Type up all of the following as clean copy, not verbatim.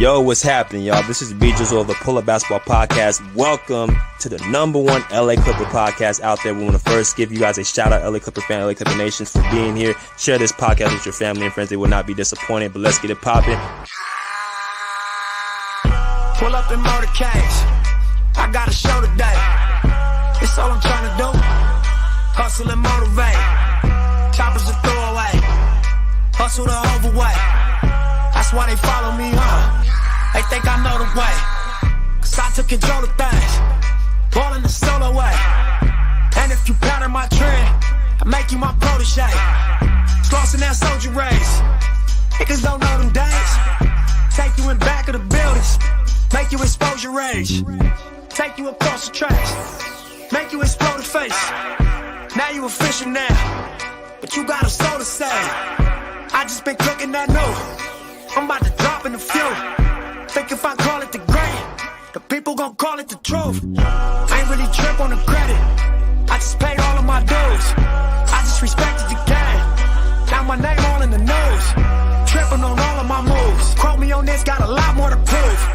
Yo, what's happening, y'all? This is B Jizzle of the Pull Up Basketball Podcast. Welcome to the #1 LA Clipper podcast out there. We want to first give you guys a shout out, LA Clipper fan, LA Clipper Nations, for being here. Share this podcast with your family and friends. They will not be disappointed, but let's get it popping. Pull up in motorcades. I got a show today. It's all I'm trying to do. Hustle and motivate. Choppers a throwaway. Hustle the overweight. That's why they follow me, huh? They think I know the way. Cause I took control of things. Ballin' the solo way. And if you pattern my trend, I make you my protege. Slossin' that soldier race. Niggas don't know them days. Take you in back of the buildings. Make you expose your rage. Take you across the tracks. Make you explode the face. Now you official now. But you got a soul to say. I just been cooking that new. I'm about to drop in the few. Think if I call it the great, the people gon' call it the truth. I ain't really trip on the credit. I just paid all of my dues. I just respected the game. Now my name all in the news. Tripping on all of my moves. Quote me on this, got a lot more to prove.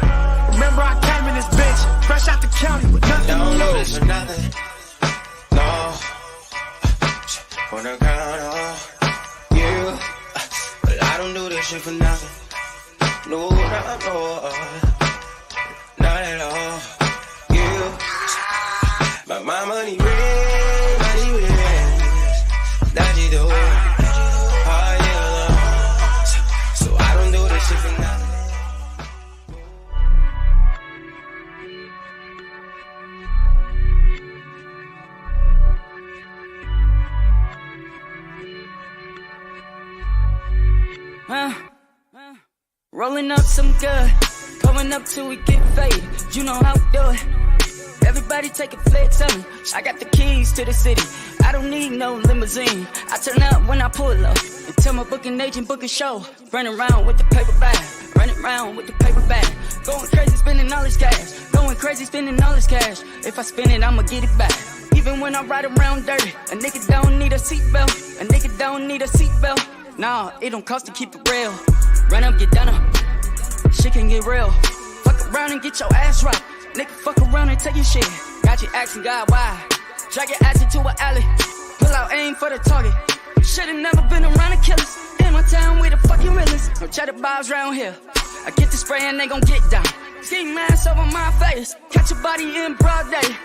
Remember I came in this bitch, fresh out the county with nothing to lose. Nothing. No. For the ground, you. But I don't do this shit for nothing. No, not at all. Not at all. You. But my money ring, that you do. Oh, yeah. So I don't do this shit for nothing. Rolling up some good, going up till we get faded. You know how we do it. Everybody take a flex on me. I got the keys to the city. I don't need no limousine. I turn up when I pull up and tell my booking agent book a show. Running around with the paper bag, running around with the paper bag. Going crazy spending all this cash. Going crazy spending all this cash. If I spend it, I'ma get it back. Even when I ride around dirty, a nigga don't need a seatbelt. A nigga don't need a seatbelt. Nah, it don't cost to keep it real. Run up, get done up. Shit can get real. Fuck around and get your ass rocked. Nigga, fuck around and take your shit. Got you asking God why. Drag your ass into an alley. Pull out aim for the target. Should've never been around the killers. In my town, we the fucking realest. No cheddar bars round here. I get the spray and they gon' get down. Ski mask over my face. Catch a body in broad day.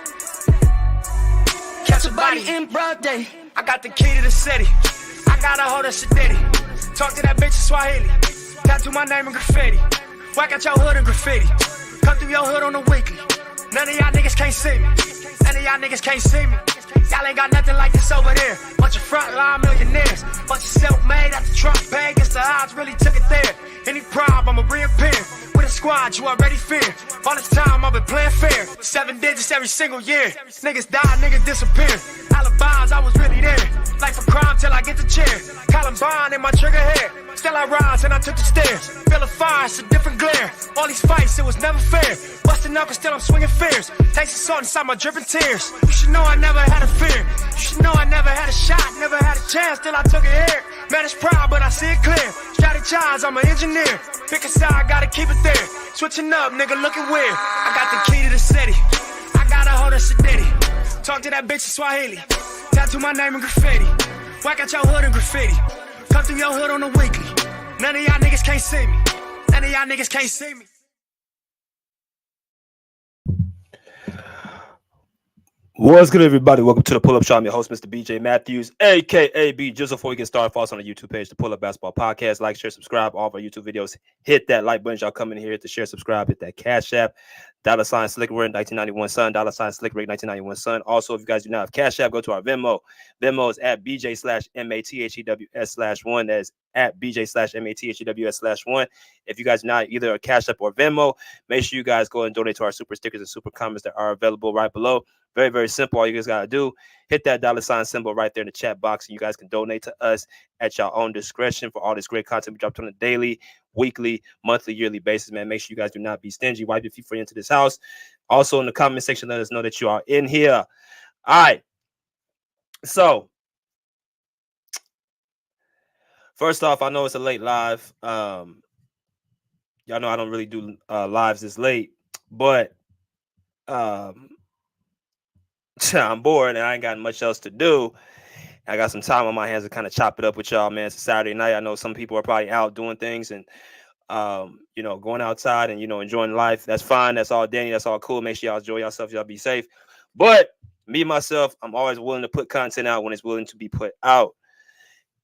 Catch a body in broad day. I got the key to the city. I got a hold of Shadiddy. Talk to that bitch in Swahili. Tattoo my name in graffiti. Whack out your hood in graffiti. Come through your hood on the weekly. None of y'all niggas can't see me. None of y'all niggas can't see me. Y'all ain't got nothing like this over there. Bunch of frontline millionaires. Bunch of self-made at the Trump bag. Guess the odds really took it there. Any problem, I'ma reappear. With a squad you already fear. All this time I've been playing fair. 7 digits every single year. Niggas die, niggas disappear. Alibis, I was really there. Life a crime till I get the chair. Columbine in my trigger hair. Still I rise and I took the stairs. Feel a fire, it's a different glare. All these fights, it was never fair. Busting knuckles, still I'm swinging fears. Taste the salt inside my dripping tears. You should know I never had a fear. You should know I never had a shot, never had a chance till I took it here. Man, it's proud, but I see it clear. Strategize, I'm an engineer. Pick a side, gotta keep it there. Switching up, nigga, looking weird. I got the key to the city. I got a hold of Shadiddy. Talk to that bitch in Swahili. Tattoo my name in graffiti. Whack out your hood in graffiti. Come through your hood on the weekly. None of y'all niggas can't see me. None of y'all niggas can't see me. What's good, everybody? Welcome to the Pull Up Show. I'm your host, Mr. BJ Matthews, aka B. Just before we get started, follow us on the YouTube page, the Pull Up Basketball Podcast. Like, share, subscribe. All of our YouTube videos. Hit that like button. Y'all come in here, hit the share, subscribe, hit that Cash App. $ Slick Rick 1991 Son. $ Slick Rick 1991 Son. Also, if you guys do not have Cash App, go to our Venmo. Venmo is at BJ/MATHEWS/1. That is at BJ/MATHEWS/1. If you guys not either a Cash App or Venmo, make sure you guys go and donate to our super stickers and super comments that are available right below. Very, very simple. All you guys got to do, hit that $ symbol right there in the chat box, and you guys can donate to us at your own discretion for all this great content we drop on a daily, weekly, monthly, yearly basis, man. Make sure you guys do not be stingy. Wipe your feet for into this house. Also, in the comment section, let us know that you are in here. All right. So, first off, I know it's a late live. Y'all Y'all know I don't really do lives this late, but um, I'm bored and I ain't got much else to do. I got some time on my hands to kind of chop it up with y'all, man. It's a Saturday night. I know some people are probably out doing things and going outside and enjoying life. That's fine. That's all Danny. That's all cool. Make sure y'all enjoy yourself. Y'all be safe. But me myself, I'm always willing to put content out when it's willing to be put out.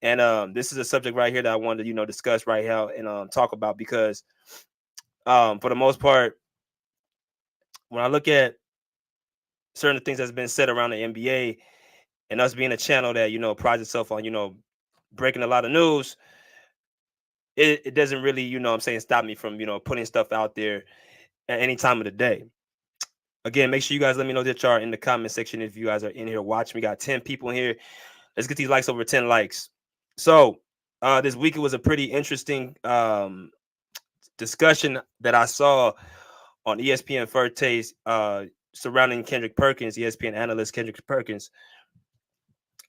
And this is a subject right here that I wanted to discuss right now and talk about because for the most part, when I look at certain things that's been said around the NBA and us being a channel that prides itself on breaking a lot of news, it doesn't really stop me from putting stuff out there at any time of the day. Again, make sure you guys let me know that y'all are in the comment section if you guys are in here watching. We got 10 people in here. Let's get these likes over 10 likes. So this week it was a pretty interesting discussion that I saw on ESPN First Taste surrounding Kendrick Perkins, ESPN analyst Kendrick Perkins.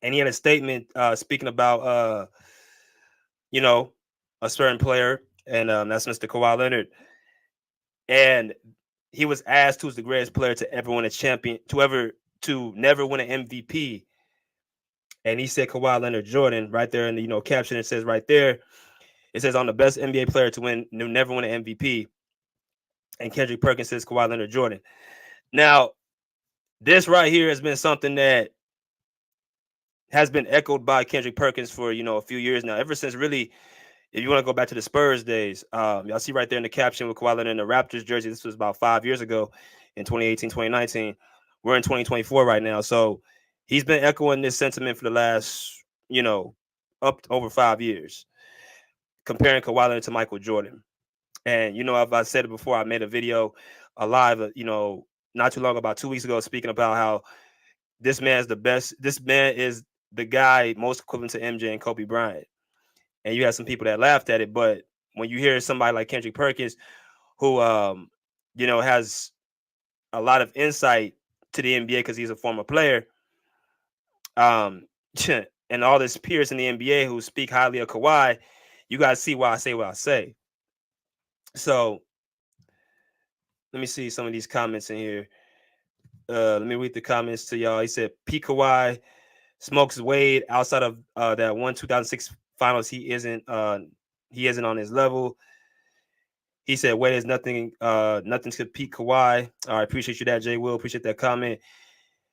And he had a statement speaking about a certain player, and that's Mr. Kawhi Leonard. And he was asked who's the greatest player to ever win a to never win an MVP. And he said Kawhi Leonard Jordan right there in the caption. It says right there, it says on the best NBA player to never win an MVP. And Kendrick Perkins says Kawhi Leonard Jordan. Now, this right here has been something that has been echoed by Kendrick Perkins for a few years now, ever since really. If you want to go back to the Spurs days, y'all see right there in the caption with Kawhi Leonard in the Raptors jersey. This was about 5 years ago in 2018, 2019. We're in 2024 right now. So he's been echoing this sentiment for the last, up over 5 years, comparing Kawhi Leonard to Michael Jordan. And, if I said it before, I made a video live, not too long, about 2 weeks ago, speaking about how this man is the best. This man is the guy most equivalent to MJ and Kobe Bryant. And you had some people that laughed at it, but when you hear somebody like Kendrick Perkins, who has a lot of insight to the NBA because he's a former player, and all his peers in the NBA who speak highly of Kawhi, you guys see why I say what I say. So let me see some of these comments in here. Let me read the comments to y'all. He said, P. Kawhi smokes Wade outside of that 2006 finals. He isn't on his level. He said Wade is nothing to compete Kawhi. All right, appreciate you that, Jay Will. Appreciate that comment.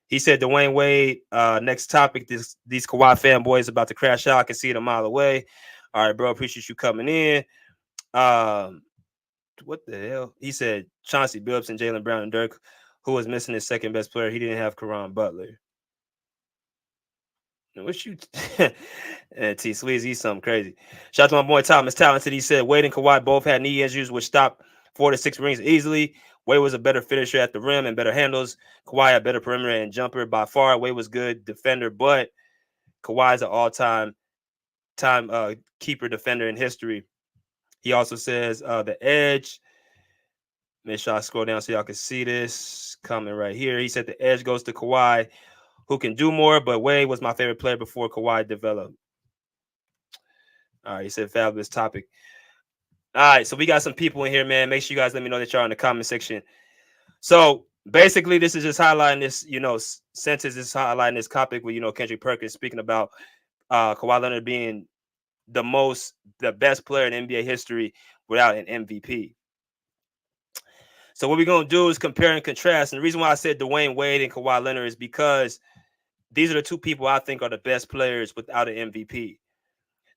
He said Dwayne Wade, next topic, these Kawhi fanboys about to crash out. I can see it a mile away. All right, bro, appreciate you coming in. What the hell? He said Chauncey Billups and Jaylen Brown and Dirk, who was missing his second best player. He didn't have Caron Butler. What you T Sleazy, he's something crazy. Shout out to my boy Thomas Talented. He said Wade and Kawhi both had knee injuries which stopped 4 to 6 rings easily. Wade was a better finisher at the rim and better handles. Kawhi had better perimeter and jumper by far. Wade was good defender, but Kawhi is an all-time keeper defender in history. He also says the edge. Make sure I scroll down so y'all can see this comment right here. He said the edge goes to Kawhi, who can do more, but Wade was my favorite player before Kawhi developed. All right, he said fabulous topic. All right, so we got some people in here, man. Make sure you guys let me know that y'all in the comment section. So basically, this is just highlighting this, sentence is highlighting this topic with, Kendrick Perkins speaking about Kawhi Leonard being the best player in NBA history without an MVP. So what we're going to do is compare and contrast. And the reason why I said Dwayne Wade and Kawhi Leonard is because these are the two people I think are the best players without an MVP.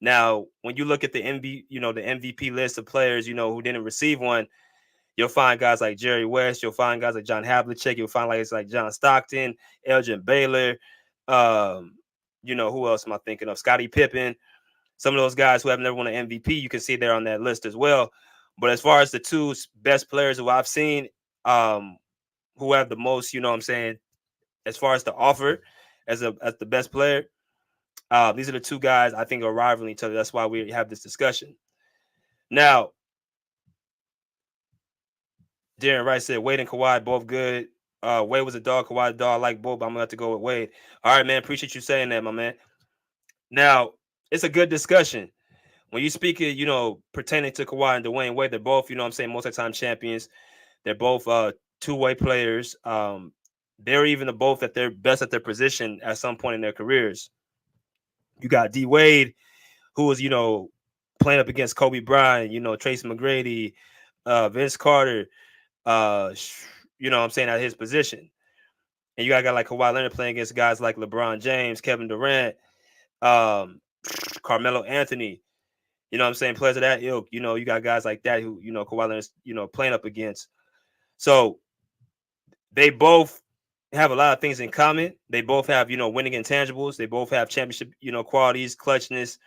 Now, when you look at the MVP list of players, who didn't receive one, you'll find guys like Jerry West. You'll find guys like John Havlicek. You'll find guys like John Stockton, Elgin Baylor. Who else am I thinking of? Scottie Pippen. Some of those guys who have never won an MVP, you can see they're on that list as well. But as far as the two best players who I've seen, who have the most, as far as the offer as the best player, these are the two guys I think are rivaling each other. That's why we have this discussion. Now, Darren Wright said Wade and Kawhi both good. Wade was a dog, Kawhi a dog. I like both, but I'm gonna have to go with Wade. All right, man. Appreciate you saying that, my man. Now, it's a good discussion. when you speak it, pertaining to Kawhi and Dwayne Wade, they're both, multi-time champions. They're both two-way players. They're even the both at their best at their position at some point in their careers. You got D Wade, who was, playing up against Kobe Bryant, Tracy McGrady, Vince Carter, at his position. And you got a guy like Kawhi Leonard playing against guys like LeBron James, Kevin Durant, Carmelo Anthony. Players of that ilk. You got guys like that who, Kawhi Leonard's, playing up against. So they both have a lot of things in common. They both have, winning intangibles. They both have championship, qualities, clutchness.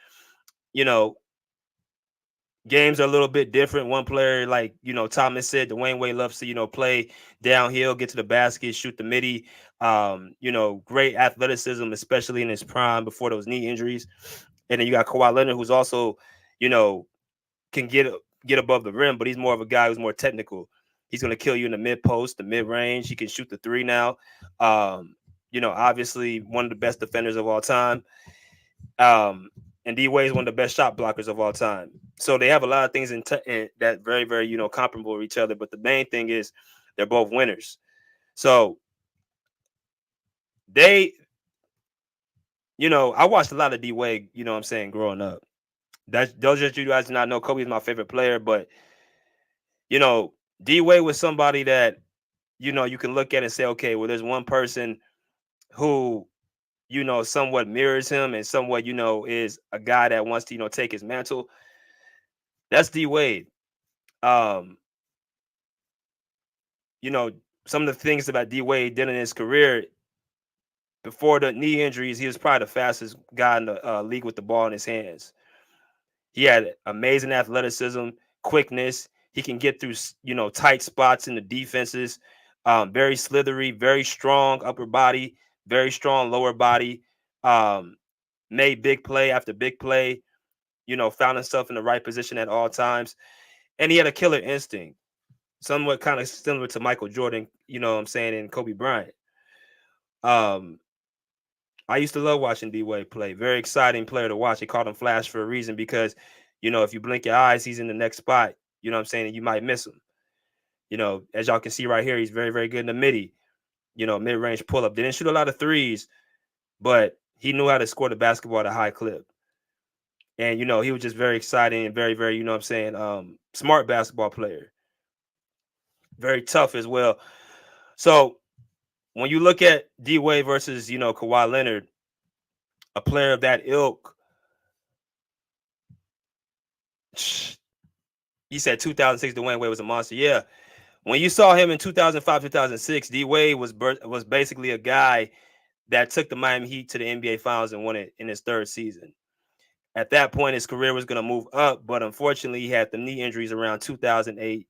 Games are a little bit different. One player, like, Thomas said, Dwayne Wade loves to, play downhill, get to the basket, shoot the midi. Great athleticism, especially in his prime before those knee injuries. And then you got Kawhi Leonard, who's also, can get above the rim, but he's more of a guy who's more technical. He's going to kill you in the mid post, the mid range. He can shoot the three now. Obviously one of the best defenders of all time. And D Wade is one of the best shot blockers of all time. So they have a lot of things in that very, very, comparable to each other. But the main thing is they're both winners. So I watched a lot of D Wade, growing up. Those of you guys do not know, Kobe is my favorite player. But, D Wade was somebody that, you can look at and say, okay, well, there's one person who, somewhat mirrors him and somewhat, is a guy that wants to, take his mantle. That's D Wade. Some of the things about D Wade did in his career before the knee injuries, he was probably the fastest guy in the league with the ball in his hands. He had amazing athleticism, quickness. He can get through, tight spots in the defenses. Very slithery, very strong upper body, very strong lower body. Made big play after big play. Found himself in the right position at all times. And he had a killer instinct, somewhat kind of similar to Michael Jordan, and Kobe Bryant. I used to love watching D Wade play. Very exciting player to watch. They called him Flash for a reason because, if you blink your eyes, he's in the next spot, and you might miss him. As y'all can see right here, he's very, very good in the midi, mid-range pull-up. Didn't shoot a lot of threes, but he knew how to score the basketball at a high clip. And, he was just very exciting and very, very, smart basketball player. Very tough as well. So when you look at D Wade versus, Kawhi Leonard, a player of that ilk, you said 2006 Dwayne Wade was a monster. Yeah. When you saw him in 2005, 2006, D Wade was basically a guy that took the Miami Heat to the NBA Finals and won it in his third season. At that point, his career was going to move up, but unfortunately, he had the knee injuries around 2008,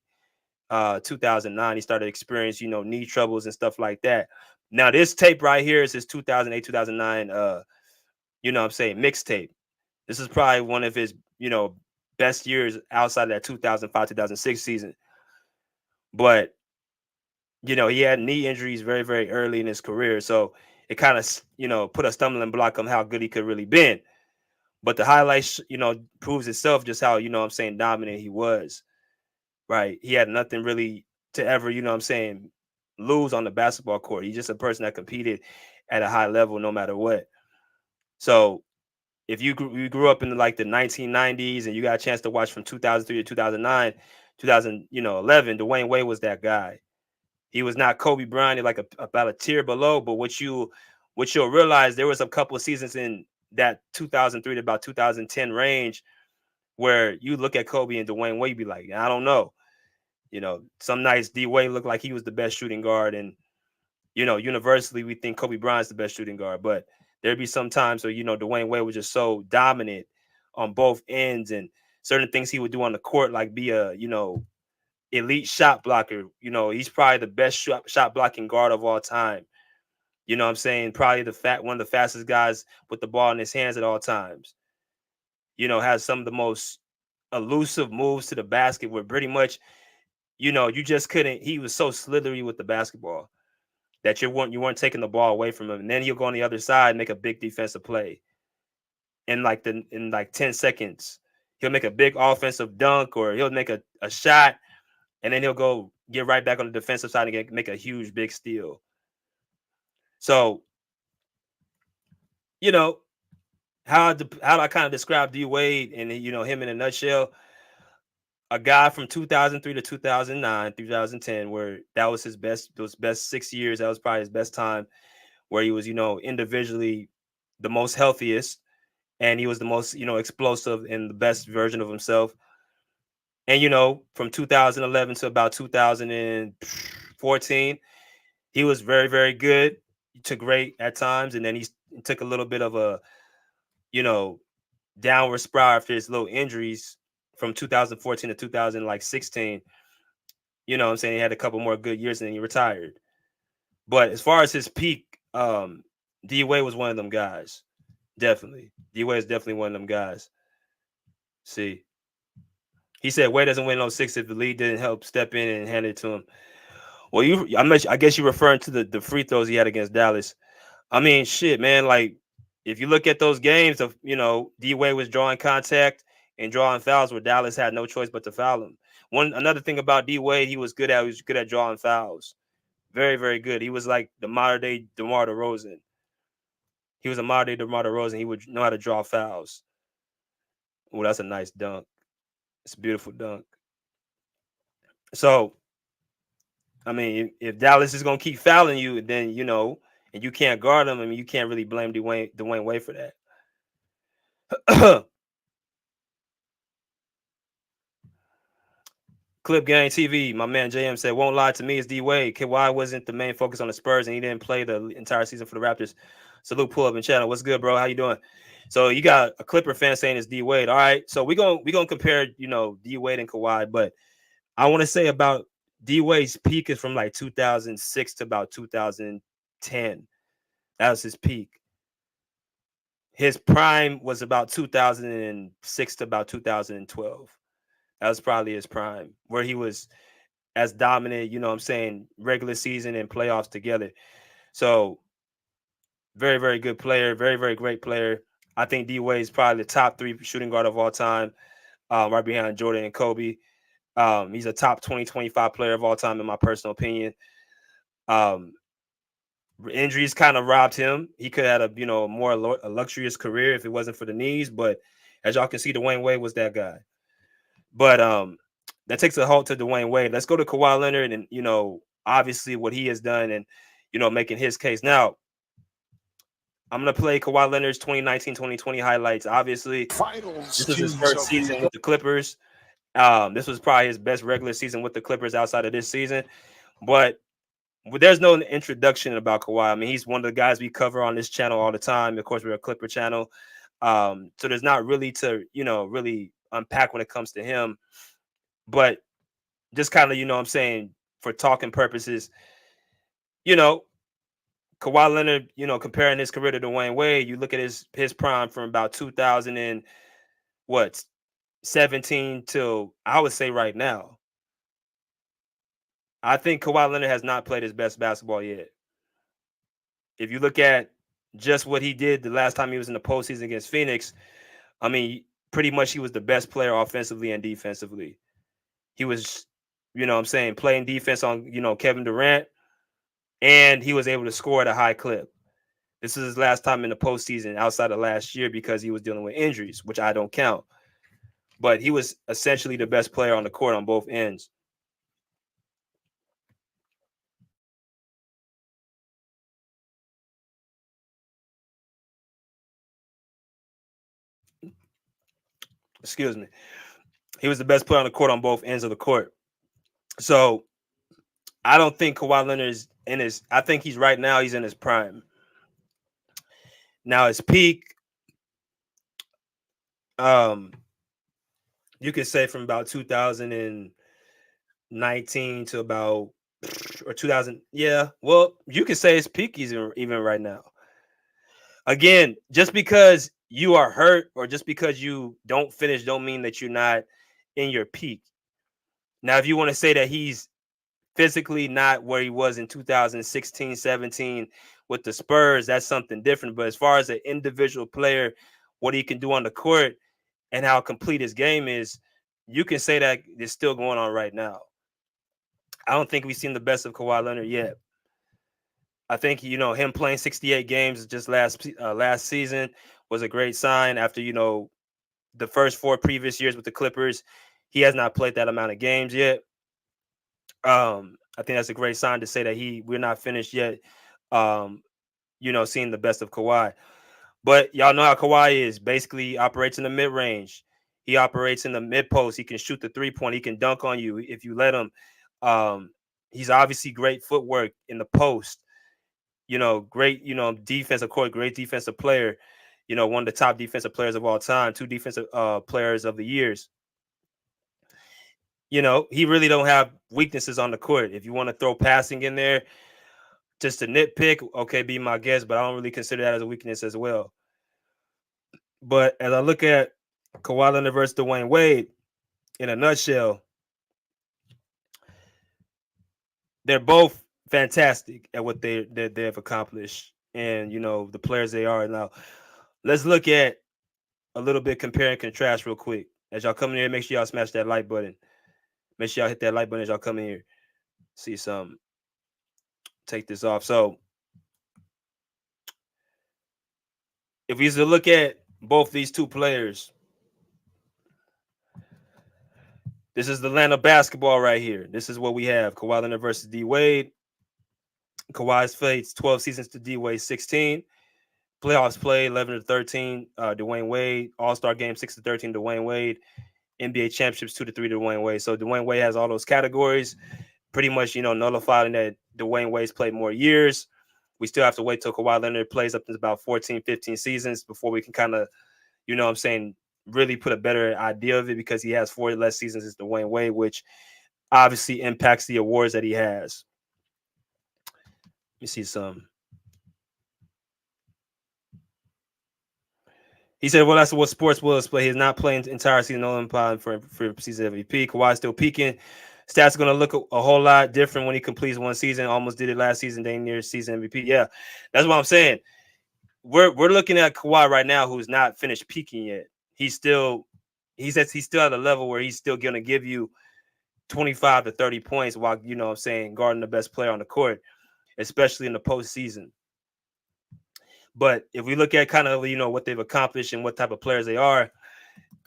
2009. He started experiencing, knee troubles and stuff like that. Now, this tape right here is his 2008, 2009, mixtape. This is probably one of his, best years outside of that 2005, 2006 season. But, he had knee injuries very, very early in his career. So it kind of, put a stumbling block on how good he could really been. But the highlights, proves itself just how, dominant he was. Right. He had nothing really to ever, lose on the basketball court. He's just a person that competed at a high level no matter what. So if you grew up in the 1990s and you got a chance to watch from 2003 to 2009, 2011, Dwayne Wade was that guy. He was not Kobe Bryant, about a tier below, but what you'll realize, there was a couple of seasons in that 2003 to about 2010 range where you look at Kobe and Dwayne Wade, be like, I don't know. Some nights D Wade looked like he was the best shooting guard, and universally we think Kobe Bryant's the best shooting guard, but there'd be some times where Dwayne Wade was just so dominant on both ends, and certain things he would do on the court, like be a elite shot blocker. He's probably the best shot blocking guard of all time. Probably one of the fastest guys with the ball in his hands at all times. Has some of the most elusive moves to the basket where pretty much, you just couldn't. He was so slithery with the basketball that you weren't taking the ball away from him. And then he'll go on the other side and make a big defensive play. In 10 seconds, He'll make a big offensive dunk, or he'll make a shot, and then he'll go get right back on the defensive side and make a huge big steal. So, how I kind of describe D Wade and him in a nutshell. A guy from 2003 to 2009, 2010, where that was those best 6 years. That was probably his best time, where he was, individually the most healthiest, and he was the most, explosive and the best version of himself. And, from 2011 to about 2014, he was very, very good to great at times. And then he took a little bit of a, downward spiral after his little injuries from 2014 to 2016. What I'm saying? He had a couple more good years and then he retired. But as far as his peak, D Wade was one of them guys. Definitely. D Wade is definitely one of them guys. See. He said Wade doesn't win 06 if the league didn't help step in and hand it to him. Well, I guess you're referring to the free throws he had against Dallas. I mean, shit, man. Like, if you look at those games of, D Wade was drawing contact and drawing fouls where Dallas had no choice but to foul him. Another thing about D Wade, he was good at drawing fouls. Very, very good. He was like the modern day DeMar DeRozan. He was a modern day DeMar DeRozan. He would know how to draw fouls. Oh, that's a nice dunk. It's a beautiful dunk. So, I mean, if Dallas is going to keep fouling you, then, and you can't guard them, I mean, you can't really blame Dwayne Wade for that. Clip Gang TV, my man JM said, won't lie to me, it's D Wade. Kawhi wasn't the main focus on the Spurs, and he didn't play the entire season for the Raptors. Salute, pull up and channel. What's good, bro? How you doing? So you got a Clipper fan saying it's D Wade. All right. So we're gonna compare, D Wade and Kawhi, but I want to say about D Wade's peak is from like 2006 to about 2010. That was his peak. His prime was about 2006 to about 2012. That was probably his prime, where he was as dominant, regular season and playoffs together. So very, very good player, very, very great player. I think D Wade is probably the top 3 shooting guard of all time, right behind Jordan and Kobe. He's a top 20, 25 player of all time, in my personal opinion. Injuries kind of robbed him. He could have had a more luxurious career if it wasn't for the knees. But as y'all can see, Dwayne Wade was that guy. But that takes a halt to Dwayne Wade. Let's go to Kawhi Leonard and, obviously what he has done and, making his case. Now, I'm going to play Kawhi Leonard's 2019-2020 highlights. Obviously, this was his first season with the Clippers. This was probably his best regular season with the Clippers outside of this season. But there's no introduction about Kawhi. I mean, he's one of the guys we cover on this channel all the time. Of course, we're a Clipper channel. So there's not really to, really unpack when it comes to him. But just kind of, for talking purposes, Kawhi Leonard, comparing his career to Dwayne Wade, you look at his prime from about 2017 till, I would say, right now. I think Kawhi Leonard has not played his best basketball yet. If you look at just what he did the last time he was in the postseason against Phoenix, I mean, pretty much he was the best player offensively and defensively. He was, playing defense on, Kevin Durant, and he was able to score at a high clip. This is his last time in the postseason outside of last year because he was dealing with injuries, which I don't count. But he was essentially the best player on the court on both ends. Excuse me. He was the best player on the court on both ends of the court. So I don't think Kawhi Leonard is I think he's right now, he's in his prime. Now his peak, you could say from about 2019 to about, or 2000. Yeah. Well, you could say his peak is even right now. Again, just because you are hurt or just because you don't finish don't mean that you're not in your peak. Now, if you want to say that he's physically not where he was in 2016, 17 with the Spurs, that's something different. But as far as an individual player, what he can do on the court, and how complete his game is, you can say that it's still going on right now. I don't think we've seen the best of Kawhi Leonard yet. I think, him playing 68 games just last season was a great sign after, the first 4 previous years with the Clippers. He has not played that amount of games yet. I think that's a great sign to say that we're not finished yet, seeing the best of Kawhi. But y'all know how Kawhi is. Basically, he operates in the mid-range. He operates in the mid-post. He can shoot the three-point. He can dunk on you if you let him. He's obviously great footwork in the post. Great, defensive court, great defensive player. One of the top defensive players of all time, 2 defensive players of the years. He really don't have weaknesses on the court. If you want to throw passing in there, just to nitpick, okay, be my guest, but I don't really consider that as a weakness as well. But as I look at Kawhi Leonard versus Dwayne Wade, in a nutshell, they're both fantastic at what they've accomplished, and the players they are. Now, let's look at a little bit compare and contrast real quick. As y'all come in here, make sure y'all smash that like button. Make sure y'all hit that like button as y'all come in here. See some. Take this off. So, if we used to look at both these 2 players, this is the land of basketball right here. This is what we have. Kawhi Leonard versus D Wade. Kawhi's played 12 seasons to D Wade 16. Playoffs play 11-13. Dwayne Wade. All-Star game 6-13. Dwayne Wade. NBA championships 2-3. Dwayne Wade. So Dwayne Wade has all those categories. Pretty much, nullifying that Dwayne Wade's played more years. We still have to wait till Kawhi Leonard plays up to about 14, 15 seasons before we can kind of, really put a better idea of it, because he has 4 less seasons as Dwayne Wade, which obviously impacts the awards that he has. Let me see some. He said, well, that's what sports will display. He's not playing the entire season, only applying for season MVP. Kawhi's still peaking. Stats are going to look a whole lot different when he completes one season. Almost did it last season, dang near season MVP. Yeah, that's what I'm saying. We're looking at Kawhi right now, who's not finished peaking yet. He's still at a level where he's still going to give you 25 to 30 points while, guarding the best player on the court, especially in the postseason. But if we look at kind of, what they've accomplished and what type of players they are,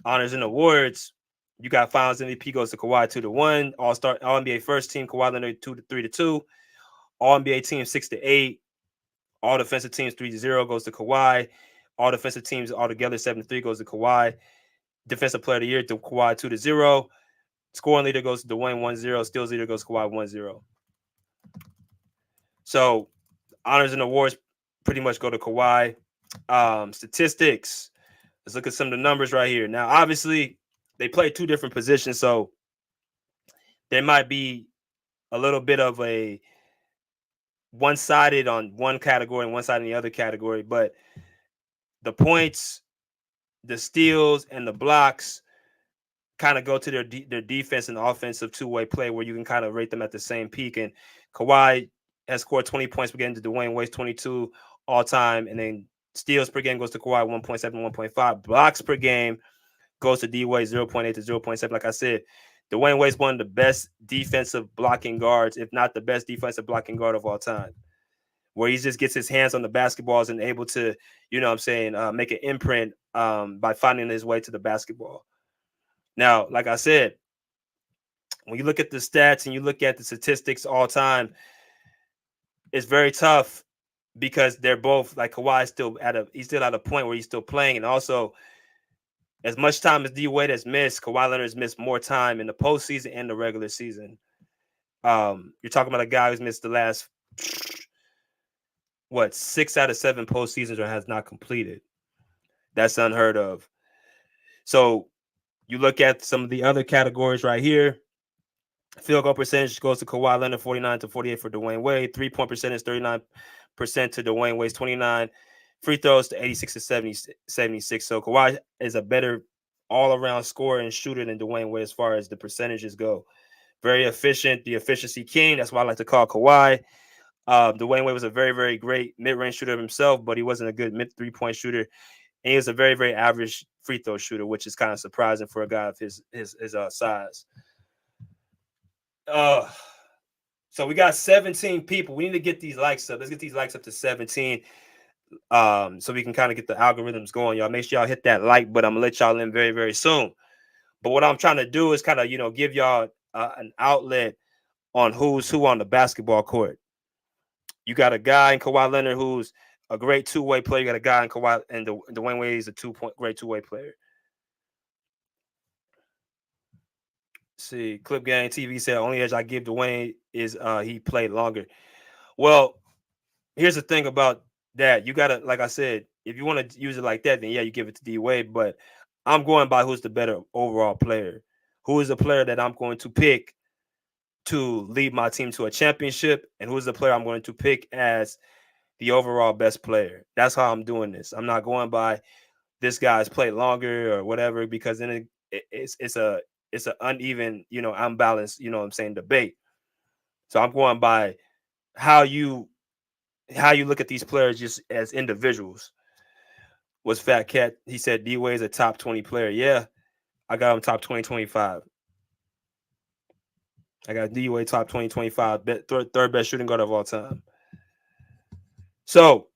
honors and awards, you got Finals MVP goes to Kawhi 2-1, All-Star, All-NBA first team Kawhi Leonard 3-2, All-NBA team 6-8, All defensive teams 3-0 goes to Kawhi, All defensive teams altogether 7-3 goes to Kawhi, Defensive Player of the Year to Kawhi 2-0, scoring leader goes to Dwayne 1-0, steals leader goes to Kawhi 1-0. So honors and awards pretty much go to Kawhi. Statistics. Let's look at some of the numbers right here. Now, obviously, they play 2 different positions, so there might be a little bit of a one-sided on one category and one-sided in the other category, but the points, the steals, and the blocks kind of go to their defense and offensive two-way play, where you can kind of rate them at the same peak. And Kawhi has scored 20 points per game to Dwayne Wade's 22 all-time, and then steals per game goes to Kawhi 1.7, 1.5. Blocks per game goes to D Wade 0.8 to 0.7. Like I said, Dwayne Wade's one of the best defensive blocking guards, if not the best defensive blocking guard of all time, where he just gets his hands on the basketballs and able to, make an imprint by finding his way to the basketball. Now, like I said, when you look at the stats and you look at the statistics all time, it's very tough, because they're both, like, Kawhi he's still at a point where he's still playing. And also, as much time as D Wade has missed, Kawhi Leonard has missed more time in the postseason and the regular season. You're talking about a guy who's missed the last 6 out of 7 postseasons or has not completed. That's unheard of. So you look at some of the other categories right here. Field goal percentage goes to Kawhi Leonard, 49 to 48 for Dwayne Wade. 3-point percentage, 39% to Dwayne Wade's 29. Free throws to 86 to 76. So Kawhi is a better all-around scorer and shooter than Dwayne Wade as far as the percentages go. Very efficient, the efficiency king. That's why I like to call Kawhi. Dwayne Wade was a very, very great mid-range shooter himself, but he wasn't a good mid-3-point shooter. And he was a very, very average free throw shooter, which is kind of surprising for a guy of his size. So we got 17 people. We need to get these likes up. Let's get these likes up to 17. So we can kind of get the algorithms going, y'all. Make sure y'all hit that like button. I'm gonna let y'all in very, very soon. But what I'm trying to do is kind of, give y'all an outlet on who's who on the basketball court. You got a guy in Kawhi Leonard who's a great two-way player. You got a guy in Kawhi, and Dwayne Wade is a great two-way player. See, Clip Gang TV said only edge I give Dwayne is he played longer. Well, here's the thing about that. You gotta, like I said, if you want to use it like that, then yeah, you give it to D Wade. But I'm going by who's the better overall player. Who is the player that I'm going to pick to lead my team to a championship, and who's the player I'm going to pick as the overall best player. That's how I'm doing this. I'm not going by this guy's played longer or whatever, because then it's an uneven, unbalanced, debate. So I'm going by how you look at these players just as individuals. Was Fat Cat? He said D Wade's a top 20 player. Yeah, I got him top 20, 25. I got D Wade top 20, 25, third best shooting guard of all time. So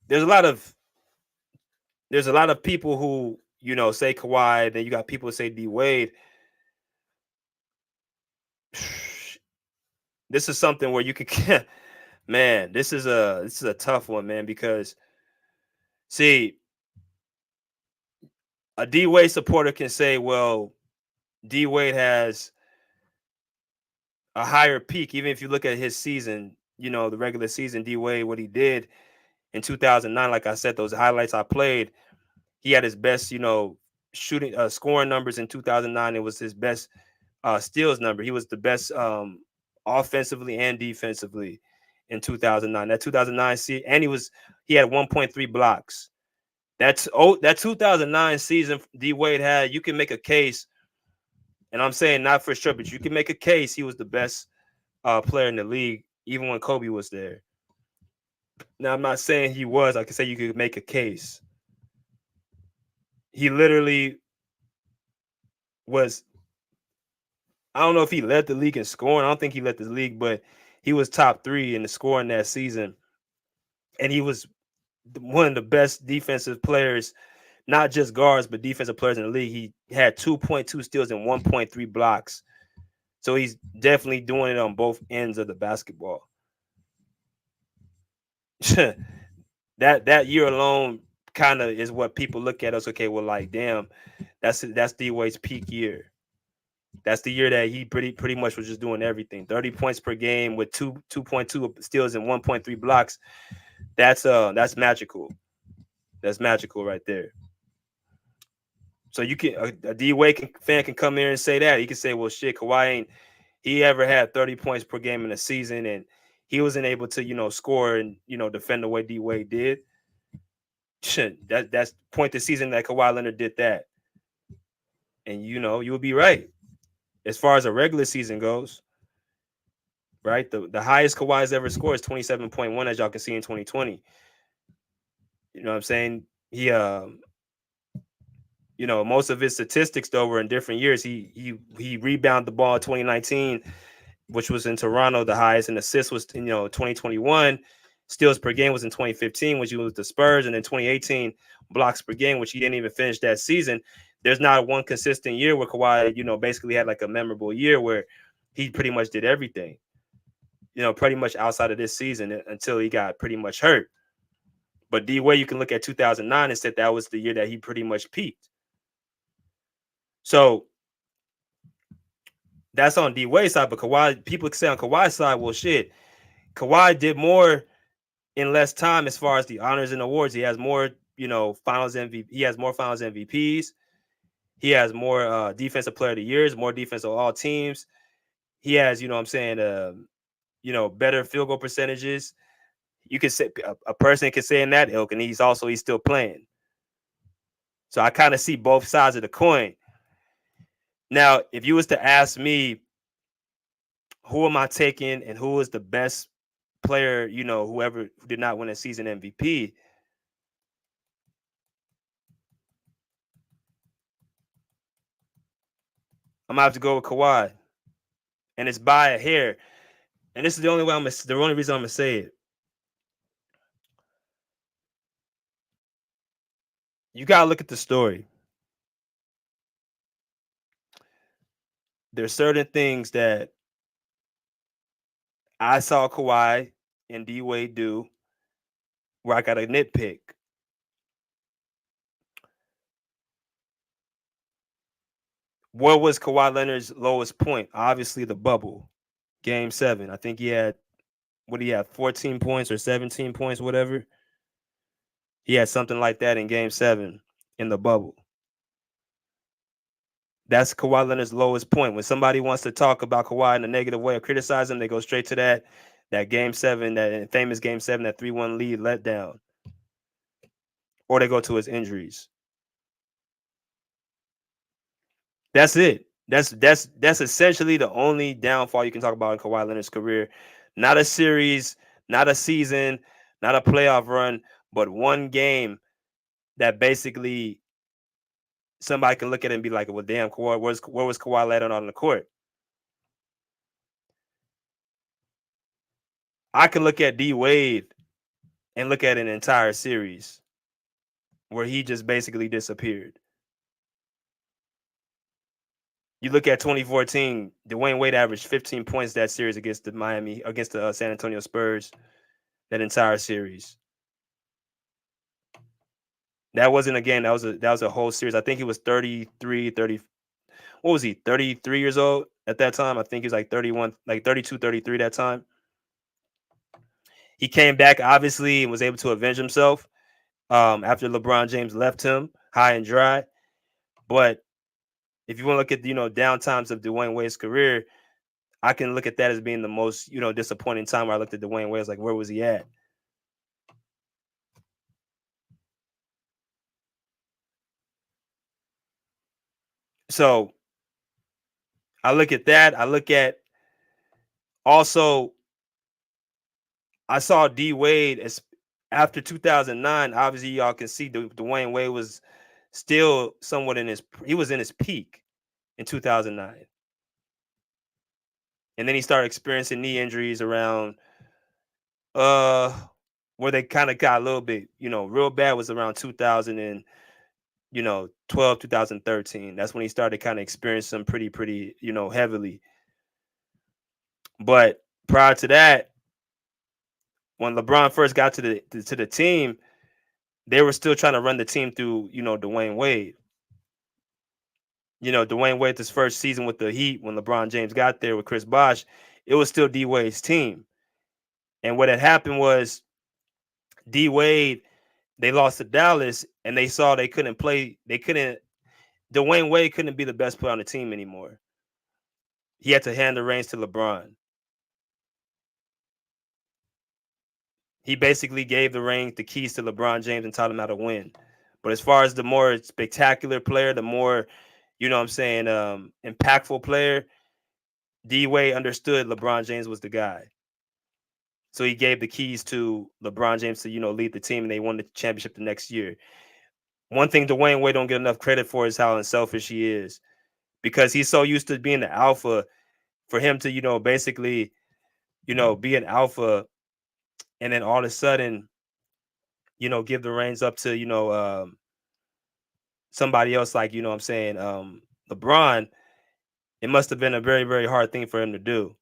there's a lot of people who say Kawhi. Then you got people who say D Wade. This is something where you could, man. This is a tough one, man, because see, a D Wade supporter can say, well, D Wade has a higher peak, even if you look at his season, the regular season, D Wade, what he did in 2009, like I said, those highlights I played, he had his best, shooting, scoring numbers in 2009. It was his best steals number. He was the best offensively and defensively in 2009. That 2009 season, and he had 1.3 blocks. That 2009 season D Wade had, you can make a case, and I'm saying not for sure, but you can make a case he was the best player in the league, even when Kobe was there. Now, I'm not saying he was. I can say you could make a case. He literally was, I don't know if he led the league in scoring. I don't think he led the league, but he was top 3 in the scoring that season. And he was one of the best defensive players, not just guards, but defensive players in the league. He had 2.2 steals and 1.3 blocks. So he's definitely doing it on both ends of the basketball. That year alone kind of is what people look at us. Okay, well, like, damn, that's D Wade's peak year. That's the year that he pretty much was just doing everything. 30 points per game with 2.2 steals and 1.3 blocks. That's magical. That's magical right there. So you can a D Wade fan can come here and say that. He can say, well, shit, Kawhi ain't he ever had 30 points per game in a season, and he wasn't able to, score and, defend the way D Wade did. That's point the season that Kawhi Leonard did that. And, you would be right. As far as a regular season goes, right? The highest Kawhi's ever scored is 27.1, as y'all can see in 2020. You know what I'm saying? He, most of his statistics, though, were in different years. He rebounded the ball in 2019, which was in Toronto, the highest, and assists was, 2021. Steals per game was in 2015, which he was the Spurs, and then 2018 blocks per game, which he didn't even finish that season. There's not one consistent year where Kawhi, basically had like a memorable year where he pretty much did everything, pretty much outside of this season until he got pretty much hurt. But D Wade, you can look at 2009 and said that was the year that he pretty much peaked. So that's on D Wade's side, but Kawhi, people say on Kawhi's side, well, shit, Kawhi did more in less time as far as the honors and awards. He has more, finals MVP. He has more finals MVPs. He has more defensive player of the years, more defensive all teams. He has, better field goal percentages. You could say a person could say in that ilk, and he's still playing. So I kind of see both sides of the coin. Now, if you was to ask me, who am I taking and who is the best player, whoever did not win a season MVP. I'm gonna have to go with Kawhi, and it's by a hair. And this is the only way the only reason I'm gonna say it. You gotta look at the story. There's certain things that I saw Kawhi and D Wade do where I got a nitpick. What was Kawhi Leonard's lowest point? Obviously, the bubble, Game 7. I think he had 14 points or 17 points, whatever. He had something like that in Game 7 in the bubble. That's Kawhi Leonard's lowest point. When somebody wants to talk about Kawhi in a negative way or criticize him, they go straight to that Game 7, that famous Game 7, that 3-1 lead letdown. Or they go to his injuries. That's it. That's essentially the only downfall you can talk about in Kawhi Leonard's career. Not a series, not a season, not a playoff run, but one game that basically somebody can look at it and be like, well, damn, Kawhi, where was Kawhi Leonard on the court? I can look at D Wade and look at an entire series where he just basically disappeared. You look at 2014, Dwayne Wade averaged 15 points that series against the San Antonio Spurs, that entire series. That wasn't a game. That was a whole series. I think he was 33, 30. What was he? 33 years old at that time. I think he was like 31, like 32, 33 that time. He came back, obviously, and was able to avenge himself after LeBron James left him high and dry. But if you want to look at, down times of Dwayne Wade's career, I can look at that as being the most, disappointing time where I looked at Dwayne Wade. I was like, where was he at? So I look at that. I look at also, I saw D Wade as after 2009. Obviously, y'all can see Dwayne Wade was still somewhat in his peak in 2009. And then he started experiencing knee injuries around where they kind of got a little bit, real bad was around 2012, 2013. That's when he started kind of experiencing them pretty, heavily. But prior to that, when LeBron first got to the team, they were still trying to run the team through, Dwayne Wade. Dwayne Wade, his first season with the Heat, when LeBron James got there with Chris Bosh, it was still D Wade's team. And what had happened was D Wade, they lost to Dallas, and they saw they couldn't play. Dwayne Wade couldn't be the best player on the team anymore. He had to hand the reins to LeBron. He basically gave the keys to LeBron James and taught him how to win. But as far as the more spectacular player, the more, impactful player, D Wade understood LeBron James was the guy. So he gave the keys to LeBron James to, lead the team, and they won the championship the next year. One thing Dwayne Wade don't get enough credit for is how unselfish he is, because he's so used to being the alpha. For him to, basically, be an alpha, and then all of a sudden, give the reins up to, somebody else like, LeBron, it must have been a very, very hard thing for him to do.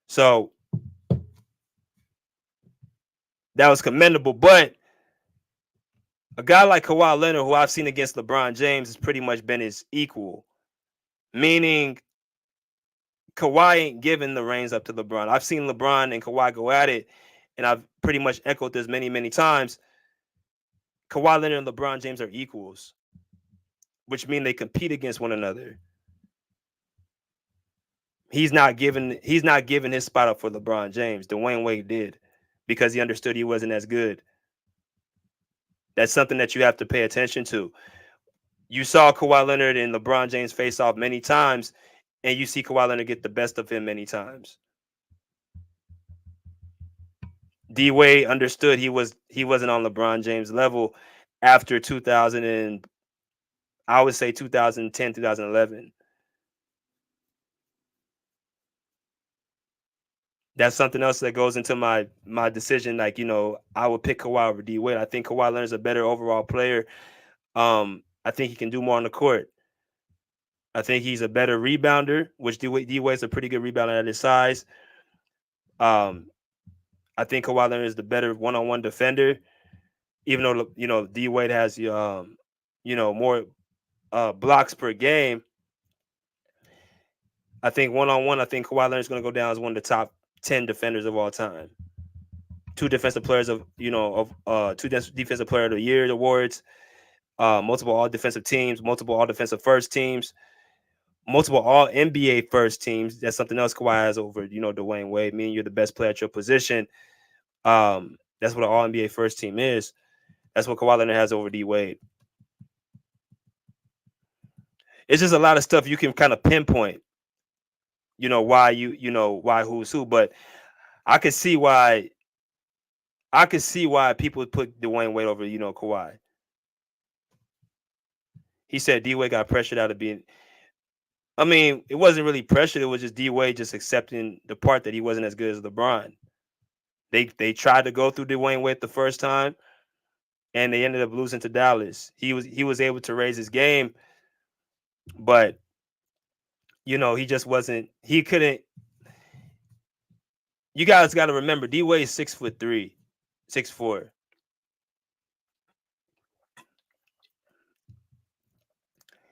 So that was commendable. But a guy like Kawhi Leonard, who I've seen against LeBron James, has pretty much been his equal. Meaning Kawhi ain't giving the reins up to LeBron. I've seen LeBron and Kawhi go at it, and I've pretty much echoed this many, many times. Kawhi Leonard and LeBron James are equals, which means they compete against one another. He's not giving his spot up for LeBron James. Dwayne Wade did, because he understood he wasn't as good. That's something that you have to pay attention to. You saw Kawhi Leonard and LeBron James face off many times, and you see Kawhi Leonard get the best of him many times. D Wade understood he wasn't on LeBron James level after 2000 and I would say 2010, 2011. That's something else that goes into my decision. Like, I would pick Kawhi over D Wade. I think Kawhi Leonard's a better overall player. I think he can do more on the court. I think he's a better rebounder, which D Wade's a pretty good rebounder at his size. Um, I think Kawhi Leonard is the better one-on-one defender, even though D Wade has more blocks per game. I think one-on-one, I think Kawhi Leonard is going to go down as one of the top 10 defenders of all time. Two defensive players two defensive player of the year awards, multiple all defensive teams, multiple all defensive first teams, multiple all NBA first teams. That's something else Kawhi has over, Dwayne Wade. Meaning you're the best player at your position. That's what an all NBA first team is. That's what Kawhi Leonard has over D Wade. It's just a lot of stuff you can kind of pinpoint, why why who's who. But I could see why people would put Dwayne Wade over, Kawhi. He said D Wade got pressured out of being. I mean, it wasn't really pressured. It was just D Wade just accepting the part that he wasn't as good as LeBron. They tried to go through Dwayne Wade the first time, and they ended up losing to Dallas. He was able to raise his game, but he just wasn't. He couldn't. You guys got to remember, D Wade is 6'3", 6'4".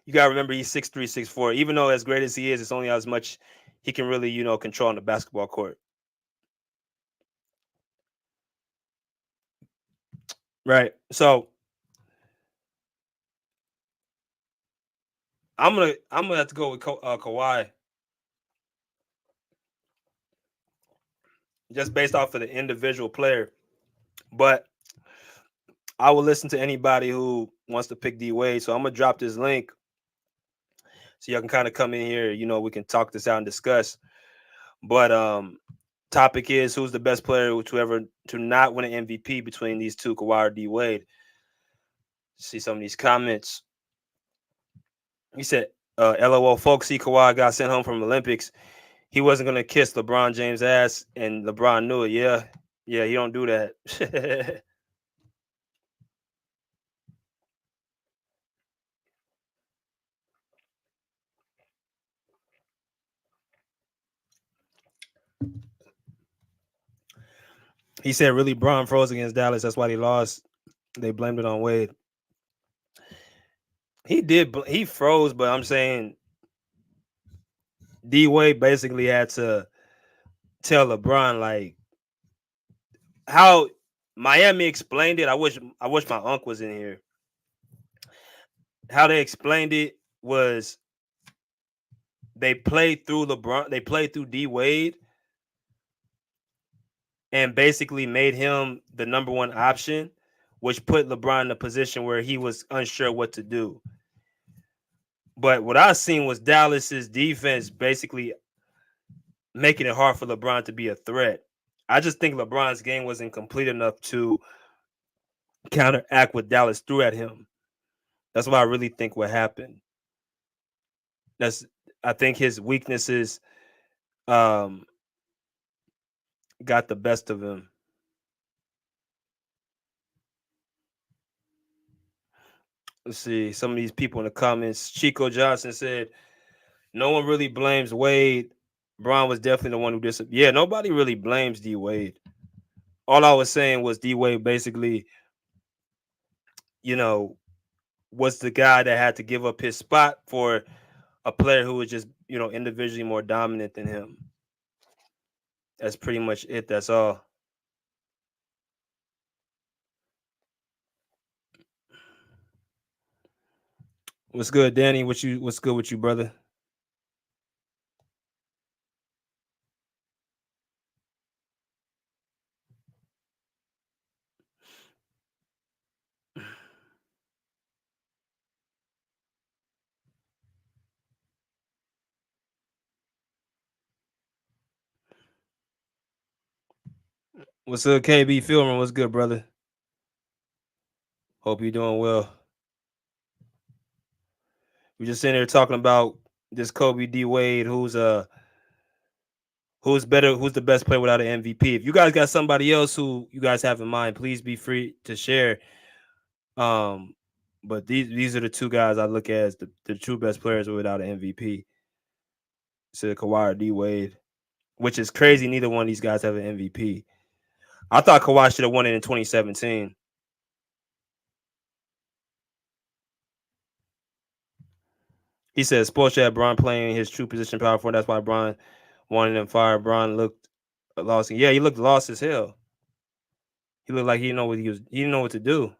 You got to remember he's 6'3", 6'4". Even though as great as he is, it's only as much he can really, control on the basketball court. Right. So I'm gonna have to go with Kawhi, just based off of the individual player. But I will listen to anybody who wants to pick D Wade. So I'm gonna drop this link so y'all can kind of come in here. We can talk this out and discuss. But topic is who's the best player to not win an MVP between these two, Kawhi or D Wade. See some of these comments. He said, LOL, folks, see Kawhi got sent home from Olympics. He wasn't going to kiss LeBron James' ass, and LeBron knew it. Yeah, he don't do that. He said, really, Bron froze against Dallas. That's why they lost. They blamed it on Wade. He did. He froze, but I'm saying D Wade basically had to tell LeBron like how Miami explained it. I wish my uncle was in here. How they explained it was they played through LeBron. They played through D Wade and basically made him the number one option, which put LeBron in a position where he was unsure what to do. But what I seen was Dallas's defense basically making it hard for LeBron to be a threat. I just think LeBron's game wasn't complete enough to counteract what Dallas threw at him. That's what I really think what happened. I think his weaknesses got the best of him. Let's see some of these people in the comments. Chico Johnson said, "No one really blames Wade. Bron was definitely the one who did. Yeah, nobody really blames D Wade. All I was saying was D Wade basically, was the guy that had to give up his spot for a player who was just, individually more dominant than him. That's pretty much it. That's all." What's good, Danny? What's good with you, brother? What's up, KB Filmer? What's good, brother? Hope you're doing well. We just sitting here talking about this Kobe D Wade, who's better, who's the best player without an MVP. If you guys got somebody else who you guys have in mind, please be free to share. But these are the two guys I look at as the true best players without an MVP. So Kawhi or D Wade, which is crazy. Neither one of these guys have an MVP. I thought Kawhi should have won it in 2017. He said Spoelstra had Bron playing his true position power forward. That's why Bron wanted him fired. Bron looked lost. Yeah, he looked lost as hell. He looked like he didn't know what he didn't know what to do.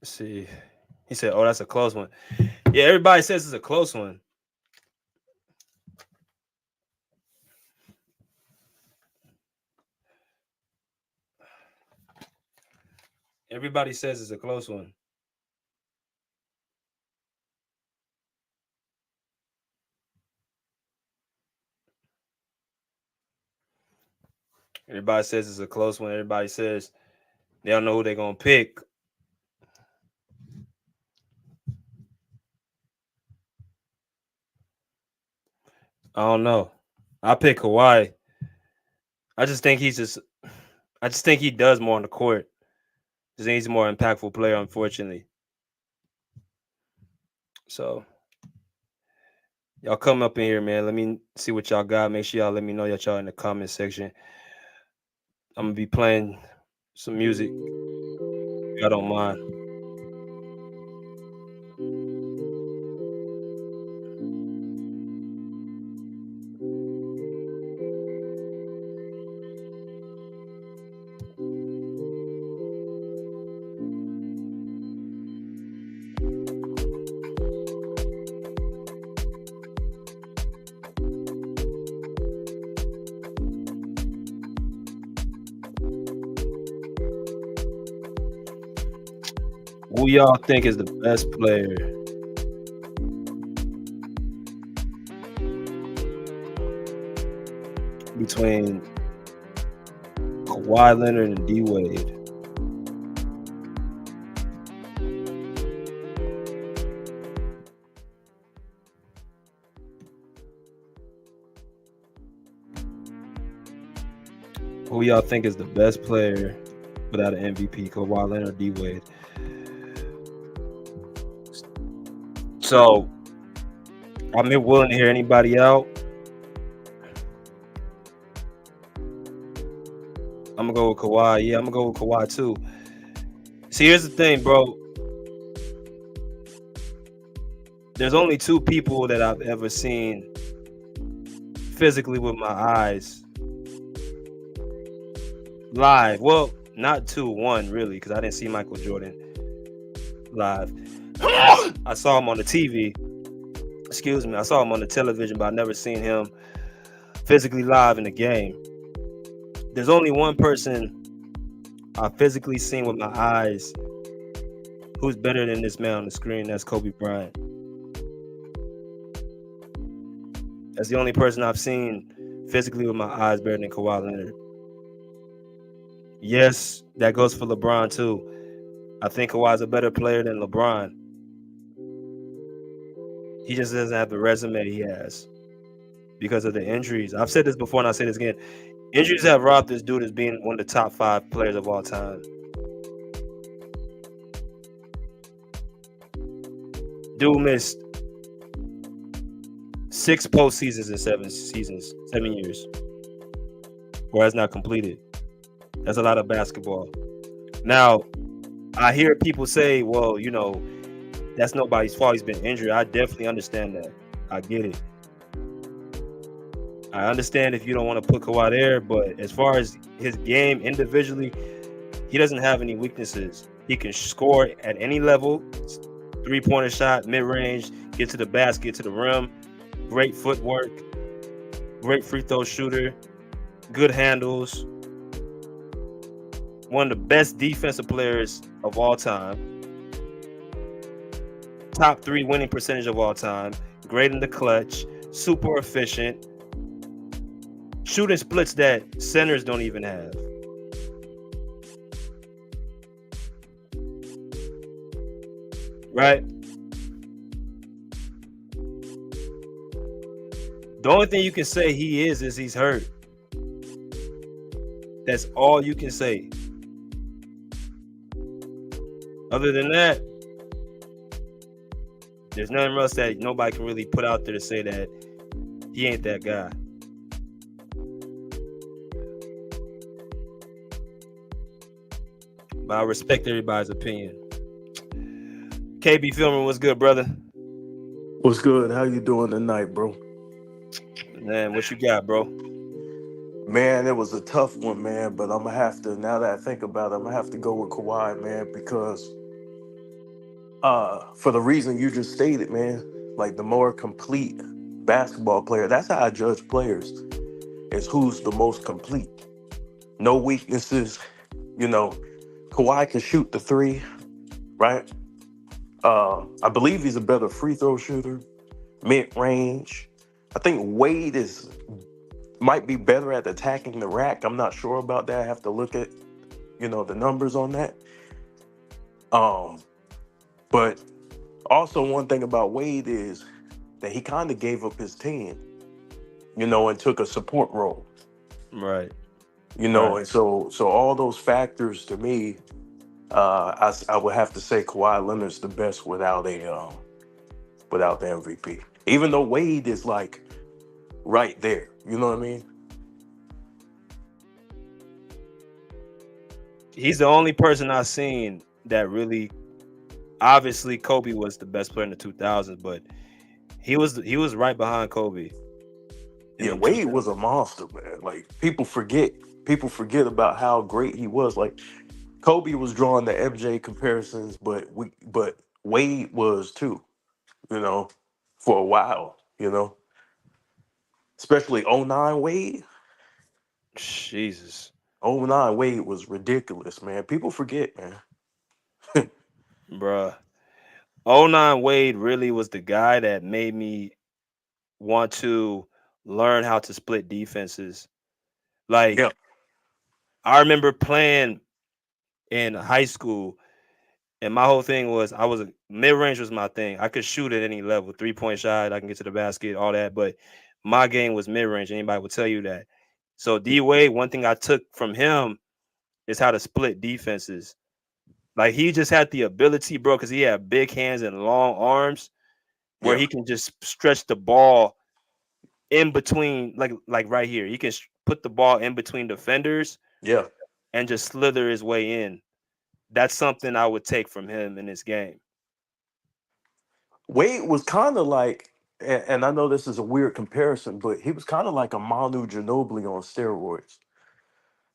Let's see. He said, "Oh, that's a close one." Yeah, everybody says it's a close one. Everybody says it's a close one. Everybody says it's a close one. Everybody says they don't know who they're gonna pick. I don't know. I pick Kawhi. I just think he does more on the court. I think he's a more impactful player, unfortunately. So y'all come up in here, man. Let me see what y'all got. Make sure y'all let me know that y'all in the comment section. I'm gonna be playing some music. If y'all don't mind. Who y'all think is the best player between Kawhi Leonard and D Wade? Who y'all think is the best player without an MVP, Kawhi Leonard or D Wade? So I'm willing to hear anybody out. I'm gonna go with Kawhi. Yeah, I'm gonna go with Kawhi too. See, here's the thing, bro. There's only two people that I've ever seen physically with my eyes live. Well, not two, one really, because I didn't see Michael Jordan live. I saw him on the TV. Excuse me. I saw him on the television, but I never seen him physically live in the game. There's only one person I've physically seen with my eyes who's better than this man on the screen. That's Kobe Bryant. That's the only person I've seen physically with my eyes better than Kawhi Leonard. Yes, that goes for LeBron too. I think Kawhi's a better player than LeBron. He just doesn't have the resume he has because of the injuries. I've said this before and I'll say this again. Injuries have robbed this dude as being one of the top 5 players of all time. Dude missed 6 postseasons in 7 years. Or has not completed. That's a lot of basketball. Now, I hear people say, well, you know, that's nobody's fault. He's been injured. I definitely understand that. I get it. I understand if you don't want to put Kawhi there, but as far as his game individually, he doesn't have any weaknesses. He can score at any level, 3-pointer shot, mid-range, get to the basket, to the rim, great footwork, great free throw shooter, good handles, one of the best defensive players of all time, top 3 winning percentage of all time, great in the clutch, super efficient, shooting splits that centers don't even have. Right? The only thing you can say he is he's hurt. That's all you can say. Other than that, there's nothing else that nobody can really put out there to say that he ain't that guy. But I respect everybody's opinion. KB Filmer, what's good, brother? What's good? How you doing tonight, bro? Man, what you got, bro? Man, it was a tough one, man, but I'm gonna have to, now that I think about it, I'm gonna have to go with Kawhi, man, because for the reason you just stated, man, like the more complete basketball player, that's how I judge players, is who's the most complete. No weaknesses, you know. Kawhi can shoot the three, right? I believe he's a better free throw shooter, mid-range. I think Wade might be better at attacking the rack. I'm not sure about that. I have to look at, the numbers on that. But also one thing about Wade is that he kind of gave up his team, and took a support role. Right. Right. And so all those factors to me, I would have to say Kawhi Leonard's the best without the MVP. Even though Wade is like right there, you know what I mean? He's the only person I've seen that really. Obviously, Kobe was the best player in the 2000s, but he was right behind Kobe. Yeah, Wade was a monster, man. Like people forget about how great he was. Like Kobe was drawing the MJ comparisons, but Wade was too, for a while, Especially 09 Wade. Jesus. 09 Wade was ridiculous, man. People forget, man. Bruh. 09 Wade really was the guy that made me want to learn how to split defenses. Like, Yeah. I remember playing in high school, and my whole thing was mid-range was my thing. I could shoot at any level, 3-point shot, I can get to the basket, all that, but my game was mid-range. Anybody would tell you that. So D Wade, one thing I took from him is how to split defenses. Like he just had the ability, bro, because he had big hands and long arms, where he can just stretch the ball in between, like right here. He can put the ball in between defenders, and just slither his way in. That's something I would take from him in this game. Wade was kind of like, and I know this is a weird comparison, but he was kind of like a Manu Ginobili on steroids.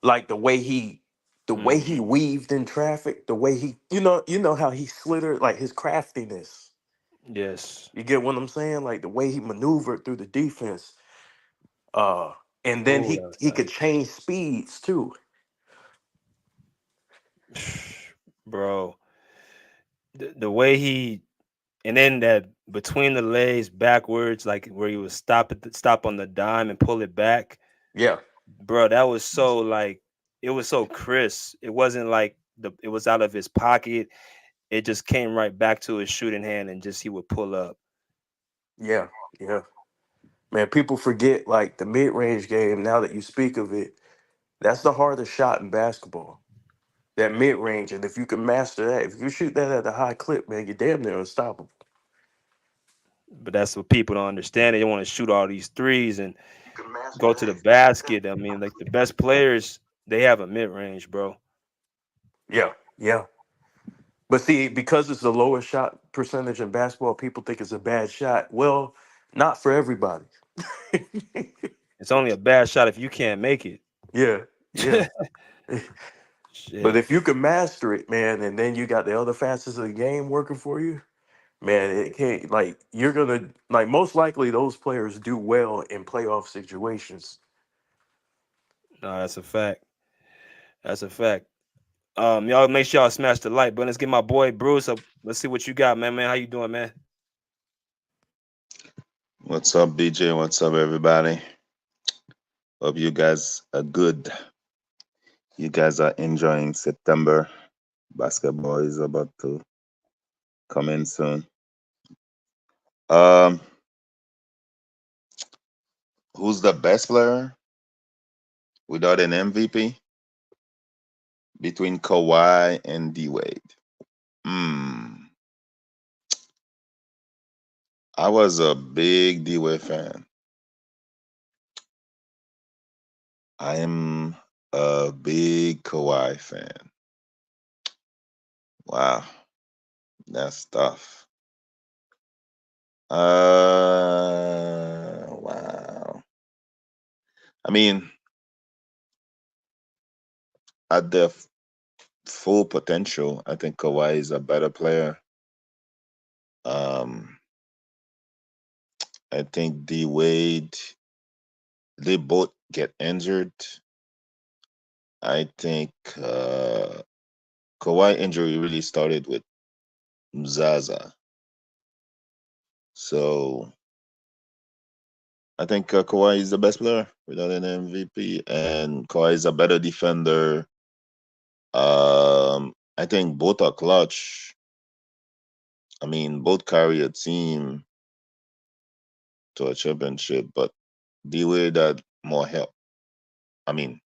Like the way he weaved in traffic, the way he, you know how he slithered, like his craftiness. Yes. You get what I'm saying? Like the way he maneuvered through the defense. And then he could change speeds too. Bro. The way he, and then that between the legs backwards, like where he would stop on the dime and pull it back. Yeah. Bro, that was so it was so crisp. It wasn't like it was out of his pocket. It just came right back to his shooting hand, and just he would pull up. Yeah, yeah. Man, people forget like the mid-range game, now that you speak of it, that's the hardest shot in basketball. That mid-range. And if you can master that, if you shoot that at a high clip, man, you're damn near unstoppable. But that's what people don't understand. They want to shoot all these threes and go to the basket. I mean, like the best players, they have a mid-range, bro. Yeah, yeah. But see, because it's the lowest shot percentage in basketball, people think it's a bad shot. Well, not for everybody. It's only a bad shot if you can't make it. Yeah, yeah. Shit. But if you can master it, man, and then you got the other facets of the game working for you, man, it can't, like, you're gonna, like, most likely those players do well in playoff situations. No, that's a fact. That's a fact. Y'all make sure y'all smash the like button. Let's get my boy Bruce up. Let's see what you got, man. Man, how you doing, man? What's up, BJ? What's up, everybody? Hope you guys are good. You guys are enjoying September. Basketball is about to come in soon. Um, who's the best player without an MVP between Kawhi and D Wade? Hmm. I was a big D Wade fan. I am a big Kawhi fan. Wow, that's tough. Wow. I mean, at the full potential, I think Kawhi is a better player. Um, I think D Wade, they both get injured. I think Kawhi injury really started with Zaza. So I think Kawhi is the best player without an MVP, and Kawhi is a better defender. I think both are clutch. I mean, both carry a team to a championship, but D Wade had more help. I mean,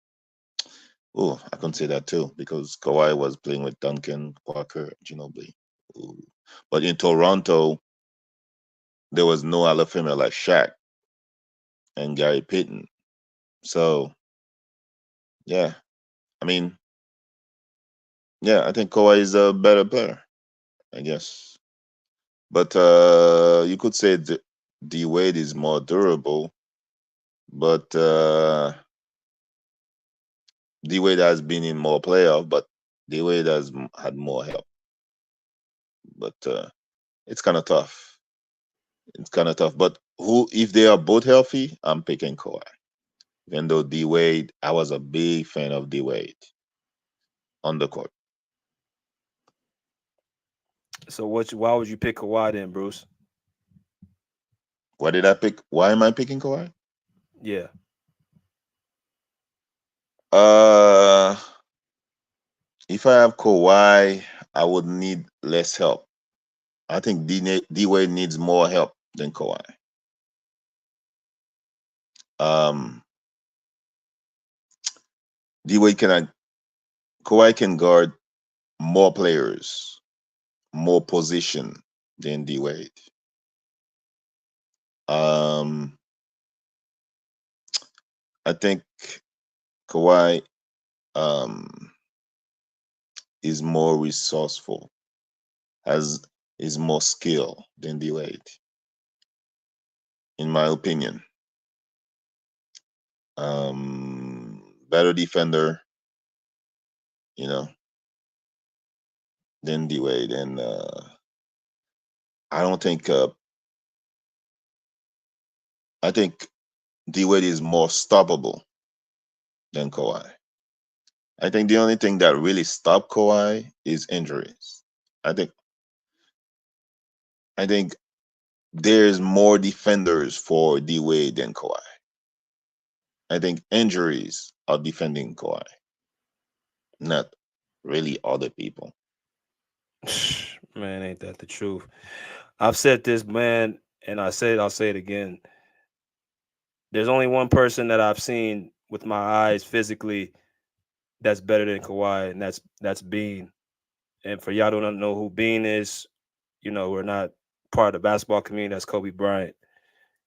oh, I can say that too because Kawhi was playing with Duncan, Parker, Ginobili. Ooh. But in Toronto, there was no other female like Shaq and Gary Payton. So yeah, I mean, yeah, I think Kawhi is a better player, I guess. But you could say D Wade is more durable, but D Wade has been in more playoff, but D Wade has had more help. But it's kind of tough. It's kind of tough. But who, if they are both healthy, I'm picking Kawhi. Even though D Wade, I was a big fan of D Wade on the court. So why would you pick Kawhi then, Bruce? Why did I pick? Why am I picking Kawhi? Yeah. Uh, if I have Kawhi, I would need less help. I think D Wade needs more help than Kawhi. Um, D Wade can Kawhi can guard more players, more position than D Wade. Um, I think Kawhi um, is more resourceful, has is more skill than D Wade, in my opinion. Better defender, you know, than D Wade, and I don't think I think D Wade is more stoppable than Kawhi. I think the only thing that really stopped Kawhi is injuries. I think I think there's more defenders for D Wade than Kawhi. I think injuries are defending Kawhi, not really other people. Man, ain't that the truth? I've said this, man, and I'll say it again. There's only one person that I've seen with my eyes physically that's better than Kawhi, and that's Bean. And for y'all who don't know who Bean is, we're not part of the basketball community. That's Kobe Bryant.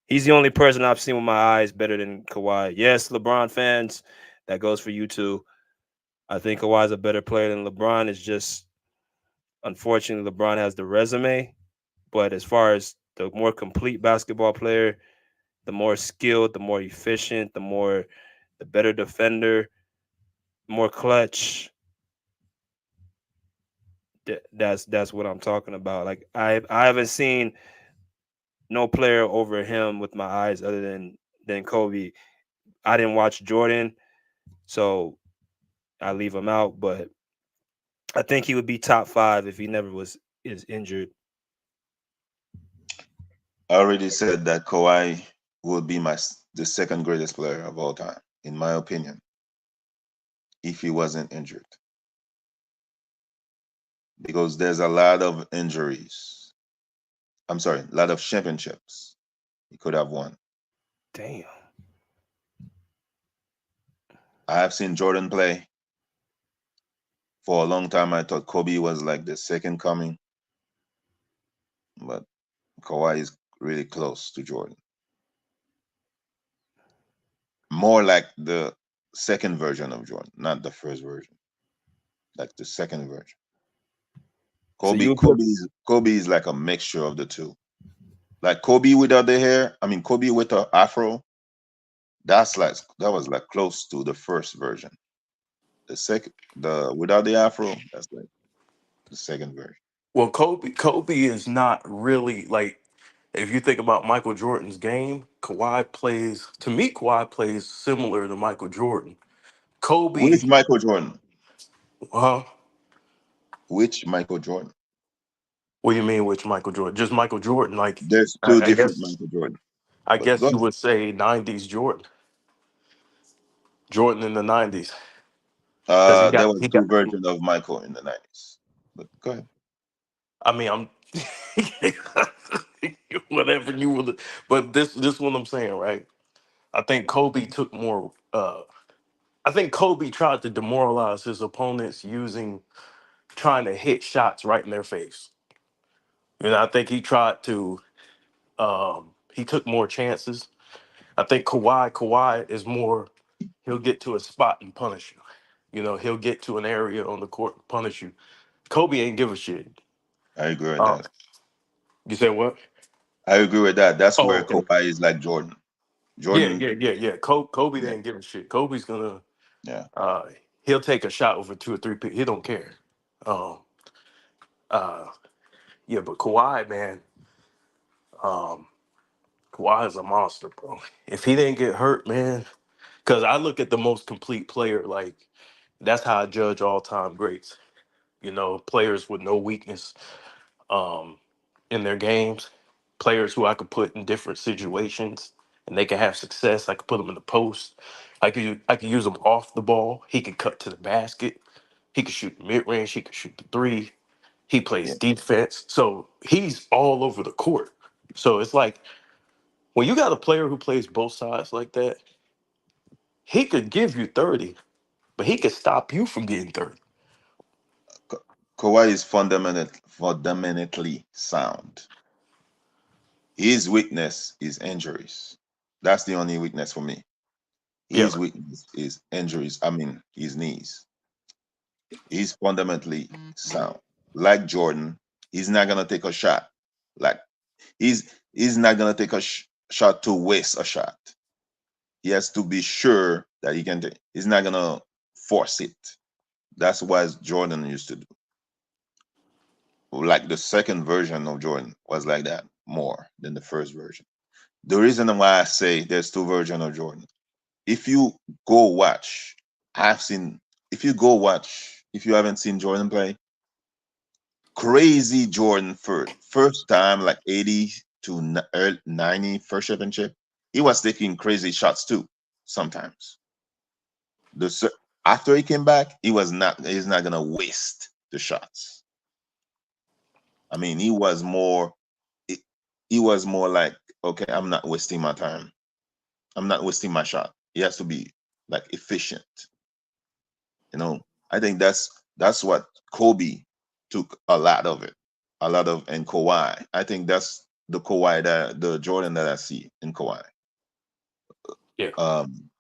He's the only person I've seen with my eyes better than Kawhi. Yes, LeBron fans, that goes for you too. I think Kawhi's a better player than LeBron. It's just unfortunately LeBron has the resume, but as far as the more complete basketball player, the more skilled, the more efficient, the better defender, more clutch. That's what I'm talking about. Like I haven't seen no player over him with my eyes other than Kobe. I didn't watch Jordan, so I leave him out. But I think he would be top 5 if he never was is injured. I already said that Kawhi would be the second greatest player of all time, in my opinion, if he wasn't injured. Because there's a lot of injuries. I'm sorry, a lot of championships he could have won. Damn. I have seen Jordan play. For a long time, I thought Kobe was like the second coming, but Kawhi is really close to Jordan. More like the second version of Jordan, not the first version. Like the second version. So Kobe, you would put Kobe is like a mixture of the two. Like Kobe without the hair. I mean, Kobe with the afro. That was like close to the first version. The without the afro, that's like the second version. Well, Kobe is not really like if you think about Michael Jordan's game, Kawhi plays similar to Michael Jordan. Kobe, Which Michael Jordan? huh? Which Michael Jordan? What do you mean which Michael Jordan? Just Michael Jordan, like There's I, two I different guess Michael Jordan. I But go guess you ahead. would say '90s Jordan, Jordan in the '90s, because he There got was he two got. versions of Michael in the 90s. But go ahead. I mean, I'm whatever you would, but this what I'm saying, right? I think Kobe took more. I think Kobe tried to demoralize his opponents using trying to hit shots right in their face. And I think he tried to. He took more chances. I think Kawhi is more. He'll get to a spot and punish you. You know, he'll get to an area on the court and punish you. Kobe ain't give a shit. I agree with Uh, that. you said what? I agree with that. That's Oh, where okay. Kawhi is like Jordan. Yeah, Jordan, yeah. Kobe yeah, didn't give a shit. Kobe's gonna yeah. uh he'll take a shot over two or three people. He don't care. Um uh yeah, but Kawhi, man, um Kawhi is a monster, bro. If he didn't get hurt, man, because I look at the most complete player, like that's how I judge all time greats. You know, players with no weakness um in their games, players who I could put in different situations and they can have success. I could put them in the post. I could use him off the ball. He could cut to the basket. He could shoot the mid range. He could shoot the three. He Yeah. plays defense. So he's all over the court. So it's like when you got a player who plays both sides like that, he could give you 30, but he could stop you from getting 30. Kawhi is fundamentally sound. His weakness is injuries. That's the only weakness for me. Yeah. His weakness is injuries. I mean, his knees. He's fundamentally sound. Like Jordan, he's not gonna take a shot. Like he's not gonna take a shot to waste a shot. He has to be sure that he can take. He's not gonna force it. That's what Jordan used to do. Like the second version of Jordan was like that more than the first version. The reason why I say there's two versions of Jordan, if you go watch, I've seen, if you go watch, if you haven't seen Jordan play, crazy Jordan first time, like 80 to early 90 first championship, he was taking crazy shots too, sometimes. After he came back, he's not gonna waste the shots. I mean, he, he was more like, okay, I'm not wasting my time. I'm not wasting my shot. He has to be like efficient. You know, I think that's what Kobe took a lot of it, a lot of and Kawhi. I think that's the Kawhi that the Jordan that I see in Kawhi. Yeah. Um,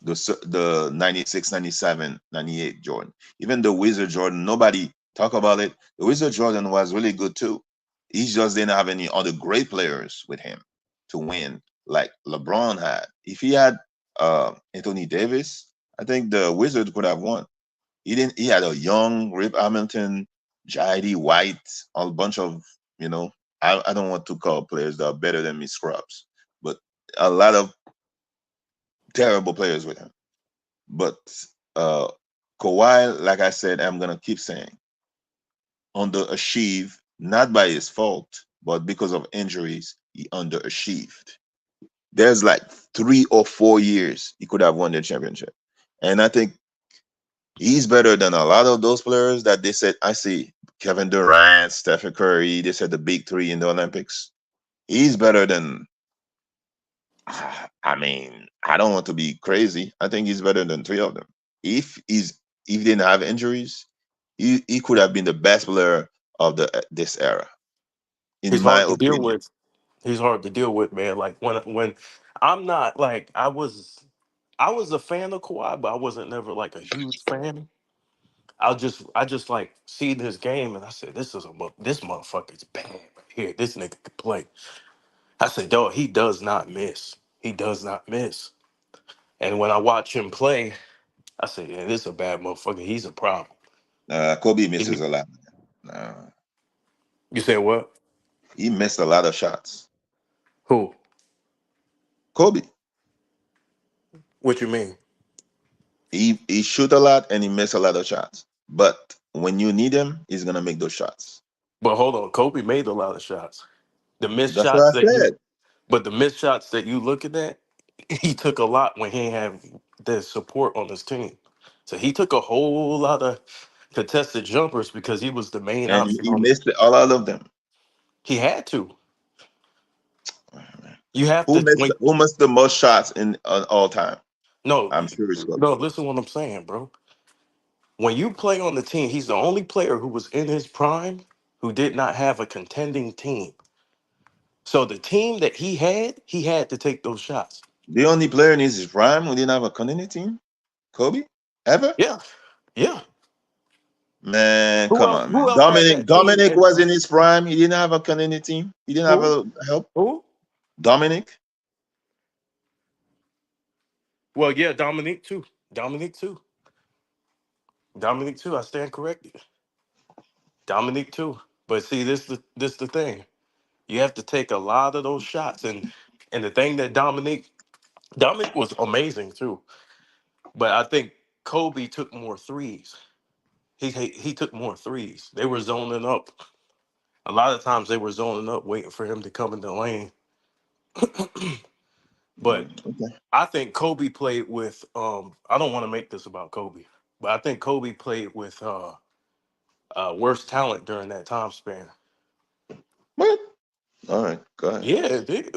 the 96, 97, 98 Jordan. Even the Wizard Jordan, nobody talk about it. The Wizard Jordan was really good too. He just didn't have any other great players with him to win like LeBron had. If he had Anthony Davis, I think the Wizards could have won. He didn't. He had a young Rip Hamilton, JD White, a bunch of you know. I don't want to call players that are better than me scrubs, but a lot of terrible players with him. But uh Kawhi, like I said, I'm gonna keep saying underachieved, not by his fault, but because of injuries, he underachieved. There's like 3 or 4 years he could have won the championship. And I think he's better than a lot of those players that they said. I see Kevin Durant, Stephen Curry, they said the big three in the Olympics. He's better than, I mean, I don't want to be crazy. I think he's better than three of them. If he didn't have injuries, he could have been the best player of the this era, in He's my hard to deal opinion. with. He's hard to deal with, man. Like when I'm not like I was a fan of Kawhi, but I wasn't never like a huge fan. I just like see this game and I said, this motherfucker's bad right here. This nigga can play. I said, dog, he does not miss. He does not miss. And when I watch him play, I said, yeah, this is a bad motherfucker. He's a problem. Kobe He- misses a lot. Uh, You said what? he missed a lot of shots. Who? Kobe, What you mean? he shoot a lot and he missed a lot of shots. But when you need him, he's gonna make those shots. But hold on, Kobe made a lot of shots. The missed That's what shots I that you said. But the missed shots that you looking at, he took a lot when he ain't have the support on his team. So he took a whole lot of contested jumpers because he was the main And option he on. missed a lot of them. He had to. You have to when Who missed the most shots in all time? no I'm sure it's Kobe. no listen what I'm saying, bro. When you play on the team, he's the only player who was in his prime who did not have a contending team. So the team that he had to take those shots. The only player in his prime who didn't have a continent team, Kobe, ever. Yeah, yeah. Man, Who come else? on, man. Who else had Dominic that team? Dominic was in his prime. He didn't have a continent team. He didn't have Who? a help. Who? Dominic. Well, yeah, Dominique too. Dominique too. Dominique too. I stand corrected. Dominique too. But see, this the thing. You have to take a lot of those shots, and the thing that Dominic was amazing too. But I think Kobe took more threes. He took more threes. They were zoning up. A lot of times they were zoning up, waiting for him to come in the lane. But Okay. I think Kobe played with. I don't want to make this about Kobe, but I think Kobe played with worse talent during that time span. What? All right. Go ahead. Yeah, dude.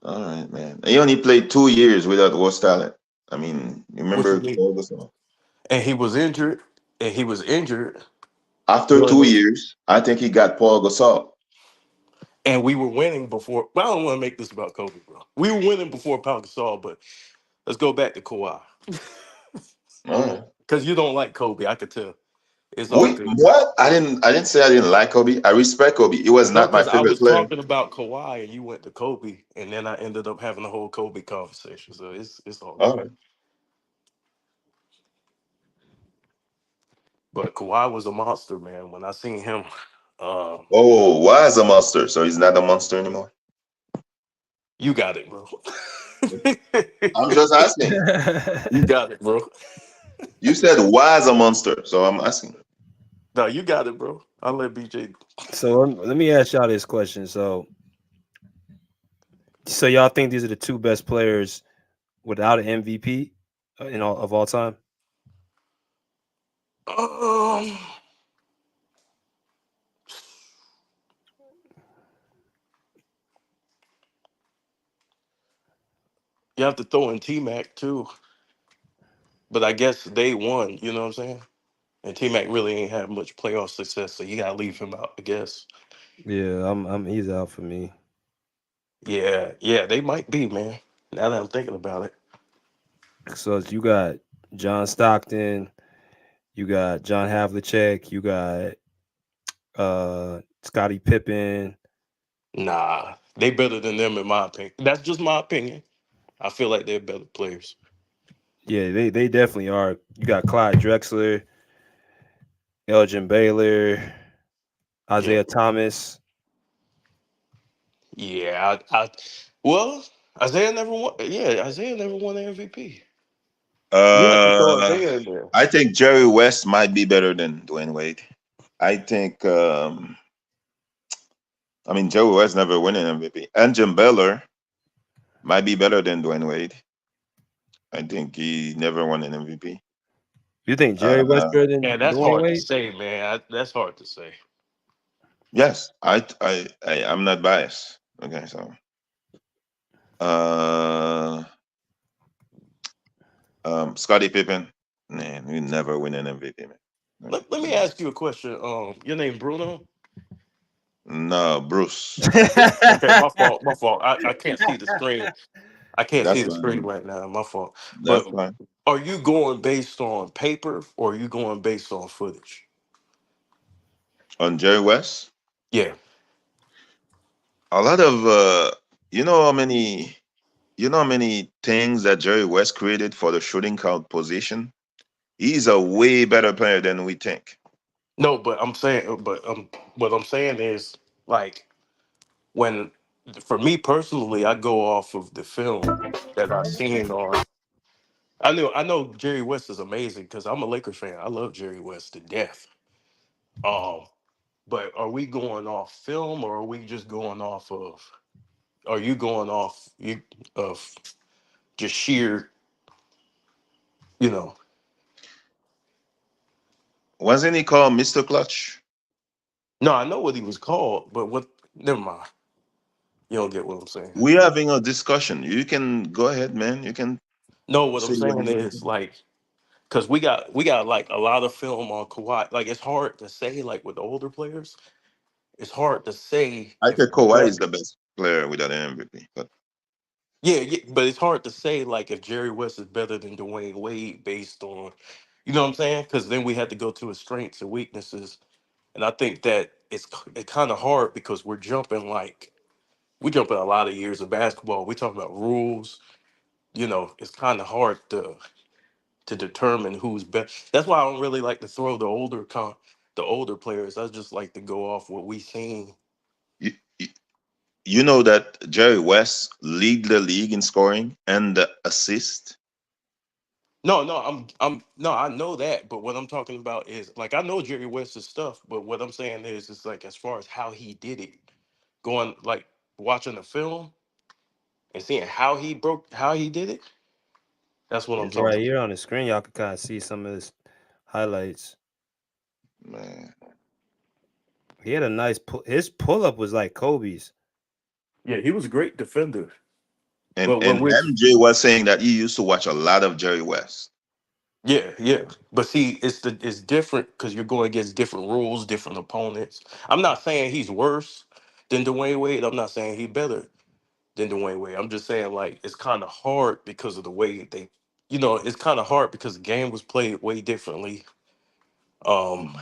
All right, man. He only played 2 years without worst talent. I mean, you What you remember mean? Paul Gasol? And he was injured. And he was injured After during two those. years, I think he got Paul Gasol. And we were winning before. Well, I don't want to make this about Kobe, bro. We were winning before Pau Gasol, but let's go back to Kawhi. All right. Because you don't like Kobe, I could tell. It's all We good. what? I didn't say I didn't like Kobe. I respect Kobe. He was No, not my because I favorite was player. talking about Kawhi and you went to Kobe, and then I ended up having a whole Kobe conversation. So it's all All good. right. But Kawhi was a monster, man. When I seen him, uh, Oh, why is a monster? So he's not a monster anymore. you got it, bro. I'm just asking. You got it, bro. You said why is a monster, so I'm asking. No, you got it, bro. I'll let BJ. So let me ask y'all this question. So y'all think these are the two best players without an MVP in all time? Um, you have to throw in T Mac too, but I guess they won. You know what I'm saying? And T Mac really ain't had much playoff success, so you gotta leave him out. I guess. Yeah, I'm he's out for me. Yeah, yeah, they might be, man. Now that I'm thinking about it. So you got John Stockton, you got John Havlicek, you got Scottie Pippen. Nah, they better than them in my opinion. That's just my opinion. I feel like they're better players. Yeah, they definitely are. You got Clyde Drexler, Elgin Baylor, Yeah, Isaiah Thomas. yeah. Well, Isaiah never won. Yeah, Isaiah never won the MVP. You have to throw Uh, Isaiah in there. I think Jerry West might be better than Dwayne Wade. I think. I mean, Jerry West never won an MVP. And Jim Beller might be better than Dwayne Wade. I think he never won an MVP. You think Jerry West Uh, better than Yeah, that's Dwayne hard to Wade? say, man. That's hard to say. yes, I'm not biased. Okay, so uh, Scottie Pippen, man, we never win an MVP, man. Let me ask you a question. Your name Bruno? No, Bruce. Okay, my fault. My fault. I can't see the screen. I can't see That's the screen fine. right now. My fault. That's But fine. are you going based on paper or are you going based on footage? On Jerry West, Yeah. a lot of you know how many things that Jerry West created for the shooting guard position. He's a way better player than we think. No, but I'm saying, what I'm saying is like when, for me personally, I go off of the film that I seen on. I know Jerry West is amazing because I'm a Lakers fan. I love Jerry West to death. Um, but are we going off film or are we just going off of? Are you going off of just sheer, you know? Wasn't he called Mr. Clutch? No, I know what he was called, but what? Never mind. You don't get what I'm saying. We're having a discussion. You can go ahead, man. You can No, what I'm say what saying you is like, because we got like a lot of film on Kawhi. Like it's hard to say like with the older players, it's hard to say I if think Kawhi is the best player without an MVP. But yeah, yeah, but it's hard to say like if Jerry West is better than Dwayne Wade based on, you know what I'm saying? Because then we had to go to his strengths and weaknesses, and I think that it's kind of hard because we jumping a lot of years of basketball. We talking about rules. It's kind of hard to determine who's best. That's why I don't really like to throw the older players. I just like to go off what we seen. you, you you know that Jerry West lead the league in scoring and the assist. No, no, no, I know that, but what I'm talking about is like I know Jerry West's stuff, but what I'm saying is it's like as far as how he did it, going like watching the film and seeing how he did it. That's what I'm He's Right talking. here on the screen, y'all can kind of see some of his highlights. man. He had a nice his pull up was like Kobe's. Yeah, he was a great defender, And but when and we MJ was saying that he used to watch a lot of Jerry West. yeah, yeah. But see, it's different because you're going against different rules, different opponents. I'm not saying he's worse than Dwayne Wade. I'm not saying he's better than Dwayne Wade. I'm just saying like it's kind of hard because of the way it's kind of hard because the game was played way differently. Um, Mm.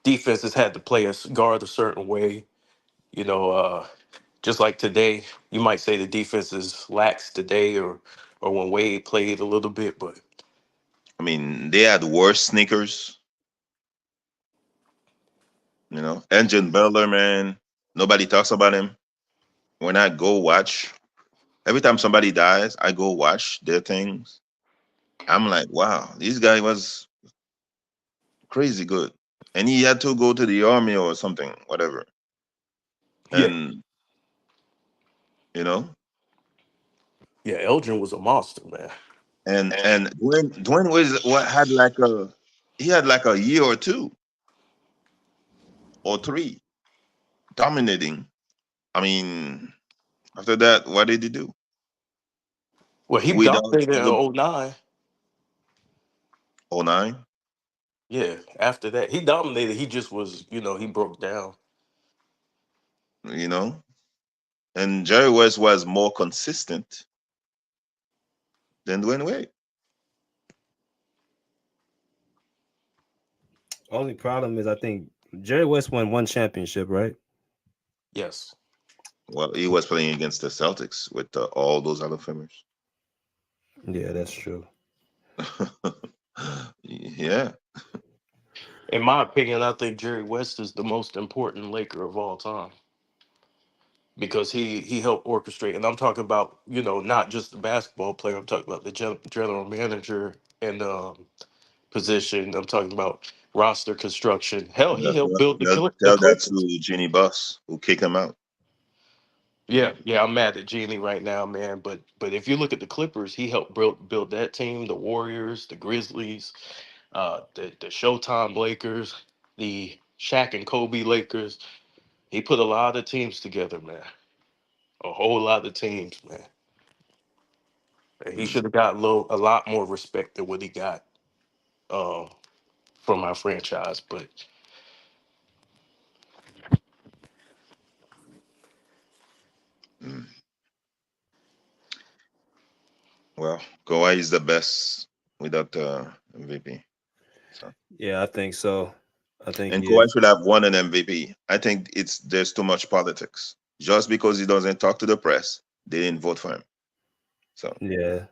Defenses had to play us guard a certain way. You know, just like today, you might say the defense is lax today, or when Wade played a little bit, but I mean, they had worse sneakers. Engine Builder, man. Nobody talks about him. When I go watch, every time somebody dies, I go watch their things. I'm like, wow, this guy was crazy good. And he had to go to the army or something, whatever. yeah, And, you know, yeah, Elgin was a monster, man. and Dwayne was what had like he had like a year or two or three dominating. I mean, after that, what did he do? Well, he Without dominated in the '09. '09, Yeah, after that, he dominated. He just was, he broke down. you know, and Jerry West was more consistent than Dwayne Wade. Only problem is I think Jerry West won one championship, right? Yes. Well, he was playing against the Celtics with all those other famers. Yeah, that's true. Yeah, In my opinion, I think Jerry West is the most important Laker of all time. because he helped orchestrate. And I'm talking about, not just the basketball player. I'm talking about the general manager and position. I'm talking about roster construction. Hell, he helped build the Tell that Clippers. to Jeannie Buss, who kicked him out. Yeah, yeah, I'm mad at Genie right now, man. But if you look at the Clippers, he helped build that team, the Warriors, the Grizzlies, the Showtime Lakers, the Shaq and Kobe Lakers. He put a lot of teams together, man. A whole lot of teams, man. And he Mm, should have got a lot more respect than what he got um, from our franchise. But mm. Well, Kawhi is the best without MVP. So, Yeah, I think so. I think and he Kawhi is. should have won an MVP. I think there's too much politics. Just because he doesn't talk to the press, they didn't vote for him. So, Yeah,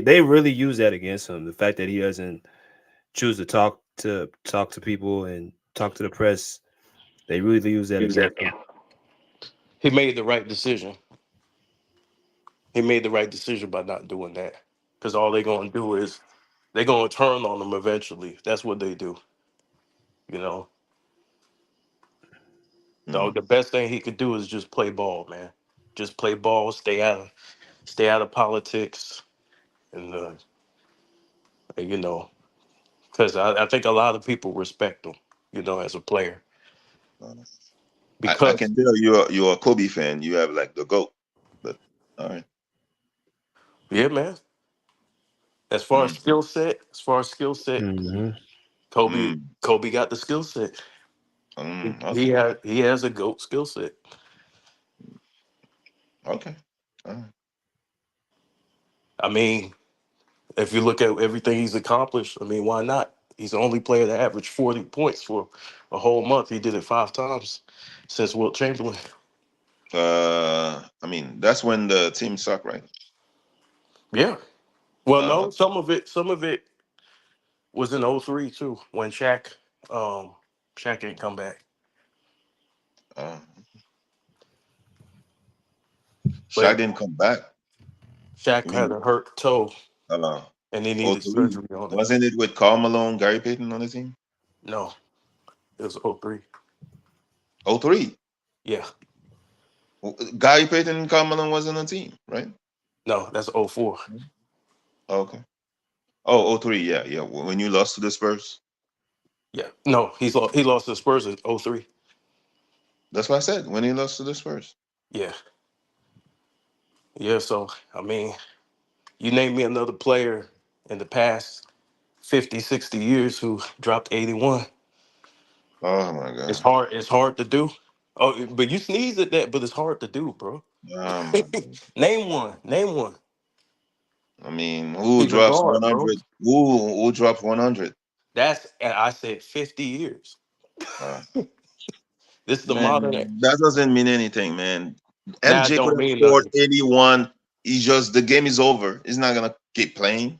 they really use that against him. The fact that he doesn't choose to talk to people and talk to the press, they really use that against him. he made the right decision. He made the right decision by not doing that. Because all they're going to do is they're going to turn on him eventually. That's what they do. You know, mm, the best thing he could do is just play ball, man. Just play ball, stay out of politics, and because I think a lot of people respect him, as a player. uh, I Because can tell you're a Kobe fan. You have like the GOAT. But all right. yeah, man. Mm, As far as skill set, Hmm. Kobe mm, Kobe got the skill set. okay. He has a goat skill set. Okay. All right. I mean, if you look at everything he's accomplished, I mean, why not? He's the only player that averaged 40 points for a whole month. He did it 5 times since Wilt Chamberlain. I mean, that's when the team suck, right? Yeah. Well, Uh, no, some of it was in '03 too, when Shaq ain't come back. uh, Shaq But didn't come back. Shaq You had mean, a hurt toe uh, and he oh needed 03? surgery on it. Wasn't it with Karl Malone, Gary Payton on the team? No, it was '03. Oh 03. Yeah. Gary Payton and Karl Malone was on the team, right? No, that's '04. Okay. Oh, oh 03, yeah, yeah. When you lost to the Spurs. Yeah. No, he lost to the Spurs in '03. That's what I said. When he lost to the Spurs. Yeah. Yeah. So, I mean, you name me another player in the past 50, 60 years who dropped 81. Oh my It's God. hard. It's hard to do. Oh, but you sneeze at that, but it's hard to do, bro. Oh my God. Name one. Name one. I mean, who He's a drops guard, bro. 100? Who drops 100? And I said 50 years. Uh, This is the modern. Man, that doesn't mean anything, man. That MJ could don't have mean scored nothing. 81. He's just the game is over. He's not gonna keep playing.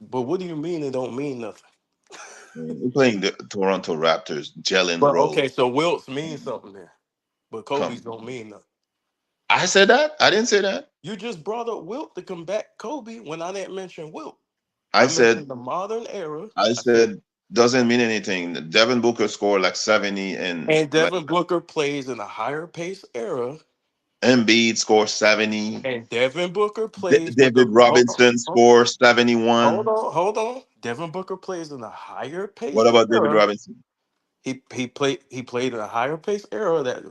But what do you mean it don't mean nothing? We're playing the Toronto Raptors, Jalen But Rose. okay, so Wilts means something there. But Come, Kobe's don't mean nothing. I said that. I didn't say that. You just brought up Wilt to combat Kobe when I didn't mention Wilt. I I said mentioned the modern era. I I said, said doesn't mean anything. Devin Booker scored like 70 and and like Devin Booker plays in a higher pace era. Embiid scored 70. And Devin Booker plays with David the Robinson scored hold 71. on, hold on. Devin Booker plays in a higher What pace about David era. Robinson? He played in a higher pace era that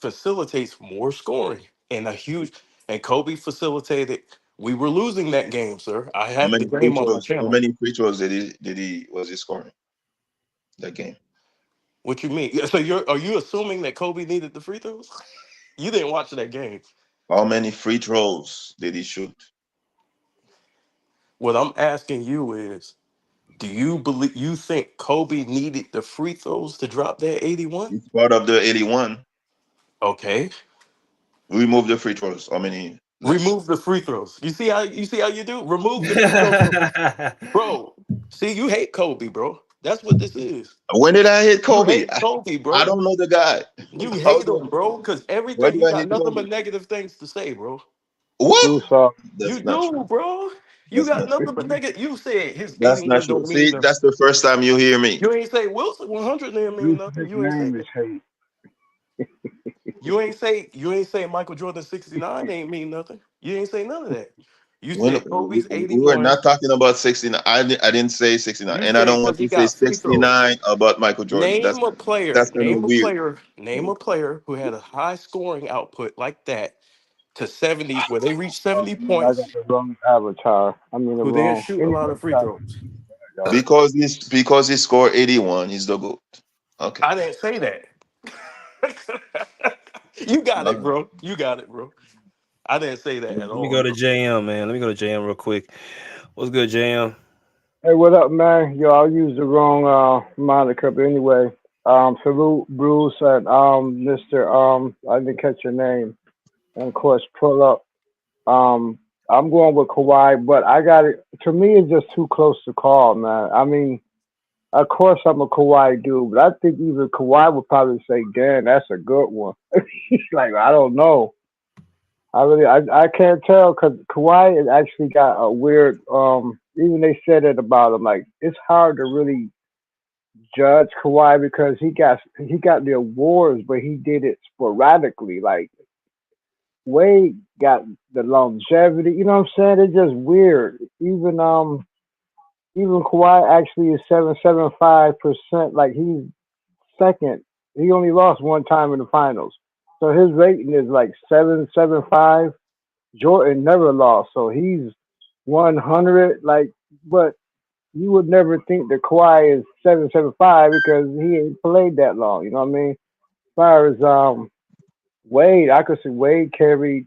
facilitates more scoring and a huge and Kobe facilitated. We were losing that game, sir. I How have the many free game on my throws? How channel. many free throws did he was he scoring that game? What you mean? So are you assuming that Kobe needed the free throws? You didn't watch that game. How many free throws did he shoot? What I'm asking you is, do you think Kobe needed the free throws to drop that 81? It's part of the 81. Okay. Remove the free throws. How many left? Remove the free throws. You see how you do? Remove the free throws. Bro, see, you hate Kobe, bro. That's what this is. When did I hit You Kobe? hate Kobe, I bro. don't know the guy. You How hate do him, bro, because where everything do you I got hit nothing Kobe? but negative things to say, bro. What? True soft. You That's not do, true. bro. You That's got not true. nothing but negative. You said his That's not 81 true. don't mean See, nothing. that's the first time you hear me. You ain't say Wilson 100 didn't mean His nothing. You ain't say name is that. hate. You ain't say Michael Jordan 69 ain't mean nothing. You ain't say none of that. You When said Kobe's we were 81. not talking about 69. I didn't say 69, You and I said don't because want he to say got free throws. 69 about Michael Jordan. Name a player. That's kind of Name a weird. player. Name a player who had a high scoring output like that to 70s where they reached Oh 70 man, I got points the wrong avatar. I mean the who didn't wrong. shoot a lot Anyway, of free sorry, throws. y'all. Because he scored 81, he's the GOAT. Okay. I didn't say that. You got All it, right. bro. You got it, bro. I didn't say that at Let me all, go to bro. JM, man. Let me go to JM real quick. What's good, JM? Hey, what up, man? Yo, I used the wrong moniker, but anyway. Salute Bruce and Mr. I didn't catch your name. And of course, pull up. I'm going with Kawhi, but I got it. To me, it's just too close to call, man. I mean, of course, I'm a Kawhi dude, but I think even Kawhi would probably say, "Damn, that's a good one." Like, I don't know. I can't tell because Kawhi has actually got a weird. Even they said it about him. Like, it's hard to really judge Kawhi because he got the awards, but he did it sporadically. Like Wade got the longevity. You know what I'm saying? It's just weird. Even Kawhi actually is 7.75%. Like he's second. He only lost one time in the finals, so his rating is like 7.75. Jordan never lost, so he's 100. Like, but you would never think that Kawhi is 7.75 because he ain't played that long. You know what I mean? As far as Wade, I could see Wade carried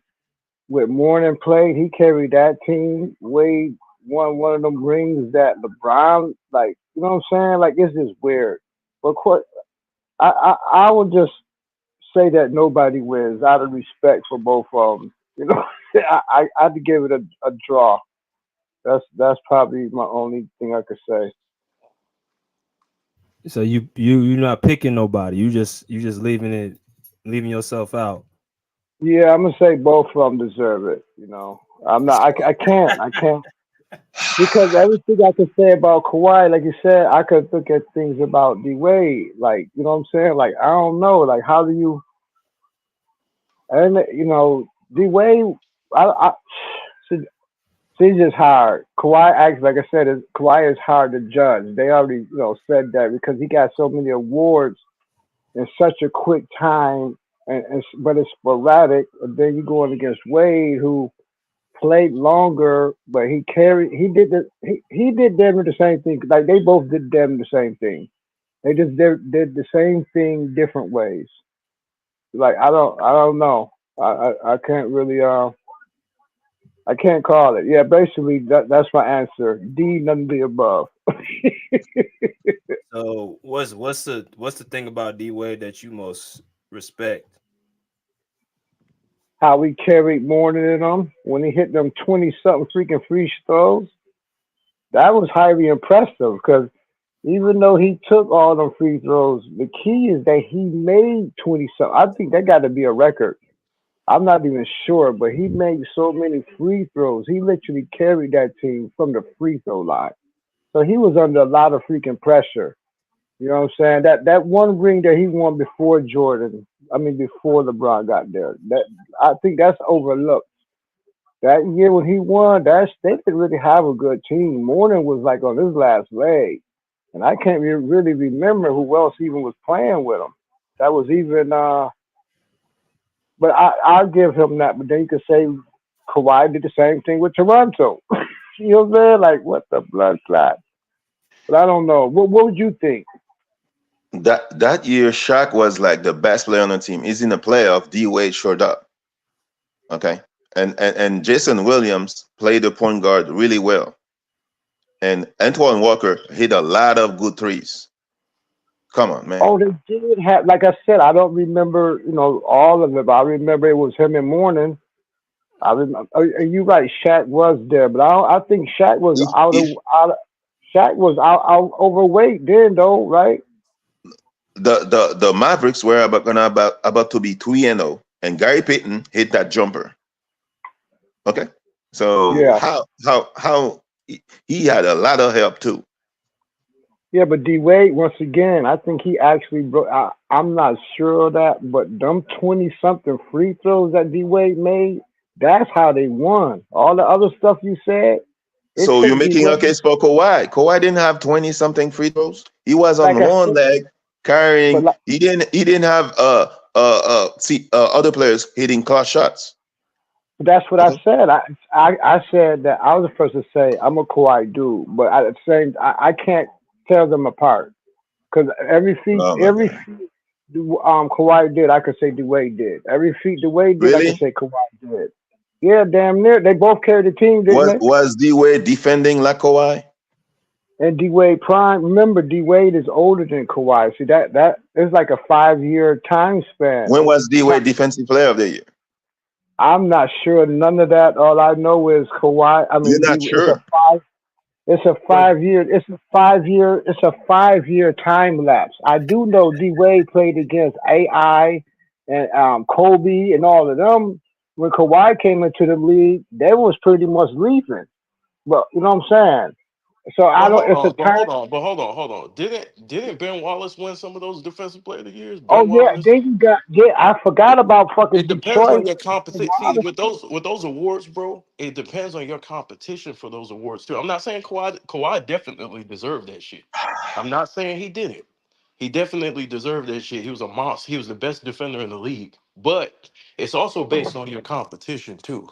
with Morning played. He carried that team. Wade won one of them rings that LeBron, like, you know what I'm saying? Like, it's just weird. But of course, I would just say that nobody wins out of respect for both of them. You know, I'd give it a draw. That's probably my only thing I could say. So you're not picking nobody. You just leaving yourself out. Yeah, I'm gonna say both of them deserve it. You know, I'm not. I can't because everything I could say about Kawhi, like you said, I could look at things about D Wade. Like, you know what I'm saying? Like, I don't know. Like, how do you? And D Wade, I see, see, it's just hard. Kawhi acts like I said. Kawhi is hard to judge. They already said that because he got so many awards in such a quick time, but it's sporadic. And then you going against Wade, who played longer, but he did them the same thing. Like they both did them the same thing. They just did the same thing different ways. Like I don't know. I can't really I can't call it. Yeah, basically that's my answer. D, none of the above. So what's the thing about D Wade that you most respect? How we carried more than them when he hit them 20 something freaking free throws. That was highly impressive because even though he took all them free throws, the key is that he made 20 something. I think that got to be a record. I'm not even sure, but he made so many free throws. He literally carried that team from the free throw line. So he was under a lot of freaking pressure. You know what I'm saying? That one ring that he won before Jordan, I mean before LeBron got there. That I think that's overlooked. That year when he won, they didn't really have a good team. Mourning was like on his last leg. And I can't really remember who else even was playing with him. That was even, but I'll give him that. But then you could say Kawhi did the same thing with Toronto. You know what I'm saying? Like, what the blood clot? But I don't know. What would you think? That year, Shaq was like the best player on the team. He's in the playoff. D Wade showed up. Okay, and Jason Williams played the point guard really well, and Antoine Walker hit a lot of good threes. Come on, man. Oh, they did have, like I said, I don't remember, all of it, but I remember it was him in Morning. I remember, you right, Shaq was there, but I think Shaq was If out if of out. Shaq was out overweight then, though, right? The Mavericks were about to be 3-0, and Gary Payton hit that jumper. Okay, so Yeah, how he had a lot of help too. yeah. But D Wade, once again, I think he actually broke. I'm not sure of that, but them 20-something free throws that D Wade made, that's how they won. All the other stuff you said, it So you're took D making a Wade. case for Kawhi. Kawhi didn't have 20 something free throws. He was Like on I one said, leg but carrying. like, He didn't have other players hitting clutch shots. that's what I Okay. said. I said that I was the first to say I'm a Kawhi dude, but at the same, I can't tell them apart because Oh my every God. feat Kawhi did, I could say Dwayne did. Every feat Dwayne did, I could Really? say Kawhi did. Yeah, damn near. They both carried the team, didn't Was they? was D Wade defending like Kawhi? And D Wade prime. Remember, D Wade is older than Kawhi. See that is like a 5 year time span. When was D Wade defensive player of the year? I'm not sure none of that. All I know is Kawhi. I You're mean, not it's a sure. five. It's a But 5 year. It's a 5 year. It's a 5 year time lapse. I do know D Wade played against AI and Kobe and all of them. When Kawhi came into the league, they was pretty much leaving. But you know what I'm saying? So I But don't. hold It's a on, but time. hold on, but hold on, hold on. Didn't Ben Wallace win some of those defensive player of the years? Ben Oh yeah. Wallace. Then you got. Yeah, I forgot about fucking It depends on Detroit. your competition. See, with those awards, bro, it depends on your competition for those awards too. I'm not saying Kawhi definitely deserved that shit. I'm not saying he didn't. He definitely deserved that shit. He was a monster. He was the best defender in the league. But it's also based on your competition too,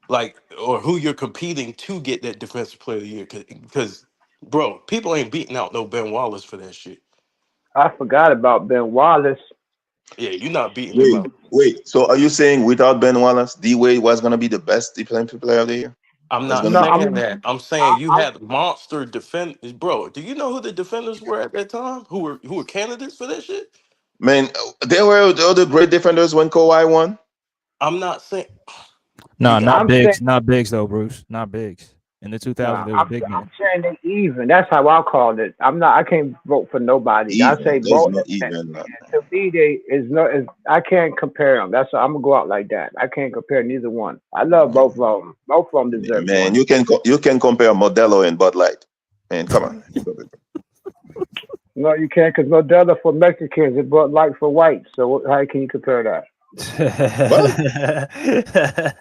like or who you're competing to get that defensive player of the year. Because, bro, people ain't beating out no Ben Wallace for that shit. I forgot about Ben Wallace. Yeah, you're not beating him Wait, out. wait. So are you saying without Ben Wallace, D Wade was gonna be the best defensive player of the year? I'm Was not gonna No, be saying that. I'm saying you I'm had monster defenders, bro. Do you know who the defenders were at that time? Who were candidates for that shit? man. There were the other great defenders when Kawhi won. I'm not saying you No, got not I'm saying. bigs, not bigs though, Bruce. Not bigs. In the 2000s, Nah, there was big men. I'm saying they even. That's how I call it. I'm not. I can't vote for nobody. I say Even there's both. no even. To me, they is no. Is I can't compare them. That's I'm gonna go out like that. I can't compare neither one. I love both of them. Both of them deserve Man, one. you can compare Modelo and Bud Light. Man, come on. No, you can't, because Modelo for Mexicans it brought light for whites. So how can you compare that? What?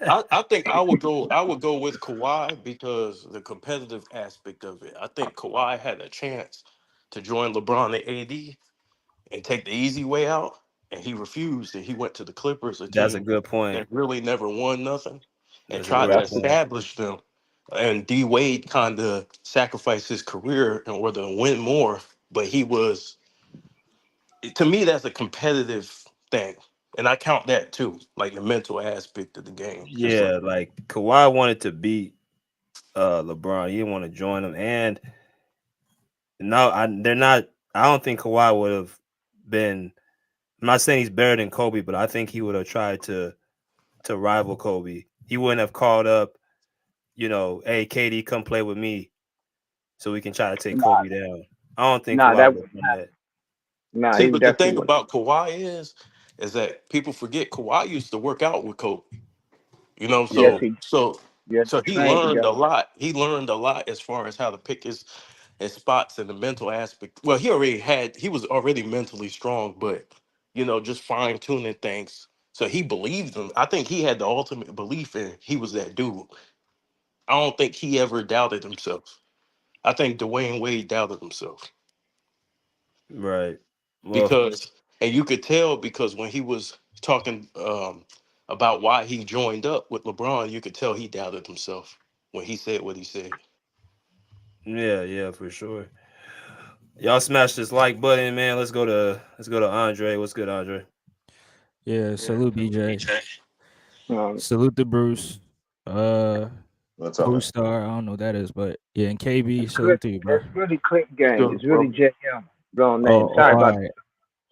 I think I would go with Kawhi because the competitive aspect of it. I think Kawhi had a chance to join LeBron and AD and take the easy way out, and he refused, and he went to the Clippers, a that's a team good point. that really never won nothing, and That's a tried to great That's point. establish them. And D Wade kind of sacrificed his career in order to win more, but he was, to me, that's a competitive thing, and I count that too, like the mental aspect of the game. Because like, Yeah, like Kawhi wanted to beat LeBron. He didn't want to join him, and no, they're not. I don't think Kawhi would have been. I'm not saying he's better than Kobe, but I think he would have tried to rival Kobe. He wouldn't have called up, hey KD, come play with me, so we can try to take nah, Kobe down. I don't think nah, Kawhi that would have done that. nah, see, he but the definitely thing would. about Kawhi is that people forget Kawhi used to work out with Kobe. You know, Yes, Yeah, yes, so he trained learned a together. lot. He learned a lot as far as how to pick his spots and the mental aspect. Well, he was already mentally strong, but just fine tuning things. So he believed him. I think he had the ultimate belief in he was that dude. I don't think he ever doubted himself. I think Dwayne Wade doubted himself right. Well, because, and you could tell because when he was talking about why he joined up with LeBron, you could tell he doubted himself when he said what he said. yeah, for sure. Y'all smash this like button, man. Let's go to Andre. What's good, Andre? Yeah, salute BJ. Um, Salute to Bruce. Uh What's up, Bruce man? Star, I don't know what that is, but yeah, and KB, it's really, salute to you, bro. it's really Click Gang. Good, It's really bro. JM. Wrong Oh, name. Sorry all about right.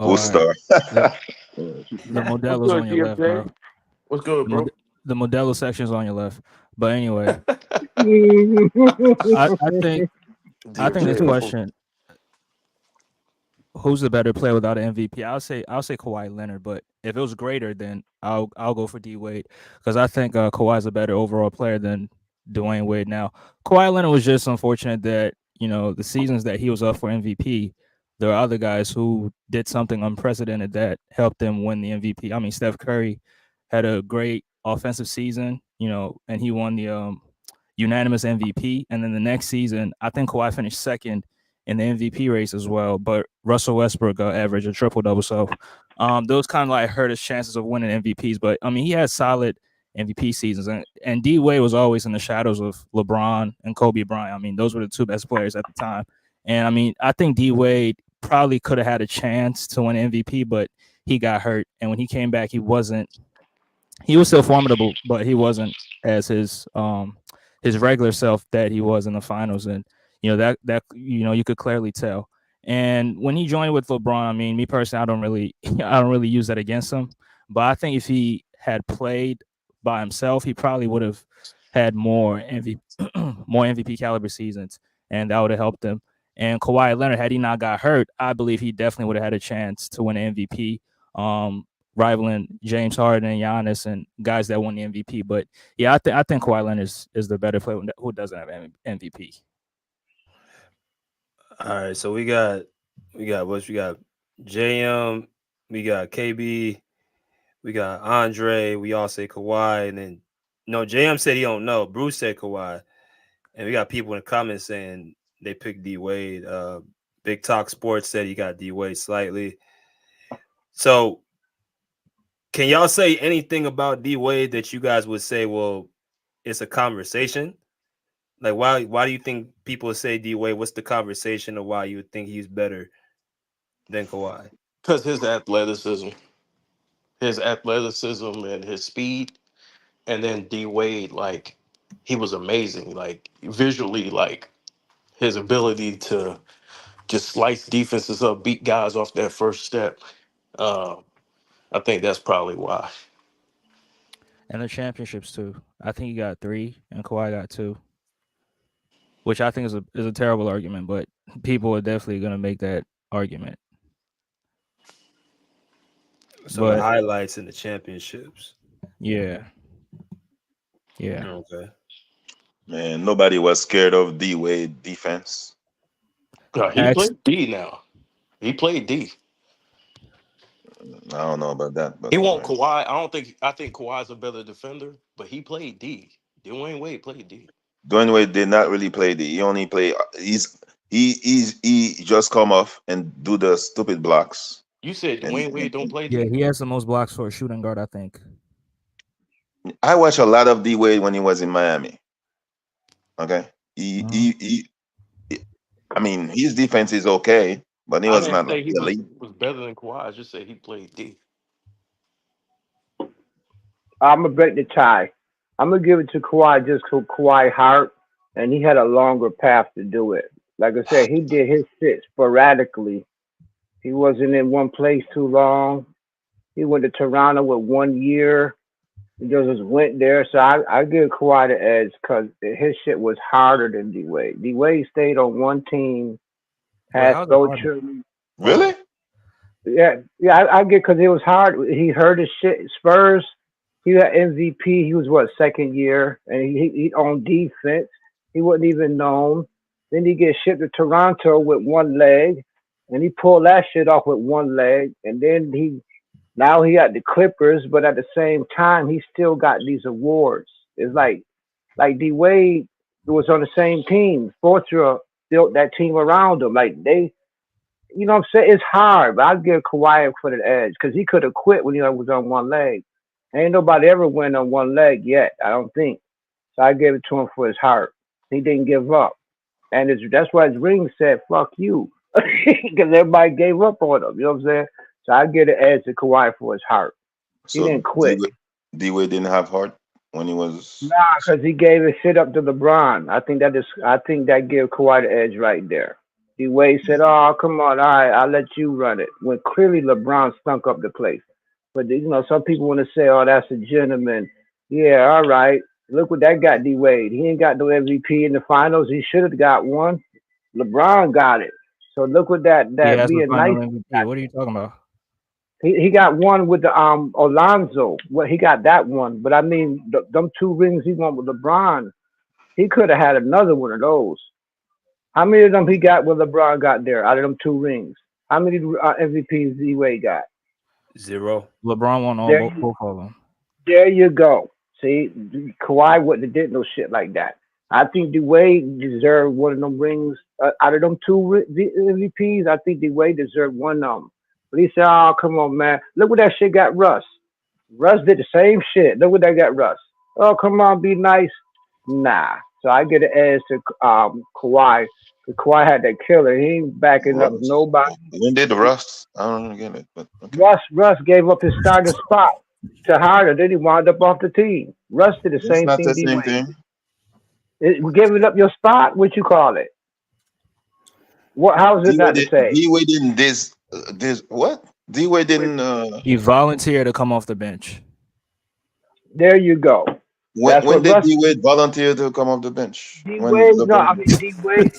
Who All right. star? The the that. What's Modelo's good, on your left, bro. GFJ? What's good, The bro? the Modelo section's on your left. But anyway, I think I think this DJ. question, who's the better player without an MVP? I'll say Kawhi Leonard, but if it was greater, then I'll go for D Wade because I think Kawhi's a better overall player than Dwayne Wade. Now, Kawhi Leonard was just unfortunate that the seasons that he was up for MVP, there are other guys who did something unprecedented that helped them win the MVP. I mean, Steph Curry had a great offensive season, and he won the unanimous MVP. And then the next season, I think Kawhi finished second in the MVP race as well. But Russell Westbrook averaged a triple double. So those kind of like hurt his chances of winning MVPs. But I mean, he had solid MVP seasons. And D Wade was always in the shadows of LeBron and Kobe Bryant. I mean, those were the two best players at the time. And I mean, I think D Wade probably could have had a chance to win MVP, but he got hurt. And when he came back, he was still formidable, but he wasn't as his regular self that he was in the finals. And that you could clearly tell. And when he joined with LeBron, I mean, me personally, I don't really use that against him. But I think if he had played by himself, he probably would have had more MVP caliber seasons, and that would have helped him. And Kawhi Leonard, had he not got hurt, I believe he definitely would have had a chance to win an MVP, rivaling James Harden and Giannis and guys that won the MVP. But yeah, I think Kawhi Leonard is the better player who doesn't have MVP. All right, so we got JM, we got KB, we got Andre. We all say Kawhi, and then JM said he don't know. Bruce said Kawhi, and we got people in the comments saying they picked D Wade. Big Talk Sports said he got D Wade slightly. So, can y'all say anything about D Wade that you guys would say, well, it's a conversation? Like, why do you think people say D Wade? What's the conversation of why you would think he's better than Kawhi? Because his athleticism and his speed, and then D Wade, like, he was amazing, like visually, like his ability to just slice defenses up, beat guys off that first step. I think that's probably why. And the championships too. I think he got 3 and Kawhi got 2. Which I think is a terrible argument, but people are definitely gonna make that argument. So But the highlights in the championships. yeah. Okay. Man, nobody was scared of D Wade defense. He played D now. He played D. I don't know about that, but He won't Kawhi. I think Kawhi's a better defender, but he played D. Dwayne Wade played D. Dwayne Wade did not really play D. He only play. He just come off and do the stupid blocks. You said Dwayne Wade don't play D. Yeah, he has the most blocks for a shooting guard, I think. I watched a lot of D Wade when he was in Miami. Okay, I mean, his defense is okay, but he was not elite. He was better than Kawhi. I just said he played D. I'm gonna break the tie. I'm gonna give it to Kawhi just for Kawhi Hart, and he had a longer path to do it. Like I said, he did his shit sporadically. He wasn't in one place too long. He went to Toronto with 1 year. He just went there. So I give Kawhi the edge because his shit was harder than D Wade. D Wade stayed on one team, had culture. Really? Yeah, I get because it was hard. He heard his shit. Spurs. He got MVP. He was second year, and he on defense. He wasn't even known. Then he gets shipped to Toronto with one leg, and he pulled that shit off with one leg. And then now he got the Clippers, but at the same time, he still got these awards. It's like D Wade was on the same team. Fortra built that team around him. Like they, you know what I'm saying? It's hard, but I'll give Kawhi for the edge because he could have quit when he was on one leg. Ain't nobody ever went on one leg yet, I don't think. So I gave it to him for his heart. He didn't give up. And that's why his ring said, fuck you. Because everybody gave up on him. You know what I'm saying? So I give the edge to Kawhi for his heart. He didn't quit. D-Wade didn't have heart when he was... Nah, because he gave his shit up to LeBron. I think that gave Kawhi the edge right there. D-Wade said, oh, come on, all right, I'll let you run it. When clearly LeBron stunk up the place. But, some people want to say, oh, that's a gentleman. Yeah, all right. Look what that got D-Wade. He ain't got no MVP in the finals. He should have got one. LeBron got it. So look what He that has the being final nice. MVP. What are you talking about? He got one with the Alonzo. Well, he got that one, but I mean them two rings he won with LeBron. He could have had another one of those. How many of them he got when LeBron got there out of them two rings? How many MVPs D Wade got? 0. LeBron won all There both, you both of them. There you go. See, Kawhi wouldn't have did no shit like that. I think D Wade deserved one of them rings out of them two MVPs. I think D Wade deserved one of them. But he said, "Oh, come on, man! Look what that shit got Russ. Russ did the same shit. Look what that got Russ. Oh, come on, be nice. Nah." So I get an edge to Kawhi. Kawhi had that killer. He ain't backing up Russ. nobody. When did Russ? I don't get it, but okay. Russ gave up his starting spot to Harder. Then he wound up off the team. Russ did the It's same not thing the D same Wade. thing. Giving up your spot, what you call it? What? How is it not the same? D Wade didn't this what? D Wade didn't He volunteered to come off the bench. There you go. That's when what did Russ. D Wade volunteer to come off the bench? D When Wade. No, I LeBron? mean D Wade.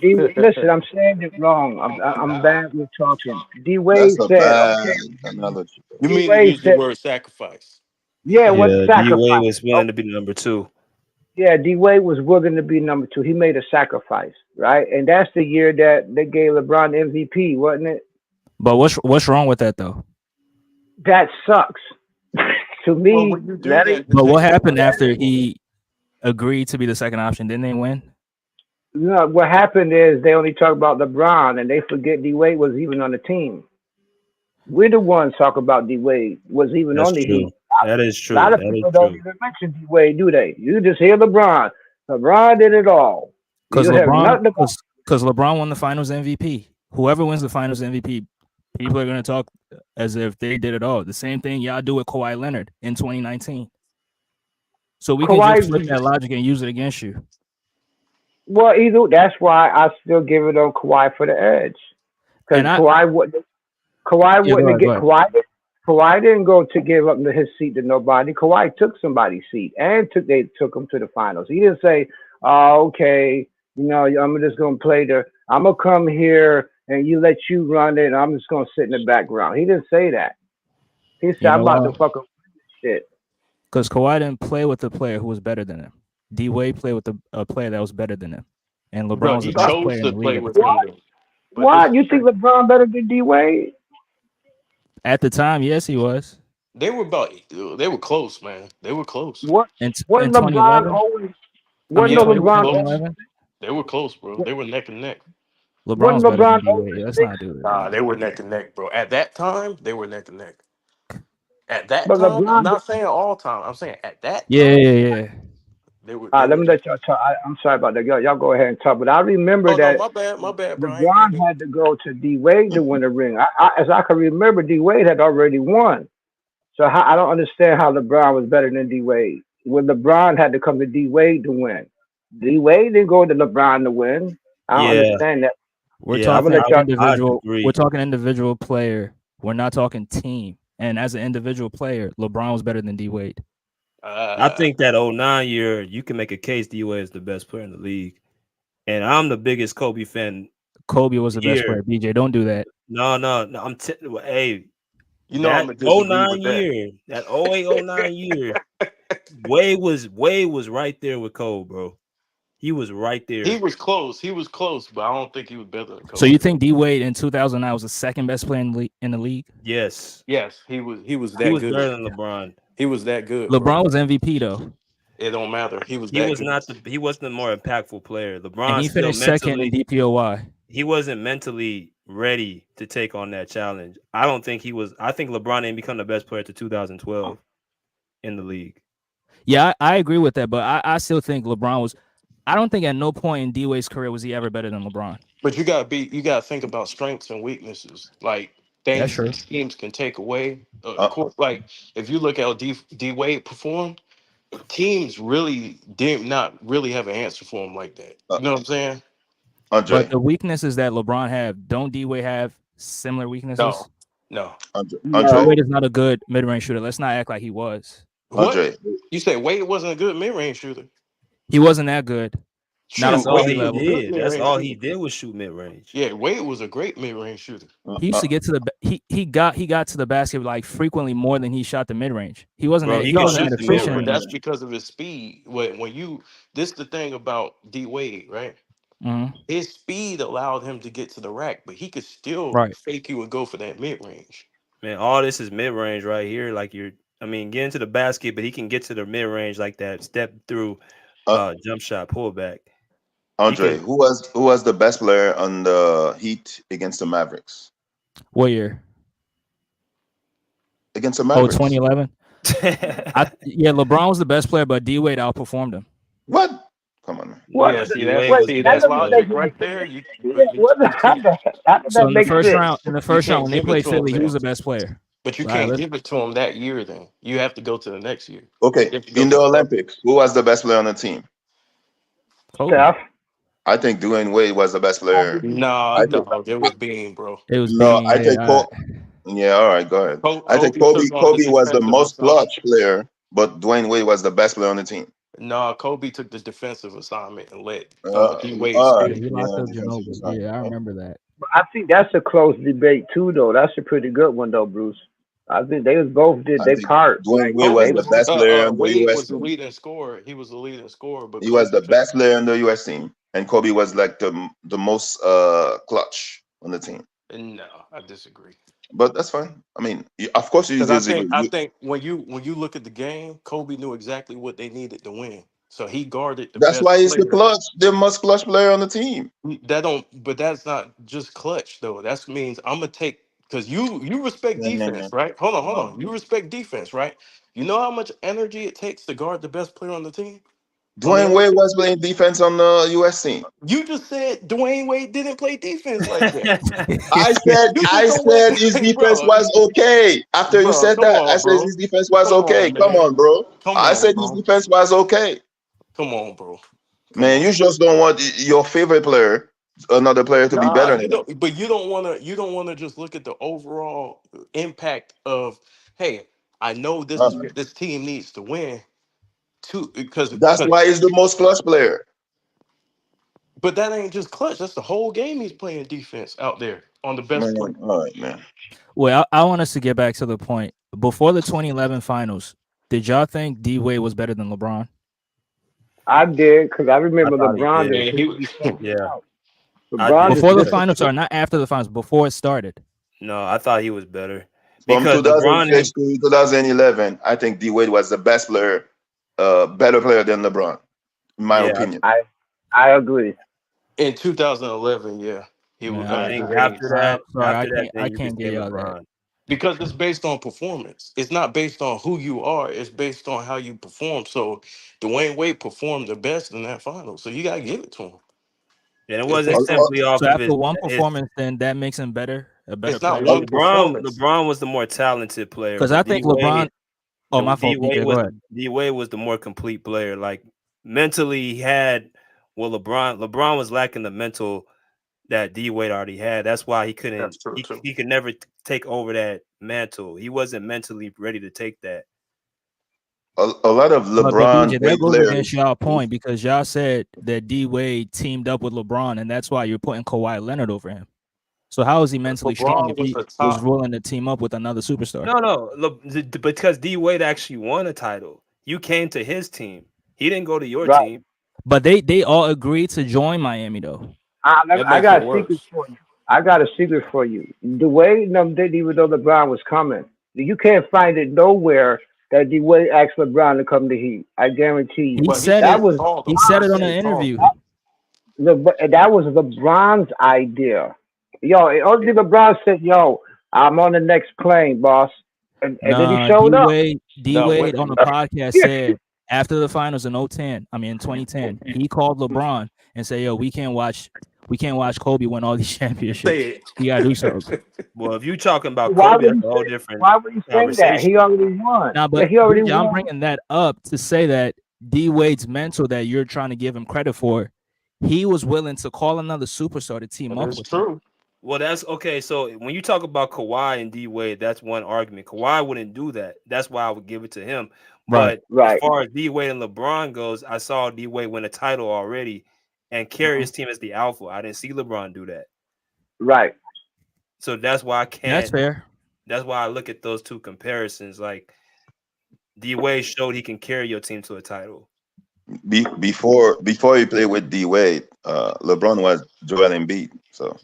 Listen, I'm saying it wrong. I'm bad with talking. D Wade That's a said, bad okay. analogy. You D mean to Wade use the said, word sacrifice? yeah, what Yeah, D Wade sacrifice? was willing to be number 2. Yeah, D Wade was willing to be number 2. He made a sacrifice, right? And that's the year that they gave LeBron MVP, wasn't it? But what's wrong with that though? That sucks. To Well, me, when you do that that, ain't. to But what take happened someone after else, he agreed to be the second option? Didn't they win? You know, what happened is they only talk about LeBron and they forget D Wade was even on the team. We're the ones talk about D Wade was even That's on the true. Heat. That is A lot true. of That is people don't true. even mention D Wade, do they? You just hear LeBron. LeBron did it all. Because You have nothing about. LeBron won the Finals MVP. Whoever wins the Finals MVP, people are going to talk as if they did it all. The same thing y'all do with Kawhi Leonard in 2019. So we can just flip Kawhi. that logic and use it against you. Well, either that's why I still give it on Kawhi for the edge because And I Kawhi yeah, wouldn't have go get ahead. Kawhi didn't go to give up his seat to nobody. Kawhi took somebody's seat and they took him to the finals. He didn't say, "Oh, okay, you know, I'm just gonna play I'm gonna come here and you let you run it. And I'm just gonna sit in the background." He didn't say that. He said, You "I'm know about why? to fuck up shit." Because Kawhi didn't play with a player who was better than him. D Wade played with a player that was better than him, and LeBron bro, was the he best chose player in to the league play at the with him. time. Though. But this What? is You think LeBron better than D Wade? At the time, yes, he was. they were close, man. They were close. What? In Wasn't LeBron 2011, always? I mean Wasn't no Yeah, they were 2010, LeBron? close. 2011, They were close, bro. They were neck and neck. LeBron Wasn't was better than LeBron D always Wade. Let's six? not do it. Nah, they were neck and neck, bro. At that time, they were neck and neck. At that But time, I'm LeBron. not saying all time. I'm saying at that Yeah, time, yeah, yeah. they were Let me neck let and y'all neck. talk. I'm sorry about that. Y'all go ahead and talk. But I remember Oh no, that my bad, Brian. LeBron had to go to D Wade to win the ring. As I can remember, D Wade had already won. So I don't understand how LeBron was better than D Wade. When LeBron had to come to D Wade to win, D Wade didn't go to LeBron to win. I don't Yeah, understand that. We're yeah, I'm talking gonna let y'all. I individual. We're agree. talking individual player. We're not talking team. And as an individual player, LeBron was better than D Wade. I think that '09 year, you can make a case D Wade is the best player in the league, and I'm the biggest Kobe fan Kobe was the best here. player. BJ, don't do that. No, hey, You know I'm that gonna disagree '09 with that. year, that '08 '09 year, Wade was right there with Kobe, bro. He was right He there. was close. He was close, but I don't think he was better than So you Kobe. think D Wade in 2009 was the second best player in the league? Yes, Yes, he was. He was he that was better good. than LeBron. He was that good, bro. LeBron was MVP though, It don't matter. He was He that was good. not he wasn't the more impactful player. and LeBron he still finished second in mentally DPOY. he wasn't mentally ready to take on that challenge. I don't think he was. I think LeBron didn't become the best player to 2012 in the league. Yeah, I agree with that, but I still think LeBron was. I don't think at no point in D Wade's career was he ever better than LeBron. But you gotta think about strengths and weaknesses, like That's things true. that teams can take away. Uh, Like if you look at how D Wade performed, teams really did not really have an answer for him like that. uh, You know what I'm saying? But Andre, the weaknesses that LeBron have, don't D Wade have similar No, weaknesses? no. D Andre, No, Wade is not a good mid-range shooter. Let's not act like he was. What Andre. you say? Wade wasn't a good mid range shooter. He wasn't that good. Not That's on all Kobe he level. did. That's all he did was shoot mid range. Yeah, Wade was a great mid-range shooter. He used to get to the he got to the basket like frequently more than he shot the mid range. He wasn't Bro, that, he he can wasn't shoot that the True, efficient. but mid-range. that's because of his speed. When you this the thing about D Wade, right? Mhm. His speed allowed him to get to the rack, but he could still Right. fake you and go for that mid range. Man, all this is mid range right here. Like get into the basket, but he can get to the mid range like that step through Uh, jump shot pullback. Andre, can- who was the best player on the Heat against the Mavericks? What year? Against the Oh, Mavericks. 2011. Yeah, LeBron was the best player, but D Wade outperformed him. What? Come on, man. What? Yeah, see D-Wade was Wait, the that that's best doesn't make logic player. any right sense. there. You Yeah, how did So that in the make first sense? round, when they can't give it played to him Philly, he then. was the best player. But you All right, can't give it to him that year. Then you have to go to the next year. Okay, You have to go in the to Olympics, who was the best player on the team? Kobe. Steph. I think Dwayne Wade was the best player. Nah, I think, no, it was Bean, bro. It was no, Bean. I Yeah, think all right. Yeah, all right, go ahead. I think Kobe took on the Kobe was the defensive most assignment. clutch player, but Dwayne Wade was the best player on the team. Nah, Kobe took the defensive assignment and let D Wade All Yeah, right, score. he locked yeah, up defensive Ginobili. assignment. Yeah, I remember that. I think that's a close debate too, though. That's a pretty good one, though, Bruce. I think they was both did I their think part. Dwayne Like Wade Kobe was they the was both. best player on the Wade U.S. was the team. leading scorer. He was the leading scorer, but He was Kobe the took. best player on the U.S. team, and Kobe was like the most clutch on the team. No, I disagree. But that's fine. I mean, of course you Because I disagree. think when you look at the game, Kobe knew exactly what they needed to win. So he guarded the That's best why he's player. the most clutch player on the team. That don't, but that's not just clutch though. That means I'm gonna take because you respect Yeah. defense, right? Hold Um, on. You respect defense, right? You know how much energy it takes to guard the best player on the team, on the Dwayne other Wade team. was playing defense on the U.S. team. You just said Dwayne Wade didn't play defense like that. You I just don't wait, said his defense bro. was okay. After you Bro, said come that, I on, said bro. his defense was Come okay. on, Come man. on, bro. Come I on, said his bro. defense was okay. Come on, bro. Come Man, on. you just don't want your favorite player, another player, to be Nah, better you than him. don't. But you don't wanna just look at the overall impact of. Hey, I know this is Uh, what this team needs to win. Too, because That's why he's the most clutch player. but that ain't just clutch. That's the whole game. He's playing defense out there on the best player. Man, all right, man. Well, I want us to get back to the point. Before the 2011 finals, did y'all think D Wade was better than LeBron? I did because I I remember thought he LeBron did. didn't Yeah, piss he was. these fuckers Yeah, out. I LeBron did just Before the too. pissed them. finals or not after the finals, before it started? No, I thought he was better From because LeBron 2006 to 2011, I think D Wade was the best player, better player than LeBron, in my yeah, opinion. I agree. In 2011, yeah, he was. Man, I think Dwayne. I'm sorry, after that, I then you could can't say get y'all that. LeBron. Because it's based on performance. It's not based on who you are. It's based on how you perform. So Dwayne Wade performed the best in that final. So you gotta give it to him. And it It's wasn't based on. simply off So of after his one his. performance, then that makes him a better It's not player. Well, one performance. LeBron was the more talented player, Because but I D think LeBron. Wade Oh, my fault, BJ. Go ahead. D Wade was the more complete player. Like mentally, he had LeBron was lacking the mental that D Wade already had. That's why he couldn't. That's true too. He could never take over that mantle. He wasn't mentally ready to take that. A lot of But LeBron BJ, that great goes against players. y'all point because y'all said that D Wade teamed up with LeBron, and that's why you're putting Kawhi Leonard over him. So how is he mentally strong LeBron if was he the was top. willing to team up with another superstar? No. Look, because D Wade actually won a title. You came to his team. He didn't go to your Right. team. But they all agreed to join Miami though. That I makes got it a secret worse. for you. I got a secret for you. The way them didn't even know LeBron was coming. You can't find it nowhere that the way asked LeBron to come to Heat. I guarantee you. He But he said That it. said was called He him. said He it on said an he called interview. him. that was LeBron's idea. Yo, only LeBron said, "Yo, I'm on the next plane, boss," and then he Nah, showed up. D No, Wade what? on the podcast said after the finals in 2010, he called LeBron and said, "Yo, we can't watch Kobe win all these championships. Say You gotta do something." it. Well, if you talking about Why Kobe, would that's he a whole say? different Why would he say that? He conversation. already won. Now, Yeah, but he already BJ, I'm won. bringing that up to say that D Wade's mental that you're trying to give him credit for, he was willing to call another superstar to team That up is with him. true. Well, that's okay. So when you talk about Kawhi and D Wade, that's one argument. Kawhi wouldn't do that. That's why I would give it to him. Right. But as Right. far as D Wade and LeBron goes, I saw D Wade win a title already, and carry his team as the alpha. I didn't see LeBron do that. Right. So that's why I That's can't. fair. That's why I look at those two comparisons. Like D Wade showed he can carry your team to a title. Before he played with D Wade, LeBron was Joel Embiid. So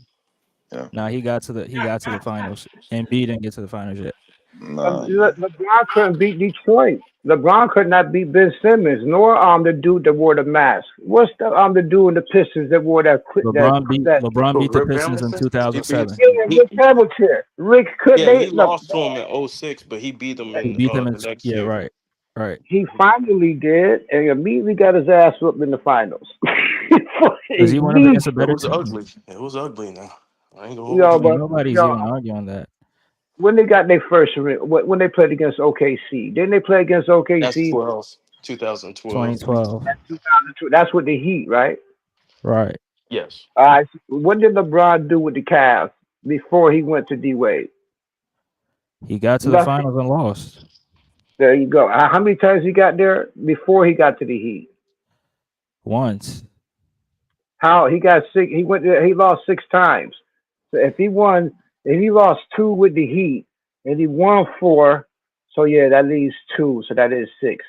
No, he got to the finals, and B didn't get to the finals yet. nah, LeBron couldn't beat Detroit. LeBron could not beat Ben Simmons, nor the dude that wore the mask. What's the dude in the Pistons that wore that? LeBron beat the Rip Pistons in Hamilton? 2007. Yeah, Rick Hamilton. Rick could Yeah, he they look? lost to him in 06, but he beat him He in beat them in the next year. right. He finally did, and he immediately got his ass whooped in the finals. Because he went up against a It better was team. ugly. It was ugly now. I ain't gonna You know, hold you. but Nobody's you know, even arguing that. when they got their first ring, when they played against OKC, didn't they play against That's OKC? 2012. 2012. 2002. That's with the Heat, right? Right. Yes. All right. What did LeBron do with the Cavs before he went to D Wade? He got to the Nothing. finals and lost. There you go. How many times he got there before he got to the Heat? Once. How he got six? He went there. He lost 6 times. So if he lost 2 with the Heat, and he won 4, so yeah, that leaves 2. So that is 6.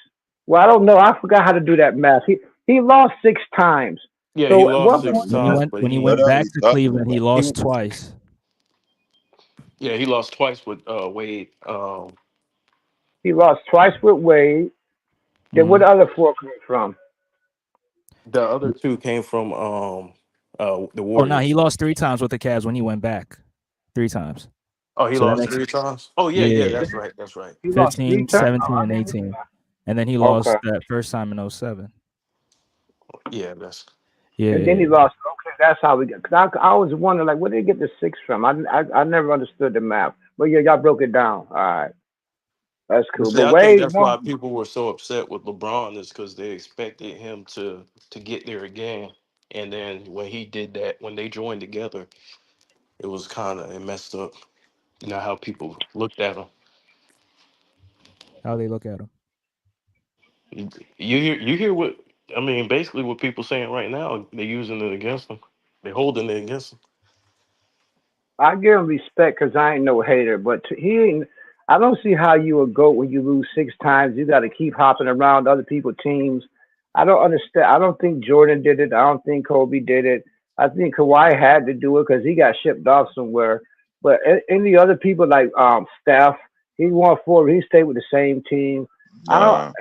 Well, I don't know. I forgot how to do that math. He lost 6 times. Yeah, So he at lost what six point? times, but When he he went what are back we to talking Cleveland, he about? lost twice. he lost twice with Wade. He lost twice with Wade. Then Mhm. where the other 4 come from? The other two came from the Oh no, Warriors. he lost 3 times with the Cavs when he went back. 3 times. Oh, he So that lost makes 3 times. Oh yeah, yeah, that's right. That's right. He lost 3 15, times. 17, and 18. And then he Okay. lost that first time in 07. Yeah, that's And then Yeah. he lost. Okay, that's how we got. Cause I was wondering, like, where did he get the 6 from? I never understood the math. But yeah, y'all broke it down. All right, that's You cool. see, But I think Wade that's why won. people were so upset with LeBron is because they expected him to get there again, and then when he did that, when they joined together, it was it messed up. You know how people looked at him. How they look at him. You hear what I mean? Basically, what people saying right now, they're using it against him. They're holding it against him. I give him respect because I ain't no hater. But he ain't. I don't see how you a goat when you lose 6 times. You got to keep hopping around other people's teams. I don't understand. I don't think Jordan did it. I don't think Kobe did it. I think Kawhi had to do it because he got shipped off somewhere. But any other people like Steph, he won 4. He stayed with the same team. I don't. Nah,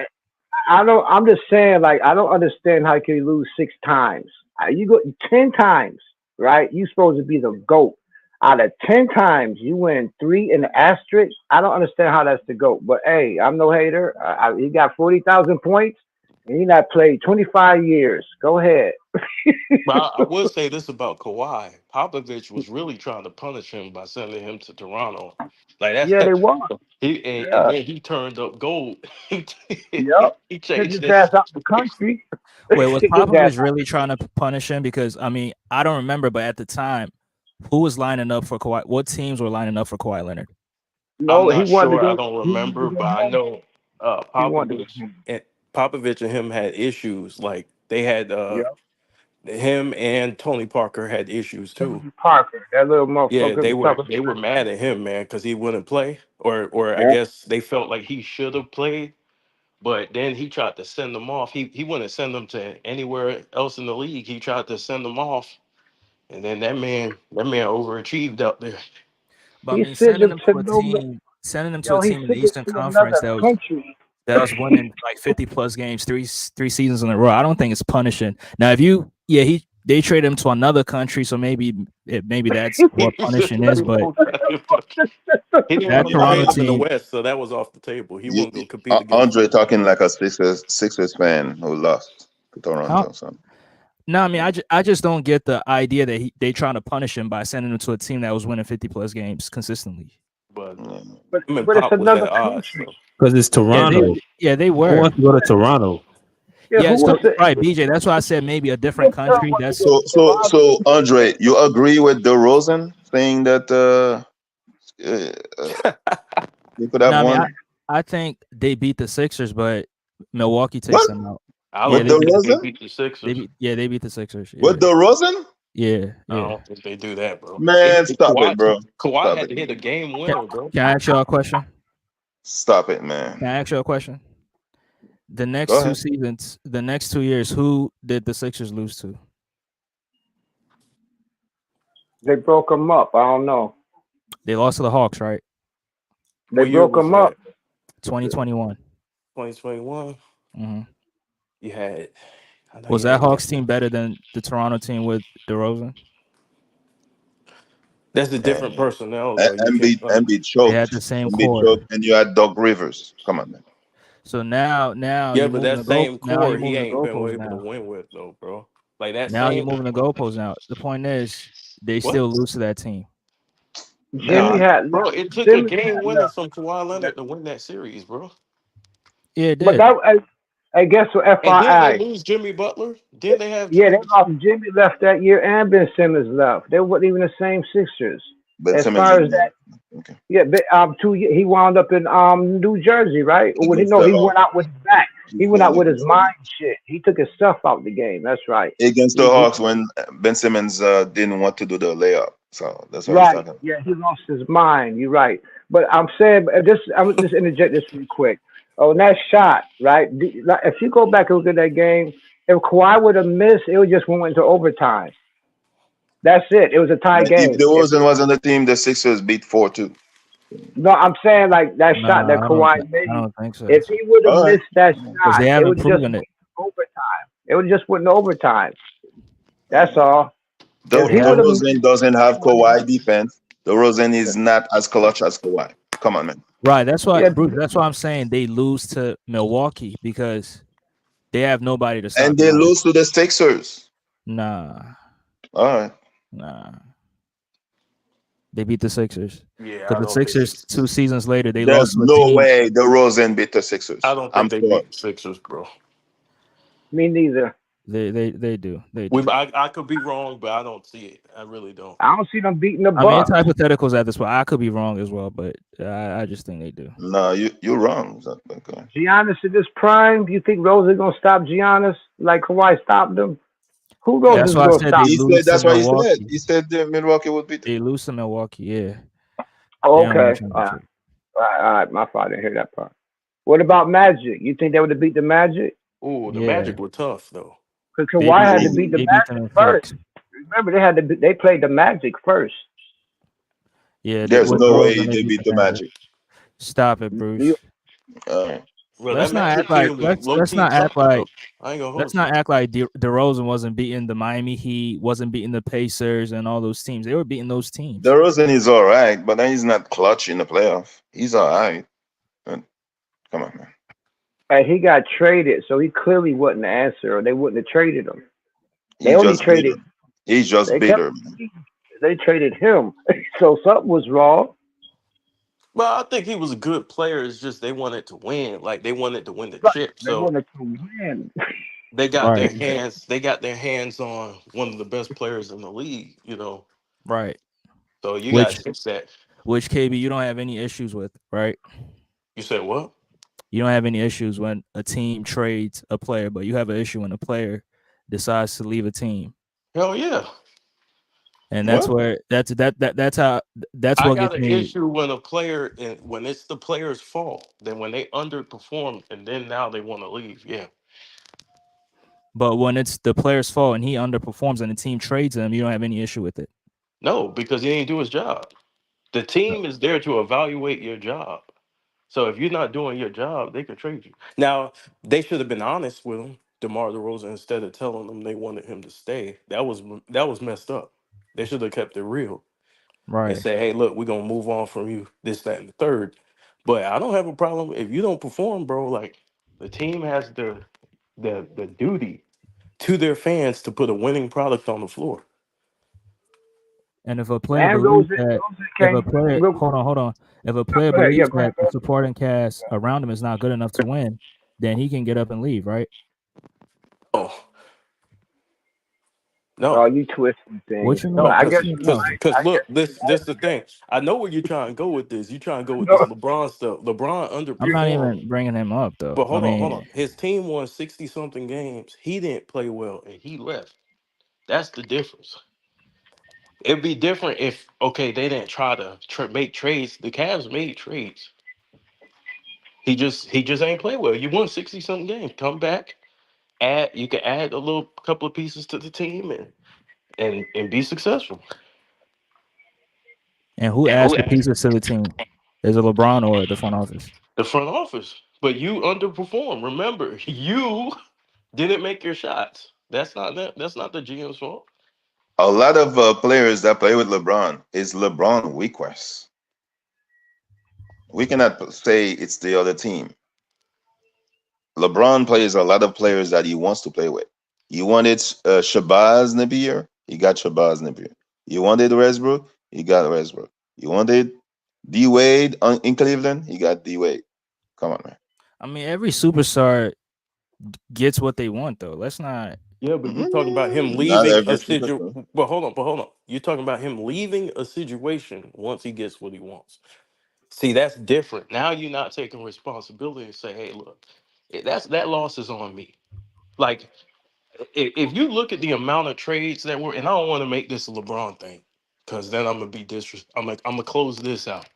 I don't. I'm just saying, like, I don't understand how you can lose 6 times. You go 10 times, right? You supposed to be the goat. Out of 10 times, you win 3 in the asterisk. I don't understand how that's the goat. But hey, I'm no hater. He got 40,000 points, and he not played 25 years. Go ahead. But I will say this about Kawhi: Popovich was really trying to punish him by sending him to Toronto. Like Yeah, they that's won. and Yeah. then he turned up gold. Yep. he Took changed his this. ass out the country. Wait, was Took his ass Popovich really trying to punish him? Because I mean, I don't remember, but at the time, who was lining up for Kawhi? What teams were lining up for Kawhi Leonard? I'm No, he not wanted to sure. I go. don't He wanted to remember, go but I home. know He wanted to go Popovich home. and Popovich and him had issues. Like they had Yep. him and Tony Parker had issues too. Tony Parker, that little Yeah, motherfucker they was were talking. they were mad at him, man, because he wouldn't play, or I Yeah. guess they felt like he should have played, but then he tried to send them off. He wouldn't send them to anywhere else in the league. He tried to send them off, and then that man overachieved out there. But I He mean, sent him to no. sending them to a Yo, he team in the sent him Eastern to Conference another that was country. winning like 50 plus games, three seasons in a row. I don't think it's punishing. Now, if they traded him to another country, so maybe that's what punishing is. But He didn't that want no Toronto fans in the team, West, so that was off the table. He you, wasn't going to compete against Andre them. talking like a Sixers fan who lost to how, Toronto. So no, I mean, I just don't get the idea that they trying to punish him by sending him to a team that was winning 50 plus games consistently. But yeah. him and But it's Pop was another at odds. country. So. Because it's Toronto. They Who were. wants to go to Toronto? Yeah, Yeah, who so was it? right, BJ. That's why I said maybe a different Big Tom country. wanted to go That's to Toronto. So Andre, you agree with DeRozan saying that he could have no. I mean, won? I think they beat the Sixers, but Milwaukee takes What? them out. I Yeah, don't they With think they DeRozan? beat the Sixers. they beat the Sixers. Yeah, With DeRozan? yeah, I yeah. don't think they do that, bro. Man, stop it, bro. Kawhi Stop had it. to hit a game Can, winner, bro. can I ask y'all a question? Stop it, man. Can I ask you a question? The Go next two ahead. seasons, the next 2 years, who did the Sixers lose to? They broke them up. I don't know. They lost to the Hawks, right? They What year broke was them up. that? 2021. 2021. Mm-hmm. You had. I know Was you that had. Hawks team better than the Toronto team with DeRozan? That's a different Man. personnel, though. You can't. Embiid They had choked. the same Embiid core. choked, and you had Doc Rivers. Come on, man. So now Yeah, you're but moving that the goal. same Now core, you're he moving the ain't been goalposts able to now. win with, though, bro. Like that Now you're same. moving the goalposts now. The point is, they What? still lose to that team. Jimmy Man, had Bro, it took a Simmons game had winner left. from Kawhi Leonard to win that series, bro. Yeah, it But did. that I guess what And didn't they FYI. lose Jimmy Butler? Didn't they have Yeah, they Jimmy? lost. Jimmy left that year, and Ben Simmons left. They weren't even the same Sixers. Ben As Simmons far didn't as know. that, Okay. yeah, but, he wound up in New Jersey, right? Or Against no, the he went Hawks. out with his back. He He's went playing out with his against the mind shit. He took his stuff out the game. That's right. against the He Hawks when Ben Simmons didn't want to do the layup. So that's what he's right. talking about. Yeah, he lost his mind. You're right. But I'm saying, I'm just interject this real quick. Oh, and that shot, right? Like, if you go back and look at that game, if Kawhi would have missed, it would just went into overtime. That's it. It was a tie And if game. DeRozan was on the team, the Sixers beat 4-2. No, I'm saying like that shot that Nah, Kawhi I made. don't think so. If he would have All right. missed that Because shot, they it haven't would just proven it. went to overtime. It would just went to overtime. That's all. If They he would have haven't. missed, DeRozan doesn't it have would Kawhi defense. DeRozan is not as clutch as Kawhi. Come on, man. Right. That's why, yeah, Bruce. That's why I'm saying they lose to Milwaukee because they have nobody to stop And they Giannis. lose to the Sixers. Nah. All right. They beat the Sixers. Yeah, Because I the don't think. Sixers 2 seasons later they There's lost to a no team. way DeRozan beat the Sixers. I don't I'm think they sure. beat the Sixers, bro. me neither. They do. They do. I could be wrong, but I don't see it. I really don't. I don't see them beating the I mean, it's Bucks. hypotheticals at this point. I could be wrong as well, but I just think they do. No, you're wrong. Okay. Giannis in this prime, you think Rose is gonna stop Giannis like Kawhi stopped him? Who Rose That's is why I gonna said stop? they He lose said to that's what he said. Milwaukee. He said that Milwaukee would beat them. They lose to Milwaukee. Yeah. They Oh, don't win a okay, championship. all right. My father didn't hear that part. What about Magic? You think they would have beat the Magic? Oh, the Yeah. Magic were tough though. Because They Kawhi had to beat, beat the they beat them in Magic first. 6. Remember, they played the Magic first. Yeah. There's With no DeRozan, way they beat the Magic. Stop it, Bruce. All right. Bro, Let's that not Magic act like team was low let's key not tough, act like though. I ain't gonna hold let's you. not act like DeRozan wasn't beating the Miami Heat, wasn't beating the Pacers and all those teams. They were beating those teams. DeRozan is all right, but then he's not clutch in the playoff. He's all right. Come on, man. And he got traded, so he clearly wasn't the answer, or they wouldn't have traded him. They He's only just traded. bitter. He's just They bitter, man. They traded him, so something was wrong. Well, I think he was a good player. It's just they wanted to win. Like they wanted to win the But chip. they So wanted to win. they got their Right. hands. They got their hands on one of the best players in the league. You know. Right. So you got Which to fix that. which KB you don't have any issues with, right? You said what? You don't have any issues when a team trades a player, but you have an issue when a player decides to leave a team. Hell yeah. And that's What? where that's I what got gets an me. issue when a player and when it's the player's fault. Then when they underperform and then now they want to leave. Yeah. But when it's the player's fault and he underperforms and the team trades him, you don't have any issue with it. No, because he didn't do his job. The team is there to evaluate your job. So if you're not doing your job, they could trade you. Now they should have been honest with him, DeMar DeRozan, instead of telling them they wanted him to stay. That was messed up. They should have kept it real and Right. say, "Hey, look, we're gonna move on from you. This, that, and the third." But I don't have a problem if you don't perform, bro. Like the team has the duty to their fans to put a winning product on the floor. And if a player And believes Rose that came. hold on. If a player Go ahead, believes go ahead, that the supporting cast around him is not good enough to win, then he can get up and leave, right? Oh, Oh, No, you twisting things. What you But no, mean? I What guess you you're because mean? right. because I guess look, you're this the thing. I know where you're trying to go with this. You're trying to go with this right. LeBron stuff. LeBron I'm not underperformed. even bringing him up though. But I hold mean, on. His team won 60 something games. He didn't play well and he left. That's the difference. It'd be different if okay, they didn't try to make trades. The Cavs made trades. He just ain't play well. You won 60 something games. Come back, add you can add a little couple of pieces to the team and be successful. and who adds the pieces to the team? Is it LeBron or the front office? The front office. But you underperformed. Remember, you didn't make your shots. That's not the GM's fault. A lot of players that play with LeBron is LeBron weakness. We cannot say it's the other team. LeBron plays a lot of players that he wants to play with. You wanted Shabazz Napier, he got Shabazz Napier. You wanted Westbrook, he got Westbrook. You wanted D Wade in Cleveland, he got D Wade. Come on, man. I mean, every superstar gets what they want though. Let's not. Yeah, but you're talking about him Not leaving every a situation. superstar. But hold on. You're talking about him leaving a situation once he gets what he wants. See, that's different. Now you're not taking responsibility and say, "Hey, look, that loss is on me." Like, if you look at the amount of trades that were, and I don't want to make this a LeBron thing, because then I'm gonna be I'm gonna close this out,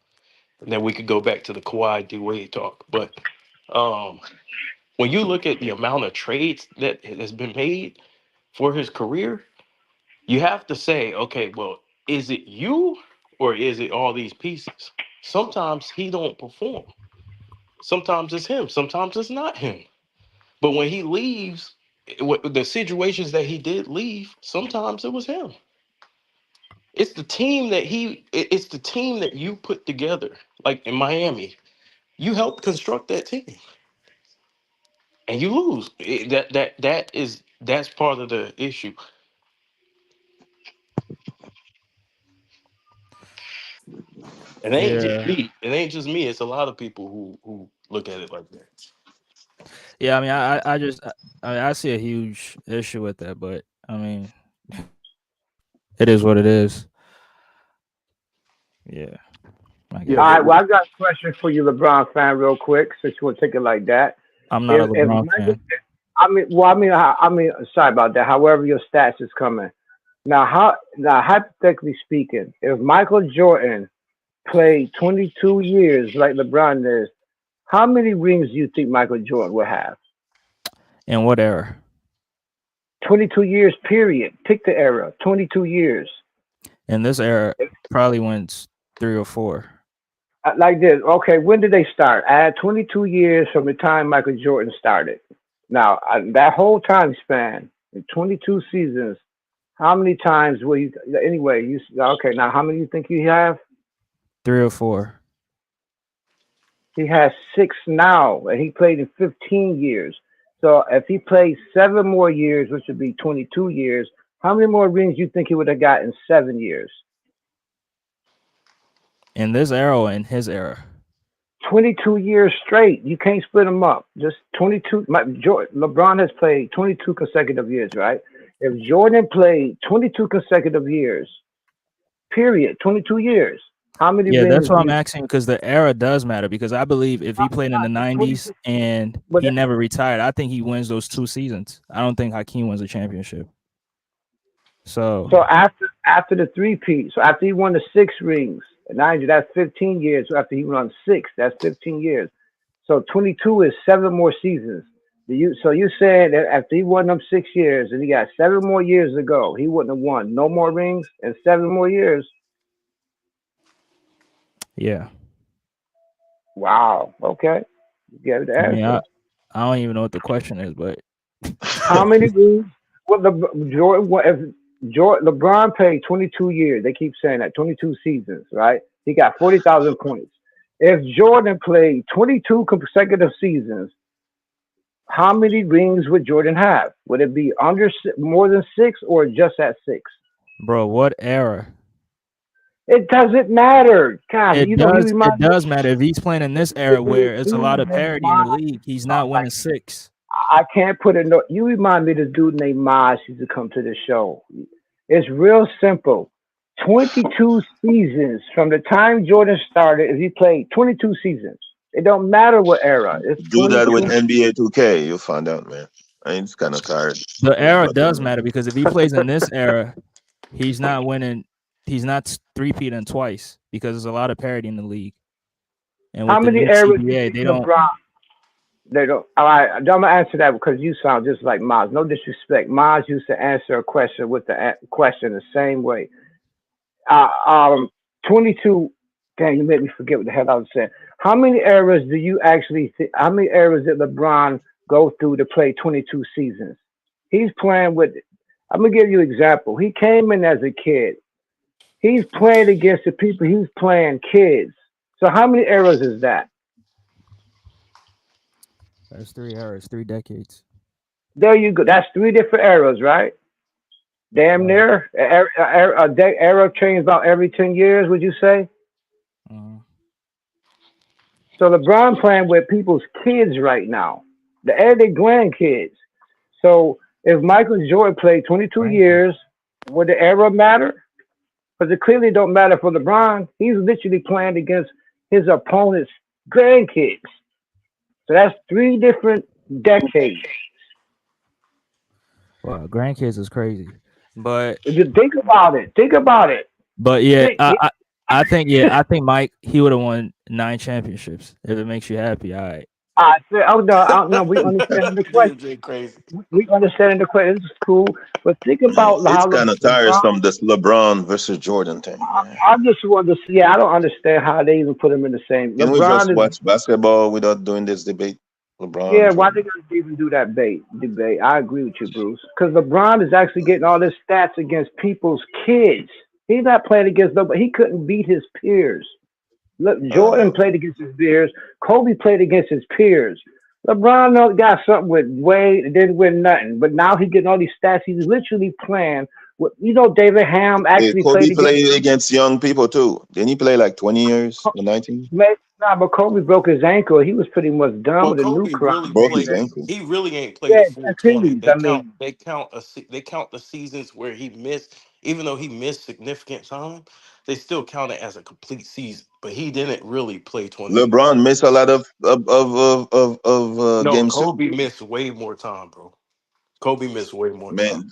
and then we could go back to the Kawhi D Wade talk. But um, when you look at the amount of trades that has been made for his career, you have to say, okay, well, is it you or is it all these pieces? Sometimes he don't perform. Sometimes it's him. Sometimes it's not him. But when he leaves, the situations that he did leave, sometimes it was him. It's the team that you put together. Like in Miami, you helped construct that team, and you lose. That's part of the issue. And it ain't just Yeah, me. It ain't just me. It's a lot of people who look at it like that. yeah. I mean, I just, I see a huge issue with that, but I mean, it is what it is. Yeah, I Yeah, All guess right. but Well, I got a question for you, LeBron fan, real quick, since you want to take it like that. I'm not a If LeBron Michael, fan. sorry about that. However, your stats is coming now. Hypothetically speaking, if Michael Jordan played 22 years like LeBron is, how many rings do you think Michael Jordan will have? In what era? 22 years, period. Pick the era. 22 years. In this era, probably wins 3 or 4. Like this. Okay, when did they start? Add 22 years from the time Michael Jordan started. Now, that whole time span, in 22 seasons, how many times will you? Anyway, okay? Now, how many do you think you have? 3 or 4. He has 6 now, and he played in 15 years. So, if he played 7 more years, which would be 22 years, how many more rings do you think he would have got in 7 years? In this era or in his era? 22 years straight. You can't split them up. Just 22. LeBron has played 22 consecutive years, right? If Jordan played 22 consecutive years, period, 22 years, how many Yeah, that's rings what do I'm you asking because the era does matter. Because I believe if he played in the 90s 22? and But he never retired, I think he wins those 2 seasons. I don't think Hakeem wins a championship. So so after the 3-peat, so after he won the 6 rings, 90, that's 15 years. So after he won 6, that's 15 years. So 22 is 7 more seasons. So you saying that after he won them 6 years and he got 7 more years to go, he wouldn't have won no more rings in 7 more years? yeah, Wow. Okay. You gave the I mean, answer. I don't even know what the question is, but How many rings? What if LeBron played 22 years? They keep saying that 22 seasons, right? He got 40,000 points. If Jordan played 22 consecutive seasons, how many rings would Jordan have? Would it be more than 6 or just at 6? bro, what era? It doesn't matter. God, It he does. It reminds me. does matter if he's playing in this era where it's a lot of parity in the league. He's not winning 6. I can't put it. No, you remind me of this dude named Maz used to come to the show. It's real simple. 22 seasons from the time Jordan started. If he played 22 seasons, it don't matter what era. It's Do that with 22. NBA 2K, you'll find out, man. I mean, it's kind of tired. The era does matter because if he plays in this era, he's not winning. He's not three-peating twice because there's a lot of parity in the league. And with How the many new eras do you CBA, think they don't. LeBron? They don't. All right, I'm gonna answer that because you sound just like Maz. No disrespect. Maz used to answer a question with the question the same way. 22. Dang, you made me forget what the hell I was saying. How many eras do you actually think? How many eras did LeBron go through to play 22 seasons? He's playing with. I'm gonna give you an example. He came in as a kid. He's playing against the people. He's playing kids. So how many eras is that? That's 3 eras, 3 decades. There you go. That's 3 different eras, right? Damn near. Era changes about every 10 years, would you say? So LeBron playing with people's kids right now. They're their grandkids. So if Michael Jordan played 22 years, would the era matter? Because it clearly don't matter for LeBron. He's literally playing against his opponent's grandkids. So that's 3 different decades. Wow, grandkids is crazy, but If you think about it, But yeah, I think Mike he would have won 9 championships if it makes you happy. All right. I said, no, we understand the question. Crazy. We understand the question. This is cool, but think about It's how kind of tiresome, this LeBron versus Jordan thing. Man. I just want to see. I don't understand how they even put them in the same. Can we LeBron just is, watch basketball without doing this debate? LeBron. yeah. Why Jordan. they gonna even do that debate? I agree with you, Bruce. Because LeBron is actually getting all his stats against people's kids. He's not playing against nobody. He couldn't beat his peers. Look, Jordan played against his peers. Kobe played against his peers. LeBron got something with Wade and didn't win nothing. But now he's getting all these stats. He's literally playing with, David Ham actually Kobe played against young people too. Didn't he play like 20 years or 19? Nah, but Kobe broke his ankle. He was pretty much done Well, with a new Kobe crop. really Broke his played. ankle. He really ain't played Yeah, the full 20. Achilles. I mean, They count the seasons where he missed. Even though he missed significant time, they still count it as a complete season. But he didn't really play 20. LeBron missed a lot of No, games too. Kobe missed way more time, bro. Kobe missed way more time. Man,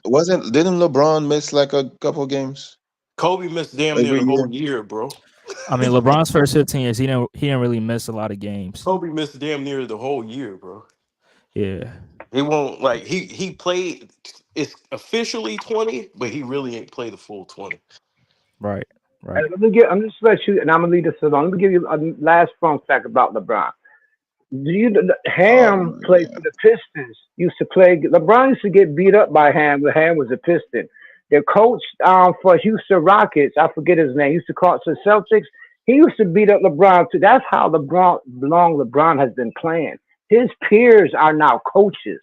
didn't LeBron miss like a couple games Kobe missed damn near every the year? whole year, bro. I mean, LeBron's first 15 years, he didn't really miss a lot of games. Kobe missed damn near the whole year, bro. Yeah. He won't like he played. It's officially 20, but he really ain't played the full 20. Right. I'm just let you, and I'm gonna leave this alone. Let me give you a last fun fact about LeBron. Ham played for the Pistons. Used to play. LeBron used to get beat up by Ham. The Ham was a Piston. Their coach for Houston Rockets, I forget his name. Used to call it the Celtics. He used to beat up LeBron too. That's how long LeBron has been playing. His peers are now coaches.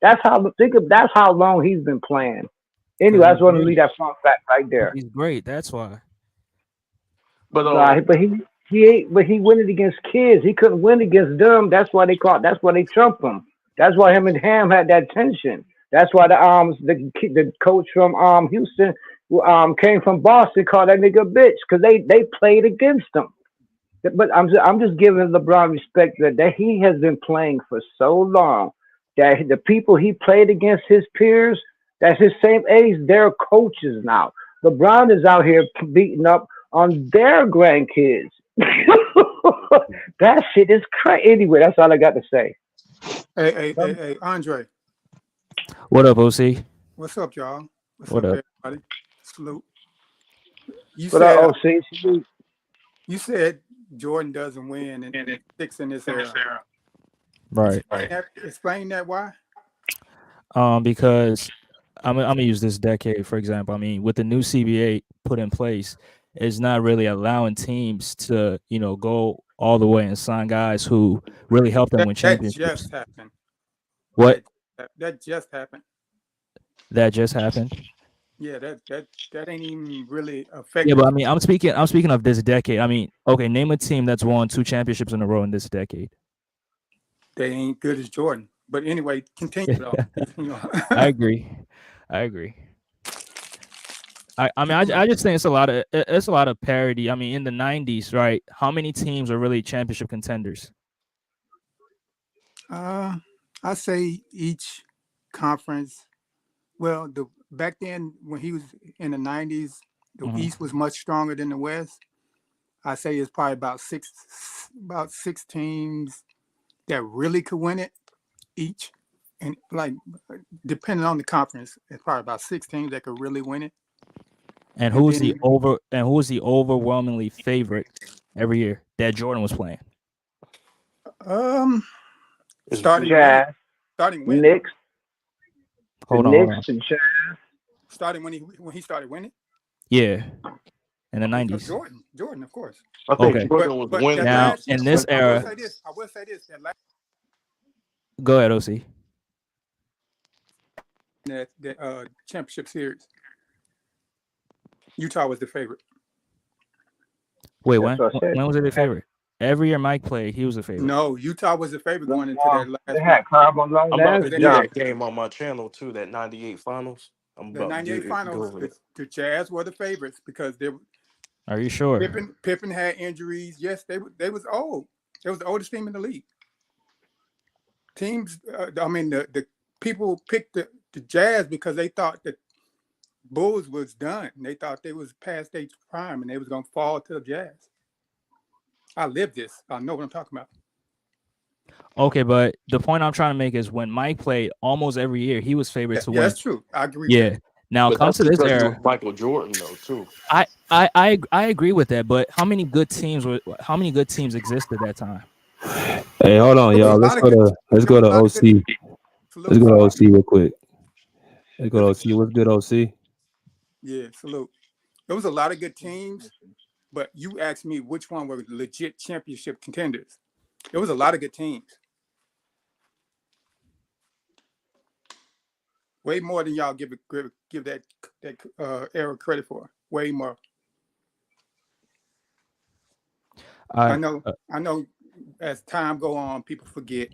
That's how long he's been playing. Anyway, I just want to leave that fun fact right there. He's great. That's why. But he win it against kids. He couldn't win against them. That's why they trumped him. That's why him and Ham had that tension. That's why the coach from Houston came from Boston called that nigga a bitch because they played against him. But I'm just giving LeBron respect that he has been playing for so long that the people he played against, his peers, that's his same age, they're coaches now. LeBron is out here beating up on their grandkids. That shit is crazy. Anyway, that's all I got to say. Hey, Andre. What up, OC? What's up, y'all? What up? Everybody? Salute. You said Jordan doesn't win and it's 6 in this era. Right. Explain that why? Because I'm gonna use this decade for example. I mean, with the new CBA put in place, it's not really allowing teams to go all the way and sign guys who really help them win championships. That just happened. What? That just happened. That just happened. Yeah, that ain't even really affected. Yeah, but I mean, I'm speaking of this decade. I mean, okay, name a team that's won 2 championships in a row in this decade. They ain't good as Jordan. But anyway, continue though. I agree. I agree. I mean, I just think it's a lot of parity. I mean, in the '90s, right? How many teams are really championship contenders? I say each conference. Well, back then when he was in the '90s, the East was much stronger than the West. I say it's probably about six teams that really could win it each, and like depending on the conference, it's probably about 6 teams that could really win it. And And who's then the overwhelmingly favorite every year that Jordan was playing? starting Jazz, when Knicks, the Hold on. Knicks, the Jazz. starting when he started winning. Yeah, in the Okay, '90s. Jordan, of course. I think Okay. Jordan was winning. that Now, last year, in this I will era, say this. That last go ahead, OC. that championship series, Utah was the favorite. Wait, That's what I said. when was it the favorite? Every year Mike played, he was the favorite. No, Utah was the favorite going into that last They one. had Carbo Long. I'm about That's to do John. that game on my channel too. That '98 finals. I'm The about to '98 go finals, over it. the Jazz were the favorites because Are you sure? Pippen had injuries. Yes, they was old. It was the oldest team in the league. Teams, the people picked the Jazz because they thought that Bulls was done. They thought they was past their prime and they was gonna fall to the Jazz. I lived this. I know what I'm talking about. Okay, but the point I'm trying to make is when Mike played almost every year, he was favored to Yeah, win. that's true. I agree. Yeah. With Now But come that's to this because he era. was Michael Jordan though too. I agree with that, but how many good teams existed that time? Hey, hold on, y'all. Let's go to OC. Let's go to OC real quick. Let's go to OC. What's good, OC? Yeah, salute. There was a lot of good teams, but you asked me which one were legit championship contenders. There was a lot of good teams. Way more than y'all give that era credit for. Way more. I know. As time go on, people forget.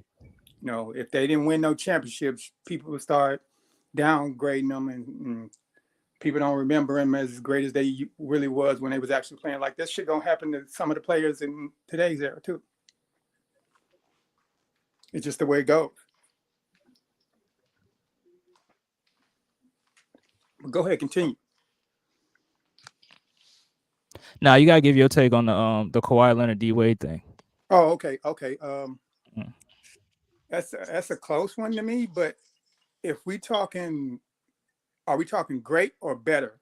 You know, if they didn't win no championships, people will start downgrading them, and people don't remember them as great as they really was when they was actually playing. Like this shit gonna happen to some of the players in today's era too. It's just the way it goes. But go ahead, continue. Now you gotta give your take on the Kawhi Leonard D Wade thing. Oh, okay. That's a close one to me. But if are we talking great or better?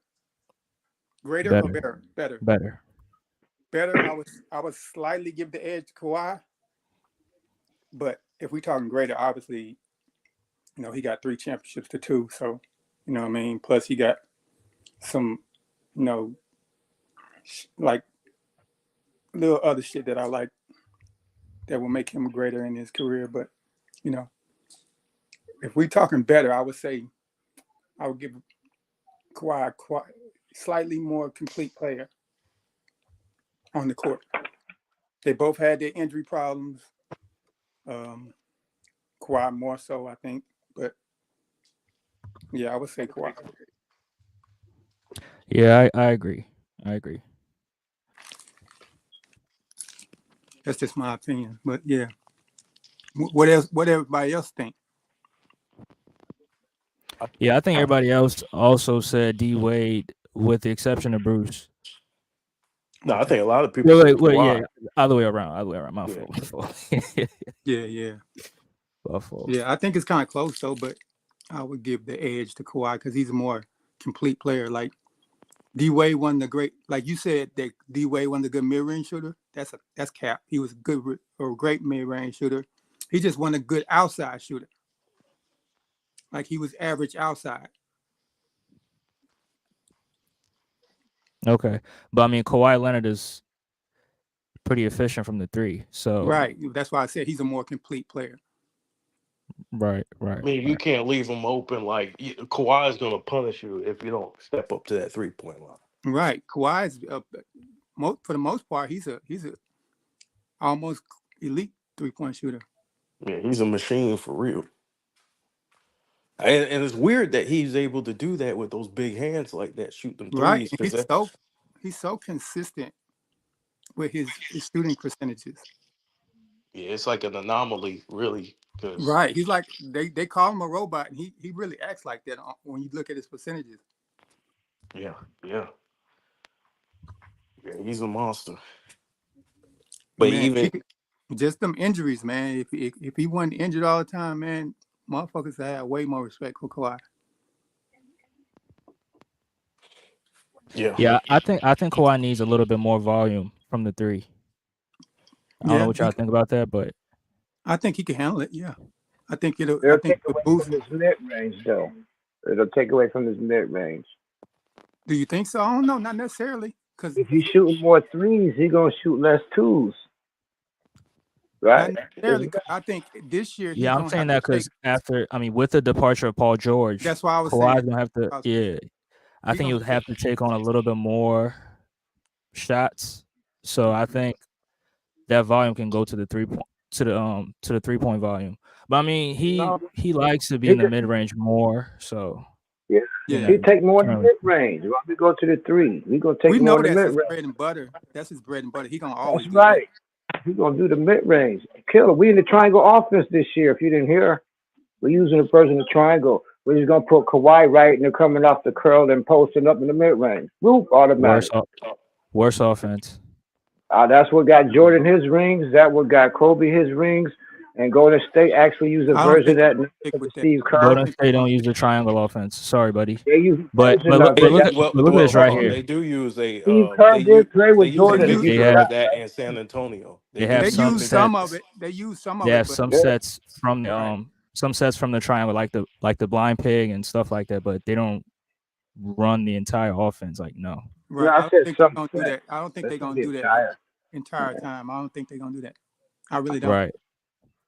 Greater or better? Better. Better. I would slightly give the edge to Kawhi. But if we talking greater, obviously, you know, he got 3 championships to 2. So, you know what I mean? Plus he got some, you know, like little other shit that I like that will make him greater in his career. But, you know, if we talking better, I would say I would give Kawhi slightly more complete player on the court. They both had their injury problems. Kawhi more so, I think. But yeah, I would say Kawhi. Yeah, I agree. That's just my opinion. But yeah, what else? What everybody else think? Yeah, I think everybody else also said D Wade, with the exception of Bruce. No, I think a lot of people. Yeah, other way around. My fault. Yeah. My fault. Yeah, I think it's kind of close though, but I would give the edge to Kawhi because he's a more complete player. Like D Wade wasn't the great, like you said, that D Wade wasn't a good mid-range shooter. That's cap. He was a great mid-range shooter. He just wasn't a good outside shooter. Like he was average outside. Okay, but I mean Kawhi Leonard is pretty efficient from the 3. So right, that's why I said he's a more complete player. Right. I mean, you can't leave him open. Like Kawhi is going to punish you if you don't step up to that 3-point line. Right, Kawhi's for the most part, he's a almost elite 3-point shooter. Yeah, he's a machine for real. And it's weird that he's able to do that with those big hands like that, shoot them Right. threes. And Because he's so consistent with his shooting percentages. yeah, it's like an anomaly, really. Because Right. He's like they call him a robot, and he really acts like that when you look at his percentages. yeah, he's a monster. But Man, even just them injuries, man. If he wasn't injured all the time, man, motherfuckers had way more respect for Kawhi. Yeah, I think Kawhi needs a little bit more volume from the three. I don't know what y'all think about that, but I think he can handle it. Yeah, I think it'll take away boost. from his mid range, though. It'll take away from his mid range. Do you think so? I don't know, not necessarily. Because if he's shooting more threes, he's gonna shoot less twos. Right. Not necessarily. I think this year. Yeah, I'm saying that because with the departure of Paul George, that's why I was Kawhi's saying. gonna have to. Yeah, I think he'll have to take on a little bit more shots. So I think that volume can go to the 3-point to the 3-point volume. But I mean, he likes to be in the mid range more. So yeah, he take more in the mid range. When we go to the three, we gonna take more in the mid range. Bread and butter. That's his bread and butter. He gonna always. That's right. He's gonna do the mid range. Killer. We in the triangle offense this year. If you didn't hear, we're using the person in the triangle. We're just gonna put Kawhi right, and they're coming off the curl and posting up in the mid range. Whoop, automatic. Worse offense. That's what got Jordan his rings. That what got Kobe his rings. And Golden State actually use a version of that. Steve Kerr. Golden State don't use the triangle offense. Sorry, buddy. They use but look at this right here. They do use a. Steve Kerr did play with Jordan. They have that in San Antonio. They use some of it. They use some of it. They have some sets from the triangle, like the blind pig and stuff like that. But they don't run the entire offense. Like no. Right. Yeah, I don't think they're gonna do that. I don't think they're gonna do that entire time. I don't think they're gonna do that. I really don't.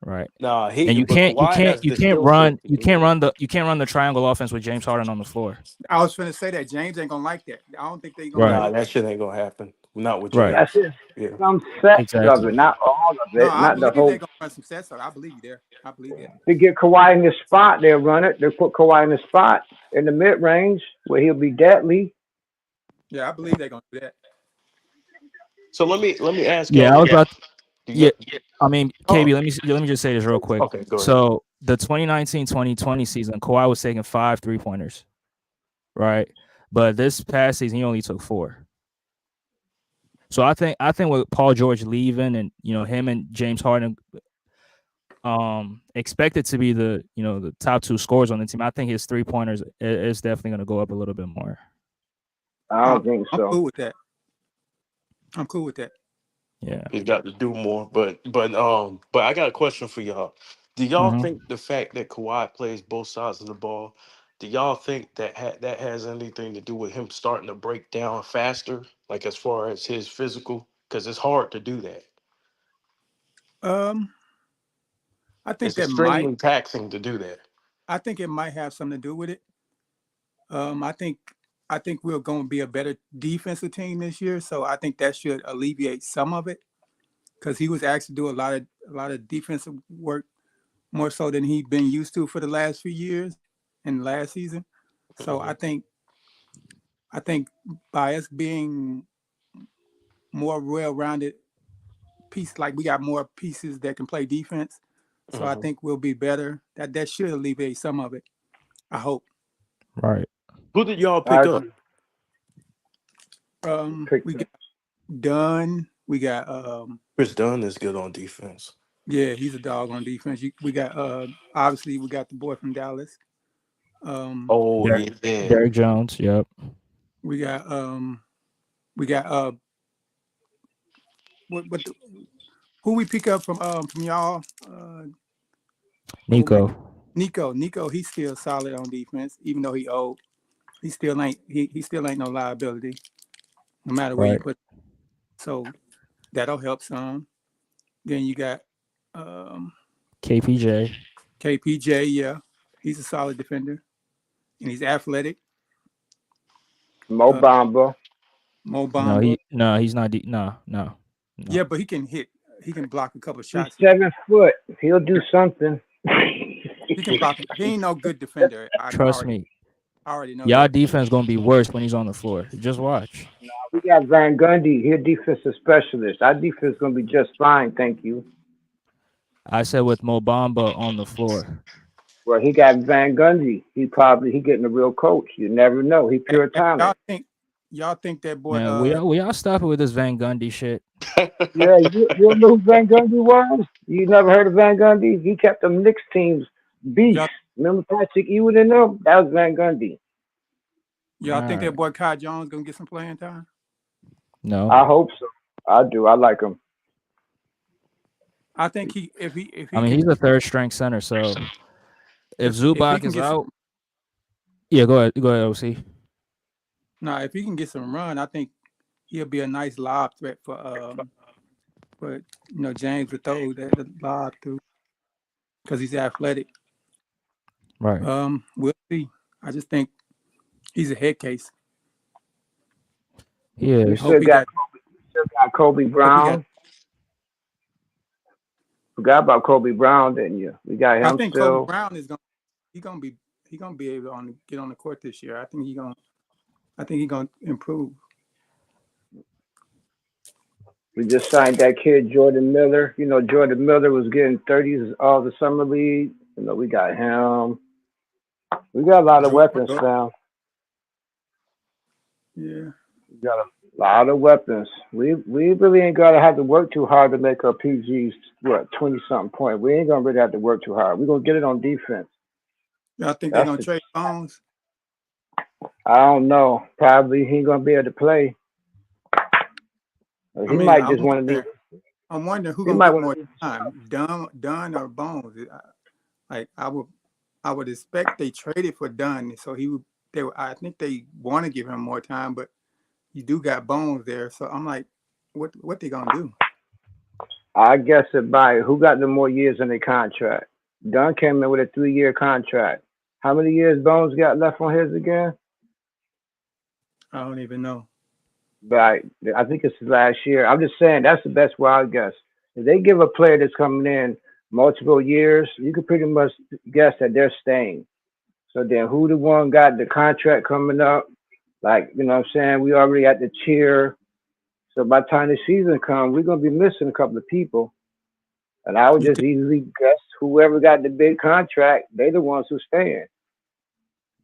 Right. No, and you can't run the triangle offense with James Harden on the floor. I was gonna say that James ain't gonna like that. I don't think they're gonna. Nah, that shit ain't gonna happen. Not with James. Right. That's it. Yeah. Some sets of it, not all of it, not the whole. They're gonna run some sets. I believe you there. I believe that. To get Kawhi in the spot, they'll run it. They'll put Kawhi in the spot in the mid range where he'll be deadly. Yeah, I believe they're gonna do that. So let me ask you. Yeah, I was about. I mean, KB, let me just say this real quick. Okay, go ahead. So the 2019-2020 season, Kawhi was taking 5 3-pointers, right? But this past season, he only took 4. So I think with Paul George leaving and him and James Harden expected to be the top 2 scorers on the team, I think his 3-pointers is definitely going to go up a little bit more. I don't think so. I'm cool with that. Yeah, he's got to do more. But I got a question for y'all. Do y'all think the fact that Kawhi plays both sides of the ball, do y'all think that that has anything to do with him starting to break down faster, like as far as his physical? Because it's hard to do that. I think it's extremely taxing to do that. I think it might have something to do with it. I think we're going to be a better defensive team this year, so I think that should alleviate some of it, because he was asked to do a lot of defensive work more so than he'd been used to for the last few years and last season. So I think by us being more well-rounded piece, like we got more pieces that can play defense, so I think we'll be better. That should alleviate some of it. I hope. Right. Who did y'all pick up? We got Dunn. We got Chris Dunn is good on defense. Yeah, he's a dog on defense. We got obviously we got the boy from Dallas. Derrick Jones. Yep. We got who we pick up from y'all? Nico, he's still solid on defense, even though he old. He still ain't no liability, no matter where you put. So that'll help some. Then you got KPJ. Yeah, he's a solid defender, and he's athletic. Mo Bamba. No, he's not. No. Yeah, but he can hit. He can block a couple shots. He's 7 foot. He'll do something. He can block. He ain't no good defender. Trust me. I already know Y'all that. defense gonna be worse when he's on the floor. Just watch. We got Van Gundy. He's a defensive specialist. Our defense is gonna be just fine, thank you. I said with Mo Bamba on the floor. Well, he got Van Gundy. He getting a real coach. You never know. He pure talent. Y'all think that boy? Man, we all stop it with this Van Gundy shit. Yeah, you know who Van Gundy was? You never heard of Van Gundy? He kept them Knicks teams beast. Remember Patrick Ewing and them? That was Van Gundy. Y'all think that boy Kai Jones gonna get some playing time? No. I hope so. I do. I like him. I think if he he's a third string center, so if Zubac is out, go ahead, OC. No, if he can get some run, I think he'll be a nice lob threat for James would throw the lob through because he's athletic. Right. We'll see. I just think he's a head case. Yeah. We still got Kobe Brown. Forgot about Kobe Brown, didn't you? We got him. I think still. Kobe Brown is gonna be able to get on the court this year. I think he's gonna improve. We just signed that kid Jordan Miller. You know, Jordan Miller was getting 30s all the summer league. You know, we got him. We got a lot of weapons now. Yeah. We got a lot of weapons. We really ain't gotta have to work too hard to make our PGs 20-something point. We ain't gonna really have to work too hard. We're gonna get it on defense. I think they're gonna trade Bones. I don't know. Probably he ain't gonna be able to play. He might just want to. I'm wondering who gonna get more time, Dunn or Bones. Like I would expect they traded for Dunn, so I think they want to give him more time, but you do got Bones there, so I'm like, what they gonna do? I guess who got the more years in their contract. Dunn came in with a 3-year contract. How many years Bones got left on his again? I don't even know. But I think it's last year. I'm just saying that's the best wild guess. If they give a player that's coming in multiple years, you can pretty much guess that they're staying. So then who the one got the contract coming up? Like, you know what I'm saying? We already at the cheer. So by the time the season comes, we're going to be missing a couple of people. And I would just easily guess whoever got the big contract, they the ones who staying.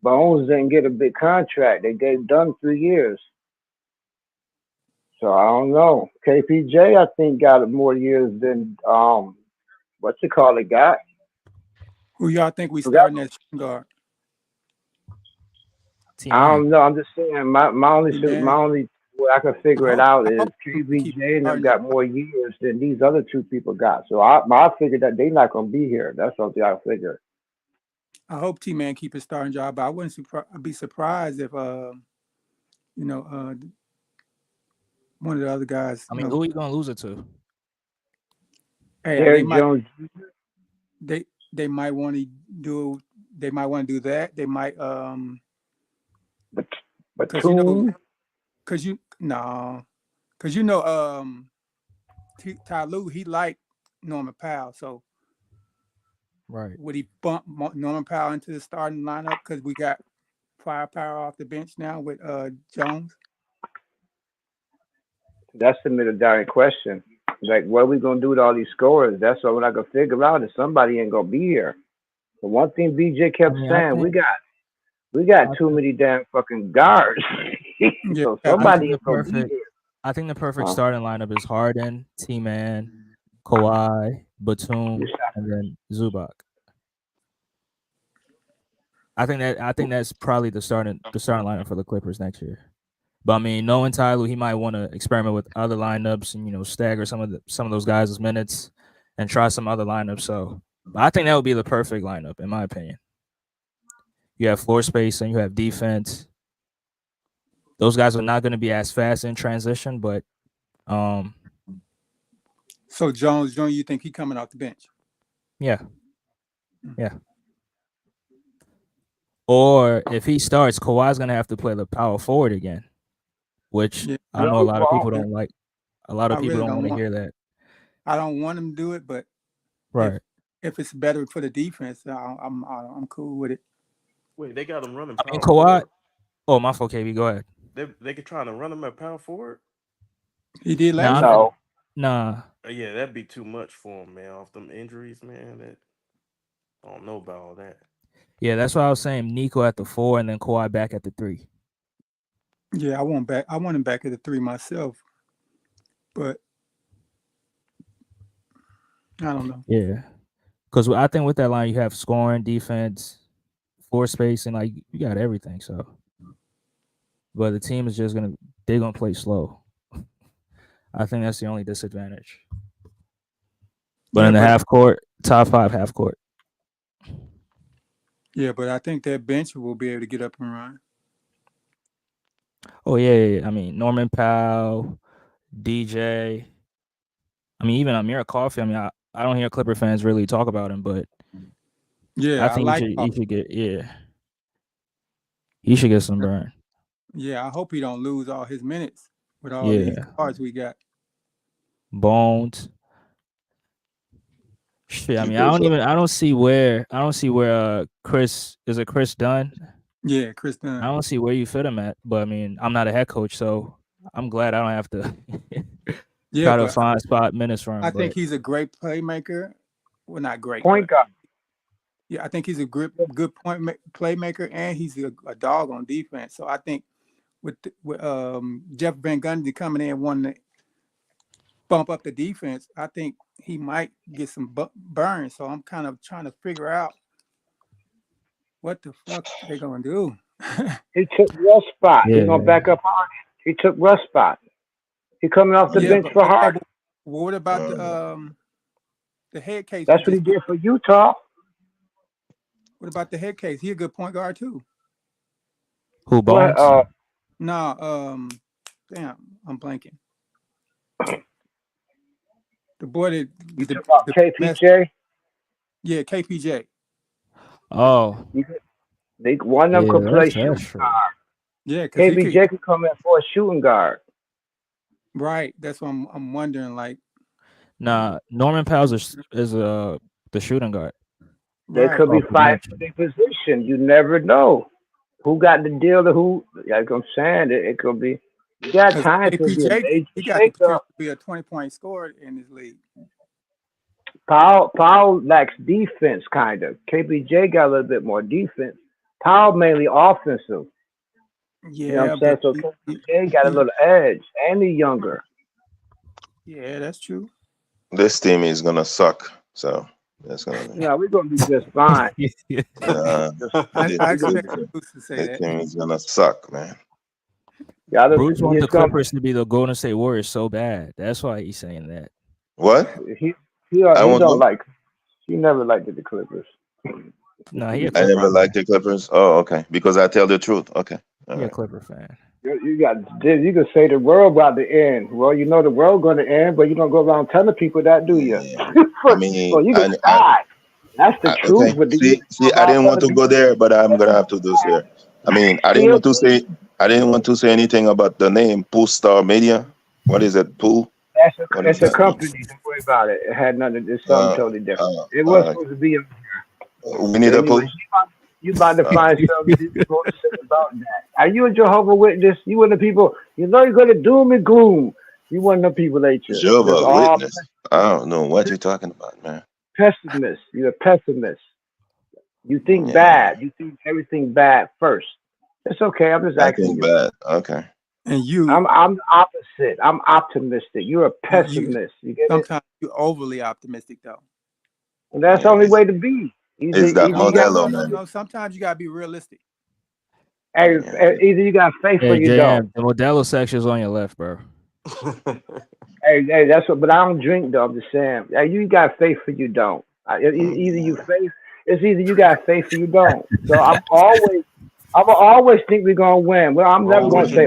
Bones didn't get a big contract. They gave Dunn 3 years. So I don't know. KPJ, I think, got more years than got. Who y'all think we starting at shooting guard? I don't know. I'm just saying my only way I can figure it out is KPJ and them got more years than these other two people got. So I figured that they're not gonna be here. That's something I figured. I hope T-Man keep his starting job, but I wouldn't be surprised if one of the other guys. I mean, who are you gonna lose it to? Hey, Derrick Jones. They might want to do. They might want to do that. They might But because Ty Lue, he liked Norman Powell, so right. Would he bump Norman Powell into the starting lineup because we got firepower off the bench now with Jones? That's the $1 question. Like, what are we gonna do with all these scorers? That's what I can figure out is somebody ain't gonna be here. The one thing BJ kept saying, we got too many damn fucking guards. So somebody is gonna be here. I think the perfect starting lineup is Harden, T-Man, Kawhi, Batum, and then Zubac. I think that's probably the starting lineup for the Clippers next year. But I mean, knowing Ty Lue, he might want to experiment with other lineups and stagger some of those guys' minutes and try some other lineups. So I think that would be the perfect lineup, in my opinion. You have floor space and you have defense. Those guys are not going to be as fast in transition, but So Jones, you think he coming off the bench? Yeah. Or if he starts, Kawhi's going to have to play the power forward again, which I know a lot of people don't like. A lot of people don't want to hear that. I don't want him to do it, but right. if it's better for the defense, I'm cool with it. Wait, they got him running I mean, power Kawhi. forward. Oh, my fault, KB. Go ahead. They could try to run him at power forward. He did Nah, last year. No. nah. Yeah, that'd be too much for him, man. Off them injuries, man. That I don't know about all that. Yeah, that's what I was saying. Nico at the 4 and then Kawhi back at the 3. Yeah, I want him back at the 3 myself, but I don't know. Yeah, because I think with that line you have scoring, defense, floor spacing, like you got everything. So, but the team is just they're gonna play slow. I think that's the only disadvantage. But Yeah, in the half court, top 5 half court. Yeah, but I think that bench will be able to get up and run. Oh yeah. I mean Norman Powell, DJ. I mean even Amir Coffey. I mean I don't hear Clipper fans really talk about him, but Yeah, I think he should get he should get some burn. Yeah, I hope he don't lose all his minutes with all these cards we got. Bones. Shit, I mean, I don't see where Chris Dunn? Yeah, Chris Dunn. I don't see where you fit him at, but I mean, I'm not a head coach, so I'm glad I don't have to try to find spot minutes for him. I think he's a great playmaker. Well, not great. Point guard. Yeah, I think he's a good playmaker, and he's a dog on defense. So I think with Jeff Van Gundy coming in wanting to bump up the defense, I think he might get some burn. So I'm kind of trying to figure out what the fuck they gonna do. He took Russ spot. He's gonna back up Harden. He took Russ spot. He coming off the bench for Harden. What about the head case? That's what he did for Utah. What about the head case? He a good point guard too. Who, Bones? Damn, I'm blanking. The boy that you talk about KPJ? Yeah, KPJ. Oh. One of them could play shooting guard. Yeah, KPJ could come in for a shooting guard. Right. That's what I'm wondering. Like, nah, Norman Powell is the shooting guard. They could be fighting for their position. You never know who got the deal or who. Like I'm saying, it could be. You got time to he got the potential to be a 20-point scorer in this league. Powell lacks defense, kind of. KPJ got a little bit more defense. Powell mainly offensive. Yeah, you know what I'm saying? So KPJ got a little edge, and he's younger. Yeah, that's true. This team is gonna suck. So that's gonna. Yeah, we're gonna be just fine. I expect Bruce to say that. Team is gonna suck, man. Bruce wants the Clippers to be the Golden State Warriors so bad. That's why he's saying that. What? He don't like. He never liked the Clippers. No, I never liked the Clippers. Oh, okay. Because I tell the truth. Okay. You're a Clipper fan. You can say the world about to end. Well, you know the world going to end, but you don't go around telling people that, do you? Yeah. I mean, so you can die. That's the truth. Okay. See, I didn't want to go there, but I'm gonna have to do this here. I mean, I didn't want to say anything about the name Pool Star Media. What is it, Pool? That's a company. Don't worry about it. It had nothing. It's something totally different. It was supposed to be. We need a Pool. You about to find something about that. Are you a Jehovah's Witness? You one of the people, you know you're going to doom and gloom. You one of the people that you. Jehovah's Witness? I don't know what you're talking about, man. Pessimist. You're a pessimist. You think bad. You think everything bad first. It's okay. I'm just acting bad. Okay. And you. I'm the opposite. I'm optimistic. You're a pessimist. You get sometimes you're overly optimistic, though. And that's the only way to be. It's that Modelo, man. You know, sometimes you gotta be realistic. Hey, either you got faith or you don't. The Modelo section is on your left, bro. hey, that's what. But I don't drink though. I'm just saying. Hey, you got faith or you don't. Either you faith. It's either you got faith or you don't. So I'm always think we're gonna win. Well, I'm never gonna say,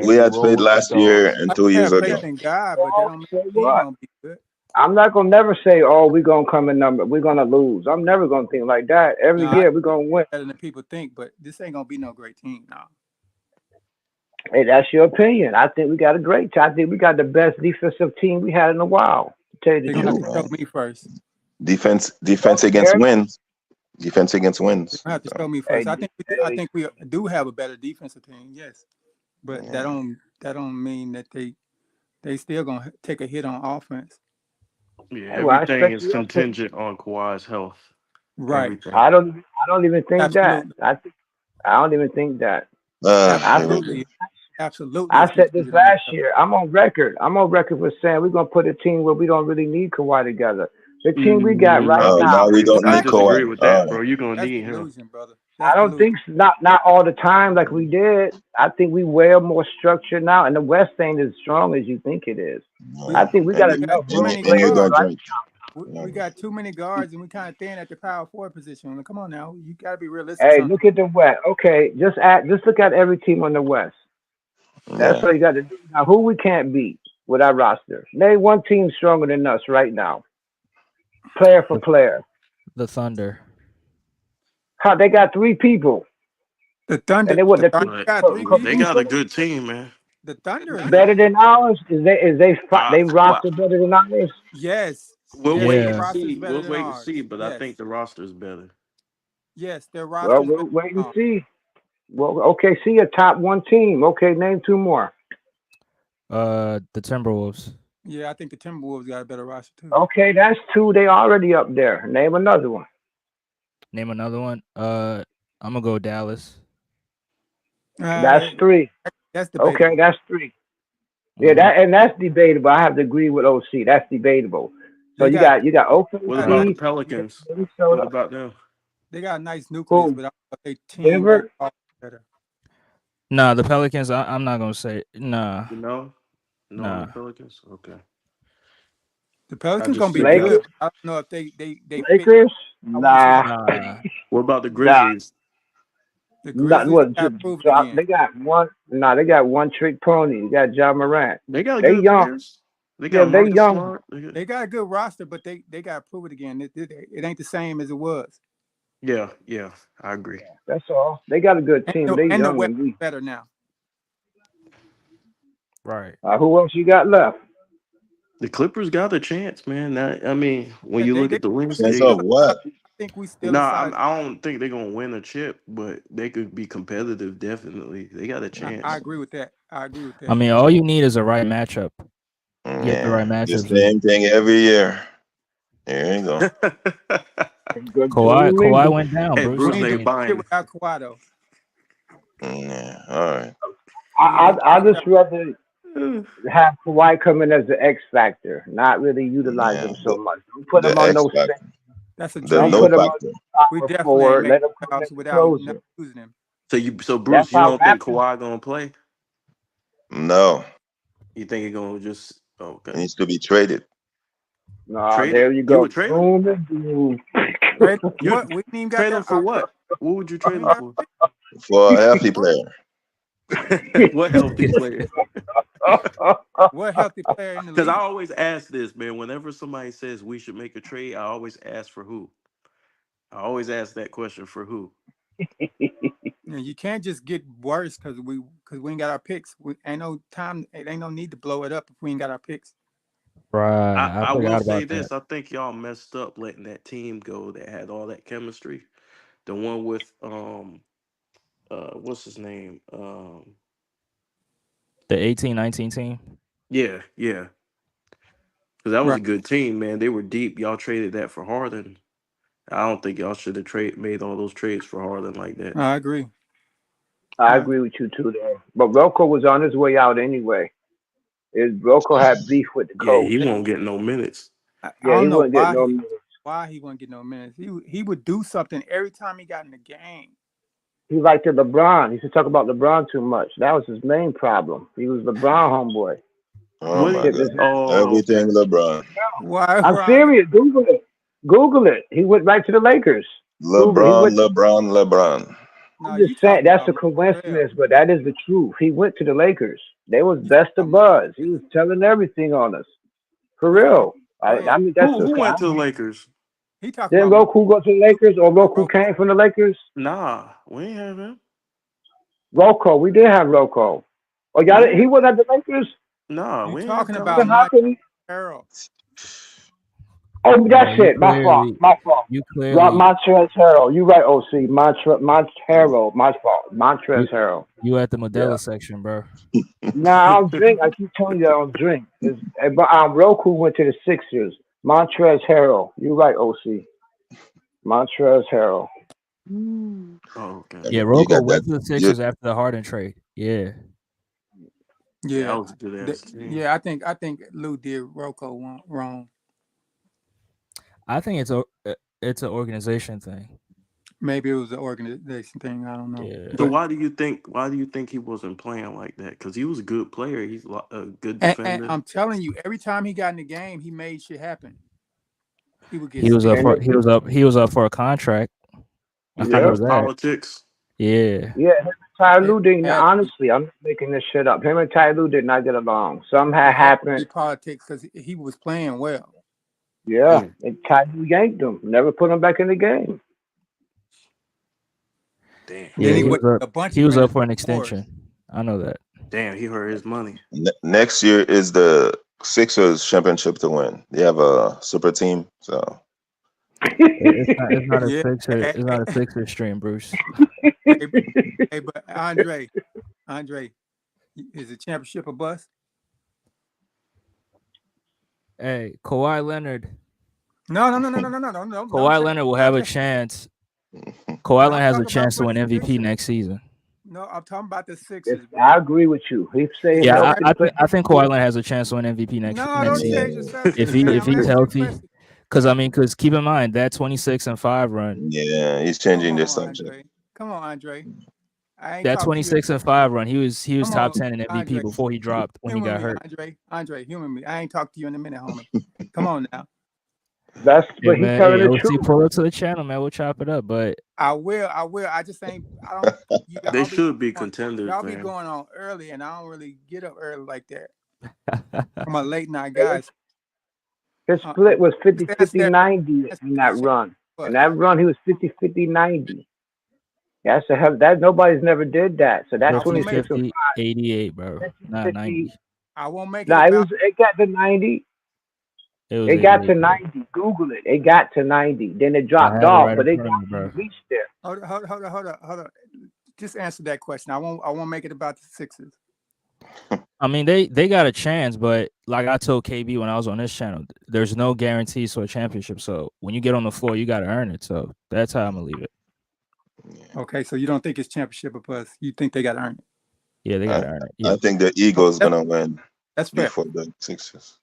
we had faith last year and 2 years ago. Faith in God, but that don't mean he's gonna be good. I'm not gonna never say, we're gonna come in number. We're gonna lose. I'm never gonna think like that. Every year we're gonna win. Better than people think, but this ain't gonna be no great team now. Hey, that's your opinion. I think we got a great team. I think we got the best defensive team we had in a while. To tell you the truth. Tell me first. Defense Don't against care. wins. Defense against wins. You have to So, show me Hey, first. I think we do have a better defensive team, yes, but yeah. that don't mean that they still gonna take a hit on offense. Yeah, well, I everything expect is you to. contingent on Kawhi's health. Right. Everything. I don't even think that. Absolutely. I don't even think that. Here we go. Absolutely. Absolutely. I It's said this contingent on his last year. I'm on record. For saying we're gonna put a team where we don't really need Kawhi together. The team we got right No, Now now. we don't I need What? Kawhi. disagree with All that, right. bro. You're gonna That's need him. delusion, brother. I That's don't think not all the time like we did. I think we way more structured now, and the West ain't as strong as you think it is. I Yeah. think we And got you, We got enough too role many and you players gonna guards. right. drink. We got too many guards, and we kind of thin at the power forward position. Come on now, you got to be realistic. Hey, look at the West. Okay, just look at every team on the West. That's Yeah. all you got to do. Now, who we can't beat with our roster? Name one team stronger than us right now, player for player. The Thunder. How they got three people, The and Thunder, they what the the Thunder team But got three they people. got a good team, man. The Thunder is better than ours? They Well, roster better than ours? yes, we'll yes. wait Their and Yeah. roster is see. better We'll than wait and ours. see, but I think Yes, the roster is better. yes. Their Well, roster is better we'll wait than and ours. see. Well, okay, see a top one team. Okay, name two more. The Timberwolves. Yeah, I think the Timberwolves got a better roster too. Okay, that's two. They already up there. Name another one. Name another one. I'm gonna go Dallas. That's Uh, three. that's Okay, debatable. that's three. Yeah, Mhm. that's debatable. I have to agree with OC. That's debatable. So They got you got What about nice. the OKC, you got Pelicans? What Minnesota, about them? They got a nice nucleus, who but I thought their team Denver. overall is better. Nah, the Pelicans. I'm not gonna say nah. You know, no on the Nah. Pelicans. Okay, The I Pelicans gonna just be think y'all. good. Lakers, I don't know if they fit. Lakers. I want to see Nah, Nah. What about the nah, Grizzlies? the not Grizzlies what. got to prove it again. They got one. Nah, they got one trick pony. You got John Morant. They got They good young. players. They Yeah, got they Marcus young. Smart. They got a good roster, but they got to prove it again. It ain't the same as it was. Yeah, I agree. That's all. They got a good team. They And the young West and we. is better now. Right. Who else you got left? The Clippers got a chance, man. I mean, when you They, look they at the wins, Chance they of got. what? I think we still No, a solid. I don't think they're gonna win a chip, but they could be competitive. Definitely, they got a I chance. agree with that. I agree with I that. mean, all you need is a right matchup. Get the right Yeah. The matchups, and same thing every year. Here you go. Good Kawhi team. went down, Hey, Bruce. We Bruce I ain't doing ain't mean, shit buying. without Kawhi though. Yeah. All right. We ain't doing I shit just without. rather have Kawhi come in as the X factor, not really utilize Yeah. him so much. Don't put him The on X no space. factor. That's a The Don't dream. no put him on factor. We power definitely ain't forward. making Let him the come in playoffs as without not closer. using him. So That's Bruce, you how don't think Raptors. Kawhi gonna play? No. You think he gonna just It okay needs to be traded. Nah, trade him? there you You go. would trade him? Boom and boom. Trade him for You what? We ain't even got trade him that. for what? What would you We trade ain't him got for? For a healthy player. What healthy player? what healthy player in the Because I league. always ask this, man. Whenever somebody says we should make a trade, I always ask for who. I always ask that question for who. You can't just get worse because we ain't got our picks. We ain't no time. It ain't no need to blow it up if we ain't got our picks. right. I I will forgot say about that. this. I think y'all messed up letting that team go that had all that chemistry. The one with what's his name? The 18-19 team. Yeah. Because that was Right. a good team, man. They were deep. Y'all traded that for Harden. I don't think y'all should have made all those trades for Harden like that. I agree. I agree with you too there. But Rocco was on his way out anyway. Rocco had beef with the Yeah, coach. he won't get no minutes. I Yeah, he don't know wouldn't get no minutes. why he wouldn't get no minutes. He would do something every time he got in the game. He liked the LeBron. He used to talk about LeBron too much. That was his main problem. He was LeBron homeboy. Oh What? my Tip God. his hat. Oh, okay. Everything LeBron. Why, I'm Ron? serious. Google it. Google it. He went right to the Lakers. Google. He went. LeBron. No, I'm you just saying talking that's about a Montreal. coincidence, but that is the truth. He went to the Lakers. They was You talking best of about buzz. He was telling everything on us. For you talking about real. Montreal. I mean, that's Who okay. went to the Lakers? He talking Didn't about Roku go to the Lakers or Roku Rocco. came from the Lakers? Nah, we ain't have him. Rocco. We did have Rocco. Oh, We y'all, he ain't, was at the Lakers? nah, You we ain't have talking Kyle about Then how Lowry. Mike can he? Carroll. Oh, that's you it. My fault. clearly, My fault. you Rob clearly, Montrezl Harrell. You right, OC. Montero. My fault. Montrezl you, Harrell. you at the Yeah. Modelo section, bro. Nah, I don't drink. I keep telling you I don't drink. But Roku went to the Sixers. Montrezl Harrell. You right, OC. Montrezl Harrell. Oh, okay. I Yeah, mean, you Rocco got that. went to the You Sixers after the Harden trade. Yeah, Yeah, that Yeah, was a good ass team. yeah. I think Lou did Rocco wrong. I think it's an organization thing. Maybe it was an organization thing. I don't know. Yeah, So But why do you think he wasn't playing like that? Because he was a good player. He's a good and defender. I'm telling you, every time he got in the game, he made shit happen. He would get he was up steals. for he was up for a contract. I think it Yep. was that. Politics. Yeah, Yeah, him and Ty It Lue didn't. had to be, Honestly, I'm not making this shit up. Him and Ty Lue did not get along. Something had it had to be happened. politics because he was playing well. Yeah, Mm, and Ty Lue yanked him. Never put him back in the game. damn. Then yeah, he went a bunch he of was up random for an wars. extension. I know that. Damn, he hurt his money. next year is the Sixers championship to win. They have a super team, so It's not a Yeah. Sixer. It's not a Sixer stream, Bruce. Hey, hey, but Andre, is the championship a bust? Hey, Kawhi Leonard. No. Don't Kawhi say Leonard will about have a that. chance. Kawhi No, I'm Leonard has a talking about chance to for the win MVP Sixers. next season. No, I'm talking about the Yes, Sixers, I bro. agree with you. He stay Is he Yeah, healthy. ready? Play. I think Kawhi Leonard has a chance to win MVP No, next don't season change the subject, if man. I'm he's asking you a healthy. question. Because keep in mind that 26-5 run, yeah, he's Come changing the on, subject. Andre. Come on, Andre. I ain't that talked to you. 26-5 run, he was Come top on, 10 in MVP Andre. before he dropped when he Humor got me, hurt. Andre. Andre, humor me. I ain't talked to you in a minute, homie. Come on now. That's Yeah, but he man. telling Hey, the OC, truth. pull up to the channel, man. We'll chop it up. But I will. I just ain't. I don't. They Y'all be should be going. contenders, Y'all be man. going on early, and I don't really get up early like that. I'm a late night guy. His split was 50 That's 50 that. 90 That's in the that run. In but that run, he was 50 50 90. That's a hell. That nobody's never did that. So that I won't 50, make. 26 and 50, 88, bro. 50 Not 50. 90. I won't make it Nah, about. it got to 90. It was It got to 88, bro. 90. Google it. It got to 90. Then it I dropped have it off, right but in it front of me, got bro. reached there. Hold on. Just answer that question. I won't make it about the Sixers. I mean, they got a chance, but like I told KB when I was on this channel, there's no guarantees for a championship. So when you get on the floor, you got to earn it. So that's how I'm gonna leave it. Okay, so you don't think it's championship or bust? You think they got to earn it? Yeah, they got to earn it. Yeah. I think the Eagles gonna win That's fair. before the Sixers.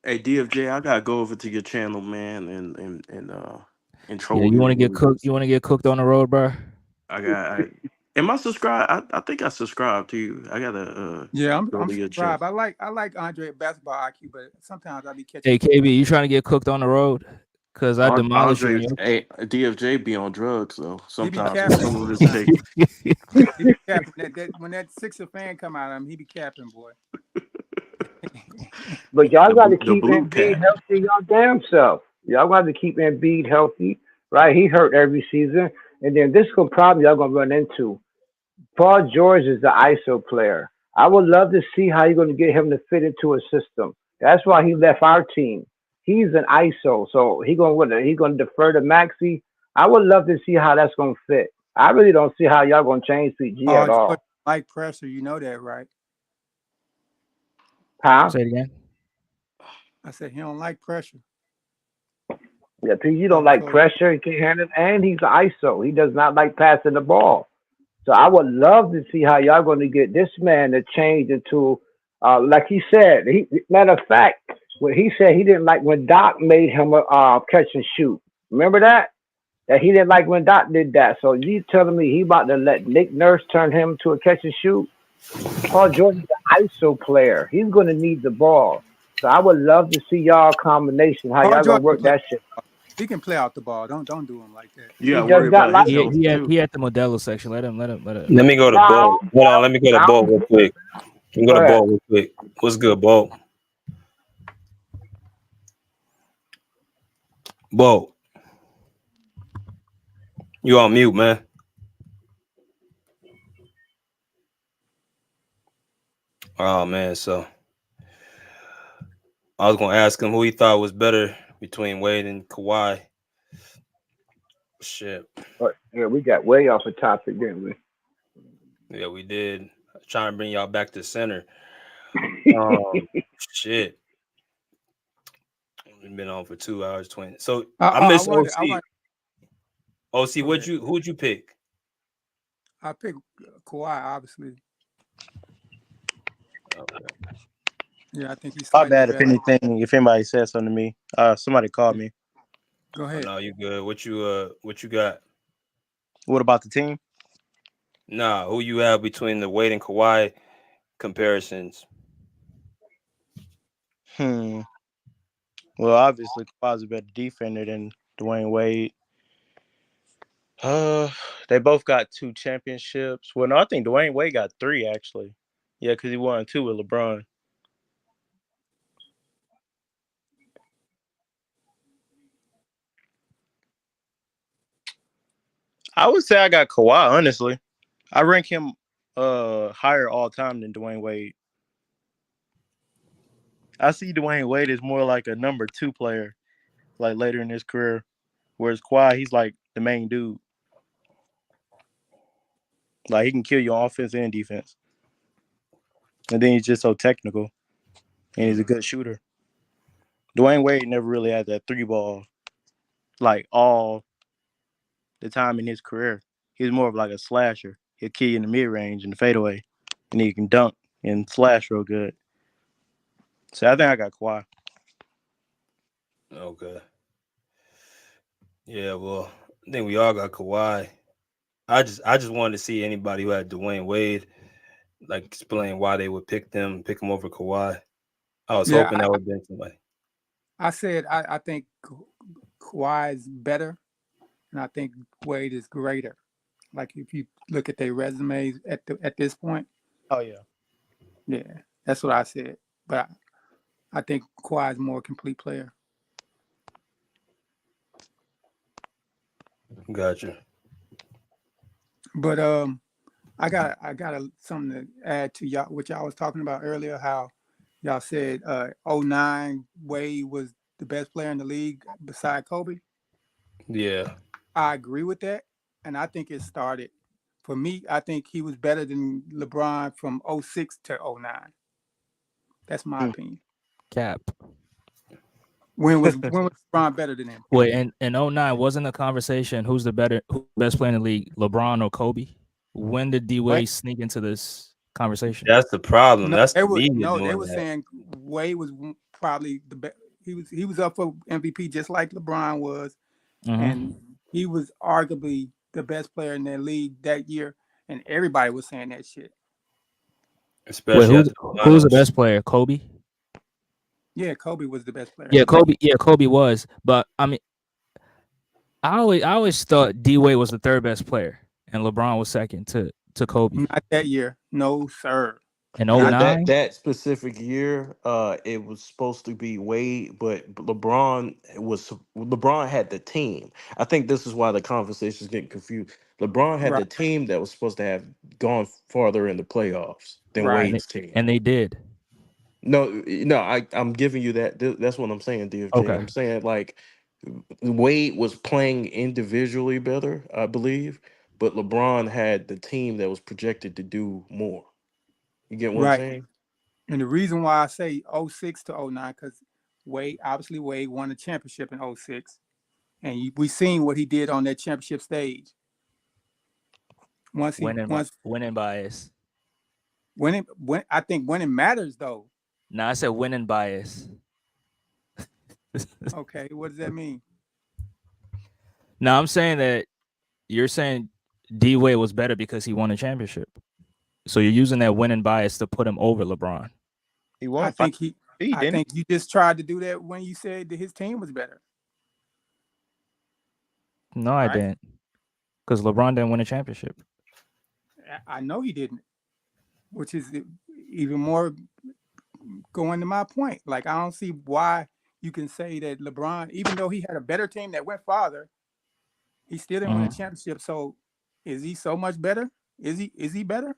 Hey, DFJ, I gotta go over to your channel, man, and troll Yeah, you you want a to get little cooked? bit. You want to get cooked on the road, bro? Am I subscribed? I think I subscribed to you. I gotta Yeah, go I'm to your channel. subscribed. I like Andre basketball IQ, but sometimes I be catching. Hey, KB, you trying to get cooked on the road? Cause I demolish you. Andre, hey, DFJ be on drugs, so He be sometimes with capping some of his sometimes. takes. He be capping. When that Sixer fan come out of him, he be capping, boy. But y'all got to The keep blue Embiid cat. healthy your damn self. Y'all got to keep Embiid healthy, right? He hurt every season. And then this is a problem y'all going to run into. Paul George is the ISO player. I would love to see how you're going to get him to fit into a system. That's why he left our team. He's an ISO, so he going to defer to Maxi. I would love to see how that's going to fit. I really don't see how y'all going to change PG Paul at George all. like pressure, you know that, right? Huh? Say it again. I said he don't like pressure. Yeah, PG don't like So pressure. He can't handle it, and he's an ISO. He does not like passing the ball. So I would love to see how y'all going to get this man to change into, like he said. Matter of fact, when he said he didn't like when Doc made him catch and shoot. Remember that? That he didn't like when Doc did that. So you telling me he about to let Nick Nurse turn him to a catch and shoot? Paul George is an ISO player. He's going to need the ball. So I would love to see y'all combination. How Paul y'all George gonna work that shit? he can play out the ball. Don't do him like that. You He gotta worry just got about like his health too. He at the Modelo section. Let him. Let me go to no, Bo. Hold on, let me go to no. Bo real quick. Let me go Go to ahead. Bo real quick. What's good, Bo? Bo, you on mute, man. Oh man, so I was gonna ask him who he thought was better between Wade and Kawhi. Shit. But yeah, we got way off the topic, didn't we? Yeah, we did. Trying to bring y'all back to center. Shit. We've been on for 2 hours 20. So I miss OC. OC, who'd you pick? I picked Kawhi, obviously. Okay. Yeah, I think he's My slightly bad better. if anybody said something to me. Somebody called me. Go ahead. No, you good. What you got? What about the team? Nah, who you have between the Wade and Kawhi comparisons? Well, obviously Kawhi's a better defender than Dwayne Wade. They both got 2 championships. Well, no, I think Dwayne Wade got 3 actually. Yeah, because he won 2 with LeBron. I would say I got Kawhi, honestly. I rank him higher all time than Dwayne Wade. I see Dwayne Wade as more like a number 2 player, like later in his career. Whereas Kawhi, he's like the main dude. Like he can kill you on offense and defense. And then he's just so technical. And he's a good shooter. Dwayne Wade never really had that 3-ball like all the time in his career. He's more of like a slasher. He'll kill you in the mid range and the fadeaway. And he can dunk and slash real good. So I think I got Kawhi. Okay. Yeah, well, I think we all got Kawhi. I just wanted to see anybody who had Dwayne Wade, like explain why they would pick him over Kawhi. I was hoping that would have been somebody. I said I think Kawhi is better, and I think Wade is greater. Like if you look at their resumes at this point. Oh yeah. Yeah, that's what I said. But I think Kawhi is a more complete player. Gotcha. But I got something to add to y'all, what y'all was talking about earlier, how y'all said 09 Wade was the best player in the league beside Kobe. Yeah. I agree with that. And I think it started, for me, I think he was better than LeBron from 06 to 09. That's my opinion. Cap. When was LeBron better than him? Wait, in 09 wasn't a conversation who's the best player in the league, LeBron or Kobe? When did D Wade sneak into this conversation? That's the problem. No, they were saying Wade was probably the best. He was up for MVP just like LeBron was, and he was arguably the best player in their league that year, and everybody was saying that shit. Especially who's the best player? Kobe? Yeah, Kobe was the best player. Yeah, Kobe was. But I mean, I always thought D Wade was the 3rd best player, and LeBron was second to Kobe. Not that year, no sir. In 09? That specific year, it was supposed to be Wade, but LeBron had the team. I think this is why the conversation is getting confused. LeBron had the team that was supposed to have gone farther in the playoffs than Wade's team, and they did. No, I'm giving you that. That's what I'm saying, DFJ. Okay. I'm saying like Wade was playing individually better, I believe, but LeBron had the team that was projected to do more. You get what I'm saying? And the reason why I say 06 to 09, because Wade won the championship in 06. And we seen what he did on that championship stage. Winning bias. I think winning matters though. No, I said winning bias. Okay, what does that mean? No, I'm saying that you're saying D Wade was better because he won a championship. So you're using that winning bias to put him over LeBron. He won. I think you just tried to do that when you said that his team was better. No, I didn't. Because LeBron didn't win a championship. I know he didn't. Which is even more going to my point. Like, I don't see why you can say that LeBron, even though he had a better team that went farther, he still didn't win a championship. So is he so much better? Is he better?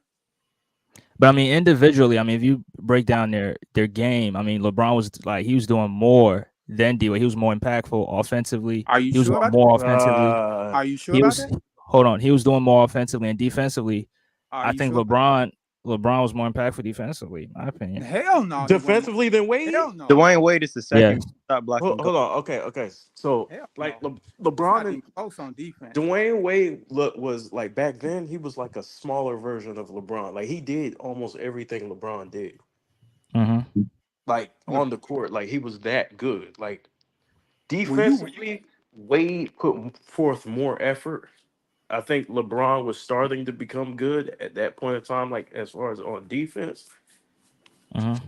But I mean, individually, I mean, if you break down their game, I mean, LeBron was like, he was doing more than D-Wade. He was more impactful offensively. Are you He was sure doing about more that? offensively. Are you sure He about was. that? Hold on. He was doing more offensively and defensively. Are I you think sure about LeBron was more impactful defensively, in my that? opinion. Hell no. Defensively than Wade? Hell no. Dwayne Wade is the second Yes. shot blocking. Hold on. Okay. So Hell like no. LeBron Not and even close on defense. Dwayne Wade was like back then. He was like a smaller version of LeBron. Like he did almost everything LeBron did. Mm-hmm. Like Look, on the court, like he was that good. Like when you defensively, Wade put forth more effort. I think LeBron was starting to become good at that point in time, like as far as on defense. Mm-hmm.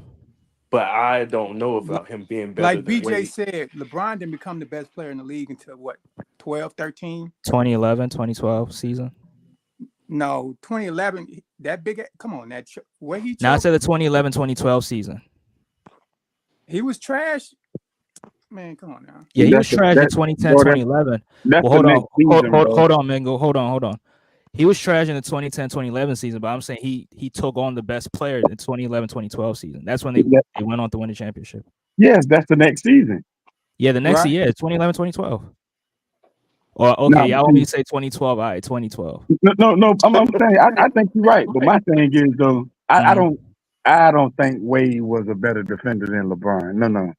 But I don't know about him being better like than BJ Wade. said, LeBron didn't become the best player in the league until what, 12, 13? 2011, 2012 season. No, 2011. That big. Come on, where he Now I choked, said the 2011, 2012 season. he was trash. Man, come on now. Yeah, he was That's trash in that, 2010, bro. 2011. That's Well, the hold on, next season, bro. hold on, Mingo. Hold on. He was trash in the 2010, 2011 season, but I'm saying he took on the best player in 2011, 2012 season. That's when they went on to win the championship. Yes, that's the next season. Yeah, the next Right. year, 2011, 2012. Or okay, Now, y'all want me to say 2012? All right, 2012. no. I'm saying I think you're right, but my thing is though, I don't think Wade was a better defender than LeBron. No.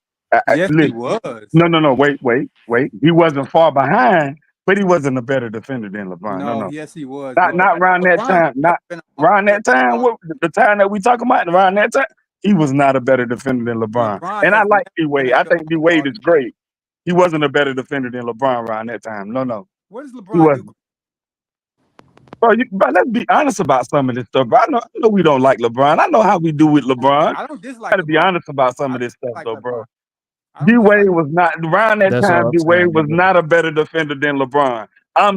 Yes, he Listen, was. no. Wait. He wasn't far behind, but he wasn't a better defender than LeBron. No. Yes, he was. Not around that LeBron time. Not been around that time. What the time that we talking about? Around that time, he was not a better defender than LeBron. LeBron And I has like never D been Wade. a I good think D on-ball Wade is great. He wasn't a better defender than LeBron around that time. No. What does He LeBron wasn't. do? But let's be honest about some of this stuff. Bro. I know we don't like LeBron. I know how we do with LeBron. I don't dislike Got to be LeBron. honest about some I of this stuff, like though, LeBron. bro. I D don't Wade dislike. was not around that That's all time. I'm D Wade saying, was Mingo. not a better defender than LeBron.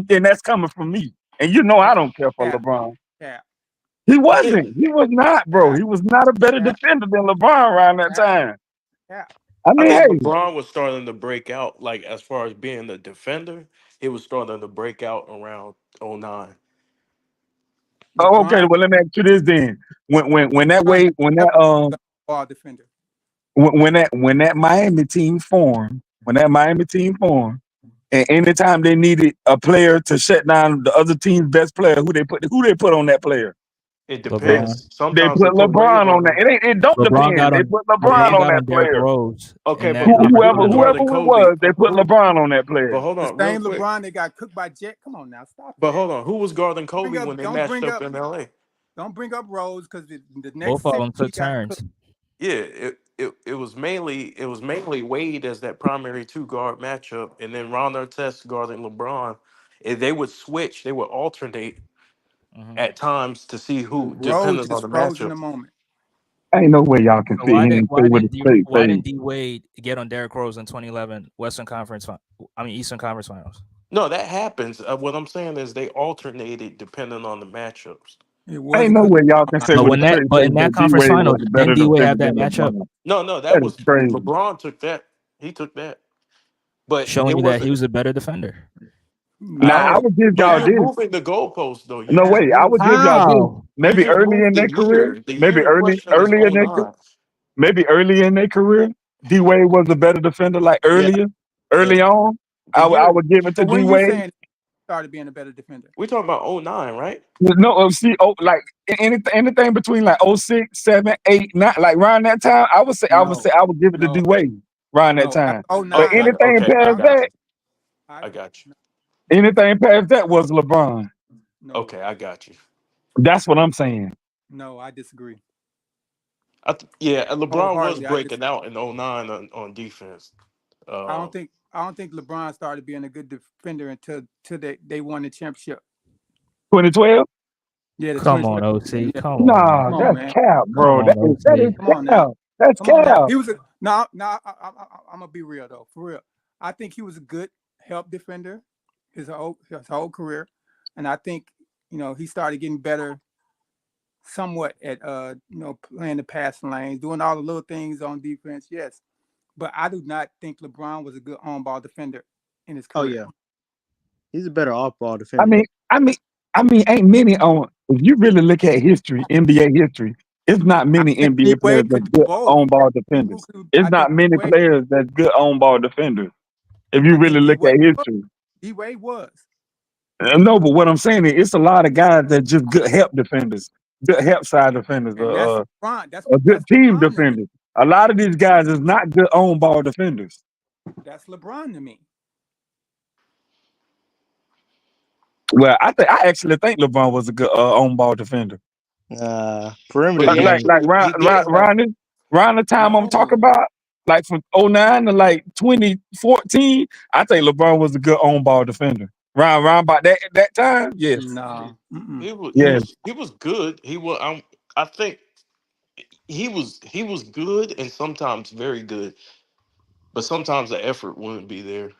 And that's coming from me. And you know I don't care for Cap, LeBron. cap, He wasn't. He was not, bro. He was not a better cap, defender than LeBron around that time. cap. I I mean, think hey, LeBron was starting to break out, like as far as being the defender, he was starting to break out around 09. okay. LeBron Well, let me ask you this then. When that has way, when never that been a ball defender. when that Miami team formed, and anytime they needed a player to shut down the other team's best player, who they put on that player? It LeBron. depends. They Sometimes they put put Wade LeBron on on that. him. It don't LeBron depend. got They on put LeBron on that Derrick player. Rose Okay, in that but conference who Whoever guarded final. it Kobe? was, they put LeBron on that But player. hold The on, real same quick. LeBron that got cooked by Jet. Come on now, stop But that. hold on, who was guarding Kobe when they matched up in LA? Don't bring up Rose because the next Both of them series he took got turns. cooked. Yeah, it was mainly Wade as that primary two guard matchup, and then Ron Artest guarding LeBron. And they would switch, they would alternate at times to see who, Rose depending on just the froze in the matchup. moment. Ain't no way y'all can So sit here and say what a straight why face. didn't D Wade get on Derrick Rose in 2011 Eastern Conference Finals? No, that happens. What I'm saying is they alternated depending on the matchups. It Ain't wasn't no because way y'all can say But with a straight in face that that D conference Wade final, was a better didn't D Wade have defender that than matchup, LeBron. No, that That is was crazy. LeBron took that. He took that. But showing it you that he wasn't. was a better defender? Now I no. would give But y'all you're this. moving the goalposts though. You No just way. I moved. would give y'all this. How? You Maybe just early moved in the their career. year. The year in question is Early in their 09. maybe early in their career, D Wade was a better defender. Like Yeah, early on, the I year would give it to But D when you Wade. saying he started being a better defender, we're talking about 09, right? No, like anything between like 06, 7, 8, 9, like around that time, I would no, I would give it to D no, Wade around that no. time. After But 09, anything Okay, I I past don't. got that, you. I I don't. got you. anything past that was LeBron. No, Okay, I got you. That's what I'm saying. no. I disagree. Yeah, LeBron was Wholeheartedly, I breaking disagree. out in 09 on defense. I Uh, don't think. I don't think LeBron started being a good defender until they won the championship. 2012? Yeah, the Come on, 2012. OC. Yeah. Come on, Nah, Come man. on, that's man. cap, Come Come bro. on. on, That is OC. Come on now. cap. That's Come on now. cap. He was a no. I'm gonna be real though. For real, I think he was a good help defender his whole career, and I think he started getting better somewhat at playing the passing lanes, doing all the little things on defense. Yes, but I do not think LeBron was a good on-ball defender in his Oh career. yeah, he's a better off-ball I defender. mean, ain't many on. If you really look at history, NBA history, It's not many think D NBA players Wade that's could do good both. on ball defenders. It's I not think D many Wade. players that's good on ball defenders. If you I really think D look Wade at was. history. D Wade was. No, but what I'm saying is it's a lot of guys that just good help defenders, good help side defenders, And that's LeBron. good That's team LeBron to me. defenders. A lot of these guys is not good on ball defenders. That's LeBron to me. Well, I actually think LeBron was a good on ball defender. Perimeter But he Like game. actually he did have around the time I'm talking No, about, like from 09 to like 2014, I think LeBron was a good on ball defender. Round about that time, yes. no. Mm-mm. he was good. I think he was good and sometimes very good, but sometimes the effort wouldn't be there.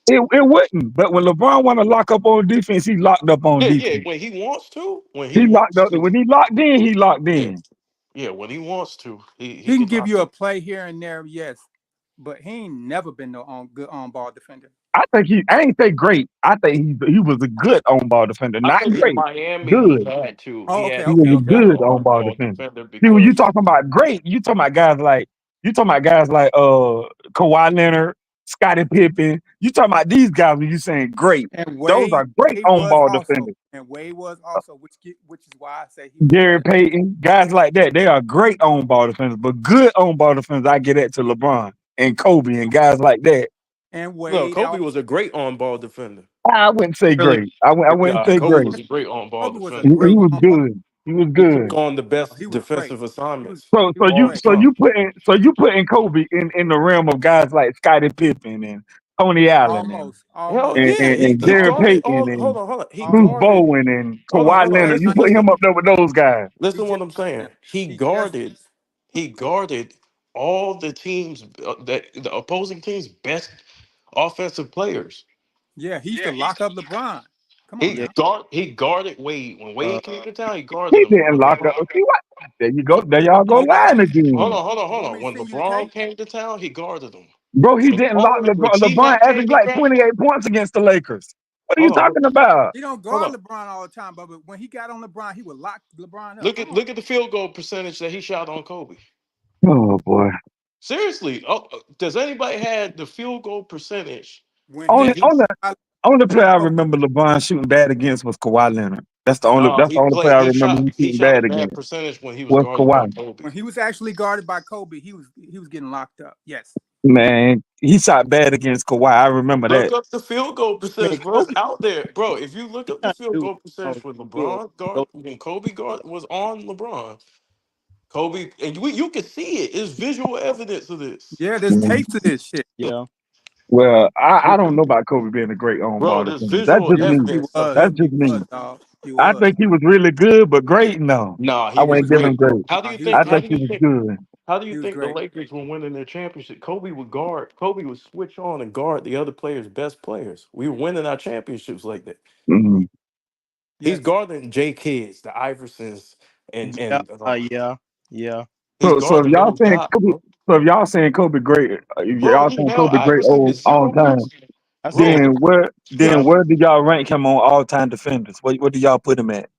It wouldn't. But when LeBron want to lock up on defense, he locked up on Yeah. defense. When he wants to, He locked up. When he locked in, he locked yeah, in. yeah. When he wants to, he He can can give lock you a up. play here and there, yes, but he ain't never been no good on ball defender. I ain't say great. I think he was a good on ball defender. I Not think in great. Miami he Good. had to. Oh, He okay, had He to was okay, be a a okay. better good on on ball ball defender. defender See, when you because talking about great, you talking about guys like Kawhi Leonard, Scottie Pippen. You talking about these guys when you saying great. And Those are great on ball defenders. Wade was also, which is why I say he was Gary better. Payton, guys like that, they are great on ball defenders, but good on ball defenders, I get that to LeBron and Kobe and guys like that. And no, Wade Kobe out. was a great on ball defender. I wouldn't say Really great. I wouldn't Yeah, say Kobe great. was a great on ball Kobe was a He defender. great was on ball. good. He was He took good. on the No, best he was great. defensive assignments He was all the great. time. You putting Kobe in the realm of guys like Scottie Pippen and Tony Allen Hell Almost. yeah, he and Gary guarded Payton all. and Hold on. He Bruce Almost. guarded. Bowen and Hold Kawhi on. Leonard. You Listen, put listen, him up there with those guys. listen. He What just I'm saying. under them. He guarded all the teams that the opposing team's best offensive players. Yeah, he used to lock up LeBron. Come on Yeah. now. He guarded Wade when Uh, Wade came to town. He guarded He him. didn't lock up. See what? There you go. There y'all go Oh yeah. lying again. You Hold want on. me to When send you the LeBron tape? came to town, he guarded him. Bro, he When didn't lock when LeBron. T LeBron Mac came averaged to like draft, 28 points against the Lakers. What are you hold on, talking about? He don't hold guard on. LeBron all the time, but when he got on LeBron, he would lock LeBron up. Look at the field goal percentage that he shot on Kobe. Oh boy. Seriously, does anybody had the field goal percentage When he Only that he? only only player I oh, remember LeBron shooting bad against was Kawhi Leonard. No, That's the only player I remember him he shooting shot a bad bad against percentage when he was was guarded by Kawhi. Kobe. when he was actually guarded by Kobe, he was getting locked up. Yes. Man, he shot bad against Kawhi. I remember Look that. up the field goal man, percentage, bro. It's Kobe out there, bro. If you look up the trying to field do goal percentage when field LeBron guard goal. when Kobe guard was on LeBron, Kobe, and you can see it. It's visual evidence of this, Yeah, there's Mm. tapes of this shit. Yeah. Well, I don't know about Kobe being a great on bro. ball There's defender. That's visual just He, me. he evidence of was. That's him. He just me. was, dog. He I was. think he was really good, but great no. Nah, I he He was wouldn't was give great. him great. great. Nah, he was I great. think he was good. How do you He was think the great. Lakers were winning their championship? Kobe would guard. Kobe would switch on and guard the other players' best players. We were winning our championships like that. Mhm. He's Yes. guarding J Kids, the Iversons, Yeah. and Yeah. Yeah. he's So if guarding y'all those saying guys, Kobe, bro. so if y'all saying Kobe great, if Bro, y'all he saying held Kobe great Iverson to all 0 time, points, I said bro. then Listen, where do y'all rank him on all time defenders? What do y'all put him at?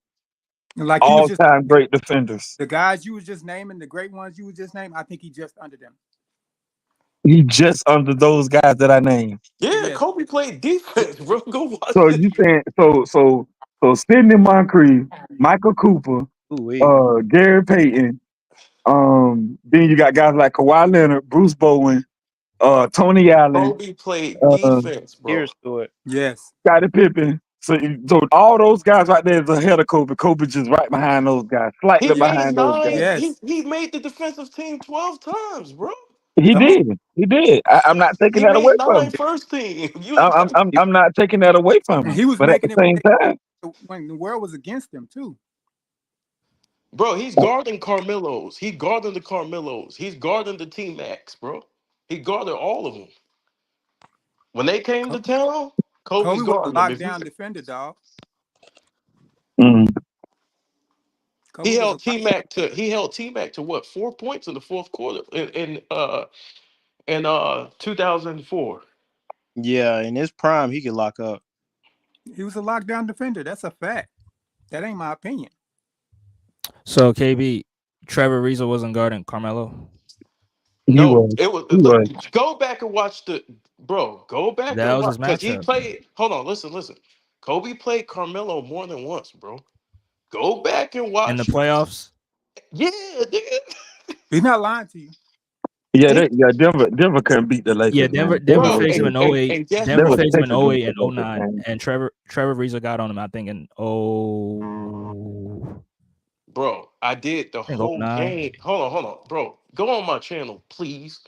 Like you was All just time great defenders. the guys you was just naming, the great ones you was just naming. I think he just under them. He just under those guys that I named. yeah, Yes. Kobe played defense, bro. Go watch So it. you saying so Sidney Moncrief, Michael Cooper, ooh wee. Gary Payton, then you got guys like Kawhi Leonard, Bruce Bowen, Tony Allen, Kobe played uh, defense, bro. Here's to it. Yes. Scottie Pippen. So all those guys right there is ahead of Kobe. Kobe just right behind those guys, He slightly made behind those guys. nine. Yes. He made the defensive team 12 times, bro. He Come on. did. He did. I'm not taking He that away made from nine him. first team. I'm not taking that away from And him. he was But at the making it same time, when the world was against him too. Bro, he's guarding Carmelos. He's guarding the Carmelos. He's guarding the T Max, bro. He guarded all of them. When they came to town, Kobe's Kobe was a guarding them. If you lockdown defender, dog. mm, Kobe was a he held T Mac to what 4 points in the fourth quarter in 2004. Yeah, in his prime, he could lock up. he was a lockdown defender. That's a fact. That ain't my opinion. So KB, Trevor Ariza wasn't guarding Carmelo. He No, was. it was. He Look, was. go back and watch the bro. Go back That and was watch his because he matchup played. Hold on, listen. Kobe played Carmelo more than once, bro. Go back and in the watch. playoffs. Yeah, nigga. He's not lying to you. Yeah, Denver couldn't beat the Yeah, Lakers, Denver man. Denver Bro, faced him in '08. and guess Denver Denver what? faced him in couldn't beat '08 the and Lakers, '09, man. and Trevor Ariza got on him, I think, in Bro, I did the I think whole '09. game. Hold on, bro. Go on my channel, please.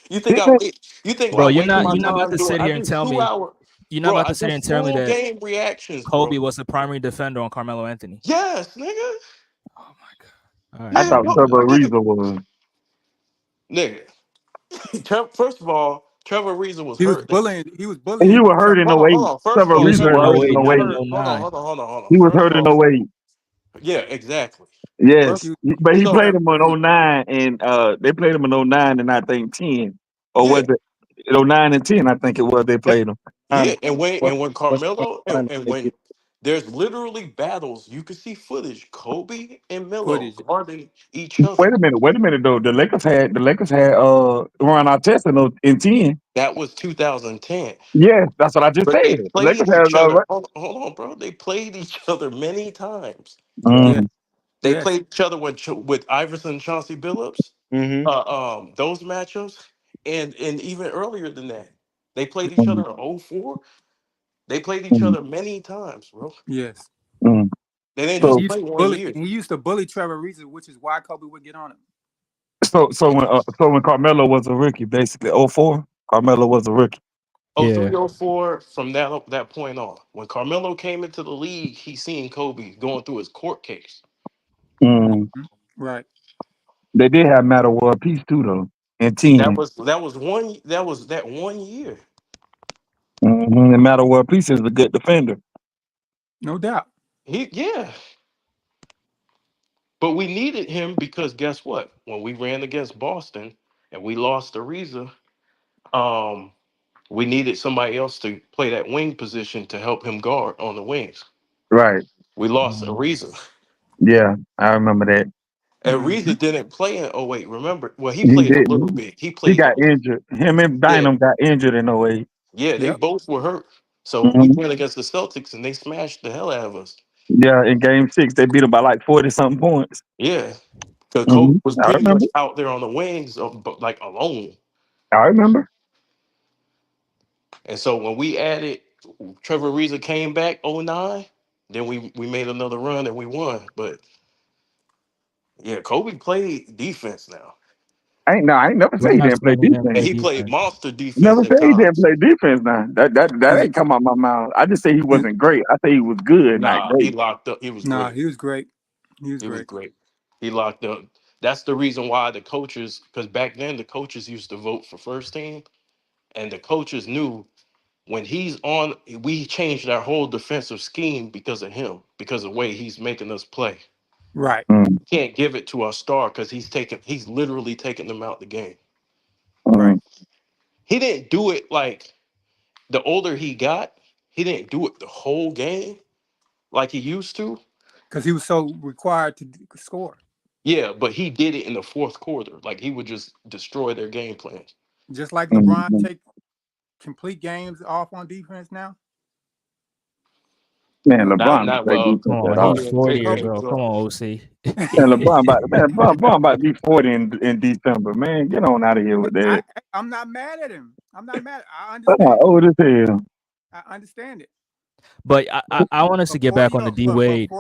you think I Didn't wait? You think Bro, I you're wasted not my you're not about time to doing? sit I here and do tell me 2 hour, you're not bro. about I to do sit here and tell me full that game reactions, Kobe bro. was the primary defender on Carmelo Anthony. Yes, nigga. Oh my god! All right, I here Man, we thought go. go, Trevor nigga. Ariza was. Nigga. First of all, Trevor Ariza was He was hurt. bullying. He was He bullying was hurt in Trevor. the Hold weight. on. First of Trevor He all, was Ariza hurt Trevor in was hurt in Ariza '08, the was not weight. in hurt. '09. Hold on. He was First of hurt in the all, weight. yeah, exactly. Yes, First, He was but he so bullying played Trevor him Ariza. in '09, and they played him in '09 and I think 10, or yeah, was it '09 and 10? I think it was they played him. yeah, and when What's Carmelo and the when there's literally battles, you can see footage. Kobe and Melo Footage. guarding each other. Wait a minute though. The Lakers had Ron Artest in 10. That was 2010. Yes, that's what I just But said. they The played Lakers had each other. Hold on, bro. They played each other many times. Yeah. Yes. mm, They Yes. played each other with Iverson and Chauncey Billups. Mm-hmm. Those matchups, and even earlier than that, they played each other mm, in '04. They played each mm, other many times, bro. Yes. mm. They didn't And just So play one year. he used to bully Trevor Ariza, which is why Kobe would get on him. when Carmelo was a rookie, basically '04, Carmelo was a rookie. Oh Yeah, three, oh four. From that point on, when Carmelo came into the league, he seen Kobe going through his court case. Mm. Mhm. Right. They did have Matter World Peace too though in 10. That 1 year. And Matter World Peace is a good defender. No doubt. Yeah. But we needed him because guess what? When we ran against Boston and we lost Ariza, um, we needed somebody else to play that wing position to help him guard on the wings. Right. We lost mhm. Ariza. Yeah, I remember that. Hmm. Ariza didn't play in '08. Remember? Well, he He played a did. little bit. He He played got like, injured. Him and yeah, Bynum got injured in '08. yeah, they Yep. both were hurt. So we Mm-hmm. went against the Celtics and they smashed the hell out of us. Yeah, in Game 6 they beat him by like 40 something points. Yeah. Because Kobe Hmm. was I pretty remember. much out there on the wings, but like alone. I remember. And so when we added Trevor Ariza came back '09, then we made another run and we won. But yeah, Kobe played defense now. I ain't never I'm say he not didn't play saying he didn't And play defense. he played defense. monster defense Never at say he didn't times. play defense now. That He's, ain't come out my mouth. I just say he wasn't great. I say he was good, not Nah, he great. locked up. He was nah, great. he was great. He was He was great. great. He locked up. That's the reason why the coaches, because back then the coaches used to vote for first team, and the coaches knew when he's on, we changed our whole defensive scheme because of him, because of the way he's making us play. Right. Mm, Can't give it to our star because he's literally taking them out the game. Right. mm, He didn't do it like the older he got, he didn't do it the whole game like he used to. Because he was so required to score. Yeah, but he did it in the fourth quarter. Like he would just destroy their game plans. Just like mm, LeBron mm. take complete games off on defense now. Man, Not LeBron don't not play well. Come defense at on, all. he's Kobe, 40 years Kobe, old. Come on, OC. Man, LeBron about to be 40 in December. Man, get on out of here with that. I'm not mad at him. I'm not mad. I That's not understand it. old as hell. I understand it. But I want us to get back on the D But Wade.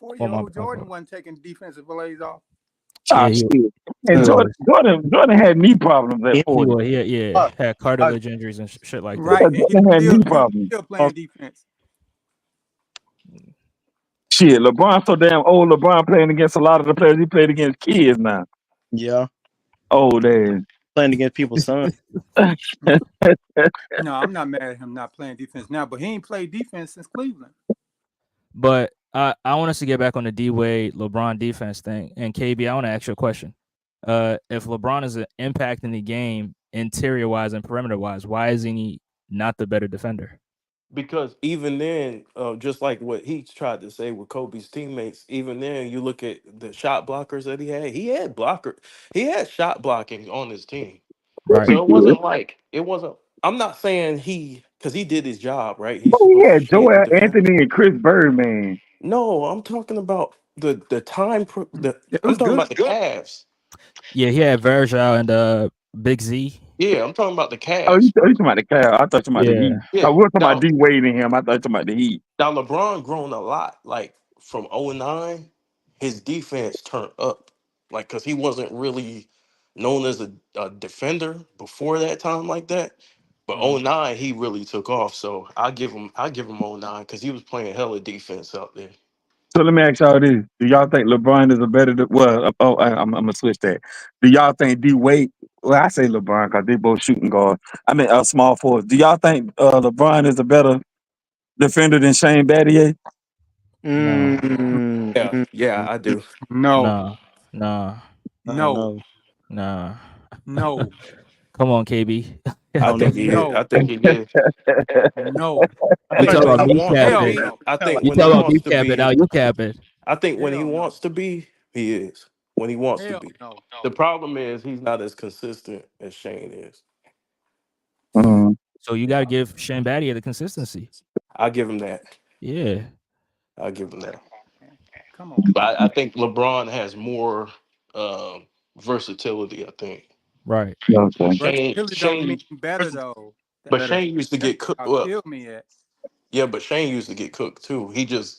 40 Oh year my old Jordan bad. wasn't taking defensive plays off. Ah, Yeah, shit. he And Huh? was. Jordan had knee problems at Yeah. He 40. was. Yeah, Uh, had uh, cartilage injuries and shit like that. Right. Yeah, And Jordan had knee he was problems. still playing defense. Shit, LeBron so damn old. LeBron playing against a lot of the players he played against kids now. yeah. Old ass. Playing against people's sons. No, I'm not mad at him not playing defense now, but he ain't played defense since Cleveland. But I want us to get back on the D Wade LeBron defense thing. And KB, I want to ask you a question. If LeBron is impacting the game interior wise and perimeter wise, why is he not the better defender? because even then, just like what he tried to say with Kobe's teammates, even then, you look at the shot blockers that he had. He had shot blocking on his team. Right. So it wasn't like it wasn't. I'm not saying because he did his job right. He's Oh supposed to yeah, stay at the Joel defender. Anthony and Chris Birdman. No, I'm talking about the time. It I'm was talking good. about the Cavs. Yeah, he had Virgil and Big Z. Yeah, I'm talking about the Oh, Cavs. you talking about the Cavs? I thought you talking about the Yeah. Heat. Yeah. Oh, we were talking about Now, D Wade and him. I thought you talking about the Heat. now LeBron grown a lot. Like from '09, his defense turned up. Like because he wasn't really known as a defender before that time like that. But Mhm. '09, he really took off. So I give him '09 because he was playing hella defense out there. So let me ask y'all this: do y'all think LeBron is a better? I'm gonna switch that. Do y'all think D Wade? Well, I say LeBron because they both shooting guards. I mean, small forwards. Do y'all think LeBron is a better defender than Shane Battier? No. Yeah, Mm, yeah, I do. No, No. No. I don't no, know. No. no, Come on, KB. I I don't know think he either. is. no, I think he is. no, I I You think talk feel like when about he me wants to hell capping. be. no, I think You when talk he about wants me to capping. Now be. you capping. I think when he hell no, wants to be, he is. When he wants to hell be. no. The problem is he's not as consistent as Shane is. Mm. So you got to give Shane Battier the consistency. I'll give him that. Yeah. I'll give him that. Man. Come on. But I think LeBron has more versatility. I think. Right. Okay. Versatility don't mean Shane, better though. but That, Better. Shane used to that's get cooked. how Well, kill me at. yeah, but Shane used to get cooked too.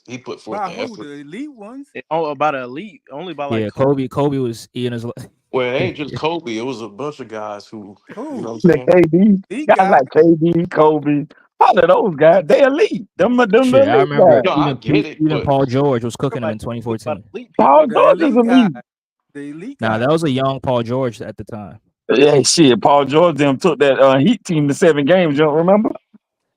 He put forth By the who? effort. The elite ones? About elite, only by like Yeah. Kobe. Kobe was eating his. Well, it ain't just Kobe. It was a bunch of guys who, you know Who? what I'm The saying? KD Elite guys guys? like KD, Kobe, all of those guys, they elite. Them the Shit, I elite remember No, guys. I get it, even but Paul George was Talk cooking him about in about 2014. elite people. Paul The George is elite guys. elite. The elite Now guys. that was a young Paul George at the time. Yeah, shit. Paul George them took that Heat team to 7 games. You don't remember?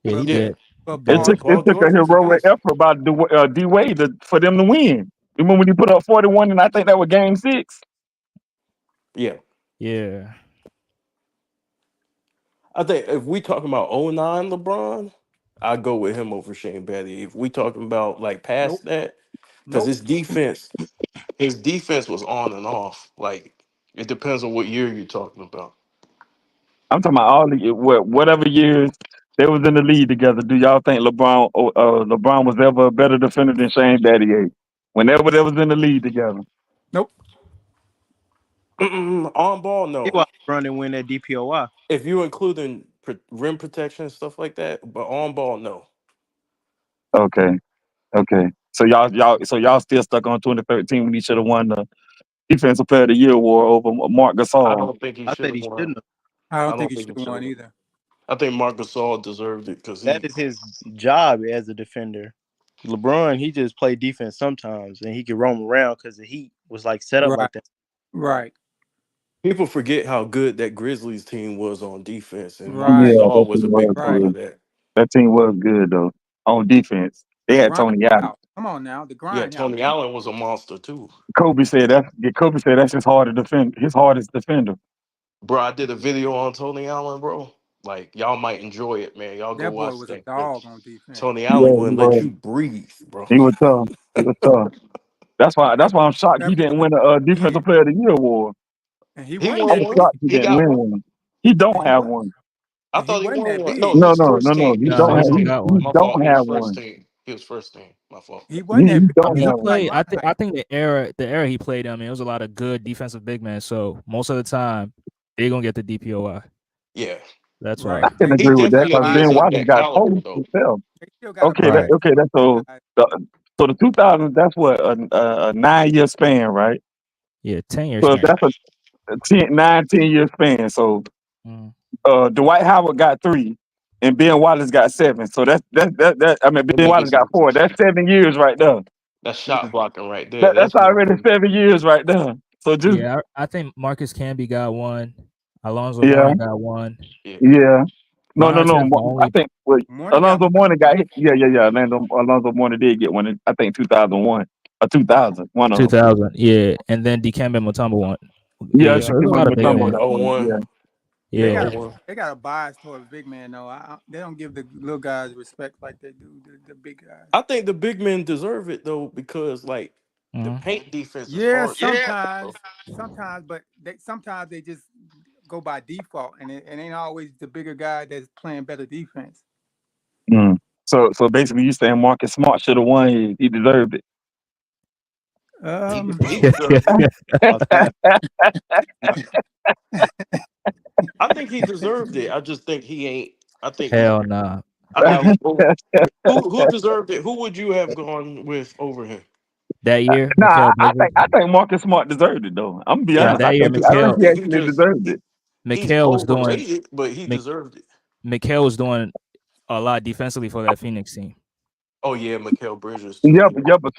Yeah, he But yeah, did. but He It Paul did. took it Paul took a George was a heroic beast. effort by D Wade for them to win. You remember when he put up 41, and I think that was Game 6. Yeah, Yeah. I think if we talking about '09 LeBron, I go with him over Shane Battier. If we talking about like nope. past that, because Nope. his defense was on and off. Like it depends on what year you're talking about. I'm talking about whatever years they was in the league together. Do y'all think LeBron was ever a better defender than Shane Battier? Whenever they was in the league together. Nope. On ball, He no. was running win that DPOY. If you including rim protection and stuff like that, but on ball, no. Okay, okay. So y'all still stuck on 2013 when he should have won the Defensive Player of the Year award over Mark I Gasol. don't think he I should said have he won. shouldn't have. I I don't think don't he think should he have should won have. either. I think Marc Gasol deserved it because That he. is his job as a defender. LeBron, he just played defense sometimes, and he could roam around because the Heat was like set up Right. like that. Right. People forget how good that Grizzlies team was on defense, and Marc Right. Yeah, that Gasol was team a was big Right. part of good. that. That team was good though on defense. They The had grind Tony Allen. house. Come on now. The Yeah, grind house. Tony Allen was a monster too. Kobe said that's his hardest defender. Bro, I did a video on Tony Allen, bro. Like y'all might enjoy it, man. Y'all go That boy watch was a that. But dog on defense. Tony Yeah, Allen wouldn't let you breathe, bro. he was tough. He was tough. That That's why I'm shocked that he didn't boy win a did. Defensive Player of the Year award. And he He wasn't won I'm that one. big. shocked he He didn't got win one. one. He And don't he have was one. I and he thought he wasn't won that one. No, big. it No, was no, first no, no. team. He He was No, he don't first have. don't team. got He one. My fault. don't He was have first one. team. He was first team. My fault. He wasn't He that big. I don't mean, he have one. played. Like I think the era he played. I mean, it was a lot of good defensive big men. So most of the time, they're gonna get the DPOI. Yeah, That's right. why. I can They he agree with that definitely because five Ben is of Wallace that got caliber, told though. himself. they still got Okay, about Right. that's guys. so the 2000s. That's what a 9 year span, right? Yeah, 10 year So if span. that's a 10 year span. So Mm. Dwight Howard got 3, and Ben Wallace got 7. So that. I mean, Them Ben Wallace niggas got 4. That's 7 years right there. that's shot blocking right there. That's That's what. already 7 years right there. So just Yeah, I think Marcus Camby got one. Alonzo yeah, Mourning got one. Yeah, yeah. No, no, Bonds no. has the I only think Morning got Alonzo more than Mourning got one. hit. Yeah. Alonzo Mourning did get one. I think 2001 or 2000. One of them. 2000. Yeah, and then Dikembe Mutombo one. Yeah, Yeah, yeah. so there's a Dikembe lot of big Yeah, Mutombo with men. the got one. 0-1. Yeah, Yeah. They got a bias towards big man though. They don't give the little guys respect like they do the big guys. I think the big men deserve it though because like the paint defense is Yeah, hard. sometimes, but sometimes they just go by default, and it ain't always the bigger guy that's playing better defense. Mm. So basically, you saying Marcus Smart should have won? He deserved it. He deserved it. I think he deserved it. I just think he ain't. I think Hell nah. I think who deserved it? Who would you have gone with over him that year? Nah, I think Marcus Smart deserved it though. I'm gonna be honest. That year, I think he actually deserved it. Mikal was doing overrated, but he deserved it. Mikal was doing a lot defensively for that Phoenix team. Oh yeah, Mikal Bridges too. Yeah, but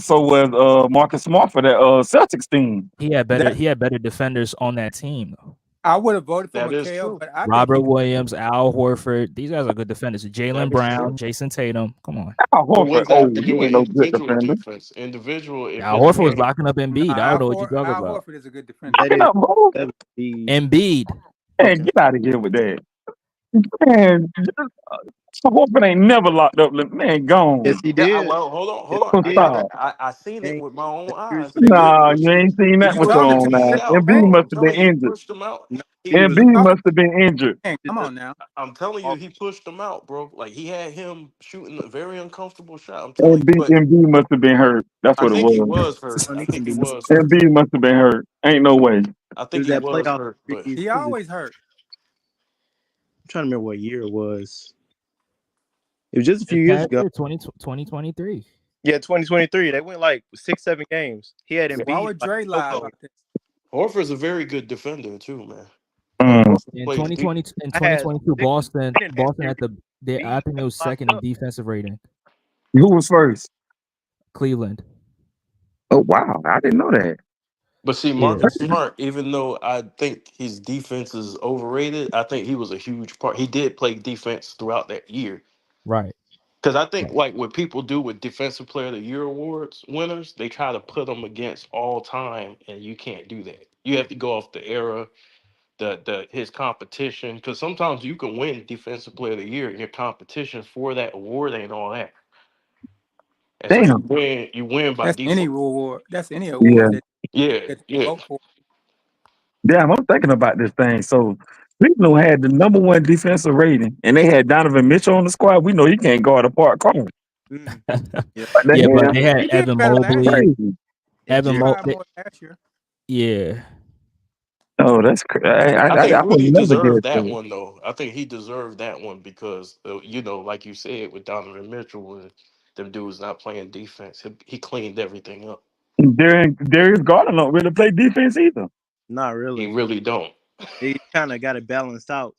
so was Marcus Smart for that Celtics team. He had better defenders on that team though. I would have voted for Mikal, but Robert Williams, Al Horford, these guys are good defenders. Jaylen Brown, Jason Tatum. Come on. Al Horford, he ain't no good defender. Defense. Individual. Al Horford was locking up Embiid. I don't know what you're talking about. Al Horford is a good defender. Embiid. Man, get out of here with that. Man, Horford ain't never locked up. Man, gone. Yes, he did. Well, hold on. I seen it with my own eyes. Nah, you ain't seen that with your own eyes. Embiid must have been injured. Embiid must have been injured. Come on now. I'm telling you, he pushed him out, bro. Like he had him shooting a very uncomfortable shot. I'm telling you, Embiid must have been hurt. That's what it was. I think he was hurt. Embiid must have been hurt. Ain't no way. I think he was hurt, but he always hurt. I'm trying to remember what year it was. It was just a few years ago. 2023. Yeah, 2023. They went like 6-7 games. He had Embiid. Why would Dre lie about this? Horford's a very good defender too, man. In 2022, Boston at I think it was second in defensive rating. Who was first? Cleveland. Oh wow, I didn't know that. But see, Marcus Smart, even though I think his defense is overrated, I think he was a huge part. He did play defense throughout that year. Right. Because I think like what people do with Defensive Player of the Year awards winners, they try to put them against all time, and you can't do that. You have to go off the era, his competition. Because sometimes you can win Defensive Player of the Year, and your competition for that award ain't all that. And damn. So you win by that's default. any award. That's any award. Yeah. Vote for. Damn, I'm thinking about this thing. So Cleveland had the #1 defensive rating, and they had Donovan Mitchell on the squad. We know he can't guard a park corner. But they had Evan Mobley. Evan Mobley. Yeah. Oh, that's crazy. I think Rudy deserved that one. one though. I think he deserved that one because like you said, with Donovan Mitchell and them dudes not playing defense, he cleaned everything up. Darius Garland don't really play defense either. Not really. He really don't. He kind of got it balanced out.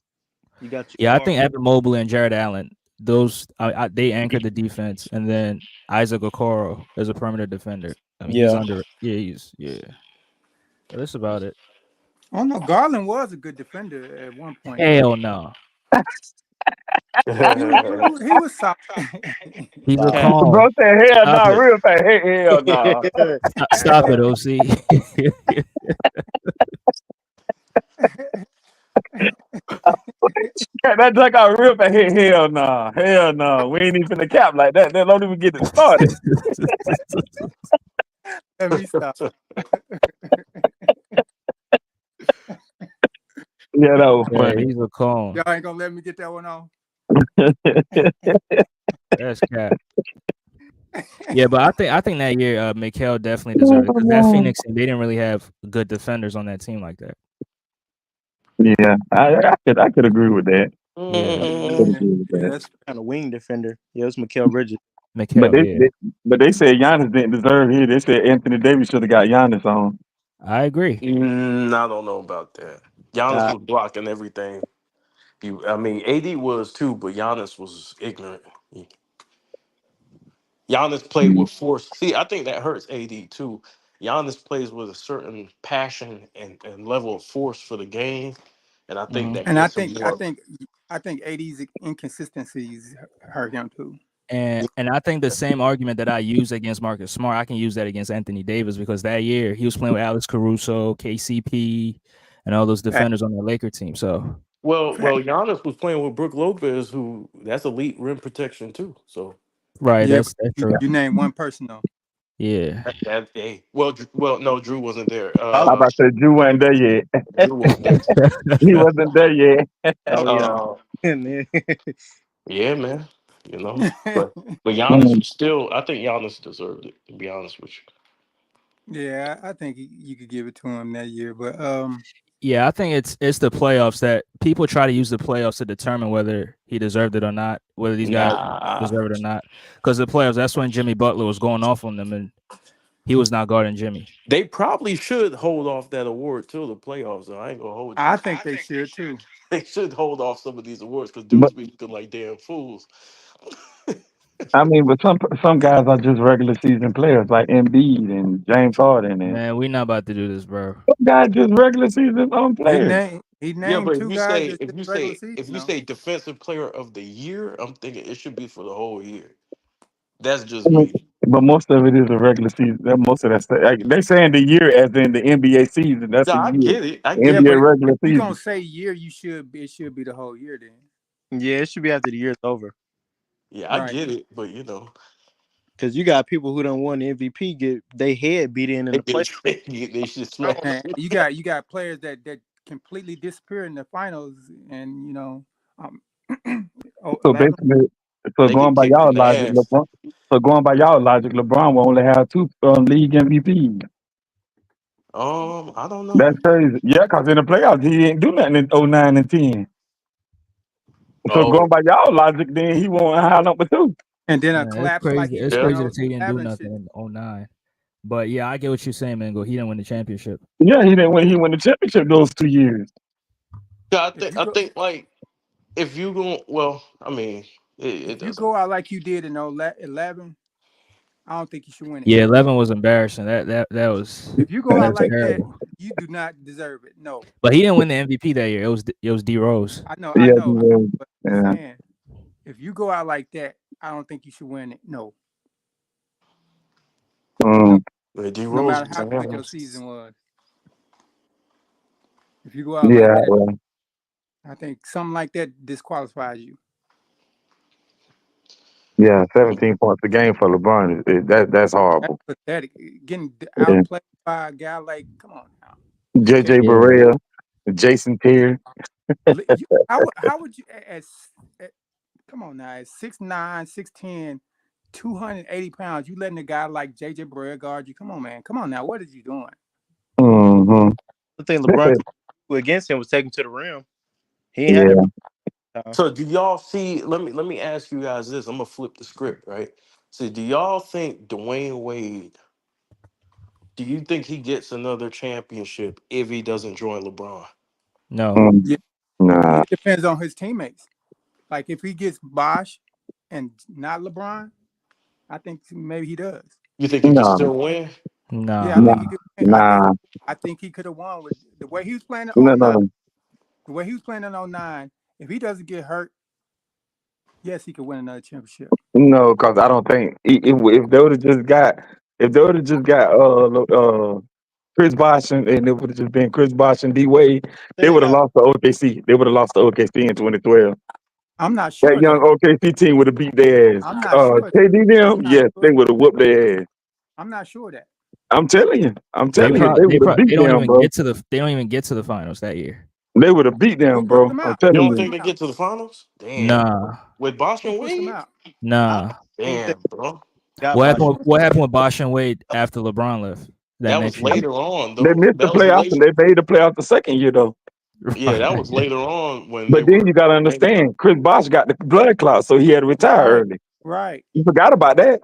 You got I think Evan Mobley and Jared Allen, those they anchored the defense, and then Isaac Okoro is a perimeter defender. I mean, he's under. That's about it. Oh no, Garland was a good defender at one point. Hell no. he was soft. He's a calm. Bro said hell no, real fast. Hell no. Stop it, OC. That duck out real fast. Hell no. Hell no. We ain't even finna cap like that. They don't even get it started. Let me stop. Yeah, that was funny. He's a calm. Y'all ain't gonna let me get that one off. That's cat. Yeah, but I think that year Mikal definitely deserved it because that Phoenix team, they didn't really have good defenders on that team like that. Yeah, I could agree with that. Yeah, that's kind of wing defender. Yeah, it's Mikal Bridges. But they said Giannis didn't deserve it. They said Anthony Davis should have got Giannis on. I agree. I don't know about that. Giannis was blocking everything. AD was too, but Giannis was ignorant. Giannis played with force. See, I think that hurts AD too. Giannis plays with a certain passion and level of force for the game, and I think that. And I think AD's inconsistencies hurt him too. And I think the same argument that I use against Marcus Smart, I can use that against Anthony Davis because that year he was playing with Alex Caruso, KCP, and all those defenders on the Laker team. So Well, Giannis was playing with Brook Lopez, who that's elite rim protection too. So right, Yeah, that's but true. you name one person though. Yeah, that hey, no, Drew wasn't there. I about to say Drew wasn't there yet. Drew wasn't there. He wasn't there yet. Oh yeah. Uh, Man. yeah, man. You know, but Giannis Mm. was still. I think Giannis deserved it. To be honest with you. Yeah, I think you could give it to him that year, but yeah. I think it's the playoffs that people try to use the playoffs to determine whether he deserved it or not, whether these guys Nah, deserve it or not. Because the playoffs, that's when Jimmy Butler was going off on them, and he was not guarding Jimmy. they probably should hold off that award till the playoffs. Though I ain't gonna hold you. I think they should too. They should hold off some of these awards because But dudes be looking like damn fools. I mean, but some guys are just regular season players like Embiid and James Harden, and Man, we not about to do this, bro. some guys just regular season He players. named Yeah, but two guys that's just regular season. if you No, say defensive player of the year, I'm thinking it should be for the whole year. That's I just mean, me. but most of it is a regular season. Most of that like, they saying the year as in the NBA season. That's No, a I year. get it. I yeah, get NBA it. but regular if you're gonna season. say year, it should be the whole year then. Yeah, it should be after the year's over. Yeah, I Right. get it. But you know, Because you got people who don't won the MVP get they head beat in the play. they should smash. And you got players that completely disappear in the finals, and um, So 11. basically, so They get going by kicked in y'all the logic, ass. LeBron. So going by y'all logic, LeBron will only have two league MVPs. I don't know. That's crazy. Yeah, because in the playoffs he didn't do nothing in '09 and 10. So going Oh, by y'all logic, then he won't have number two. And then a Man, it's collapse like crazy. he It's did yeah. in crazy to say he didn't do 07 nothing in '09. But yeah, I get what you're saying, man. He didn't win the championship. Yeah, he didn't win. He won the championship those 2 years. Yeah, If you I go think like if you go, well, I mean, it if you doesn't. go out like you did in 11, I don't think you should win it. Yeah, 11 was embarrassing. That was If you go out like that, terrible. you do not deserve it. No, But he didn't win the MVP that year. It was D Rose. I know, Yeah, he was. but I'm Yeah. saying, if you go out like that, I don't think you should win it. No, Mm, D no Rose, matter how good your season was. If you go out like yeah. that, Well, I think something like that disqualifies you. yeah. 17 points a game for LeBron. That's That's horrible. pathetic. Getting Yeah. outplayed by a guy like, come on now. JJ Yeah. Barea, Jason Terry. How would you come on now, at 6'9", 6'10", 280 pounds, you letting a guy like JJ Barea guard you? Come on, man. Come on now. What are you doing? Mm-hmm. The thing LeBron could do against him was take him to the rim. He ain't Yeah. had that. So do y'all see? Let me ask you guys this. I'm gonna flip the script, right? So do y'all think Dwayne Wade? Do you think he gets another championship if he doesn't join LeBron? No. Yeah, Nah. it depends on his teammates. Like if he gets Bosh and not LeBron, I think maybe he does. You think he can still win? No. Yeah, I think he could. Nah. I think he could have won with the way he was playing in No, 09. no. The way he was playing in 09, if he doesn't get hurt, yes, he could win another championship. No, because I don't think if they would have just got Chris Bosh and it would have just been Chris Bosh and D Wade, they would have lost to OKC. They would have lost to OKC in 2012. I'm not That sure young that. OKC team would have beat their ass. I'm not sure. KD them, I'm not yes, sure. they would have whooped their ass. I'm not sure that. I'm telling you, They they would have beat don't them, even bro. get to the they don't even get to the finals that year. They would have beat them, bro. I'm You telling don't you. think they get to the finals? Damn. Nah. With Bosh Who and pushed them Wade? out? Nah. Damn, bro. What happened with Bosh and Wade after LeBron left That next was year? later on, They though. missed the That was playoffs and late. they made the playoffs the second year though. Yeah, that was later on when But then you gotta understand, Chris Bosh got the blood clot, so he had to retire early. Right. You forgot about that.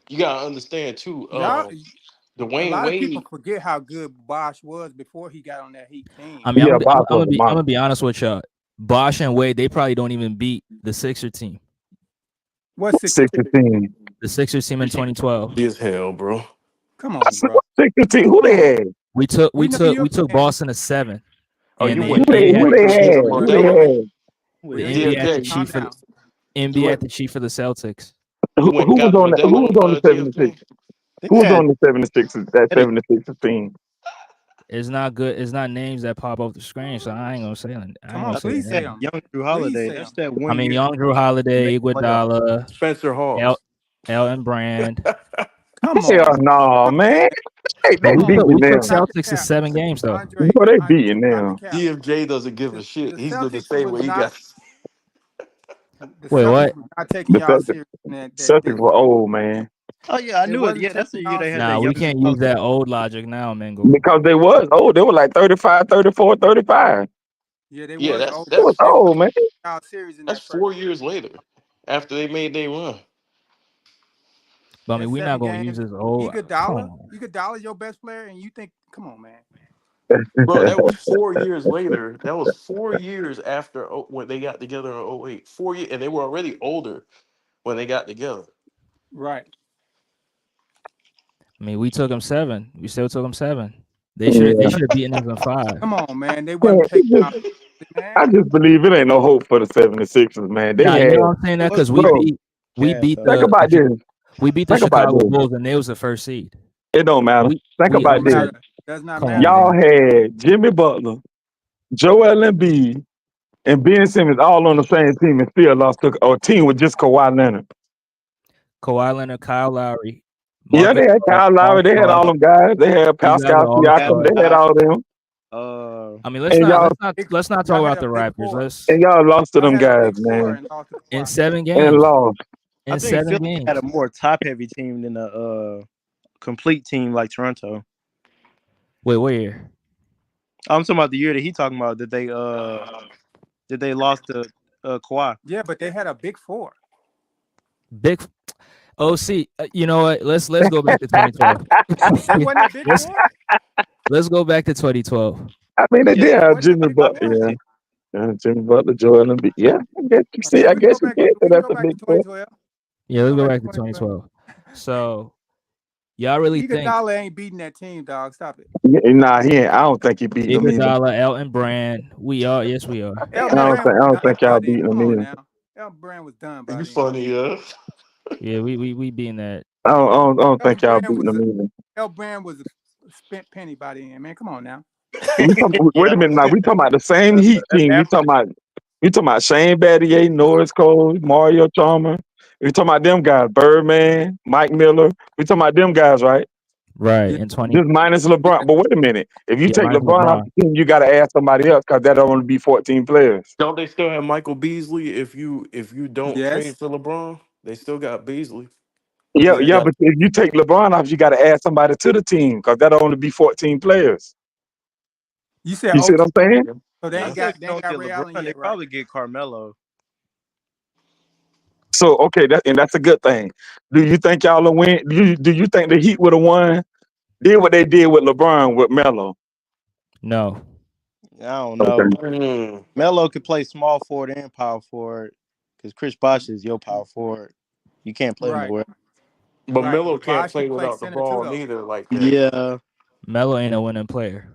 You gotta understand too. Y'all, a Dwayne lot of people Wade. forget how good Bosh was before he got on that Heat team. I mean, Yeah, I'm Bosh was a I'm monster. gonna be honest with y'all. Bosh and Wade, they probably don't even beat the Sixer team. What Sixers? 16. The Sixers team in 2012. As hell, bro. Come on, bro. 16. Who they had? We took Boston to 7. Oh, And you the went. NBA You Who went they to had? Who they Mandela. had? The NBA had the DFJ. chief for Calm the down. NBA had the chief for the Celtics. You went and got Who was on the Mandela, 76? DFJ. Who was on the 76? That 76 team? It's not good. It's not names that pop off the screen, so I ain't gonna say. I ain't Come gonna on, say please the say name. them. Young Drew Please Holiday. say That's them. that one I mean, year Young Drew made Holiday, the playoff. Iguodala, Spencer Hawes. Elton Brand. Come Hell on. no, man. But They Come on. beating we took them. Stop the Celtics to cap. 7 games though. Andre, Boy, they beating stop the them. cap. DMJ doesn't give a The shit. He's going to Celtics say was what he not got. the Wait, Celtics what? was not taking The y'all Celtics, serious in that Celtics deep. were old, man. Oh yeah, I They knew it. wasn't Yeah, that's the taking year y'all they had serious. that Nah, we youngest can't use coach. that old logic now, Mingo. Because they was old. They were like 35, 34, 35. Yeah, they Yeah, was that's old. It was that's They old, man. y'all serious in that's that first 4 years later after they made their run. But I that mean, we're not 7 gonna use games. this old. Come on. Iguodala your best player, and you think, come on, man. Bro, that was 4 years later. That was 4 years after when they got together in '08. 4 years, and they were already older when they got together. Right. I mean, we took them 7. We still took them 7. They should Yeah. have beaten us in 5. Come on, man. They Man, wasn't taking y'all seriously, man. I just believe it ain't no hope for the 76ers, man. They Nah, you had, know what I'm saying? It That was because bro, we Cavs beat though. think about this. we beat the Think about Chicago this. Bulls and they was the first seed. It don't matter. We Think we about Don't this. upset. matter. Does not Come on, matter. Y'all man. had Jimmy Butler, Joel Embiid, and Ben Simmons all on the same team and still lost to a team with just Kawhi Leonard. Kawhi Leonard, Kyle Lowry, Yeah, they had Kyle All Lowry. They had Star. all them guys. They had These guys are Pascal all Siakam. stars. They had all them. I mean, And y'all Big, let's not talk y'all had about a the big Raptors. four. and y'all lost to Y'all them had a guys, big four man. and lost to In Kawhi. 7 And games. lost. I In think 7 Philly had a games. more top heavy team than a complete team like Toronto. Wait, where? I'm talking about the year that he talking about that they lost to Kawhi. Yeah, but they had a big four. Big OC. You know what? Let's go back to 2012. They wasn't a big four. Let's go back to 2012. I mean, they Yeah, did they have Wasn't a Jimmy big top Butler. four. heavy Yeah. team. Jimmy Butler, Joel Embiid. Yeah, I guess you see. Okay, I we can guess go you back. can say We can that's go a back big to four. 2012. Yeah, We let's can go go back to back to 2012. 2012. So y'all really think Iguodala ain't beating that team, dog. Stop it. Yeah, nah, he ain't. I don't think he beat them either. Iguodala, Elton Brand? We are. Yes, we are. I Elton don't Brand think. was I don't done think y'all by then. beating them Come on either. now. Elton Brand was done by You then. funny, Yeah, we being that. I don't Elton think y'all Brand beating was them either. Elton Brand was a spent penny by then, man. Come on now. Wait Yeah, a minute now. We talking about the same Heat that's team. after. We talking about Shane Battier, Norris Cole, Mario Chalmers. We talking about them guys. Birdman, Mike Miller. We talking about them guys, right? Right. Yeah, In 20. Just minus yeah. LeBron. But wait a minute. If you Yeah, take minus LeBron off LeBron. the team, you got to add somebody else because that'll only be 14 players. Don't they still have Michael Beasley? If you don't Yes. trade for LeBron, they still got Beasley. Yeah, They Yes. yeah. got But if you take LeBron off, you got to add somebody to the team because that'll only be 14 players. You said You see what 02. I'm saying? So they I yeah. ain't still got don't get Ray Allen LeBron. They yet, right? probably get Carmelo. So okay, that's a good thing. Do you think y'all will win? Do you think the Heat would have won? Did what they did with LeBron with Melo? No. I don't Okay. know. Mm. Melo could play small forward and power forward because Chris Bosh is your power forward. You can't play him Right. nowhere. But Right. Melo But can't Bosh play can play without the center too, ball though. neither like that. Yeah, Melo ain't a winning player.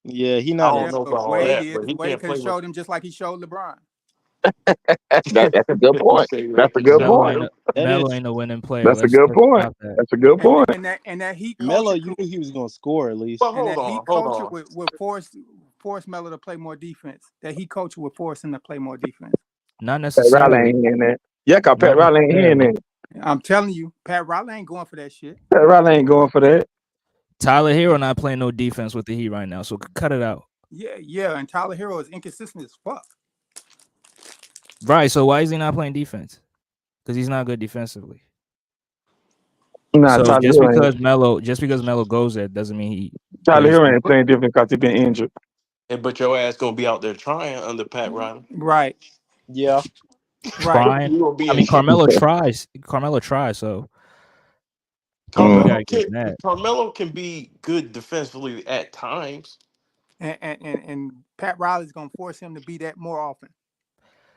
yeah, he I not don't Yeah, a. know but about all Wade that, is. but he Wade can't could play have with. showed him just like he showed LeBron. That's a good You point. say That's a he good showed Melo point. ain't a, him. That Melo is ain't a winning player. That's a good Let's point. stop that. That's a good And point. that Heat Melo. culture You could knew he was gonna score at least. But and that Heat hold culture on. would force Melo to play more defense. That Heat culture would force him to play more defense. Not Pat Riley necessarily. ain't in that. Yeah, cause Pat Not Riley ain't in necessarily. that. I'm telling you, Pat Riley ain't going for that shit. Pat Riley ain't going for that. Tyler Hero not playing no defense with the Heat right now, so cut it out. Yeah, and Tyler Hero is inconsistent as fuck. Right. So why is he not playing defense? Because he's not good defensively. Nah, So Tyler Hero ain't. just because Melo goes there doesn't mean he Tyler plays Hero ain't defense. playing different because he been injured. But your ass gonna be out there trying under Pat Riley. Right, Yeah, right. Trying. You gonna be I in mean, shape. Carmelo tries. Carmelo tries. So we Mm. Carmelo gotta give can him that. Carmelo can be good defensively at times. And Pat Riley's gonna force him to be that more often.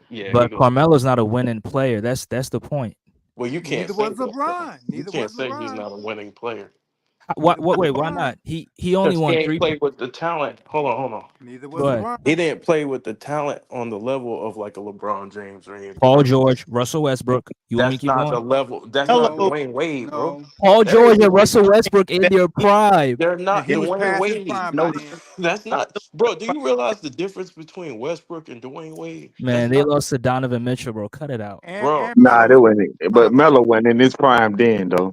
Yeah, he But gonna. Carmelo's not a winning player. That's the point. Well, you can't Neither say was that though. LeBron. You Neither can't was say he's LeBron. not a winning player. What? Neither was Wait, why LeBron. not? He only Because he won ain't 3. play with the talent. Hold on. Neither Go was ahead. LeBron. He didn't play with the talent on the level of like a LeBron James or Paul anybody. George, Russell Westbrook. You want me to That's keep not the going? level. That's not No, Melo, Dwayne Wade, bro. no. Paul there George is and one Russell Westbrook in that their prime. They're And not he was Dwayne past his Wade. prime by no then. That's not, bro. Do you realize the difference between Westbrook and Dwayne Wade? Man, That's they not, lost to Donovan Mitchell, bro. Cut it out. bro. And Nah, Melo that was wasn't it. But prime by Melo wasn't in his prime then, though.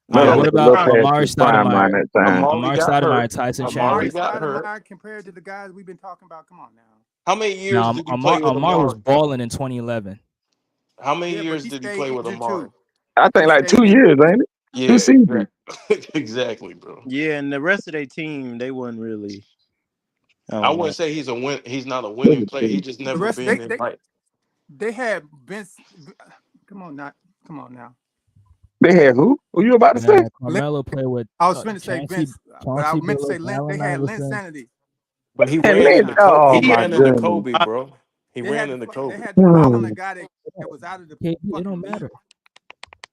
Melo Yeah, What was a about little prime. past Amari his prime around Stoudemire? that time. Amari Amari got Stoudemire, hurt. Tyson Amari Amari Chandler. got hurt. Stoudemire compared to the guys we've been talking about. Come on now. How many years Now, did he play with Amar was Amari? balling in 2011. How many Yeah, but years he did he stayed play with injured Amari? too. I think He like stayed 2 years, ain't it? Yeah, 2 seasons. exactly, exactly, bro. Yeah, and the rest of their team, they wasn't really. I I don't know. wouldn't say he's a win. He's not a Let winning me player. He see. just the never rest. been in like. They had Vince. Come on, not come on now. They had who? Who you about to say? Man, Lin, Carmelo played with I was going to say Chauncey, Vince, but I Chauncey meant to say Billups, Lynn. They Allen had Lynn Iverson. Sanity. But he And ran man, into oh He He had my ran into goodness. Kobe, bro. He They ran had into they Kobe. had the Hmm. foul guy that was out of the It fucking don't league. matter.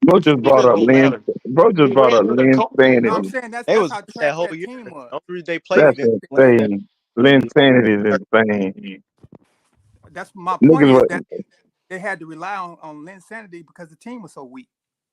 Bro just Yeah, brought it up don't Lynn. matter. Bro just He brought up ran into Lynn Kobe, No, I'm bro. Sanity. saying they that's was how hurt that trash whole that year. team was. The only reason they They played That's Vince Wayne that insane. Lynn he Sanity is hurt. insane. that's my point Niggas is were that they had to rely on Lynn Sanity because the team was so weak.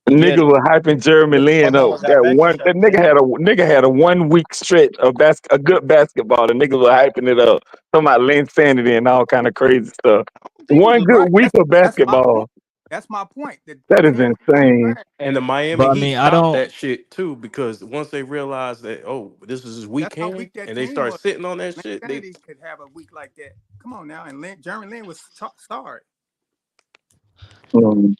Yeah, niggas were hyping Jeremy Lin up. Malone got That back in one shape. that nigga had a 1 week stretch of a good basketball. The niggas were hyping it up. Talking about Lynn Sanity and all kind of crazy stuff. I don't think it One was. good Right. week of That's my point. basketball. That's my point. The That is team was so insane. trash. And the Miami But I Heat mean, I stopped don't. that shit too because once they realized that this is his That's how weekend weak that and they team start was. sitting on that Lynn shit, they Sanity could have a week like that. Come on now, and Jeremy Lin was starred. Um,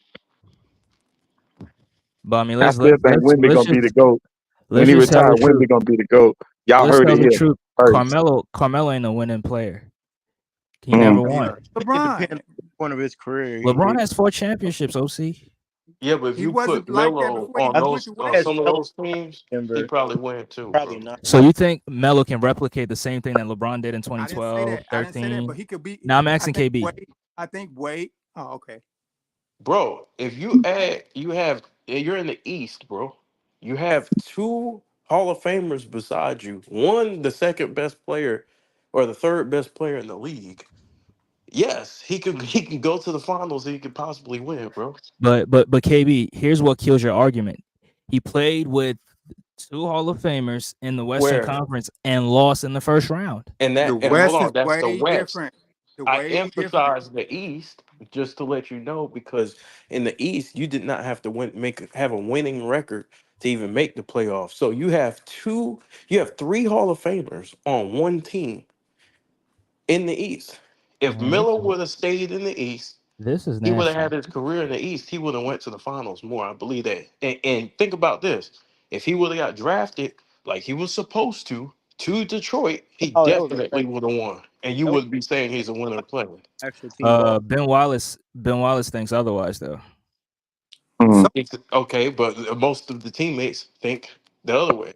But I mean, I let's still think Wemby let's gonna be the just GOAT. When he tell the retired, truth. Wemby gonna be the GOAT. Y'all Let's heard tell it the here truth. first. Carmelo ain't a winning player. He Mm. never I mean, won. I think it LeBron, depends on the point of his career. He LeBron did. has 4 championships. OC. yeah, but if he you wasn't put like that Melo before he on I went those to on think Wade. some of Melo those teams, he Denver. probably win too, Probably bro. not. So you think Melo can replicate the same thing that LeBron did in I didn't say 2012, that. I didn't say that, but 13? he could be. Now I'm I asking think KB. Wade. I think Wade. Oh, okay. Bro, if you add you're in the East, bro. You have two Hall of Famers beside you. One the second best player or the third best player in the league. Yes, he can go to the finals, he could possibly win, bro. But KB, here's what kills your argument. He played with 2 Hall of Famers in the Western Where Conference and lost in the first round. The and hold West is on, that's the way West. different. The I way different. emphasize the East just to let you know because in the East you did not have to have a winning record to even make the playoffs. So you have 3 Hall of Famers on one team in the East. If Man, Miller would have stayed in the East, this is he would have nasty. had his career in the East. He would have went to the finals more. I believe that. And think about this: if he would have got drafted like he was supposed to Detroit, he Oh, that was a definitely great. would have won. And you That was would be saying he's a winner player. actual team ball. Ben Wallace thinks otherwise though. Mm. So Okay, but most of the teammates think the other way.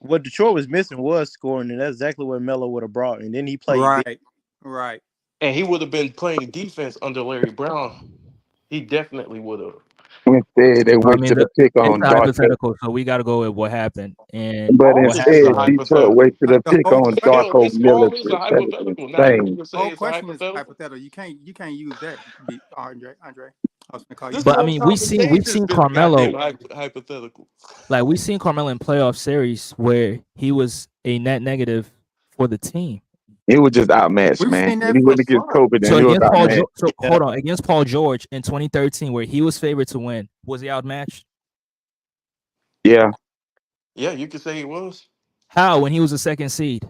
What Detroit was missing was scoring, and that's exactly what Melo would have brought. And then he played big. right, right. And he would have been playing defense under Larry Brown. He definitely would have. Instead, they I mean, wasted a pick it's on a Darko. hypothetical, so we got to go with what happened. And But All what this is happened a instead, was Detroit hypothetical. wasted a The pick whole on question. Hell, Darko this all is a Milicic. That is hypothetical. Now you insane. can say Whole it's a question is hypothetical. hypothetical. You can't use that. Andre. I was gonna call you This but I Andre. whole mean, we've conversation's seen been goddamn Carmelo, hypothetical. like we've seen Carmelo in playoff series where he was a net negative for the team. He was just outmatched, We've man. seen When that he for went against Fine. Kobe, then So he was against outmatched. so Yeah. hold on, against Paul George in 2013, where he was favored to win, was he outmatched? Yeah. Yeah, you could say he was. How when he was a second seed?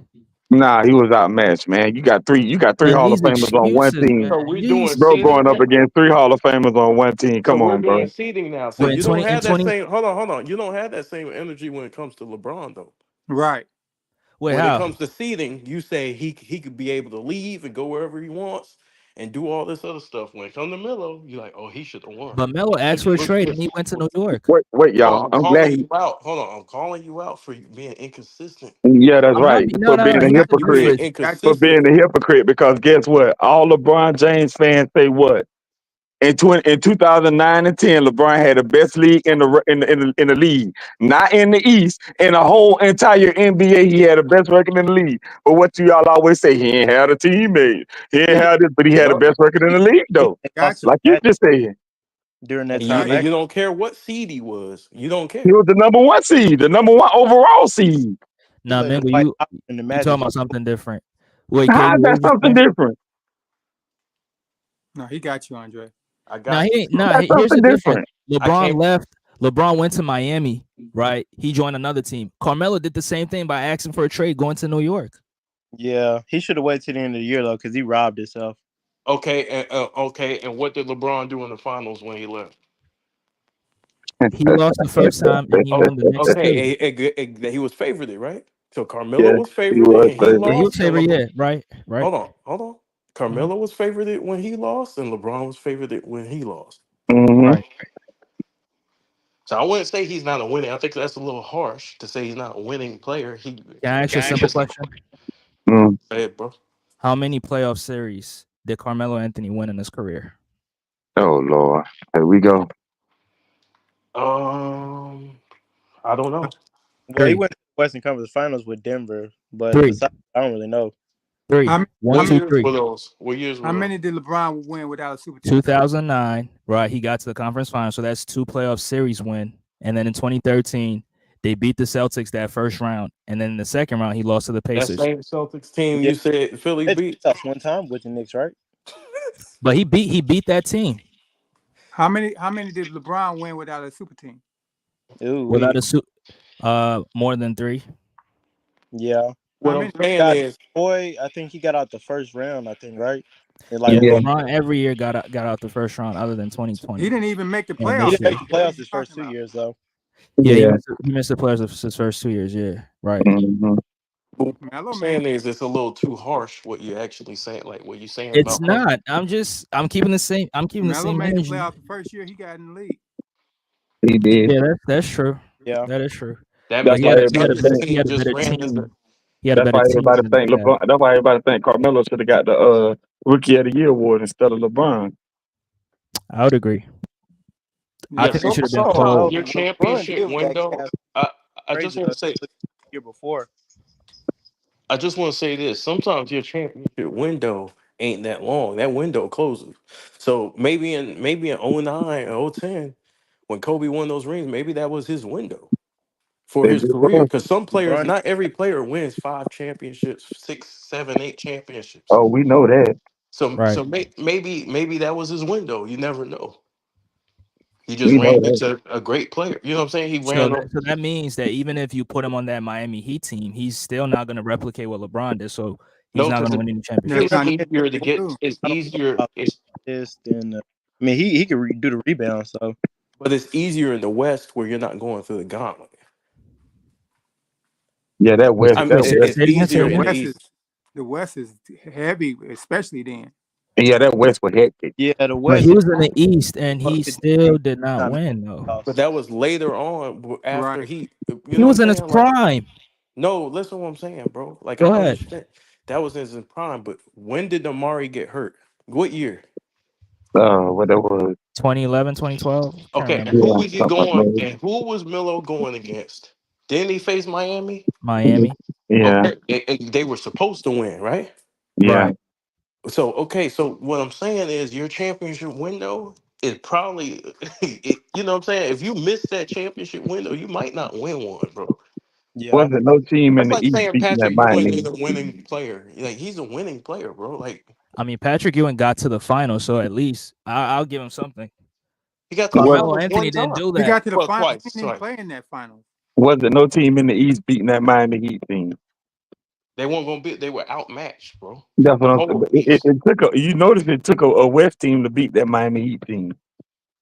Nah, he was outmatched, man. You got three Man, Hall of these Famers on one excuses, team. So man. we're doing These Bro seeding going up now. against 3 Hall of Famers on one team. So Come we're on, doing bro. seeding now. So but you don't in have that 20 same. Hold on. You don't have that same energy when it comes to LeBron though. right. wait, When it how? comes to seeding, you say he could be able to leave and go wherever he wants and do all this other stuff. When it comes to Melo, you're like, oh, he should have won. But Melo asked for a trade and he went to New York. Wait, No, y'all. I'm I'm glad calling he. you out. Hold on, I'm calling you out for you being inconsistent. Yeah, that's I'm not right. no For no being no. a He's You being hypocrite. consistent. Got For being inconsistent. a hypocrite, because guess what? All LeBron James fans say what? In 2009 and 10, LeBron had the best league in the league, not in the East. In the whole entire NBA, he had the best record in the league. But what do y'all always say? He ain't had a teammate. He ain't Yeah, had it, but he had the yup. best record in the league, though. They Got lost you. to Like the you Magic just said, during that And you time. Got and you. you don't care what seed he was. You don't he care. was the number 1 seed, the number 1 overall seed. He Nah, played with Mingle, Dwight you Howard and the you talking Magic. about something different. Wait, How KB, is what that was you something saying? different? No, he got you, Andre. I Nah, got he you. ain't. Nah, That's here's the something difference. different. I LeBron can't. left. LeBron went to Miami, right? He joined another team. Carmelo did the same thing by asking for a trade, going to New York. Yeah, he should have waited to the end of the year though, because he robbed himself. Okay. And what did LeBron do in the finals when he left? He lost the first time, and he won the next two. He was favored, right? So Carmelo Yeah, was he favored was and he Yeah, he favorite. was lost, and favored. LeBron. Yeah, right. Hold on. Mhm. Carmelo was favored when he lost, and LeBron was favored when he lost. Mm-hmm. Right. So I wouldn't say he's not a winning. I think that's a little harsh to say he's not a winning player. Can I ask you a simple question? Mm. Hey, bro. How many playoff series did Carmelo Anthony win in his career? Oh Lord, here we go. I don't know. Well, he Three. went to the Western Conference Finals with Denver, but Three. besides, I don't really know. Three. How, One, how, What many- two, years three. were those? What years how were those? many did LeBron win without a super team? 2009, right? He got to the conference final, so that's 2 playoff series win. And then in 2013, they beat the Celtics that first round, and then in the second round, he lost to the That Pacers. same Celtics team Yeah, you said Philly they beat. beat us one time with the Knicks, right? But he beat that team How many did LeBron win without a super team? Ooh, without more than 3. yeah. How What I'm many? saying Got is, I think he got out the first round. I think right. And Yeah, like Yeah, LeBron every year got out the first round, other than 2020 He didn't even make the and he playoffs this didn't year. make that the year. What are playoffs you his first talking 2 about? years though. Yeah, yeah. he missed the players of his first 2 years. Yeah, right. Mm-hmm. what Melo I'm made. saying is, it's a little too harsh what you're actually saying. Like what you're saying It's about Carmelo. not. I'm keeping the same. I'm keeping the Melo same made the energy. playoffs the first year he got in the league. He did. Yeah, that's true. Yeah. That is true. That But That's he why had a that he had a everybody better Celtics think. he team had a just better ran as team. the. He had a That's better why team everybody than the think Cavs. LeBron. That's why everybody think Carmelo should have got the Rookie of the Year award instead of LeBron. I would agree. I Yeah, Yeah, think it should have been sometimes Cole. your LeBron championship did with that window. cast I just crazy want though. to say. The year before. I just want to say this. Sometimes your championship window ain't that long. That window closes. So maybe in '09 or '10, when Kobe won those rings, maybe that was his window for They his just career. lost. Because some players, LeBron not every player wins 5 championships, 6, 7, 8 championships. Oh, we know that. Right. Maybe that was his window. You never know. He just We know ran that. into a great player. You know what I'm saying? He So ran. that means that even if you put him on that Miami Heat team, he's still not going to replicate what LeBron did. So he's No, not going because to win any that's it's championships. not easier to get. true. It's I don't easier. know about this and I mean he could do the rebound. So But it's easier in the West where you're not going through the gauntlet. Yeah, that West. I mean, That Say, West. it's say it again. Say it easier The in again. the West East. is heavy, especially then. Yeah, that West was hectic. yeah, the But West he is was in the East, and he bucket still did not not making win though. But playoffs. that was later on after Right. he, you He know what I'm was in his saying? Like, prime. no, listen to what I'm saying, bro. Like, I Go ahead. understand that was in his prime, but when did Amari get hurt? What year? What that was. 2011, 2012. Can't Okay, and remember. who Yeah, was he something like going? that. And who was Melo going against? Didn't he face Miami? Miami. Yeah, Okay, they were supposed to win, right? yeah. Right. So okay, so what I'm saying is your championship window is probably you know what I'm saying? If you miss that championship window, you might not win one, bro. Yeah. Wasn't no team in That's the like East saying beating that Patrick Ewing Miami. is a winning player. Like he's a winning player, bro. Like I mean, Patrick Ewing got to the final, so at least I'll give him something. he got to the Was Carmelo finals Anthony one didn't time. do He that. got to the Well, final. He twice. didn't even Sorry, play in that finals. wasn't no team in the East beating that Miami Heat team. they weren't gonna be. They were outmatched, bro. That's The what I'm saying. whole But East. it took a. You notice it took a West team to beat that Miami Heat team.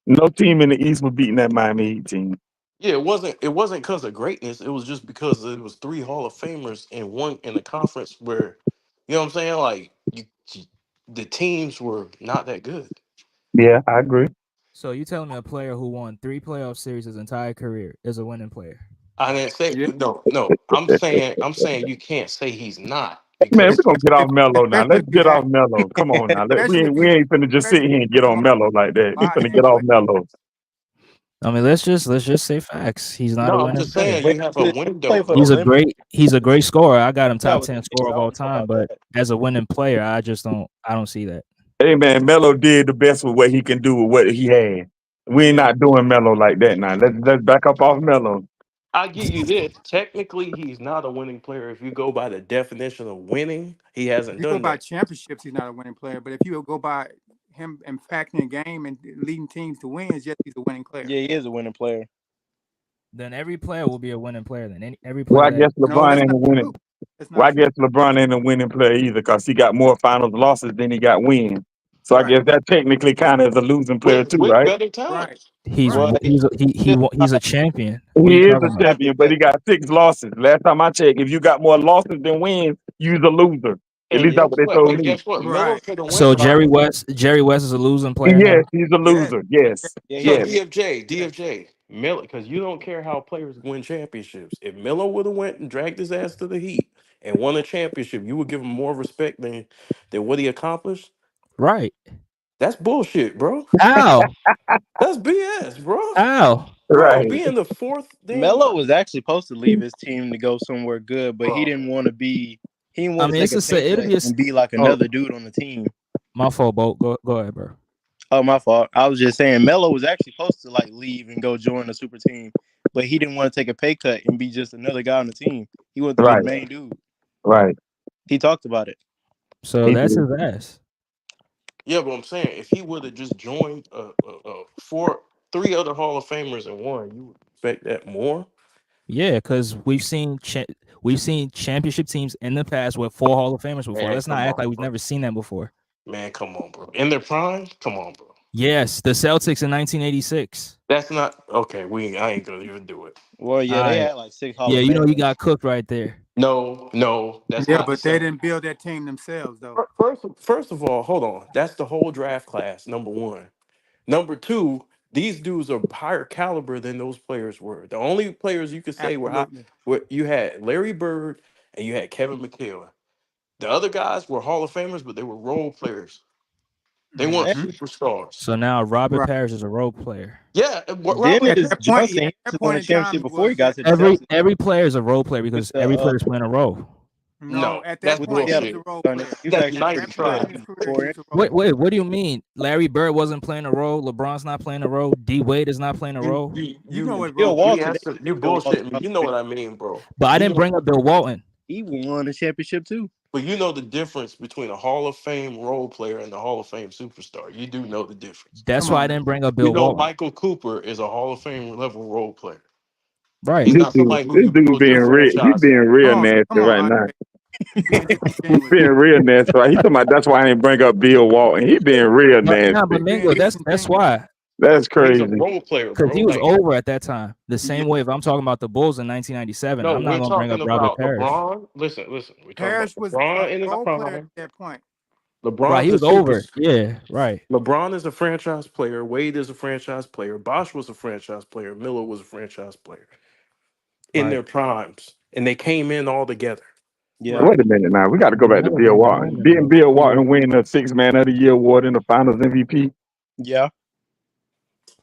No team in the East was beating that Miami Heat team. Yeah, it wasn't. It wasn't because of greatness. It was just because it was 3 Hall of Famers in one in a conference where, you know what I'm saying? Like the teams were not that good. Yeah, I agree. So you telling me a player who won 3 playoff series his entire career is a winning player? I didn't say Yeah. no. I'm saying you can't say he's not. Man, Es- we're gonna get off Melo now. Especially Let's if you get have, off Melo. Come on now. especially if We you, ain't finna just sit especially here and get if you on Melo like that. We buy finna him get off like Melo. I mean, let's just say facts. He's not a No, I'm winning just player. saying But you have a he play window, for the He's a bro. Olympics. great scorer. I got him That top was 10 the thing. scorer I of all was talking time, about but that. as a winning player, I don't see that. Hey man, Melo did the best with what he can do with what he had. We ain't yeah. not doing Melo like that now. Let's back up off Melo. I'll give you this. Technically, he's not a winning player. If you go by the definition of winning, he If hasn't you go done by that. championships, he's not a winning player. But if you go by him impacting a game and leading teams to wins, yes, he's a winning player. Yeah, he is a winning player. Then every player will be a winning player. Then every Well, player I that guess No, LeBron that's ain't not a true. winning. That's Well, not I true. guess LeBron ain't a winning player either because he got more finals losses than he got wins. So I Right. guess that technically kind of is a losing player too, With right? better talent. Right. he's Right. Well, he's a champion. What are you He is talking a about? champion, but he got 6 losses. Last time I checked, if you got more losses than wins, you's a loser. At And least that's guess what they what? told And me. guess what? Melo Right. could have So went by. Jerry West is a losing player Yes, now. he's a Yes. loser. Yes, yeah, So he yes. is. Yes. DFJ, Melo, because you don't care how players win championships. If Melo would have went and dragged his ass to the Heat and won a championship, you would give him more respect than what he accomplished. Right. That's bullshit, bro. How? That's BS, bro. How? Bro, Right. being the fourth thing, Melo was actually supposed to leave his team to go somewhere good, but he bro. didn't want to be. He didn't I want to mean, take it's a a pay it'll cut be a and be like Oh, another dude on the team. my fault, Boat. Go ahead, bro. Oh, my fault. I was just saying Melo was actually supposed to like leave and go join the super team, but he didn't want to take a pay cut and be just another guy on the team. He wanted to be the right, main dude. right. He talked about it. So He that's did. his ass. Yeah, but I'm saying if he would have just joined three other Hall of Famers and one, you would expect that more. Yeah, because we've seen championship teams in the past with 4 Hall of Famers before. Man, Let's not come act on, like we've bro. never seen that before. Man, come on, bro. In their prime, come on, bro. Yes, the Celtics in 1986. That's not okay. I ain't gonna even do it. Well, All yeah, they right. had like 6 Hall Yeah, of you know you Famers. got cooked right there. No, that's Yeah, not the but they same. didn't build that team themselves, though. First of all, hold on. That's the whole draft class. Number one. Number two. These dudes are higher caliber than those players were. The only players you could say were high, Absolutely. you had Larry Bird and you had Kevin McHale. The other guys were Hall of Famers, but they were role players. They weren't Eh, Hmm. superstars. So now Robert Right. Parrish is a role player. Yeah, Robert. At Dennis that point, Johnson, at he that just won point a in time, championship he before he was got that. to the Celtics Every player is a role player with because the every player is playing a role. No, No, at that that's with the point, he was Seattle a bullshit. role Thunder. player. He was That's actually At nice pretty that point try. good in his career, he for was him. a role player. What do you mean? Larry Bird wasn't playing a role. LeBron's not playing a role. D Wade is not playing a You role. you You know you what role Bill players Walton, they BS. didn't You give Bill Walton bullshit me. Hall You of know Fame. what I mean, bro. But I You didn't know, bring up Bill Walton He won a championship too. but you know the difference between a Hall of Fame role player and a Hall of Fame superstar. You do know the difference. That's Come why I on, didn't bring up You Bill know Walton. Michael Cooper is a Hall of Fame level role player. Right. He's not somebody who This you dude build being your real. He franchise being around. real nasty come on, right now. Andre. You being He disingenuous. being real nasty. Right? He talking about that's why I ain't bring up Bill Walton. He being real But nah, but You nasty. being Mingo, that's disingenuous. why. That's He's a crazy. role player, Because bro. he was Like, over at that time. The Yeah. same way if I'm talking about the Bulls in 1997, no, I'm not we're gonna bring up talking Robert about Parrish. LeBron. Listen. We're talking about Parrish was a LeBron in his role player at prime. that point. Right, LeBron's he a was super. over. Yeah, right. LeBron is a franchise player. Wade is a franchise player. Bosh was a franchise player. Miller was a franchise player in Right. their primes, and they came in all together. Yeah. Right. Wait a minute now. We got to go They back to never Bill bring Walton. LeBron in Didn't though. Bill Walton win the 6 Man of the Year award in the Finals MVP? Yeah.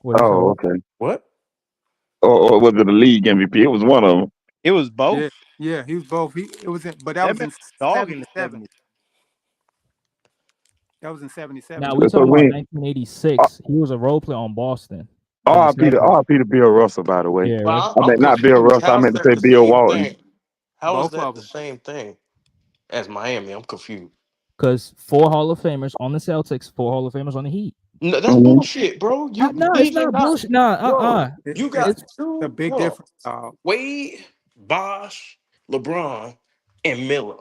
What you say? Oh, What? okay. What? Or was it the league MVP? It was one of them. It was both. Yeah, yeah, he was both. But that That was man in was a dog in the '77. 70s. That was in '77. Now we So talking about we 1986. He was a role player on Boston in the RP to Celtics. RP to Bill Russell, by the way. Yeah, rest, Well, I I'm meant not Bill confused. Russell. I How is meant to that say the Bill same Walton. thing? How is Both that of the them. same thing as Miami? I'm confused. because 4 Hall of Famers on the Celtics, 4 Hall of Famers on the Heat. No, that's Mhm. bullshit, bro. No, it's These are not not, bullshit. Nah, bro. You It's got It's a two. big Hold on. difference, dog. Wade, Bosh, LeBron, and Miller.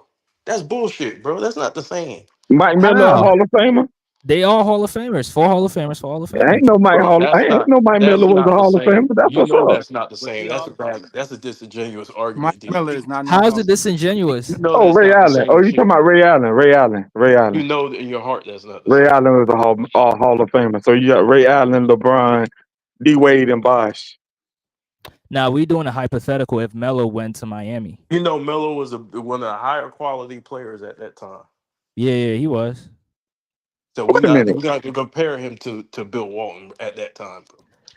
That's bullshit, bro. That's not the same. Mike Miller, a how Hall of Famer. they all Hall of Famers. 4 Hall of Famers, 4 Hall of Ain't Famers. no Mike Bro, Hall. Ain't no Mike Miller that's was a not the Hall of same. Famer. That's You what's know up. that's not the Was same. he That's all a bad. That's a disingenuous Mike argument, Miller DFG. is not no How is Hall. it You disingenuous? know Oh, that's Ray not the Allen. Oh, same you talking shit. about Ray Allen? Ray Allen. Ray You Allen. know that in your heart that's not the Ray same. Allen was a Hall of Famer. So you got Ray Allen, LeBron, D Wade, and Bosh. Now we doing a hypothetical if Melo went to Miami. You know, Melo was one of the higher quality players at that time. Yeah, he was. So Wait a minute. we're not gonna compare him to Bill Walton at that time,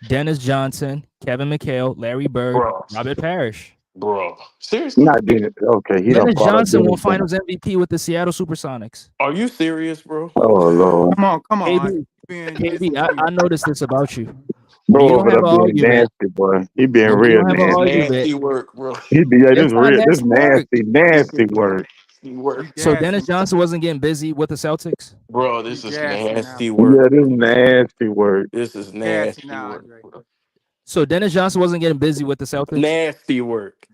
Dennis Johnson, Kevin McHale, Larry Bird, bro. Robert Parrish. Bro, seriously? Not Dennis. Okay, he done Dennis brought up Johnson won Dennis Johnson. Finals MVP with the Seattle SuperSonics. Are you serious, bro? Oh Lord, Come on. KB, Being KB, I noticed this about you. When bro you don't over have there an being argument, nasty, boy. He being when we real don't have an This is nasty. argument, nasty work, bro. He be yeah, it's not this nasty work. nasty, This is nasty word. nasty work, you So gassing, Dennis Johnson wasn't getting busy with the Celtics. bro. you This is gassing now, nasty work. Yeah, this nasty word. This is gassing nasty now, work, Andre. bro. So Dennis Johnson wasn't getting busy with the Celtics. Nasty work.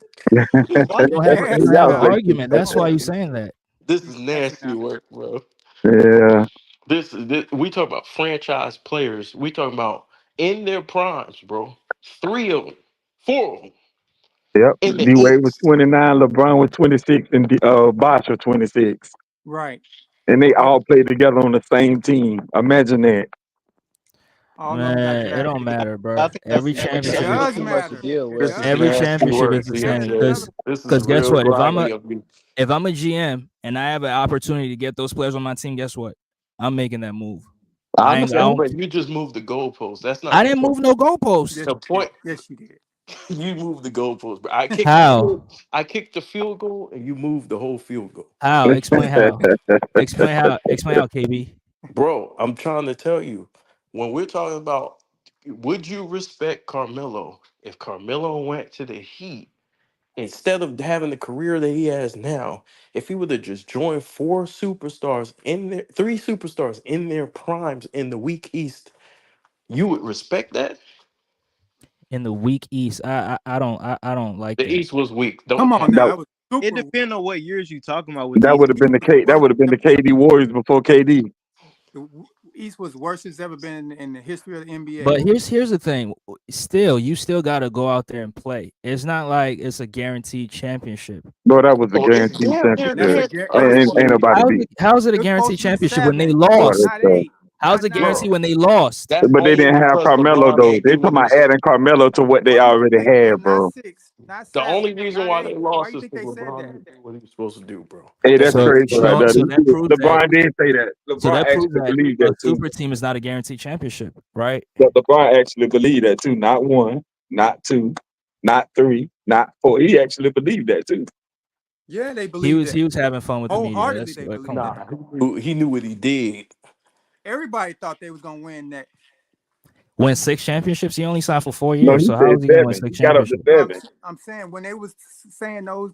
Why you You don't gassing have Y'all an now? think argument. That's why you're saying that. This You is gassing nasty now. work, bro. yeah. This we talk about franchise players. We talk about in their primes, bro. 3 of them, 4 of them Yep. in the D Wade was East. 29, LeBron was 26, and Bosh was 26. Right. And they All all played together on the same team. Imagine that. all of them got Man, it don't drafted. matter, I bro. think Every It that's a championship, little does too much to matter. deal It with. This is does every matter. nasty championship work, is the Every same. DFJ. another This is Because guess real what? grimy of you. If I'm a GM and I have an opportunity to get those players on my team, guess what? I'm making that move. I I ain't. I, Yeah, understand. don't, but you just moved the goalpost. That's not I the didn't point. move no goalposts. yes The you did. point Yes you did. you moved the goalpost, bro. I kicked the How? field. I kicked the field goal, and you moved the whole field goal, How? Explain how. Explain how. Explain how. KB. bro. I'm trying to tell you, when we're talking about, would you respect Carmelo if Carmelo went to the Heat instead of having the career that he has now? If he would have just joined 3 superstars in their primes in the weak East, you would respect that. In the weak East, I don't like The that. East was weak. Don't Come on count. now. that It was It super. depends on what years you talking about with that these would have been the Was K. That worse would have been than the KD Warriors before KD. the East was worst it's ever been in the history of the NBA. But here's the thing. Still, you still got to go out there and play. It's not like it's a guaranteed championship. Bro, that was a Oh, it's guaranteed damn near That's a championship. everybody. Ain't nobody beat. How's it a It was supposed guaranteed to be championship when they 7, Bro, lost? not 8, How's not it guaranteed 9. when they lost? That's But they only didn't have because Carmelo LeBron though. ain't They doing talking about this. adding Carmelo to what they What do you already think? had, Not bro. 6, not The 7, only reason not why they 8. Why lost you is think because they said LeBron that? didn't do what he was supposed to do, bro. Hey, that's That's So crazy right there. so that proves that LeBron did say that. so LeBron that proves actually that believed a that too. super team is not a guaranteed championship, right? But LeBron actually believed that too. Not one, not two, not three, not four. He actually believed that too. Yeah, they believe that. He was having fun with the media. Wholeheartedly That's they come believe on. that. nah. He knew what he did. Everybody thought they was gonna win that. Win 6 championships. He only signed for 4 No, years. he So how said is he gonna win 7. He six got up to championships? No, I'm 7. I'm saying when they was saying those,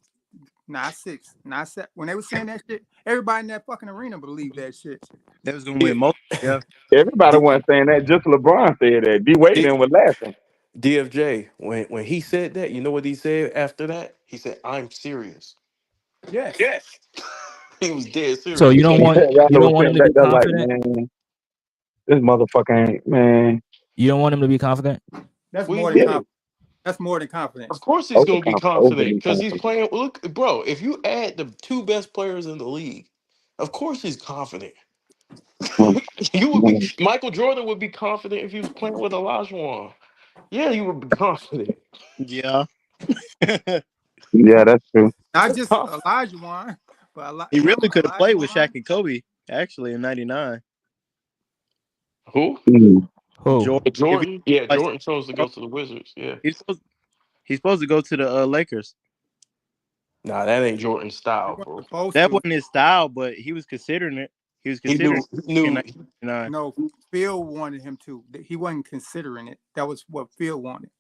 not 6, not 7. When they was saying that shit, everybody in that fucking arena believed that shit. That was gonna win D- most. Yeah. Everybody D- wasn't saying that. Just LeBron said that. D Wade D- then was laughing. DFJ, when he said that, you know what he said after that? He said, "I'm serious." Yes. Yes. He was dead So serious. you Y'all don't was want him sitting to back be there like, confident. man, this motherfucker ain't, man. You don't want him to be confident. That's What do more you than mean? Yeah, confidence. That's more than Of confidence. course he's gonna be confident overly because he's confident. playing. Look, bro, if you add the 2 best players in the league, of course he's confident. Mm, You would be mm. Michael Jordan would be confident if he was playing with Olajuwon. Yeah, you would be confident. Yeah. Yeah, that's true. Not just Elijah Wan, but He him, really could have Elijah played with Shaq Wan. and Kobe actually in '99. Who? Mm. Who? Jordan. If he Jordan? Yeah, like, Jordan chose to go to the Wizards. Yeah. he's supposed to go to the Lakers. Nah, that ain't Jordan's He style, wasn't bro. supposed That to. wasn't his style, but he was considering it. He was He considering it in knew '99. No, Phil wanted him to. He wasn't considering it. That was what Phil wanted.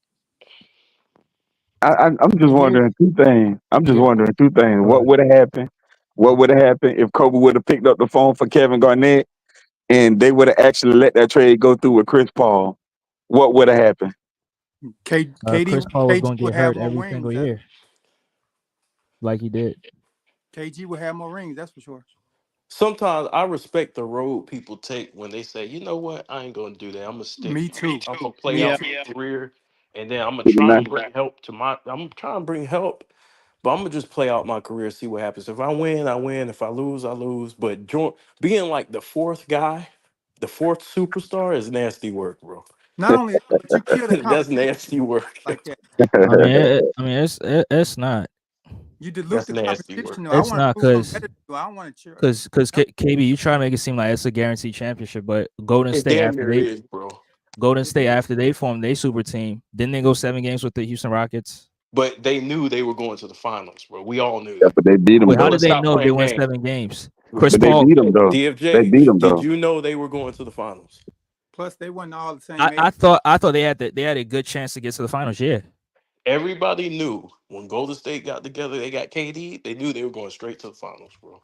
I'm just Here, wondering 2 things. I'm just here. wondering 2 things. Go What ahead. would have happened? What would have happened if Kobe would have picked up the phone for Kevin Garnett and they would have actually let that trade go through with Chris Paul? What would have happened? KD Chris Paul was KG gonna would get have hurt more every rings. single year, like he did. KG would have more rings. That's for sure. sometimes I respect the road people take when they say, you know what, I ain't gonna do that. I'm gonna stick. Me too. I'm gonna play Me Yeah. out too. my career, and then I'm gonna To the try man. and bring help to my. I'm trying to bring help, but I'm gonna just play out my career, see what happens. If I win, I win. If I lose, I lose. But being like the fourth guy, the fourth superstar is nasty work, bro. Not only that, but you kill the That's competition nasty work. like that. It's not. You dilute That's the nasty competition. work. Though. I It's want to not prove I'm because better than you. I don't want to cheer. KB, you try to make it seem like it's a guaranteed championship, but It damn near is, bro. Golden State after they formed their super team, didn't they go 7 games with the Houston Rockets? But they knew they were going to the finals, bro. We all knew Yeah, that. but they beat them Wait, how So though. did they stop know if they playing won games. 7 games? Chris But they Paul. beat them though. They DFJ, beat them did though. you know they were going to the finals? Plus, they weren't all the same age. I thought they had a good chance to get to the finals. Yeah. Everybody knew when Golden State got together, they got KD. They knew they were going straight to the finals, bro.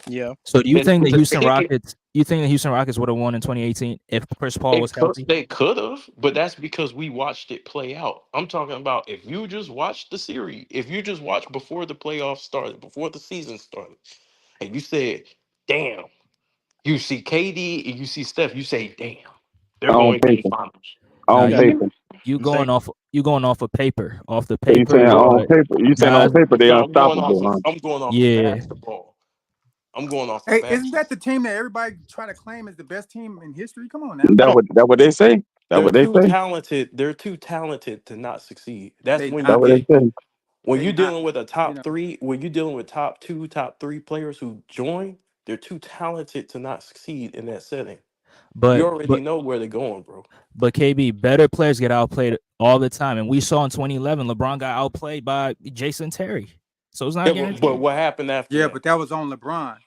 Yeah. So do you And think the the Houston ticket, Rockets? You think the Houston Rockets would have won in 2018 if Chris Paul was healthy? they could have, but that's because we watched it play out. I'm talking about if you just watched the series, if you just watched before the playoffs started, before the season started, and you said, "Damn," you see KD and you see Steph, you say, "Damn, they're On going to the paper. finals." Now On Yeah. paper. you I'm saying going off of paper, off the So you paper. saying on What paper? You saying on guys? paper they No, unstoppable, huh? I'm going off of Yeah, basketball. I'm going off of Hey, isn't basketball. that the team that everybody try to claim is the best team in history? Come on now. That what they say? That They're what they too say? talented. They're too talented to not succeed. That's They when That you not. what they get say? when They you're not. dealing with a You top know. three. When you're dealing with top 2, top 3 players who join, they're too talented to not succeed in that setting. You but already know where they're going, bro. KB, better players get outplayed all the time, and we saw in 2011 LeBron got outplayed by Jason Terry. So it's not Yeah, but guaranteed. what happened after Yeah, that? but that was on LeBron.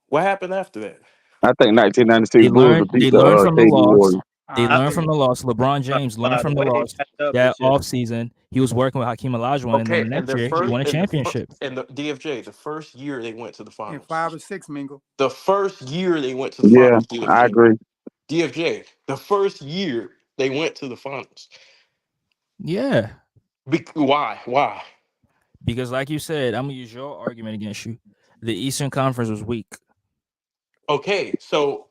What happened after that? I think 1996 They Bulls learned. would beat They the learned from the KD loss. Warriors. They I learned think from the loss. LeBron James learned by the from the way they loss. matched up and That shit. offseason, he was working with Hakeem Olajuwon, and then Okay, the and next their year he first won a championship. and the DFJ, the first year they went to the in finals. 5 or 6, Mingle. The first year they went to the Yeah, finals, I DFJ. agree. DFJ, the first year they went to the finals. Yeah, Why? Why? because like you said, I'm gonna use your argument against you. The Eastern Conference was weak. Okay, so,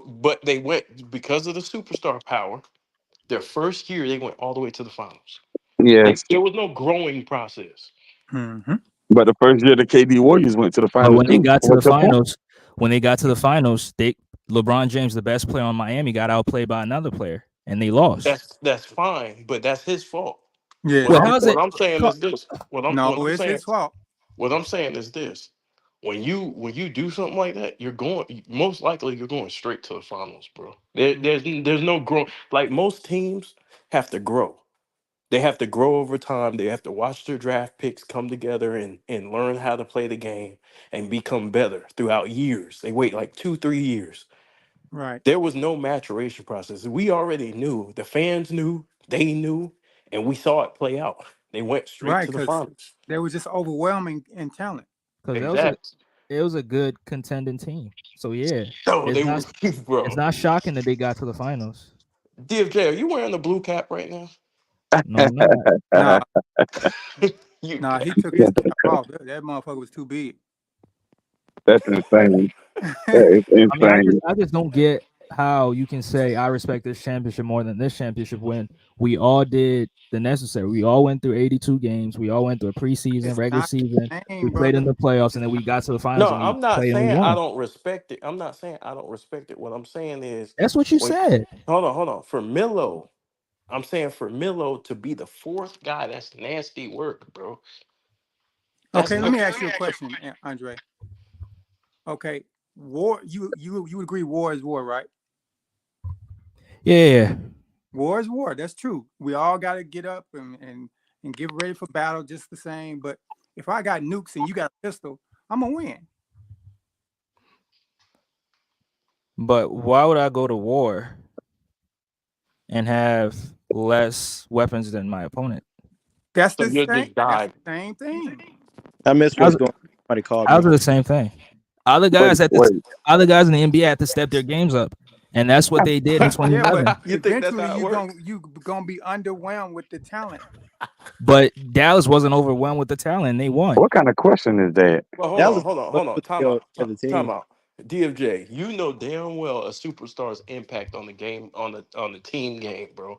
but they went because of the superstar power. Their first year, they went all the way to the finals. Yes, There was no growing process. Mm-hmm. but the first year the KD Warriors went to the But finals too. What's your point? when they got to the finals, they LeBron James, the best player on Miami, got outplayed by another player, and they lost. That's fine, but that's his fault. Yeah, Well, how is What it? I'm saying is this. no, What I'm it's saying his fault. what I'm saying is this. When you do something like that, you're going most likely you're going straight to the finals, bro. There's no grow. Like most teams have to grow. They have to grow over time. They have to watch their draft picks come together and learn how to play the game and become better throughout years. They wait like 2, 3 years. Right. There was no maturation process. We already knew. The fans knew. They knew, and we saw it play out. They went straight Right, to the because finals. they were just overwhelming in talent. Because Exactly. it was a good contending team. So yeah, No, it's they were, not it's bro. not shocking that they got to the finals. DFJ, are you wearing the blue cap right now? No, I'm not. Nah, You nah, got he took his cap off. That motherfucker was too big. That's insane. That is I mean, insane. I just don't get how you can say I respect this championship more than this championship when we all did the necessary. We all went through 82 games. We all went through a preseason, It's regular not season. the We same, played brother. in the playoffs, and then we got to the finals No, and we I'm not played and we saying I won. don't respect it. I'm not saying I don't respect it. What I'm saying is, That's what you when, said. hold on. For Milo, I'm saying for Milo to be the fourth guy, that's nasty work, bro. That's Okay, let not. me ask you a question, Andre. Okay, war. You would agree war is war, right? Yeah. War is war. That's true. We all got to get up and get ready for battle just the same. But if I got nukes and you got a pistol, I'm gonna win. But why would I go to war and have less weapons than my opponent? That's So the you same. just That's died. the same thing. I missed How's what's going on. Somebody called how's me. it the same thing? Other Wait, guys wait. other guys in the NBA had to step their games up, and that's what they did in Yeah, but 2011. You think that's eventually how it works? you gonna be underwhelmed with the talent. But Dallas wasn't overwhelmed with the talent; they won. What kind of question is that? Well, Dallas hold on. was Time still out. as a Time team. out. DFJ, you know damn well a superstar's impact on the game on the team game, bro.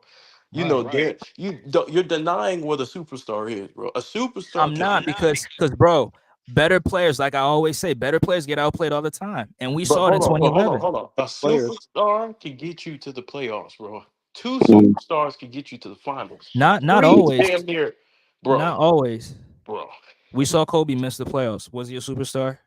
You know, Right. you're denying what a superstar is, bro. A superstar I'm can not because bro, better players, like I always say, better players get outplayed all the time, and we But saw it in hold on. 2011. A Players. superstar can get you to the playoffs, bro. Two Mm. superstars can get you to the finals. Not Three is always. damn near, bro. Not always. Bro. We saw Kobe miss the playoffs. Was he a superstar?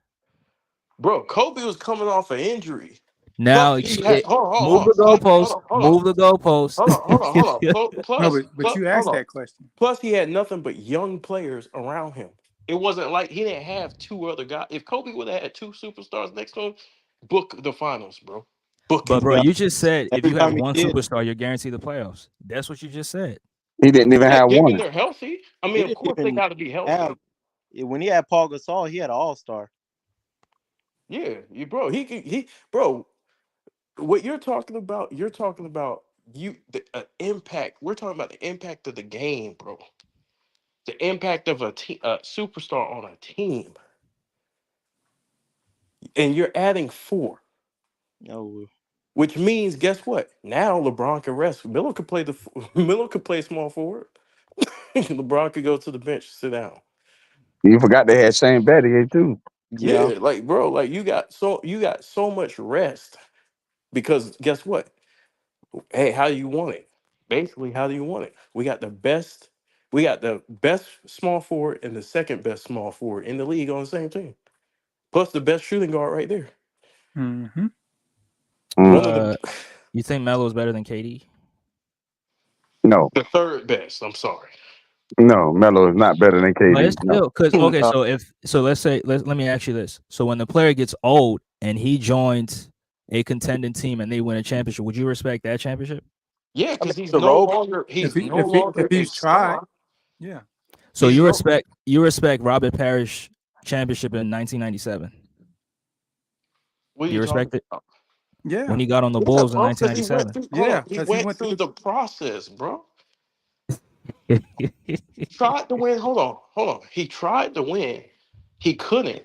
Bro, Kobe was coming off an injury. Now Plus, he had move the goalposts. Move the goalposts. hold on. No, Plus, but you hold asked on. that question. Plus, he had nothing but young players around him. It wasn't like he didn't have two other guys. If Kobe would have had two superstars next to him, book the finals, bro. Book But it. bro, Yeah. you just said if Every you have time he one did, superstar, you're guaranteed the playoffs. That's what you just said. He didn't even Yeah, have given one. they're healthy. I he mean, of didn't course they even got to be healthy. have. When he had Paul Gasol, he had an All Star. Yeah, bro. Bro. What you're talking about? You're talking about the impact. We're talking about the impact of the game, bro. The impact of a superstar on a team, and you're adding four, No, which means guess what? Now LeBron can rest. Miller could play Miller could play small forward. LeBron could go to the bench, sit down. You forgot they had Shane Battier too. yeah, Yeah, like bro, like you got so much rest because guess what? Hey, how do you want it? Basically, how do you want it? We got the best small forward and the second best small forward in the league on the same team. Plus the best shooting guard right there. Mm-hmm. One of the You think Melo is better than KD? No, the third best. I'm sorry. no, Melo is not better than But it's KD. No. still because okay. no, So let's say let me ask you this. So when the player gets old and he joins a contending team and they win a championship, would you respect that championship? Yeah, I mean, because he's the no role. longer If he's he no longer if a he's tried, star. yeah. So He's you respect Robert Parrish championship in 1997. what are You you respect talking it about? Yeah. when he got on the Yeah, Bulls in bro, because he went 1997. through Yeah. he Because he went went through through. the process, bro. Tried to win. Hold on. He tried to win. He couldn't.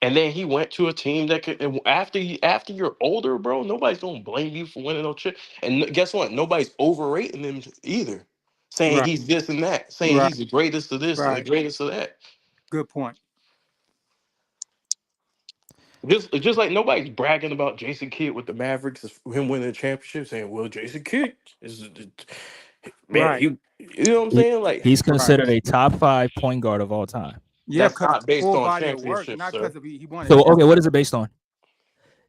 And then he went to a team that could. And after you're older, bro, nobody's gonna blame you for winning no chip. And guess what? Nobody's overrating him either, saying Right. he's this and that, saying Right. he's the greatest of this and the Right. greatest of that. Good point. Just like nobody's bragging about Jason Kidd with the Mavericks, him winning the championship, saying, "Well, Jason Kidd is man, Right. he." You know what I'm saying? Like He's Right. considered a top 5 point guard of all time. Yeah, that's because not based full on body of work, championships, not sir. because of he won a So okay, what championship. is it based on?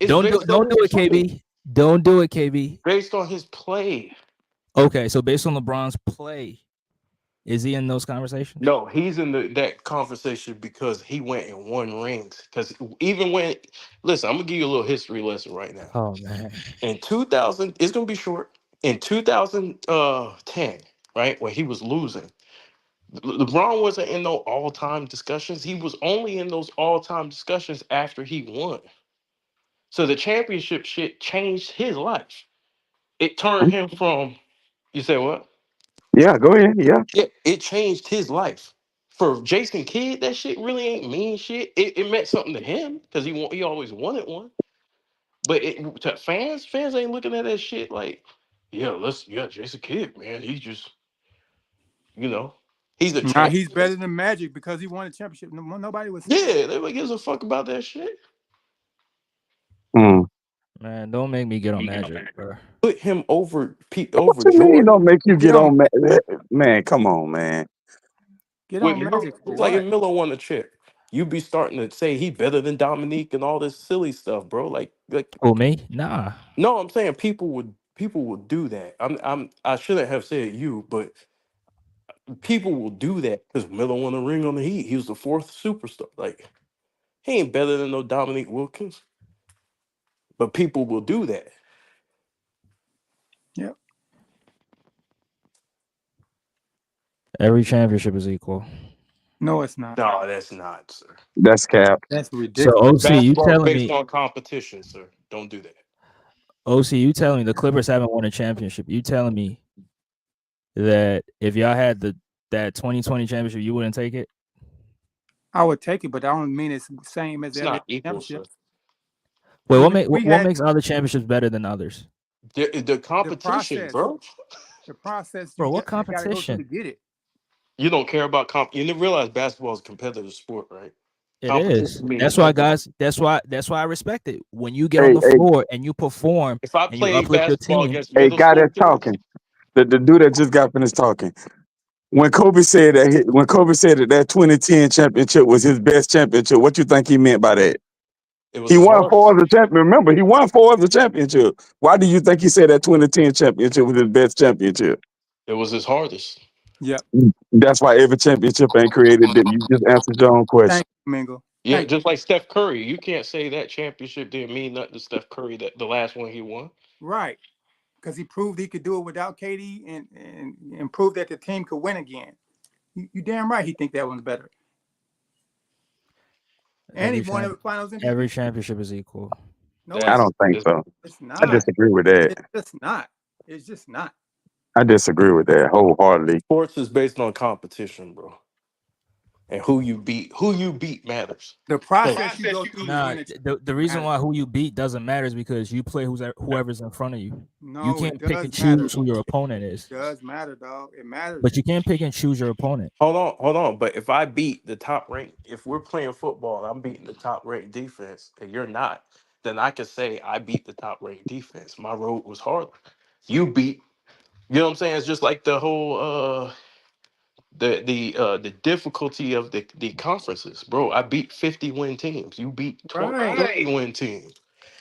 It's based on Don't his do it, play. KB. Don't do it, KB. Based on his play. Okay, so based on LeBron's play, is he in those conversations? No, he's in that conversation because he went and won rings. Because even when, listen, I'm gonna give you a little history lesson right now. Oh man. In 2000, it's gonna be short. In 2010, right, where he was losing, LeBron wasn't in no all-time discussions. He was only in those all-time discussions after he won. So the championship shit changed his life. It turned him from, you say what? Yeah, go ahead. Yeah. Yeah, it changed his life. For Jason Kidd, that shit really ain't mean shit. It meant something to him because he always wanted one. But to fans ain't looking at that shit like, yeah, Jason Kidd, man, he just, you know, he's a Now champ. he's better than Magic because he won a championship. Nobody was saying. Yeah, nobody gives a fuck about that shit. Mm. Man, don't make me get on Magic, bro. Put him over What over you mean Jordan. don't make you Get get on, on man? Come on, man. get With on Miller, Magic for like if what? Miller won a chip, you be starting to say he better than Dominique and all this silly stuff, bro. Like Who me? Nah. no, I'm saying people would do that. I shouldn't have said you, but people will do that because Miller won a ring on the Heat. He was the fourth superstar. Like he ain't better than no Dominique Wilkins, but people will do that. Yep. Every championship is equal. No, it's not. No, that's not, sir. That's cap. That's So ridiculous. OC, you Basketball is telling based me on competition, sir. Don't do that. OC, you telling me the Clippers haven't won a championship. You telling me that if y'all had that 2020 championship, you wouldn't take it? I would take it, but I don't mean it's the same as It's every not equal, sir. championship. Wait, I mean, if what we had makes other championships better than others? The the competition, process, bro. the process Bro, you what got to go through to competition? get it. You don't care about comp. You didn't realize basketball is a competitive sport, right? It is. Competition means That's why, nothing. guys. That's why I respect it. When you get on Hey, the hey, floor and you perform If I and you played uplift your basketball team, against hey, middle guy school that's kids, talking. The dude that just got finished talking. When Kobe said that 2010 championship was his best championship, what you think he meant by that? It was He his won hardest. 4 as a champion. Remember, he won 4 as a championship. Why do you think he said that 2010 championship was his best championship? It was his hardest. Yep. That's why every championship ain't created. You just answered your own question. Thank you, Mingo. Yeah, Thank just like Steph Curry. You can't say that championship didn't mean nothing to Steph Curry, that the last one he won. you. Right. Because he proved he could do it without KD and proved that the team could win again. You damn right he think that one's better. And he won the finals MVP. Every championship is equal. No, I don't think so. it's I not. disagree with that. It's just not. It's just not. I disagree with that wholeheartedly. Sports is based on competition, bro. And who you beat matters. The process you go through to Nah, win it. the reason why who you beat doesn't matter is because you play whoever's in front of you. No, You can't it pick does and matter. choose who your opponent is. It does matter, dog. It matters. But you can't pick and choose your opponent. Hold on. But if I beat the top ranked, if we're playing football and I'm beating the top ranked defense and you're not, then I can say I beat the top ranked defense. My road was harder. You beat, you know what I'm saying? It's just like the whole the difficulty of the conferences, bro. I beat 50-win teams. You beat 20-win teams.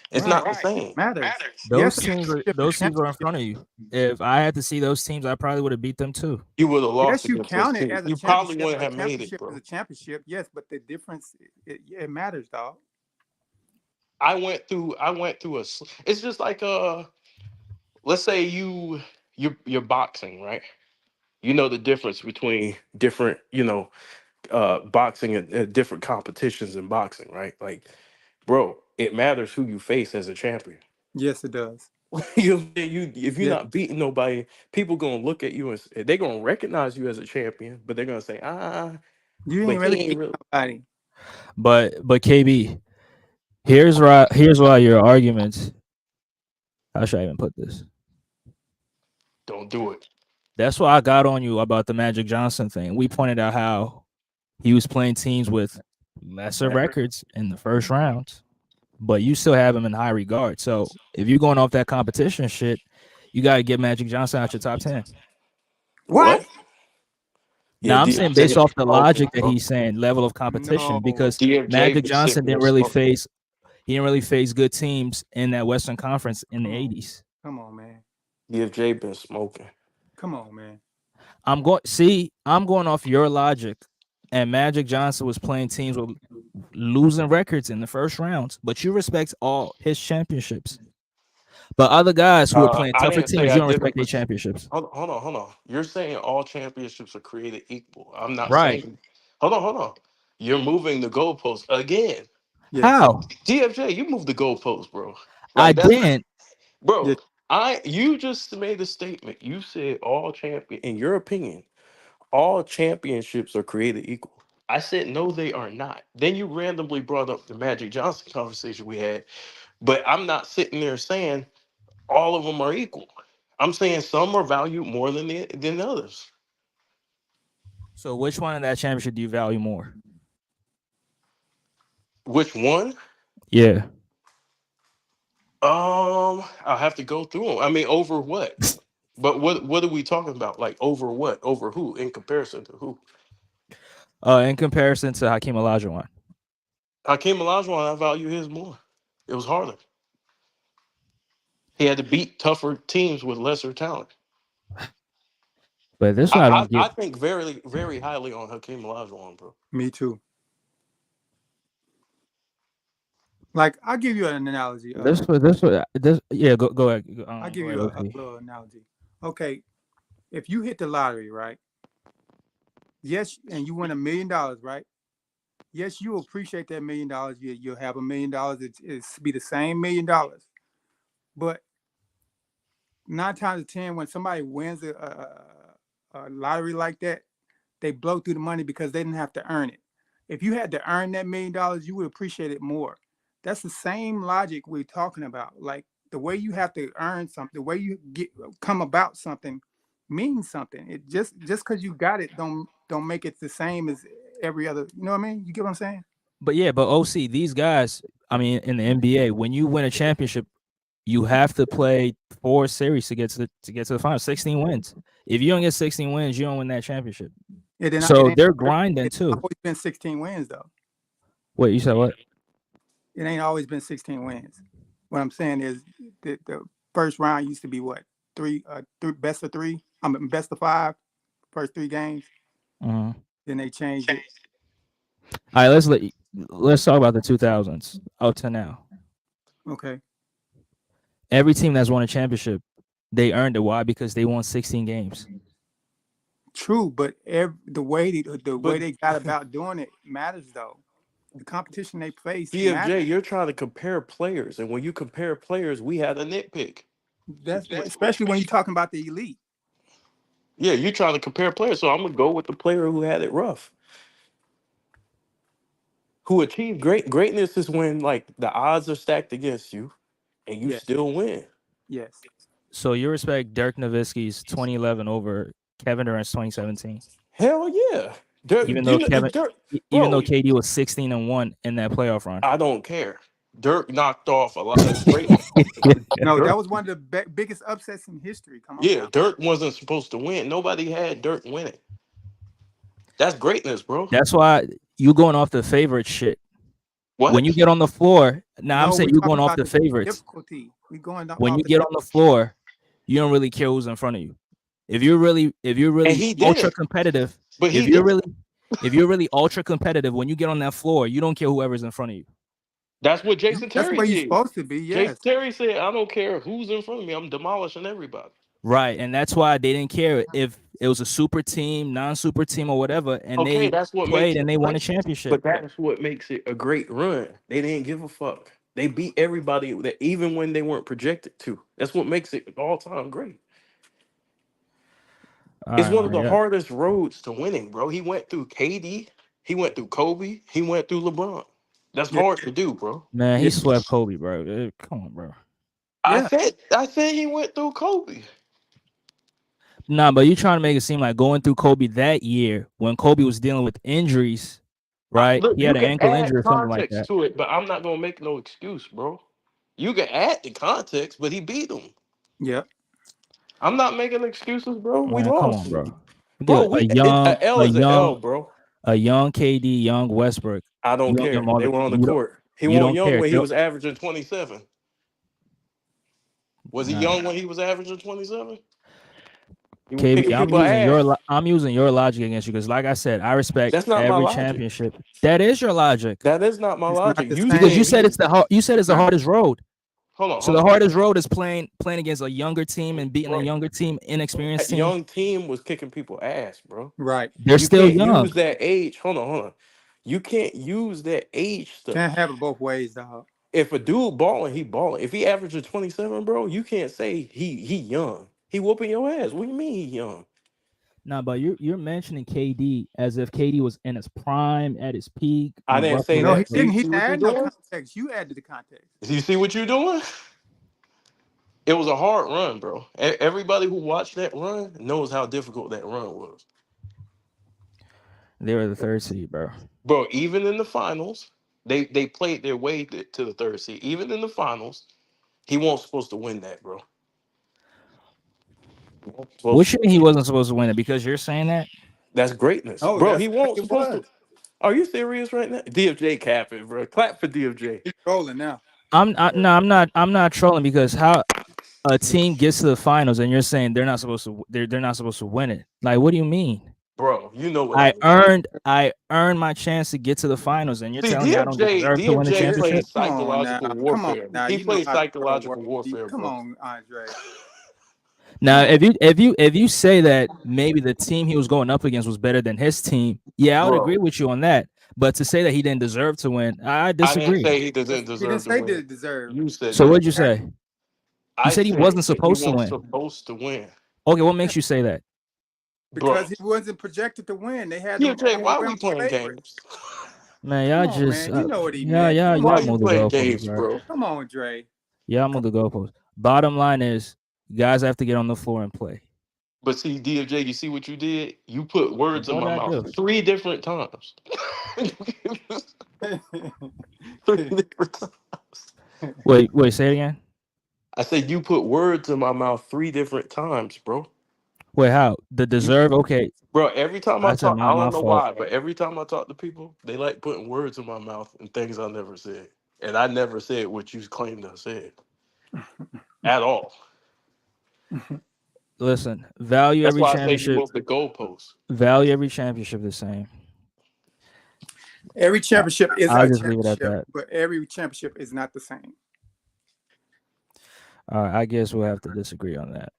It's not the same. Matters. Those teams are in front of you. If I had to see those teams, I probably would have beat them too. You would have lost Yes, you against those count it teams. as a You probably championship. wouldn't A have made it, championship bro. is a championship, yes, but the difference it matters, dog. I went through it's just like let's say you're boxing, right? You know the difference between different, boxing and different competitions in boxing, right? Like, bro, it matters who you face as a champion. Yes, it does. If you're Yeah. not beating nobody, people gonna look at you and they're gonna recognize you as a champion, but they're gonna say, You but ain't really he ain't beat really. nobody. But KB, here's why your arguments. How should I even put this? Don't do it. That's why I got on you about the Magic Johnson thing. We pointed out how he was playing teams with lesser records in the first round, but you still have him in high regard. So if you're going off that competition shit, you got to get Magic Johnson out your top 10. What? Now I'm saying based off the logic that bro. he's saying, level of competition, No. because DFJ Magic been Johnson sitting didn't there really smoking. face good teams in that Western Conference in the 80s. Come on, man. DFJ been smoking. Come on, man. I'm going off your logic, and Magic Johnson was playing teams with losing records in the first rounds, but you respect all his championships. But other guys who are playing I tougher didn't say teams, I you don't didn't. respect their championships. Hold on. You're saying all championships are created equal. I'm not Right. saying. Hold on. You're moving the goalpost again. Yes. How? DFJ, you moved the goalpost, bro. I That's didn't. bro. Yes. You just made a statement. You said in your opinion, all championships are created equal. I said no, they are not. Then you randomly brought up the Magic Johnson conversation we had, but I'm not sitting there saying all of them are equal. I'm saying some are valued more than others. So which one in that championship do you value more? Which one? Yeah. I'll have to go through them. I mean, over what? But what are we talking about? Like over what? Over who? In comparison to who? In comparison to Hakeem Olajuwon. Hakeem Olajuwon, I value his more. It was harder. He had to beat tougher teams with lesser talent. But this one I don't I get. think very, very highly on Hakeem Olajuwon, bro. Me too. Like, I'll give you an analogy. Yeah, go ahead. I'll give you a little analogy. Okay, if you hit the lottery, right? Yes, and you win $1 million, right? Yes, you appreciate that $1 million. You'll have $1 million. It's be the same $1 million. But 9 times out of 10, when somebody wins a lottery like that, they blow through the money because they didn't have to earn it. If you had to earn that $1 million, you would appreciate it more. That's the same logic we're talking about. Like, the way you have to earn something, the way you come about something means something. It just because you got it don't make it the same as every other. You know what I mean? You get what I'm saying? But OC, these guys, I mean, in the NBA, when you win a championship, you have to play 4 series to get to the final. 16 wins. If you don't get 16 wins, you don't win that championship. So they're grinding too. It's always been 16 wins though. Wait, you said what? It ain't always been 16 wins. What I'm saying is the first round used to be what? Three best of 3. I mean best of 5. First 3 games. Uh-huh. Then they changed it. All right, let's talk about the 2000s up to now. Okay. Every team that's won a championship, they earned it. Why? Because they won 16 games. True, but the way they got about doing it matters though. The competition they face. DFJ, you're trying to compare players, and when you compare players, we had a nitpick. That's especially when you're talking about the elite. Yeah, you're trying to compare players, so I'm gonna go with the player who had it rough. Who achieved greatness is when like the odds are stacked against you, and you still win. Yes. So you respect Dirk Nowitzki's 2011 over Kevin Durant's 2017? Hell yeah. Even though KD was 16-1 in that playoff run. I don't care. Dirk knocked off a lot of great. No, that was one of the biggest upsets in history. Come on. Yeah, Dirk wasn't supposed to win. Nobody had Dirk winning. That's greatness, bro. That's why you going off the favorite shit. What? When you get on the floor, I'm saying you're going off the favorites. Difficulty. When you get on the floor, you don't really care who's in front of you. If you're really ultra competitive, if you're really ultra competitive, when you get on that floor, you don't care whoever's in front of you. That's what Jason Terry That's where did. you're supposed to be. Yes. Jason Terry said, "I don't care who's in front of me. I'm demolishing everybody." Right, and that's why they didn't care if it was a super team, non-super team, or whatever, and that's what played and they won a championship. But that's what makes it a great run. They didn't give a fuck. They beat everybody, even when they weren't projected to. That's what makes it all-time great. It's one of the hardest roads to winning, bro. He went through KD, he went through Kobe, he went through LeBron. That's hard to do, bro. Man, he swept Kobe, bro. Come on, bro. I said he went through Kobe. Nah, but you trying to make it seem like going through Kobe that year when Kobe was dealing with injuries, right? Look, he had an ankle injury or something like context that. to it, but I'm not gonna make no excuse, bro. You can add the context, but he beat him. Yeah. I'm not making excuses, bro. We Man, lost. come on, bro. Bro, an L is an L, bro. A young KD, young Westbrook. I don't care. They were on the court. He wasn't young when he was averaging 27. Was he young when he was averaging 27? KB, I'm using your logic against you because, like I said, I respect every championship. That is your logic. That is not my logic. Because you said it's the hardest road. Hold on. So the hardest road is playing against a younger team and beating a younger team, inexperienced team. Young team was kicking people ass, bro. Right. They're still young. Use that age. Hold on. You can't use that age stuff. Can't have it both ways, dog. If a dude balling, he balling. If he averages 27, bro, you can't say he young. He whooping your ass. What do you mean he young? Nah, but you're mentioning KD as if KD was in his prime, at his peak. I didn't say no, that. he didn't. He added no context. You added the context. You see what you're doing? It was a hard run, bro. Everybody who watched that run knows how difficult that run was. They were the 3rd seed, bro. Bro, even in the finals, they played their way to the 3rd seed. Even in the finals, he wasn't supposed to win that, bro. Which he wasn't supposed to win it because you're saying that? That's greatness. Oh, bro, he wasn't supposed to. Are you serious right now? DFJ capping, bro. Clap for DFJ. He's trolling now. I'm not trolling because how a team gets to the finals and you're saying they're not supposed to win it. Like, what do you mean? Bro, you know what I earned my chance to get to the finals, and you're telling me I don't deserve to win the DFJ championship? plays psychological warfare. He plays psychological warfare. Come on, Andre. Now, if you say that maybe the team he was going up against was better than his team, yeah, I would agree with you on that. But to say that he didn't deserve to win, I disagree. I didn't say he didn't deserve He didn't say to win. deserve. You said so. that. What'd you say? You said he wasn't supposed to win. Supposed to win. Okay, what makes you say that? Because he wasn't projected to win. They had. Why are we playing games? Man, y'all just man, you know what he meant. y'all move the goalposts, games, bro. Come on, Dre. Yeah, I'm on the goalposts. Bottom line is, guys have to get on the floor and play. But see, DFJ, you see what you did? You put words in my mouth 3 different times. 3 different times. Wait, say it again. I said you put words in my mouth 3 different times, bro. Wait, how? The deserve? Okay, Bro, every time I I said talk, I my don't know fault. why, but every time I talk to people, they like putting words in my mouth and things I never said. And I never said what you claimed I said at all. Listen, value That's every why I say you championship. moved the goalposts. Value every championship the same. Every championship is I'll a just leave it at championship, that. but every championship is not the same. All right, I guess we'll have to disagree on that.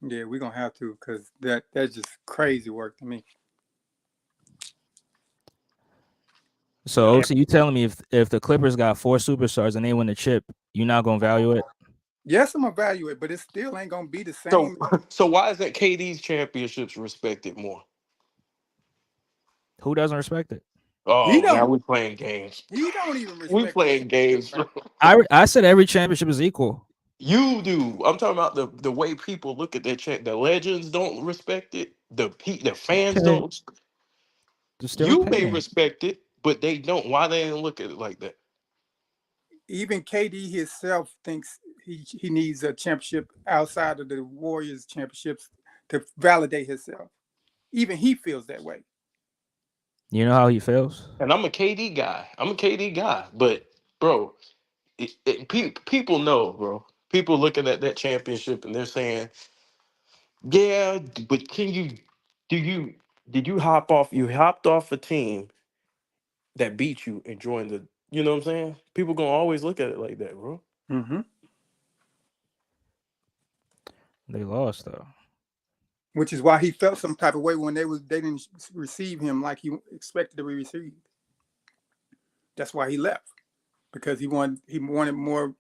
Yeah, we're gonna have to, because that's just crazy work to me. So, OC, you telling me if the Clippers got 4 superstars and they win the chip, you're not gonna value it? Yes, I'm gonna value it, but it still ain't gonna be the So, same. so why isn't KD's championships respected more? Who doesn't respect it? He Oh, now don't. we playing games. He don't even We respect his playing games, championship. bro. I said every championship is equal. You do. I'm talking about the way people look at their check. The legends don't respect it. The fans Okay, don't. just their You may opinion. respect it, but they don't. Why they didn't look at it like that? Even KD himself thinks he needs a championship outside of the Warriors championships to validate himself. Even he feels that way. You know how he feels? And I'm a KD guy. But bro, people know, bro. People looking at that championship and they're saying, "Yeah, but can you? Do you? Did you hop off? You hopped off a team that beat you and joined the. You know what I'm saying? People gonna always look at it like that, bro. Mm-hmm. They lost though. Which is why he felt some type of way when they didn't receive him like he expected to be received. That's why he left, because he wanted more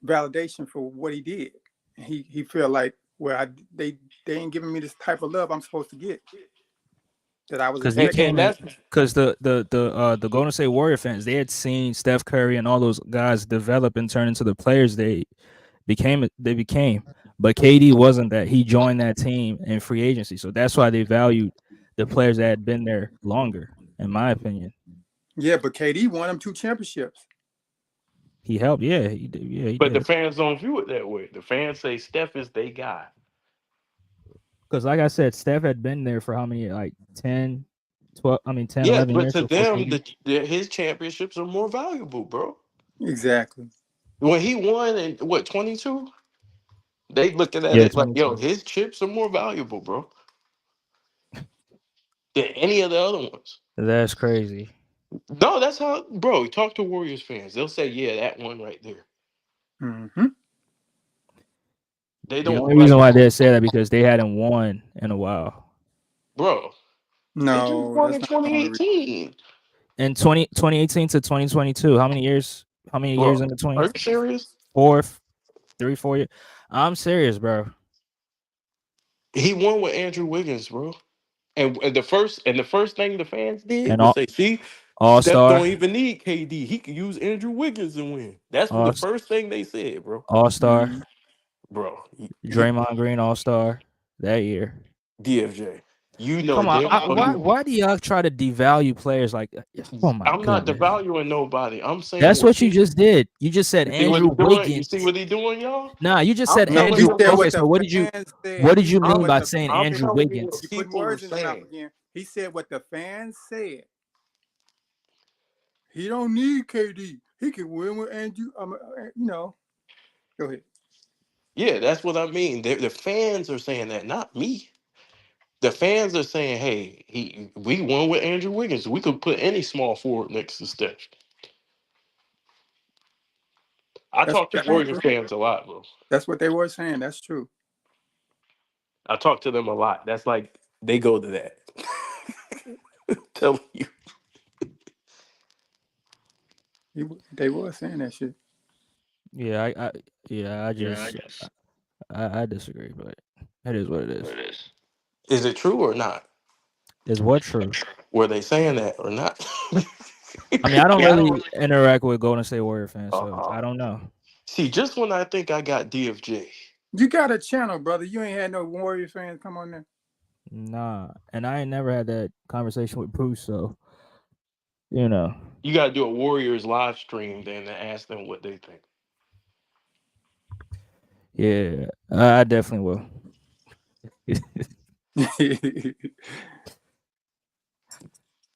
validation for what he did. And he felt like, well, they ain't giving me this type of love I'm supposed to get, that I was Because he expecting. came in because the Golden State Warrior fans, they had seen Steph Curry and all those guys develop and turn into the players they became. But KD wasn't that. He joined that team in free agency, so that's why they valued the players that had been there longer. In my opinion, Yeah, but KD won him 2 championships. he helped. Yeah, he did. Yeah, he But the did. fans don't view it that way. The fans say Steph is their guy. Because like I said, Steph had been there for how many? Like 10, 12. I mean, 10, Yeah, 11 but years to before them, KD. his championships are more valuable, bro. Exactly. When he won in what 22, they looking at Yeah, it like, yo, 22. his chips are more valuable, bro, than any of the other ones. That's crazy. No, that's how, bro. Talk to Warriors fans; they'll say, yeah, that one right there. Mm-hmm. They The don't only like, reason why they say that because they hadn't won in a while. bro. They just No, won that's in not the only reason. 2018, In 2018 to 2022, how many years? How many years bro. in between? Are you serious? 4, 3, 4 years. I'm serious, bro. He won with Andrew Wiggins, bro. And the first thing the fans did And was say, "See, all Steph star, don't even need KD. He could use Andrew Wiggins and win." That's what all the first thing they said, bro. all star, Mm-hmm. Bro, Draymond Green all star that year. DFJ, you know Come on, damn well you. why do y'all try to devalue players like that? Oh my I'm not goodness, devaluing nobody. I'm saying that's what what you he. just did. You just said You see what Andrew he doing? You Wiggins. see what he doing, y'all? Nah, you just I'm said No, telling he Andrew. you said what Okay, what so the what did you fans said. what did He you said mean I'm, what by the saying I'm Andrew telling you what you Wiggins? putting people are words in the mouth saying. again. He said what the fans said. He don't need KD. He can win with Andrew. Go ahead. Yeah, that's what I mean. The fans are saying that, not me. The fans are saying, "Hey, we won with Andrew Wiggins. We could put any small forward next to Steph." I That's talk to that ain't Warriors true. fans a lot, bro. That's what they were saying. That's true. I talk to them a lot. That's like they go to that. Tell you, They were saying that shit. Yeah, I just I disagree, but it is what it is. is it true or not? Is what true? Were they saying that or not? I mean, I don't really interact with Golden State Warrior fans, so uh, I don't know. see, just when I think I got DFJ, You got a channel, brother. You ain't had no Warriors fans come on there. Nah, and I ain't never had that conversation with Bruce, so you know. you got to do a Warriors live stream then to ask them what they think. Yeah, I definitely will.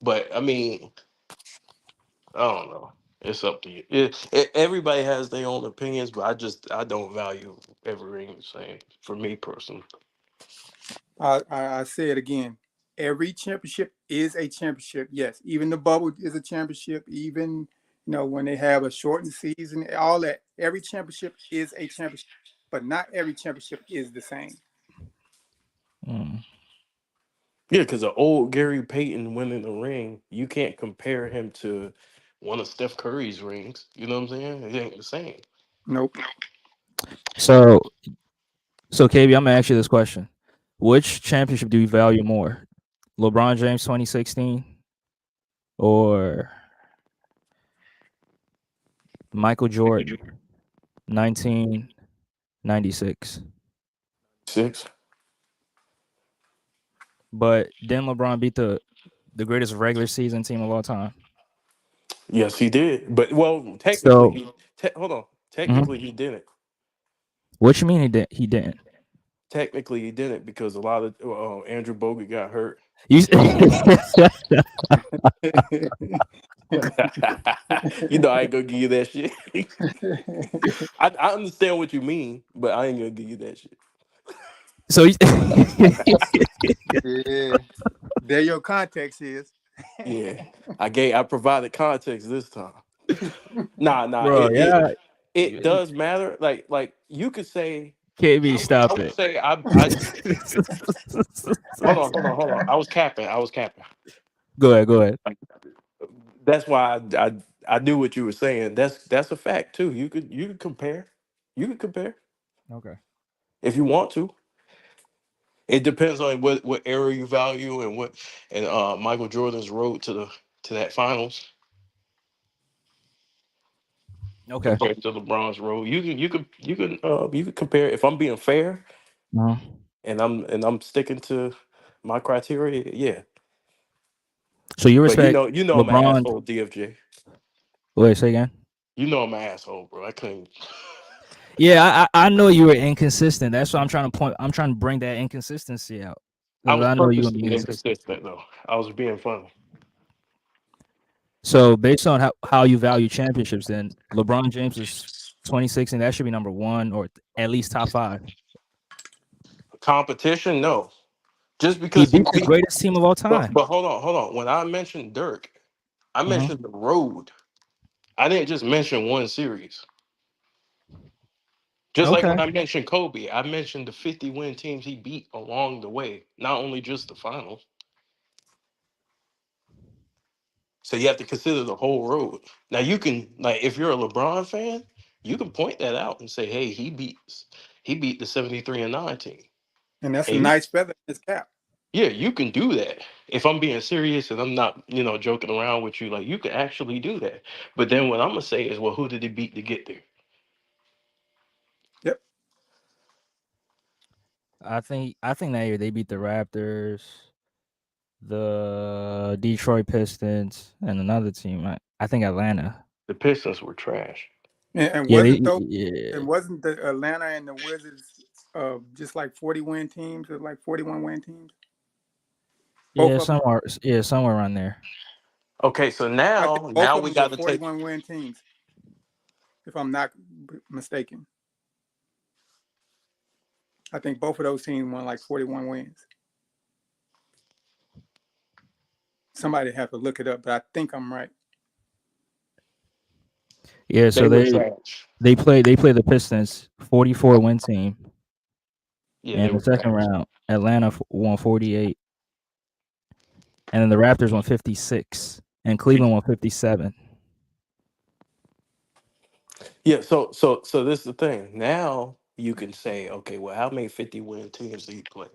But I mean, I don't know. It's up to you. Everybody has their own opinions, but I don't value every ring the same. For me personally, I say it again. Every championship is a championship. Yes, even the bubble is a championship. Even when they have a shortened season, all that. Every championship is a championship, but not every championship is the same. Mm. yeah, because the old Gary Payton winning the ring, you can't compare him to one of Steph Curry's rings. You know what I'm saying? It ain't the same. Nope. So, KB, I'm gonna ask you this question: which championship do you value more, LeBron James 2016 or Michael Jordan 1996? 6. But didn't LeBron beat the greatest regular season team of all time? Yes, he did. But well, technically, So, hold on. mhm. Technically, he didn't. What you mean he did? He didn't. Technically, he didn't because a lot of Andrew Bogut got hurt. You, You know, I ain't gonna give you that shit. I understand what you mean, but I ain't gonna give you that shit. so Yeah, there your context is. Yeah, I provided context this time. Nah. bro, It yeah, it it does matter. Like you could say, KB, I stop would it. say I hold on. I was capping. Go ahead, go ahead. That's why I knew what you were saying. That's a fact too. You could compare. You could compare Okay. if you want to. It depends on what era you value and Michael Jordan's road to that finals Okay. compared to LeBron's road. You can compare. If I'm being fair Uh-huh. and I'm sticking to my criteria, yeah. So you But respect I'm an LeBron? asshole, DFJ. Wait, say again. You know I'm an asshole, bro. I couldn't. Yeah, I know you were inconsistent. That's why I'm trying to point. I'm trying to bring that inconsistency out I because was I know you and purposely me is. inconsistent though. I was being funny. So based on how you value championships, then LeBron James is 2016. That should be number one or at least top five. Competition, no. Just He because he beat the beat. greatest team of all time. But hold on. When I mentioned Dirk, I Mhm. mentioned the road. I didn't just mention one series. Just like Okay. when I mentioned Kobe, I mentioned the 50 win teams he beat along the way, not only just the finals. So you have to consider the whole road. Now you can if you're a LeBron fan, you can point that out and say, hey, he beat the 73-9 team. And that's a And nice feather in his cap. yeah, you can do that. If I'm being serious and I'm not, joking around with you, like you can actually do that. But then what I'm gonna say is, well, who did he beat to get there? Yep. I think that year they beat the Raptors, the Detroit Pistons, and another team. I think Atlanta. The Pistons were trash. And Yeah, and wasn't the Atlanta and the Wizards just like 40 win teams or like 41 win teams? Both of them. somewhere around there. Okay, so I think now both now of we them were got to take 41 win teams, if I'm not mistaken. I think both of those teams won like 41 wins. Somebody have to look it up, but I think I'm right. Yeah, so they were trash. they play the Pistons 44 win team. Yeah, they In the were second trash. round, Atlanta won 48, and then the Raptors won 56, and Cleveland won 57. Yeah, so this is the thing. Now you can say, okay, well, how many 50 win teams did he play?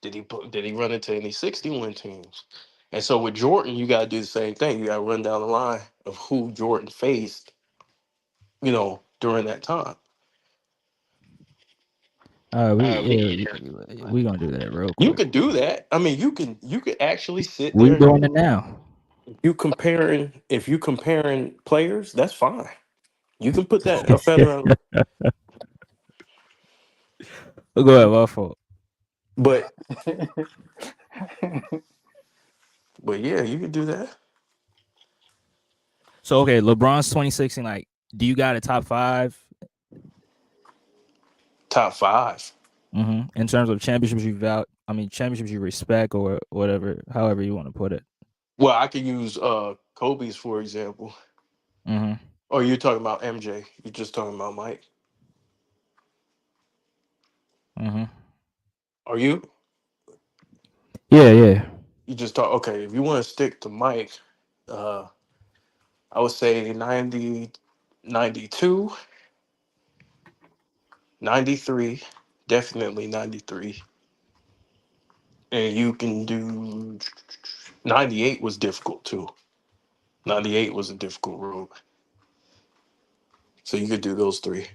Did he run into any 60 win teams? And so with Jordan, you gotta do the same thing. You gotta run down the line of who Jordan faced, during that time. We gonna do that real You quick. could do that. I mean, you could actually sit We there doing and it now. if you comparing players, that's fine. You can put that a feather. Go ahead, my fault. But yeah, you can do that. So okay, LeBron's 2016. Like, do you got a top 5? Top 5. In terms of championships you championships you respect or whatever, however you want to put it. Well, I could use Kobe's for example. Mm-hmm. Or you're talking about MJ? You're just talking about Mike? Mm-hmm. Are you? Yeah, yeah. You just talk. Okay, if you want to stick to Mike, uh, I would say 90, 92, 93, definitely 93. And you can do 98 was difficult too. 98 was a difficult road. So you could do those 3.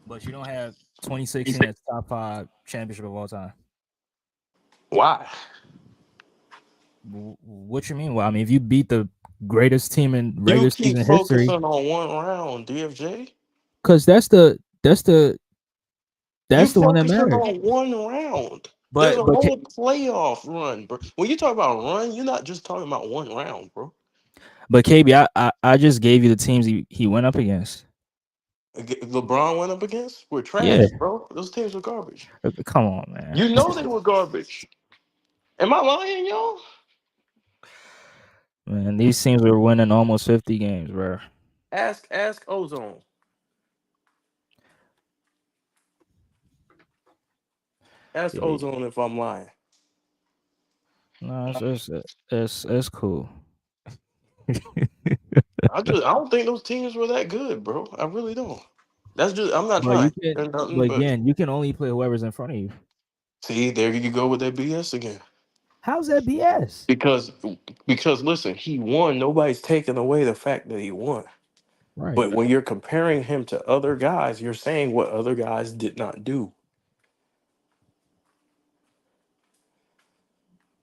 But you don't have 2016 as top 5 championship of all time. Why? What you mean? Well, I mean, if you beat the greatest team in You regular keep season history, focusing on one round, DFJ. because You that's the one that focusing matters. on one round. There's But a whole playoff run, bro. When you talk about run, you're not just talking about one round, bro. KB, I just gave you the teams he went up against. LeBron went up against were Yeah, trash, bro. Those teams were garbage. come on, man. You know they were garbage. Am I lying, y'all? Man, these teams were winning almost 50 games, bro. Ask Ozone. Ask Yeah. Ozone if I'm lying. No, it's cool. I don't think those teams were that good, bro. I really don't. That's just I'm not But trying you to can, hear nothing, but but again, you can only play whoever's in front of you. see, there you go with that BS again. How's that BS? Because listen, he won. Nobody's taking away the fact that he won. Right. But when you're comparing him to other guys, you're saying what other guys did not do.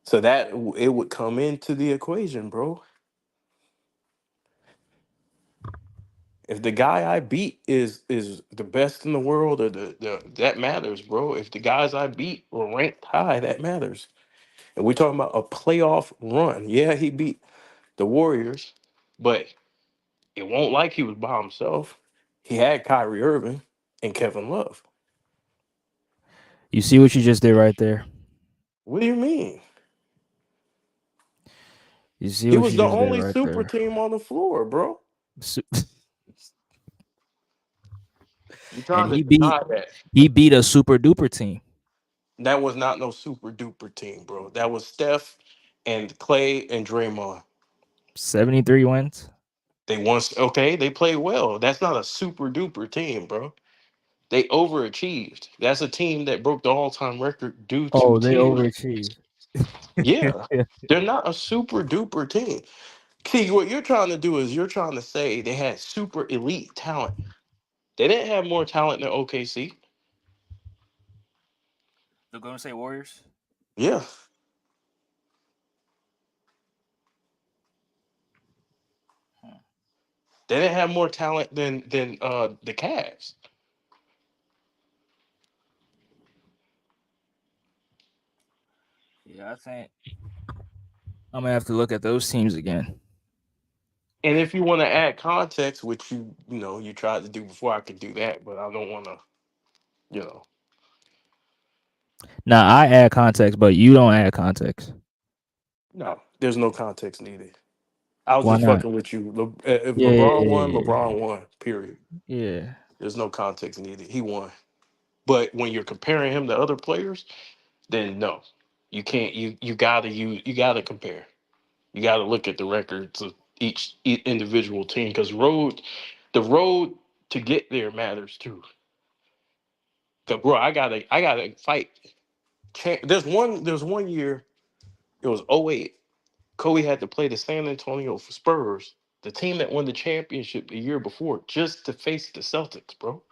So that it would come into the equation, bro. If the guy I beat is the best in the world, or the that matters, bro. If the guys I beat were ranked high, that matters. And we're talking about a playoff run. Yeah, he beat the Warriors, but it won't like he was by himself. He had Kyrie Irving and Kevin Love. You see what you just did right there? What do you mean? You see He what was you the just did only right super there? team on the floor, bro. You And trying to deny that? he beat a super duper team. That was not no super duper team, bro. That was Steph and Clay and Draymond. 73 wins. They once okay, they played well. That's not a super duper team, bro. They overachieved. That's a team that broke the all-time record due to Oh, they team. overachieved. Yeah. They're not a super duper team. See, what you're trying to do is you're trying to say they had super elite talent. They didn't have more talent than OKC. The Golden State Warriors. Yeah. They didn't have more talent than the Cavs. Yeah, I think I'm gonna have to look at those teams again. And if you want to add context, which you tried to do before, I could do that, but I don't want to, you know. Now I add context, but you don't add context. No, there's no context needed. I was Why just not? fucking with you. If Yeah, yeah, LeBron won, yeah, LeBron won. Period. yeah. Yeah. There's no context needed. He won. But when you're comparing him to other players, then no, you can't. You gotta compare. You gotta look at the records of each individual team because the road to get there matters too. Cause bro, I gotta fight. There's one year. It was '08. Kobe had to play the San Antonio Spurs, the team that won the championship the year before, just to face the Celtics, bro.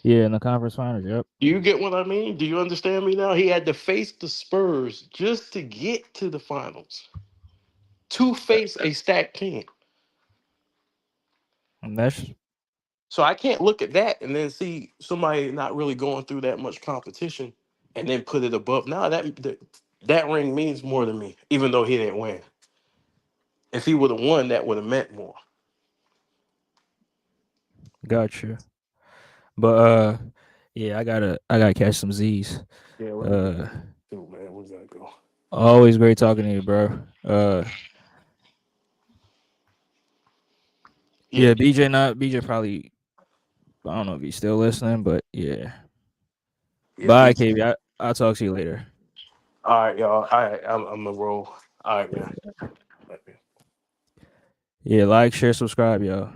Yeah, in the conference finals. Yep. Do you get what I mean? Do you understand me now? He had to face the Spurs just to get to the finals, to face a stacked team. And that's So I can't look at that and then see somebody not really going through that much competition and then put it above. No, that ring means more to me, even though he didn't win. If he would have won, that would have meant more. gotcha. But yeah, I gotta catch some Z's. Yeah, let me Uh, go, man. We gotta go. always great talking to you, bro. Yeah, Yeah, BJ probably. I don't know if he's still listening, but yeah. yeah, Bye, BT. KB. I'll talk to you later. All right, y'all. All right, I'm a roll. All right, man. Yeah, like, share, subscribe, y'all.